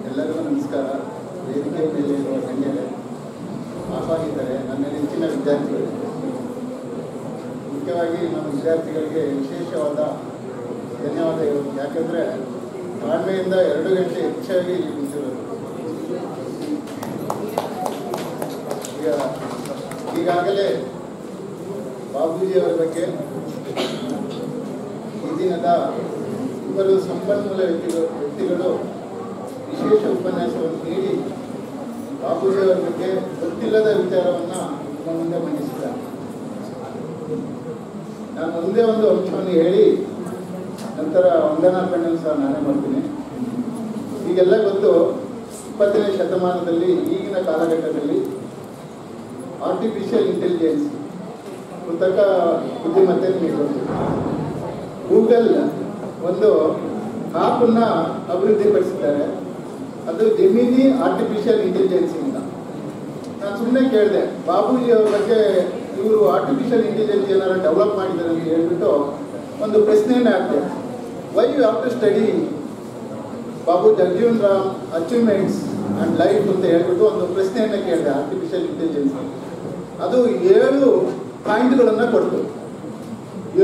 [SPEAKER 7] ಎಲ್ಲರಿಗೂ ನಮಸ್ಕಾರ. ವೇದಿಕೆ ಮೇಲೆ ಇರುವ ಗಣ್ಯರೇ, ತಪಾಗಿದ್ದಾರೆ ನನ್ನ ನೆಚ್ಚಿನ ವಿದ್ಯಾರ್ಥಿಗಳು. ಮುಖ್ಯವಾಗಿ ನಮ್ಮ ವಿದ್ಯಾರ್ಥಿಗಳಿಗೆ ವಿಶೇಷವಾದ ಧನ್ಯವಾದ ಹೇಳಬೇಕು. ಯಾಕೆಂದರೆ ತಾಳ್ಮೆಯಿಂದ 2 ಗಂಟೆ ಹೆಚ್ಚಾಗಿ ಇಲ್ಲಿ ನಿಂತಿರೋದು. ಈಗಾಗಲೇ ಬಾಬೂಜಿಯವರ ಬಗ್ಗೆ ಈ ದಿನದ ಇಬ್ಬರು ಸಂಪನ್ಮೂಲ ವ್ಯಕ್ತಿಗಳು ವಿಶೇಷ ಉಪನ್ಯಾಸವನ್ನು ನೀಡಿ ಬಾಬೂಜಿಯವರ ಬಗ್ಗೆ ಗೊತ್ತಿಲ್ಲದ ವಿಚಾರವನ್ನು ನಮ್ಮ ಮುಂದೆ ಮಂಡಿಸಿದ್ದಾರೆ. ನಾನು ಮುಂದೆ ಒಂದು ಅಂಶವನ್ನು ಹೇಳಿ ನಂತರ ವಂದನಾ ಪ್ಯಾನೆಲ್ ಸಹ ನಾನೇ ಮಾಡ್ತೀನಿ. ಈಗೆಲ್ಲ ಗೊತ್ತು, 20ನೇ ಶತಮಾನದಲ್ಲಿ ಈಗಿನ ಕಾಲಘಟ್ಟದಲ್ಲಿ ಆರ್ಟಿಫಿಷಿಯಲ್ ಇಂಟೆಲಿಜೆನ್ಸ್ ಕೃತಕ ಬುದ್ಧಿಮತ್ತೆ ನಿಮಗೆ ಗೊತ್ತು. ಗೂಗಲ್ ಒಂದು ಆ್ಯಪನ್ನು ಅಭಿವೃದ್ಧಿಪಡಿಸಿದ್ದಾರೆ. ಅದು ಜೆಮಿನಿ ಆರ್ಟಿಫಿಷಿಯಲ್ ಇಂಟೆಲಿಜೆನ್ಸಿಂದ. ನಾನು ಸುಮ್ಮನೆ ಕೇಳಿದೆ ಬಾಬೂಜಿ ಅವ್ರ ಬಗ್ಗೆ ಇವರು ಆರ್ಟಿಫಿಷಿಯಲ್ ಇಂಟೆಲಿಜೆನ್ಸ್ ಏನಾದ್ರು ಡೆವಲಪ್ ಮಾಡಿದ್ದಾರೆ ಅಂತ ಹೇಳ್ಬಿಟ್ಟು ಒಂದು ಪ್ರಶ್ನೆಯನ್ನೇ ಹಾಕ್ತೆ. Why you have to study Babu Jagjivan Ram achievements and life ಅಂತ ಹೇಳ್ಬಿಟ್ಟು ಒಂದು ಪ್ರಶ್ನೆಯನ್ನು ಕೇಳಿದೆ ಆರ್ಟಿಫಿಷಿಯಲ್ ಇಂಟೆಲಿಜೆನ್ಸ್. ಅದು 7 ಪಾಯಿಂಟ್ಗಳನ್ನು ಕೊಡ್ತು.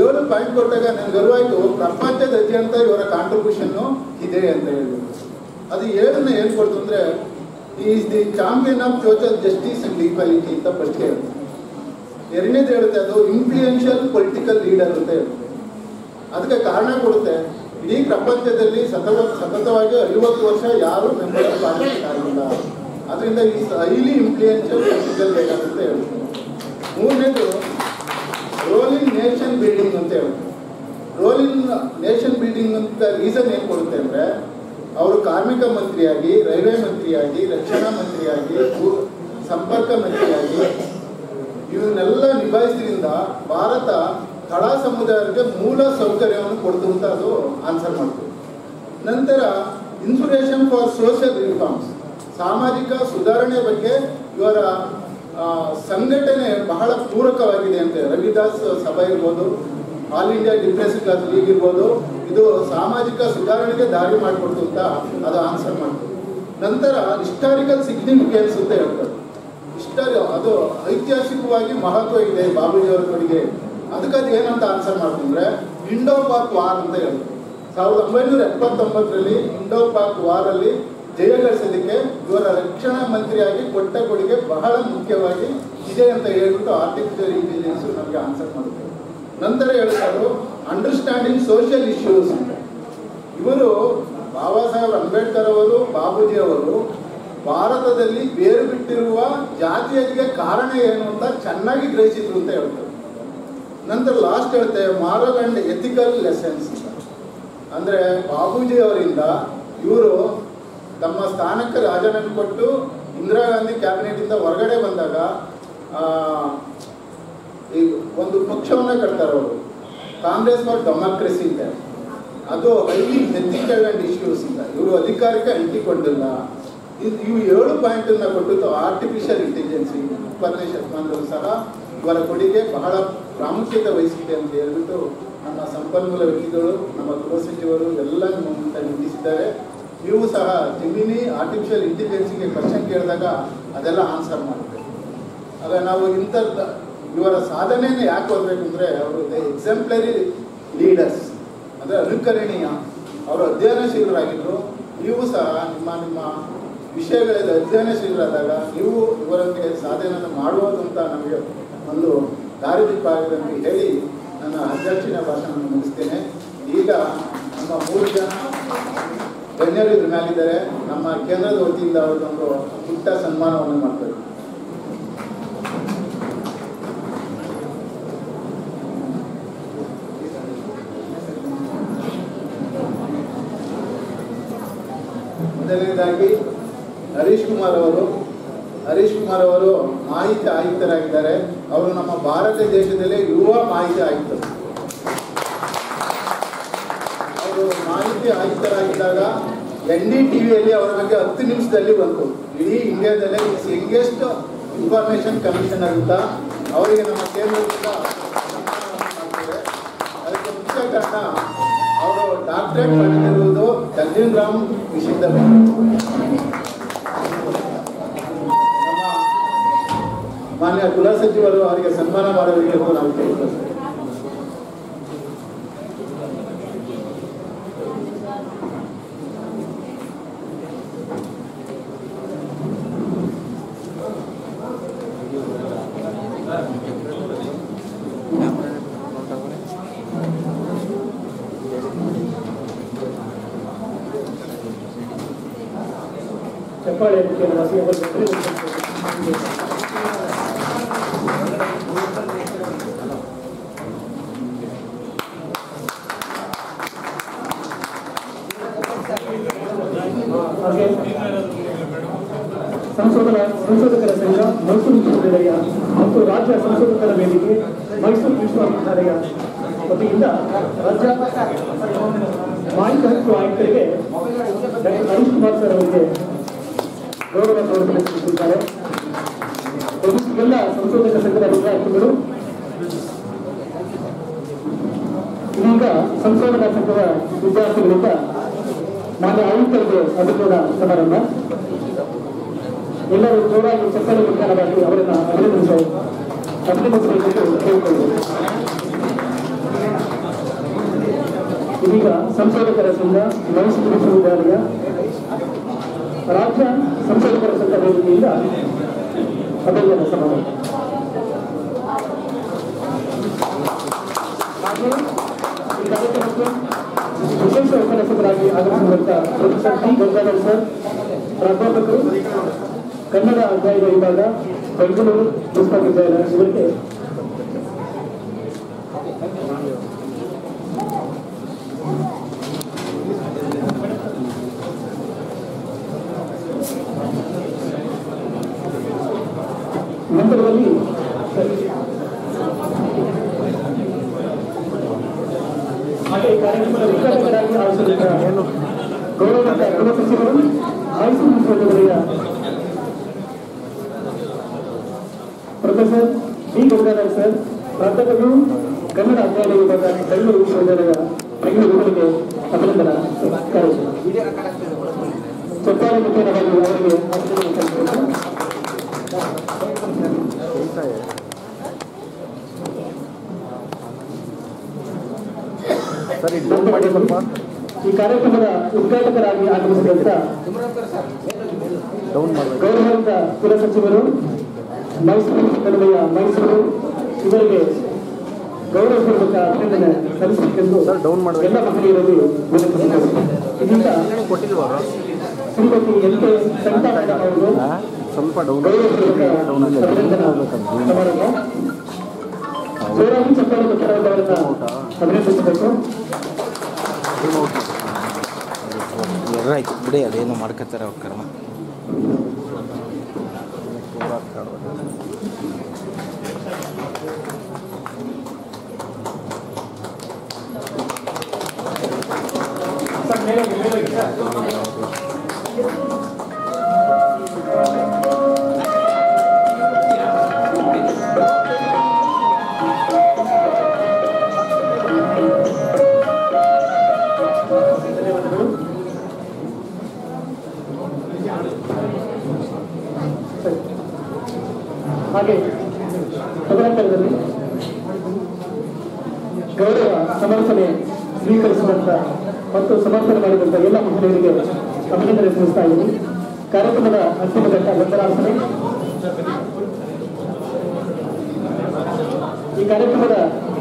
[SPEAKER 7] 7 ಪಾಯಿಂಟ್ ಕೊಟ್ಟಾಗ ನನಗೆ ಅರಿವಾಯಿತು ಪ್ರಪಂಚದಾದ್ಯಂತ ಇವರ ಕಾಂಟ್ರಿಬ್ಯೂಷನ್ನು ಇದೆ ಅಂತ ಹೇಳಿದ್ರು. ಅದು 7ನ್ನ ಏನು ಕೊಡ್ತು ಅಂದರೆ is the champion of social justice and equality ಅಂತ ಫಸ್ಟ್ ಹೇಳುತ್ತೆ. 2ನೇದು ಹೇಳುತ್ತೆ ಅದು ಇನ್ಫ್ಲೂಯೆನ್ಷಿಯಲ್ ಪೊಲಿಟಿಕಲ್ ಲೀಡರ್ ಅಂತ ಹೇಳುತ್ತೆ. ಅದಕ್ಕೆ ಕಾರಣ ಕೊಡುತ್ತೆ, ಇಡೀ ಪ್ರಪಂಚದಲ್ಲಿ ಸತತವಾಗಿ 50 ವರ್ಷ ಯಾರು ಮೆಂಬರ್ ಆಫ್ ಪಾರ್ಲಿಮೆಂಟ್ ಆಗಿಲ್ಲ, ಅದರಿಂದ is highly influential political leader ಅಂತ ಹೇಳುತ್ತೆ. 3ನೇದು ರೋಲ್ ಇನ್ ನೇಷನ್ ಬಿಲ್ಡಿಂಗ್ ಅಂತ ಹೇಳುತ್ತೆ. ರೋಲ್ ಇನ್ ನೇಷನ್ ಬಿಲ್ಡಿಂಗ್ ಅಂತ ರೀಸನ್ ಏನು ಕೊಡುತ್ತೆ ಅಂದರೆ ಅವರು ಕಾರ್ಮಿಕ ಮಂತ್ರಿಯಾಗಿ, ರೈಲ್ವೆ ಮಂತ್ರಿಯಾಗಿ, ರಕ್ಷಣಾ ಮಂತ್ರಿಯಾಗಿ, ಸಂಪರ್ಕ ಮಂತ್ರಿಯಾಗಿ ಇವನ್ನೆಲ್ಲ ನಿಭಾಯಿಸಿದ್ರಿಂದ ಭಾರತ ತಳ ಸಮುದಾಯಕ್ಕೆ ಮೂಲ ಸೌಕರ್ಯವನ್ನು ಕೊಡ್ತು ಅಂತ ಅದು ಆನ್ಸರ್ ಮಾಡ್ತು. ನಂತರ ಇನ್ಸ್ಪಿರೇಷನ್ ಫಾರ್ ಸೋಷಿಯಲ್ ರಿಫಾರ್ಮ್ಸ್, ಸಾಮಾಜಿಕ ಸುಧಾರಣೆ ಬಗ್ಗೆ ಇವರ ಸಂಘಟನೆ ಬಹಳ ಪೂರಕವಾಗಿದೆ ಅಂತ. ರವಿದಾಸ್ ಸಭಾ ಇರ್ಬೋದು, all India depress class league ಇರ್ಬೋದು, ಇದು ಸಾಮಾಜಿಕ ಸುಧಾರಣೆಗೆ ದಾರಿ ಮಾಡಿಕೊಡ್ತು ಅಂತ ಅದು ಆನ್ಸರ್ ಮಾಡ್ತು. ನಂತರ ಹಿಸ್ಟಾರಿಕಲ್ ಸಿಗ್ನಿಫಿಕೆನ್ಸ್ ಅಂತ ಹೇಳ್ತಾರೆ. ಅದು ಐತಿಹಾಸಿಕವಾಗಿ ಮಹತ್ವ ಇದೆ ಬಾಬೂಜಿಯವರ ಕೊಡುಗೆ. ಅದಕ್ಕೆ ಅದು ಏನಂತ ಆನ್ಸರ್ ಮಾಡ್ತಂದ್ರೆ ಇಂಡೋ ಪಾಕ್ ವಾರ್ ಅಂತ ಹೇಳ್ತಾರೆ. 1979ರಲ್ಲಿ ಇಂಡೋ ಪಾಕ್ ವಾರಲ್ಲಿ ಜಯಗಳಿಸೋದಕ್ಕೆ ಇವರ ರಕ್ಷಣಾ ಮಂತ್ರಿಯಾಗಿ ಕೊಟ್ಟ ಕೊಡುಗೆ ಬಹಳ ಮುಖ್ಯವಾಗಿ ಇದೆ ಅಂತ ಹೇಳ್ಬಿಟ್ಟು ಆರ್ಟಿಫಿಷಿಯಲ್ ಇಂಟೆಲಿಜೆನ್ಸ್ ನಮಗೆ ಆನ್ಸರ್ ಮಾಡುತ್ತೆ. ನಂತರ ಹೇಳ್ತಾರೆ ಅಂಡರ್ಸ್ಟ್ಯಾಂಡಿಂಗ್ ಸೋಷಿಯಲ್ ಇಶ್ಯೂಸ್ ಅಂತ. ಇವರು ಬಾಬಾ ಸಾಹೇಬ್ ಅಂಬೇಡ್ಕರ್ ಅವರು, ಬಾಬೂಜಿ ಅವರು ಭಾರತದಲ್ಲಿ ಬೇರು ಬಿಟ್ಟಿರುವ ಜಾತಿಯರಿಗೆ ಕಾರಣ ಏನು ಅಂತ ಚೆನ್ನಾಗಿ ಗ್ರಹಿಸಿದ್ರು ಅಂತ ಹೇಳ್ತಾರೆ. ನಂತರ ಲಾಸ್ಟ್ ಹೇಳ್ತೇವೆ ಮಾರಲ್ ಆ್ಯಂಡ್ ಎಥಿಕಲ್ ಲೆಸನ್ಸ್ ಅಂತ. ಅಂದರೆ ಬಾಬೂಜಿ ಅವರಿಂದ ಇವರು ತಮ್ಮ ಸ್ಥಾನಕ್ಕೆ ರಾಜೀನಾಮೆ ಕೊಟ್ಟು ಇಂದಿರಾ ಗಾಂಧಿ ಕ್ಯಾಬಿನೆಟಿಂದ ಹೊರಗಡೆ ಬಂದಾಗ ಈ ಒಂದು ಪಕ್ಷವನ್ನು ಕಟ್ತಾರೆ ಅವರು, ಕಾಂಗ್ರೆಸ್ ಫಾರ್ ಡೆಮಾಕ್ರಸಿ ಅಂತ. ಅದು ಹೈಲಿ ಎಥಿಕಲ್ ಆ್ಯಂಡ್ ಇಶ್ಯೂಸ್ ಅಂತ. ಇವರು ಅಧಿಕಾರಕ್ಕೆ ಅಂಟಿಕೊಂಡಿಲ್ಲ. ಇವು 7 ಪಾಯಿಂಟನ್ನು ಕೊಟ್ಟಿದ್ದು ಆರ್ಟಿಫಿಷಿಯಲ್ ಇಂಟೆಲಿಜೆನ್ಸಿ 20ನೇ ಶತಮಾನದಲ್ಲೂ ಸಹ ಇವರ ಕೊಡುಗೆ ಬಹಳ ಪ್ರಾಮುಖ್ಯತೆ ವಹಿಸಿದೆ ಅಂತ ಹೇಳ್ಬಿಟ್ಟು ನಮ್ಮ ಸಂಪನ್ಮೂಲ ವ್ಯಕ್ತಿಗಳು, ನಮ್ಮ ಗೃಹ ಸಚಿವರು ಎಲ್ಲ ನಿಮ್ಮ ಮುಂದೆ ನಿಲ್ಲಿಸಿದ್ದಾರೆ. ನೀವು ಸಹ ಜೆಮಿನಿ ಆರ್ಟಿಫಿಷಿಯಲ್ ಇಂಟೆಲಿಜೆನ್ಸಿಗೆ ಕ್ವಶನ್ ಕೇಳಿದಾಗ ಅದೆಲ್ಲ ಆನ್ಸರ್ ಮಾಡುತ್ತೆ. ಆಗ ನಾವು ಇವರ ಸಾಧನೆಯನ್ನು ಯಾಕೆ ಓದಬೇಕು ಅಂದರೆ ಅವರು ಎಕ್ಸಾಂಪ್ಲರಿ ಲೀಡರ್ಸ್, ಅಂದರೆ ಅನುಕರಣೀಯ. ಅವರು ಅಧ್ಯಯನಶೀಲರಾಗಿದ್ದರು. ನೀವು ಸಹ ನಿಮ್ಮ ವಿಷಯಗಳಲ್ಲಿ ಅಧ್ಯಯನಶೀಲರಾದಾಗ ನೀವು ಇವರಿಗೆ ಸಾಧನೆಯನ್ನು ಮಾಡುವುದು ಅಂತ ನಮಗೆ ಒಂದು ದಾರಿದೀಪ ಆಗಿದೆ ಅಂತ ಹೇಳಿ ನನ್ನ ಅಧ್ಯಕ್ಷಿಣ ಭಾಷಣವನ್ನು ಮುಗಿಸ್ತೇನೆ. ಈಗ ನಮ್ಮ 3 ಜನ ಗಣ್ಯರು ಇದ್ರ ಮೇಲಿದ್ದಾರೆ. ನಮ್ಮ ಕೇಂದ್ರದ ವತಿಯಿಂದ ಅವರೊಂದು ಪುಟ್ಟ ಸನ್ಮಾನವನ್ನು ಮಾಡ್ತಾರೆ. ಮೊದಲನೇದಾಗಿ ಹರೀಶ್ ಕುಮಾರ್ ಅವರು ಮಾಹಿತಿ ಆಯುಕ್ತರಾಗಿದ್ದಾರೆ. ಅವರು ನಮ್ಮ ಭಾರತ ದೇಶದಲ್ಲೇ ಯುವ ಮಾಹಿತಿ ಆಯುಕ್ತರು. ಅವರು ಮಾಹಿತಿ ಆಯುಕ್ತರಾಗಿದ್ದಾಗ NDTVಯಲ್ಲಿ ಅವರ ಬಗ್ಗೆ 10 ನಿಮಿಷದಲ್ಲಿ ಬಂತು. ಇಡೀ ಇಂಡಿಯಾದಲ್ಲೇ ಯಂಗೆಸ್ಟ್ ಇನ್ಫಾರ್ಮೇಷನ್ ಕಮಿಷನರ್ ಅಂತ ಅವರಿಗೆ ನಮ್ಮ ಕೇಂದ್ರದಿಂದ ಮಾಡ್ತಾರೆ. ಅದಕ್ಕೆ ಮುಖ್ಯ ಕಾರಣ ಅವರು ಡಾಕ್ಟರೇಟ್ ಪಡೆದಿರುವುದು ಜಗಜೀವನ್ ರಾಮ್ ವಿಷಯದಲ್ಲಿ. ಮಾನ್ಯ ಕುಲಸಚಿವರು ಅವರಿಗೆ ಸನ್ಮಾನ ಮಾಡಬೇಕೆಂದು ನಾವು ಕೇಳಿದ್ದೇವೆ.
[SPEAKER 1] ಚಪ್ಪಾಳೆ ವಸಿ ಹಾಗೆ ಸಂಶೋಧಕರ ಸಂಘ ಮೈಸೂರು ವಿಶ್ವವಿದ್ಯಾಲಯ ಮತ್ತು ರಾಜ್ಯ ಸಂಶೋಧಕರ ವೇದಿಕೆ ಮೈಸೂರು ವಿಶ್ವವಿದ್ಯಾಲಯ ವತಿಯಿಂದ ರಾಜ್ಯ ಮಾಹಿತಿ ಹಕ್ಕು ಆಯುಕ್ತರಿಗೆ ಡಾಕ್ಟರ್ ಹರೀಶ್ ಕುಮಾರ್ ಸರ್ ಅವರಿಗೆ ಗೌರವ ತೋರಿಸಿದ್ದಾರೆ. ಎಲ್ಲ ಸಂಶೋಧಕ ಸಂಘದ ವಿದ್ಯಾರ್ಥಿಗಳು ಇದೀಗ ಸಂಶೋಧನಾ ಸಂಘದ ವಿದ್ಯಾರ್ಥಿಗಳಿಂದ ಮಾನ್ಯ ಆಯುಕ್ತರಿಗೆ ಅಭಿನಂದನಾ ಸಮಾರಂಭ. ಎಲ್ಲರೂ ಜೋರಾಗಿ ಚಪ್ಪಲಿ ಮುಖಾನವಾಗಿ ಅವರನ್ನು ಅಭಿನಂದಿಸಬೇಕೆಂದು ಕೇಳಿಕೊಳ್ಳುವುದು. ಇದೀಗ ಸಂಶೋಧಕರ ಸಂಘ ಮೈಸೂರು ವಿಶ್ವವಿದ್ಯಾಲಯ ರಾಜ್ಯ ಸಂಶೋಧಕರ ಸಂಘ ವೇದಿಕೆಯಿಂದ ಅಭಿನಂದನಾ ಸಮಾರಂಭ. ಹಾಗೆ ಈ ಕಾರ್ಯಕ್ರಮಕ್ಕೆ ವಿಶೇಷ ಉಪನ್ಯಾಸಕರಾಗಿ ಆಗಮಿಸಿರುವಂಥ ಪ್ರೊಫೆಸರ್ ಟಿ ಗಂಗಾಧರ್ ಸರ್, ಪ್ರಾಧ್ಯಾಪಕರು, ಕನ್ನಡ ಅಧ್ಯಯನ ವಿಭಾಗ, ಬೆಂಗಳೂರು ವಿಶ್ವವಿದ್ಯಾಲಯ, ಇವರಿಗೆ ನಂತರದಲ್ಲಿ ಹಾಗೆ ಕಾರ್ಯಕ್ರಮದ ಉದ್ಘಾಟಕರಾಗಿ ಆಗಮಿಸಿದ ಗೌರವಾನ್ವಿತ ಗೃಹ ಸಚಿವರು, ಮೈಸೂರು ವಿಶ್ವವಿದ್ಯಾಲಯ ಪ್ರೊಫೆಸರ್ ಡಿ ಗಂಗಾಧರ್ ಸರ್, ಪ್ರಾಧ್ಯಾಪಕರು, ಕನ್ನಡ ಅಧ್ಯಯನ ವಿಭಾಗ, ಬೆಂಗಳೂರು ವಿಶ್ವವಿದ್ಯಾಲಯ, ಬೆಂಗಳೂರಿಗೆ ಅಭಿನಂದನಾ ಕಾರ್ಯಕ್ರಮ. ಚಪ್ಪಾಳೆ ಮುಖೇನವಾಗಿ ಅವರಿಗೆ ಈ ಕಾರ್ಯಕ್ರಮದ ಉದ್ಘಾಟಕರಾಗಿ ಆಗಮಿಸಿದಂತ ಗೌರವಾನ್ವಿತ ಕುಲಸಚಿವರು, ಮೈಸೂರು ವಿಶ್ವವಿದ್ಯಾಲಯ ಮೈಸೂರು, ಇವರಿಗೆ ಗೌರವಪೂರ್ವಕ ಅಭಿನಂದನೆ ಸಲ್ಲಿಸಬೇಕೆಂದು ಎಲ್ಲ ಮಹಿಳೆಯರಲ್ಲಿ ವಿನಂತಿಸಿದರು. ಇದೀಗ ಶ್ರೀಮತಿ ಎಲ್ ಕೆ ಸಂತಾ ಮೇಡಮ್ ಅವರು ಗೌರವಪೂರ್ವಕ ಅಭಿನಂದನಾ ಸಮಾರಂಭ. ಜೋರಾಗಿ ಚಪ್ಪಾಳೆ ಮುಖೇನವಾಗಿ ಅವರನ್ನು ಅಭಿನಂದಿಸಬೇಕು.
[SPEAKER 8] ಆಯ್ತು ಬಿಡಿ, ಅದೇನು ಮಾಡ್ಕೊತಾರೆ ಅವ್ರ ಕರ್ಮ.
[SPEAKER 1] ಹಾಗೆ ತದನಂತರದಲ್ಲಿ ಗೌರವ ಸಮರ್ಥನೆ ಸ್ವೀಕರಿಸಿದಂಥ ಮತ್ತು ಸಮರ್ಥನೆ ಮಾಡಿದಂಥ ಎಲ್ಲ ಮಹಿಳೆಯರಿಗೆ ಅಭಿನಂದನೆ ಸಲ್ಲಿಸ್ತಾ ಇದ್ದೀನಿ. ಕಾರ್ಯಕ್ರಮದ ಅಂತಿಮ ಘಟ್ಟ ವಂದನಾರ್ಪಣೆ. ಈ ಕಾರ್ಯಕ್ರಮದ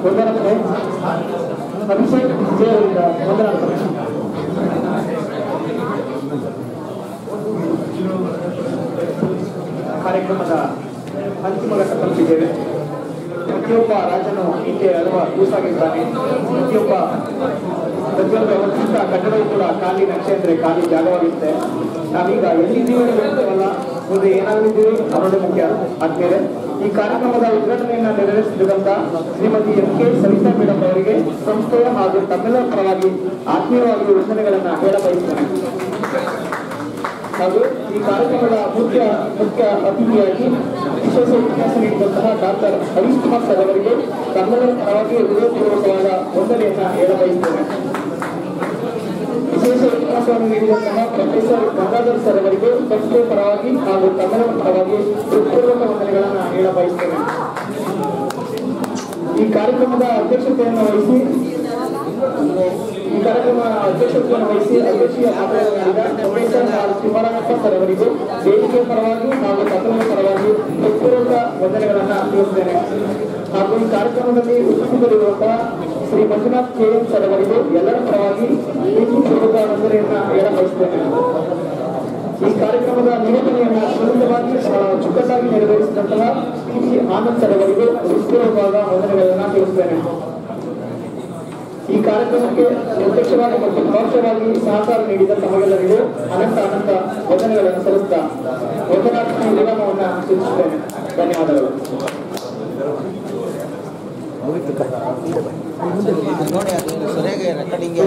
[SPEAKER 1] ವಂದನಾರ್ಪಣೆ ಅಭಿಷೇಕ್ ಜೆ ಅವರಿಂದ ವಂದನಾರ್ಪಣೆ. ಕಾರ್ಯಕ್ರಮದ ಅಂತಿಮ ಘಟ್ಟ ತಲುಪಿದ್ದೇವೆ. ಪ್ರತಿಯೊಬ್ಬ ರಾಜನು ಹಿಂದೆ ಅಳುವ ಕೂಸಾಗಿದ್ದಾನೆ. ಪ್ರತಿಯೊಂದು ಅವತ್ತಿಂದ ಕಟ್ಟಡವೂ ಕೂಡ ಖಾಲಿ ನಕ್ಷೆ ಅಂದರೆ ಖಾಲಿ ಜಾಗವಾಗಿರುತ್ತೆ. ನಾವೀಗ ಎಲ್ಲಿದ್ದೀವಿ ಹೇಳ್ತೇವಲ್ಲ, ಮುಂದೆ ಏನಾಗಿದ್ದೀವಿ ಅನ್ನೋದೇ ಮುಖ್ಯ. ಆದ್ಮೇಲೆ ಈ ಕಾರ್ಯಕ್ರಮದ ಉದ್ಘಾಟನೆಯನ್ನು ನೆರವೇರಿಸಿದಂತ Shrimati M K Savita madam ಅವರಿಗೆ ಸಂಸ್ಥೆಯ ಹಾಗೂ ತಮ್ಮೆಲ್ಲರ ಪರವಾಗಿ ಆತ್ಮೀಯವಾಗಿ ವಂದನೆಗಳನ್ನು ಹೇಳಬಯಸುತ್ತೇನೆ. ಹಾಗೂ ಈ ಕಾರ್ಯಕ್ರಮದ ಮುಖ್ಯ ಅತಿಥಿಯಾಗಿ ವಿಶೇಷ ಉಪನ್ಯಾಸ ನೀಡಿದಂತಹ ಡಾಕ್ಟರ್ ಹರೀಶ್ ಕುಮಾರ್ ಸರ್ ಅವರಿಗೆ ತಮ್ಮೆಲ್ಲರ ಪರವಾಗಿ ಹೃದಯಪೂರ್ವಕವಾದ ವಂದನೆಯನ್ನು ಹೇಳಬಯಸುತ್ತೇನೆ. ವಿಶೇಷ ಆಶ್ವಾಸವನ್ನು ನೀಡಿದಂತಹ ಪ್ರೊಫೆಸರ್ ಗಂಗಾಧರ್ ಸರ್ ಅವರಿಗೂ ಸಂಸ್ಥೆ ಪರವಾಗಿ ಹಾಗೂ ತಮಿಳಿನ ಪರವಾಗಿ ಹೃತ್ಪೂರ್ವಕ ವಂದನೆಗಳನ್ನು ಹೇಳ ಬಯಸ್ತೇನೆ. ಈ ಕಾರ್ಯಕ್ರಮದ ಅಧ್ಯಕ್ಷತೆಯನ್ನು ವಹಿಸಿ ಅಧ್ಯಕ್ಷೀಯ ಮಾತನಾಡಿದ ಪ್ರೊಫೆಸರ್ ಆರ್ ಶಿವರಾಮಪ್ಪ ಸರ್ ಅವರಿಗೂ ವೇದಿಕೆ ಪರವಾಗಿ ಹಾಗೂ ತಮಿಳಿನ ಪರವಾಗಿ ಹೃತ್ಪೂರ್ವಕ ವಂದನೆಗಳನ್ನು ತಿಳಿಸುತ್ತೇನೆ. ಹಾಗೂ ಈ ಕಾರ್ಯಕ್ರಮದಲ್ಲಿ ಉಪಸ್ಥಿತರಿರುವಂತಹ ಶ್ರೀ ಮಂಜುನಾಥ್ KM ಸರ್ ಅವರಿಗೂ ಎಲ್ಲರ ಪರವಾಗಿ ಹೃತ್ಪೂರ್ವಕ ವಂದನೆಯನ್ನ ಹೇಳ ಬಯಸುತ್ತೇನೆ. ಈ ಕಾರ್ಯಕ್ರಮದ ನಿರೂಪಣೆಯನ್ನ ಸುಲಭವಾಗಿ ಚುಕ್ಕಟ್ಟಾಗಿ ನೆರವೇರಿಸಿದಂತಹ PT ಆನಂದ್ ಸರ್ ಅವರಿಗೂ ಹೃತ್ಪೂರ್ವಕವಾದ ವಂದನೆಗಳನ್ನು ತಿಳಿಸುತ್ತೇನೆ. ಈ ಕಾರ್ಯಕ್ರಮಕ್ಕೆ ಪ್ರತ್ಯಕ್ಷವಾಗಿ ಮತ್ತು ಪರೋಕ್ಷವಾಗಿ ಸಹಕಾರ ನೀಡಿದ ತಮಗೆಲ್ಲರಿಗೂ ಅನಂತ ವಂದನೆಗಳನ್ನು ಸಲ್ಲಿಸುತ್ತಾ ವಂದನಾತ್ಮಕ ವಿರಾಮವನ್ನು ಸೂಚಿಸುತ್ತೇನೆ. ಧನ್ಯವಾದಗಳು.
[SPEAKER 8] ನೋಡಿ ಅದು ಸರಿಯಾಗಿ ರೆಕಾರ್ಡಿಂಗ್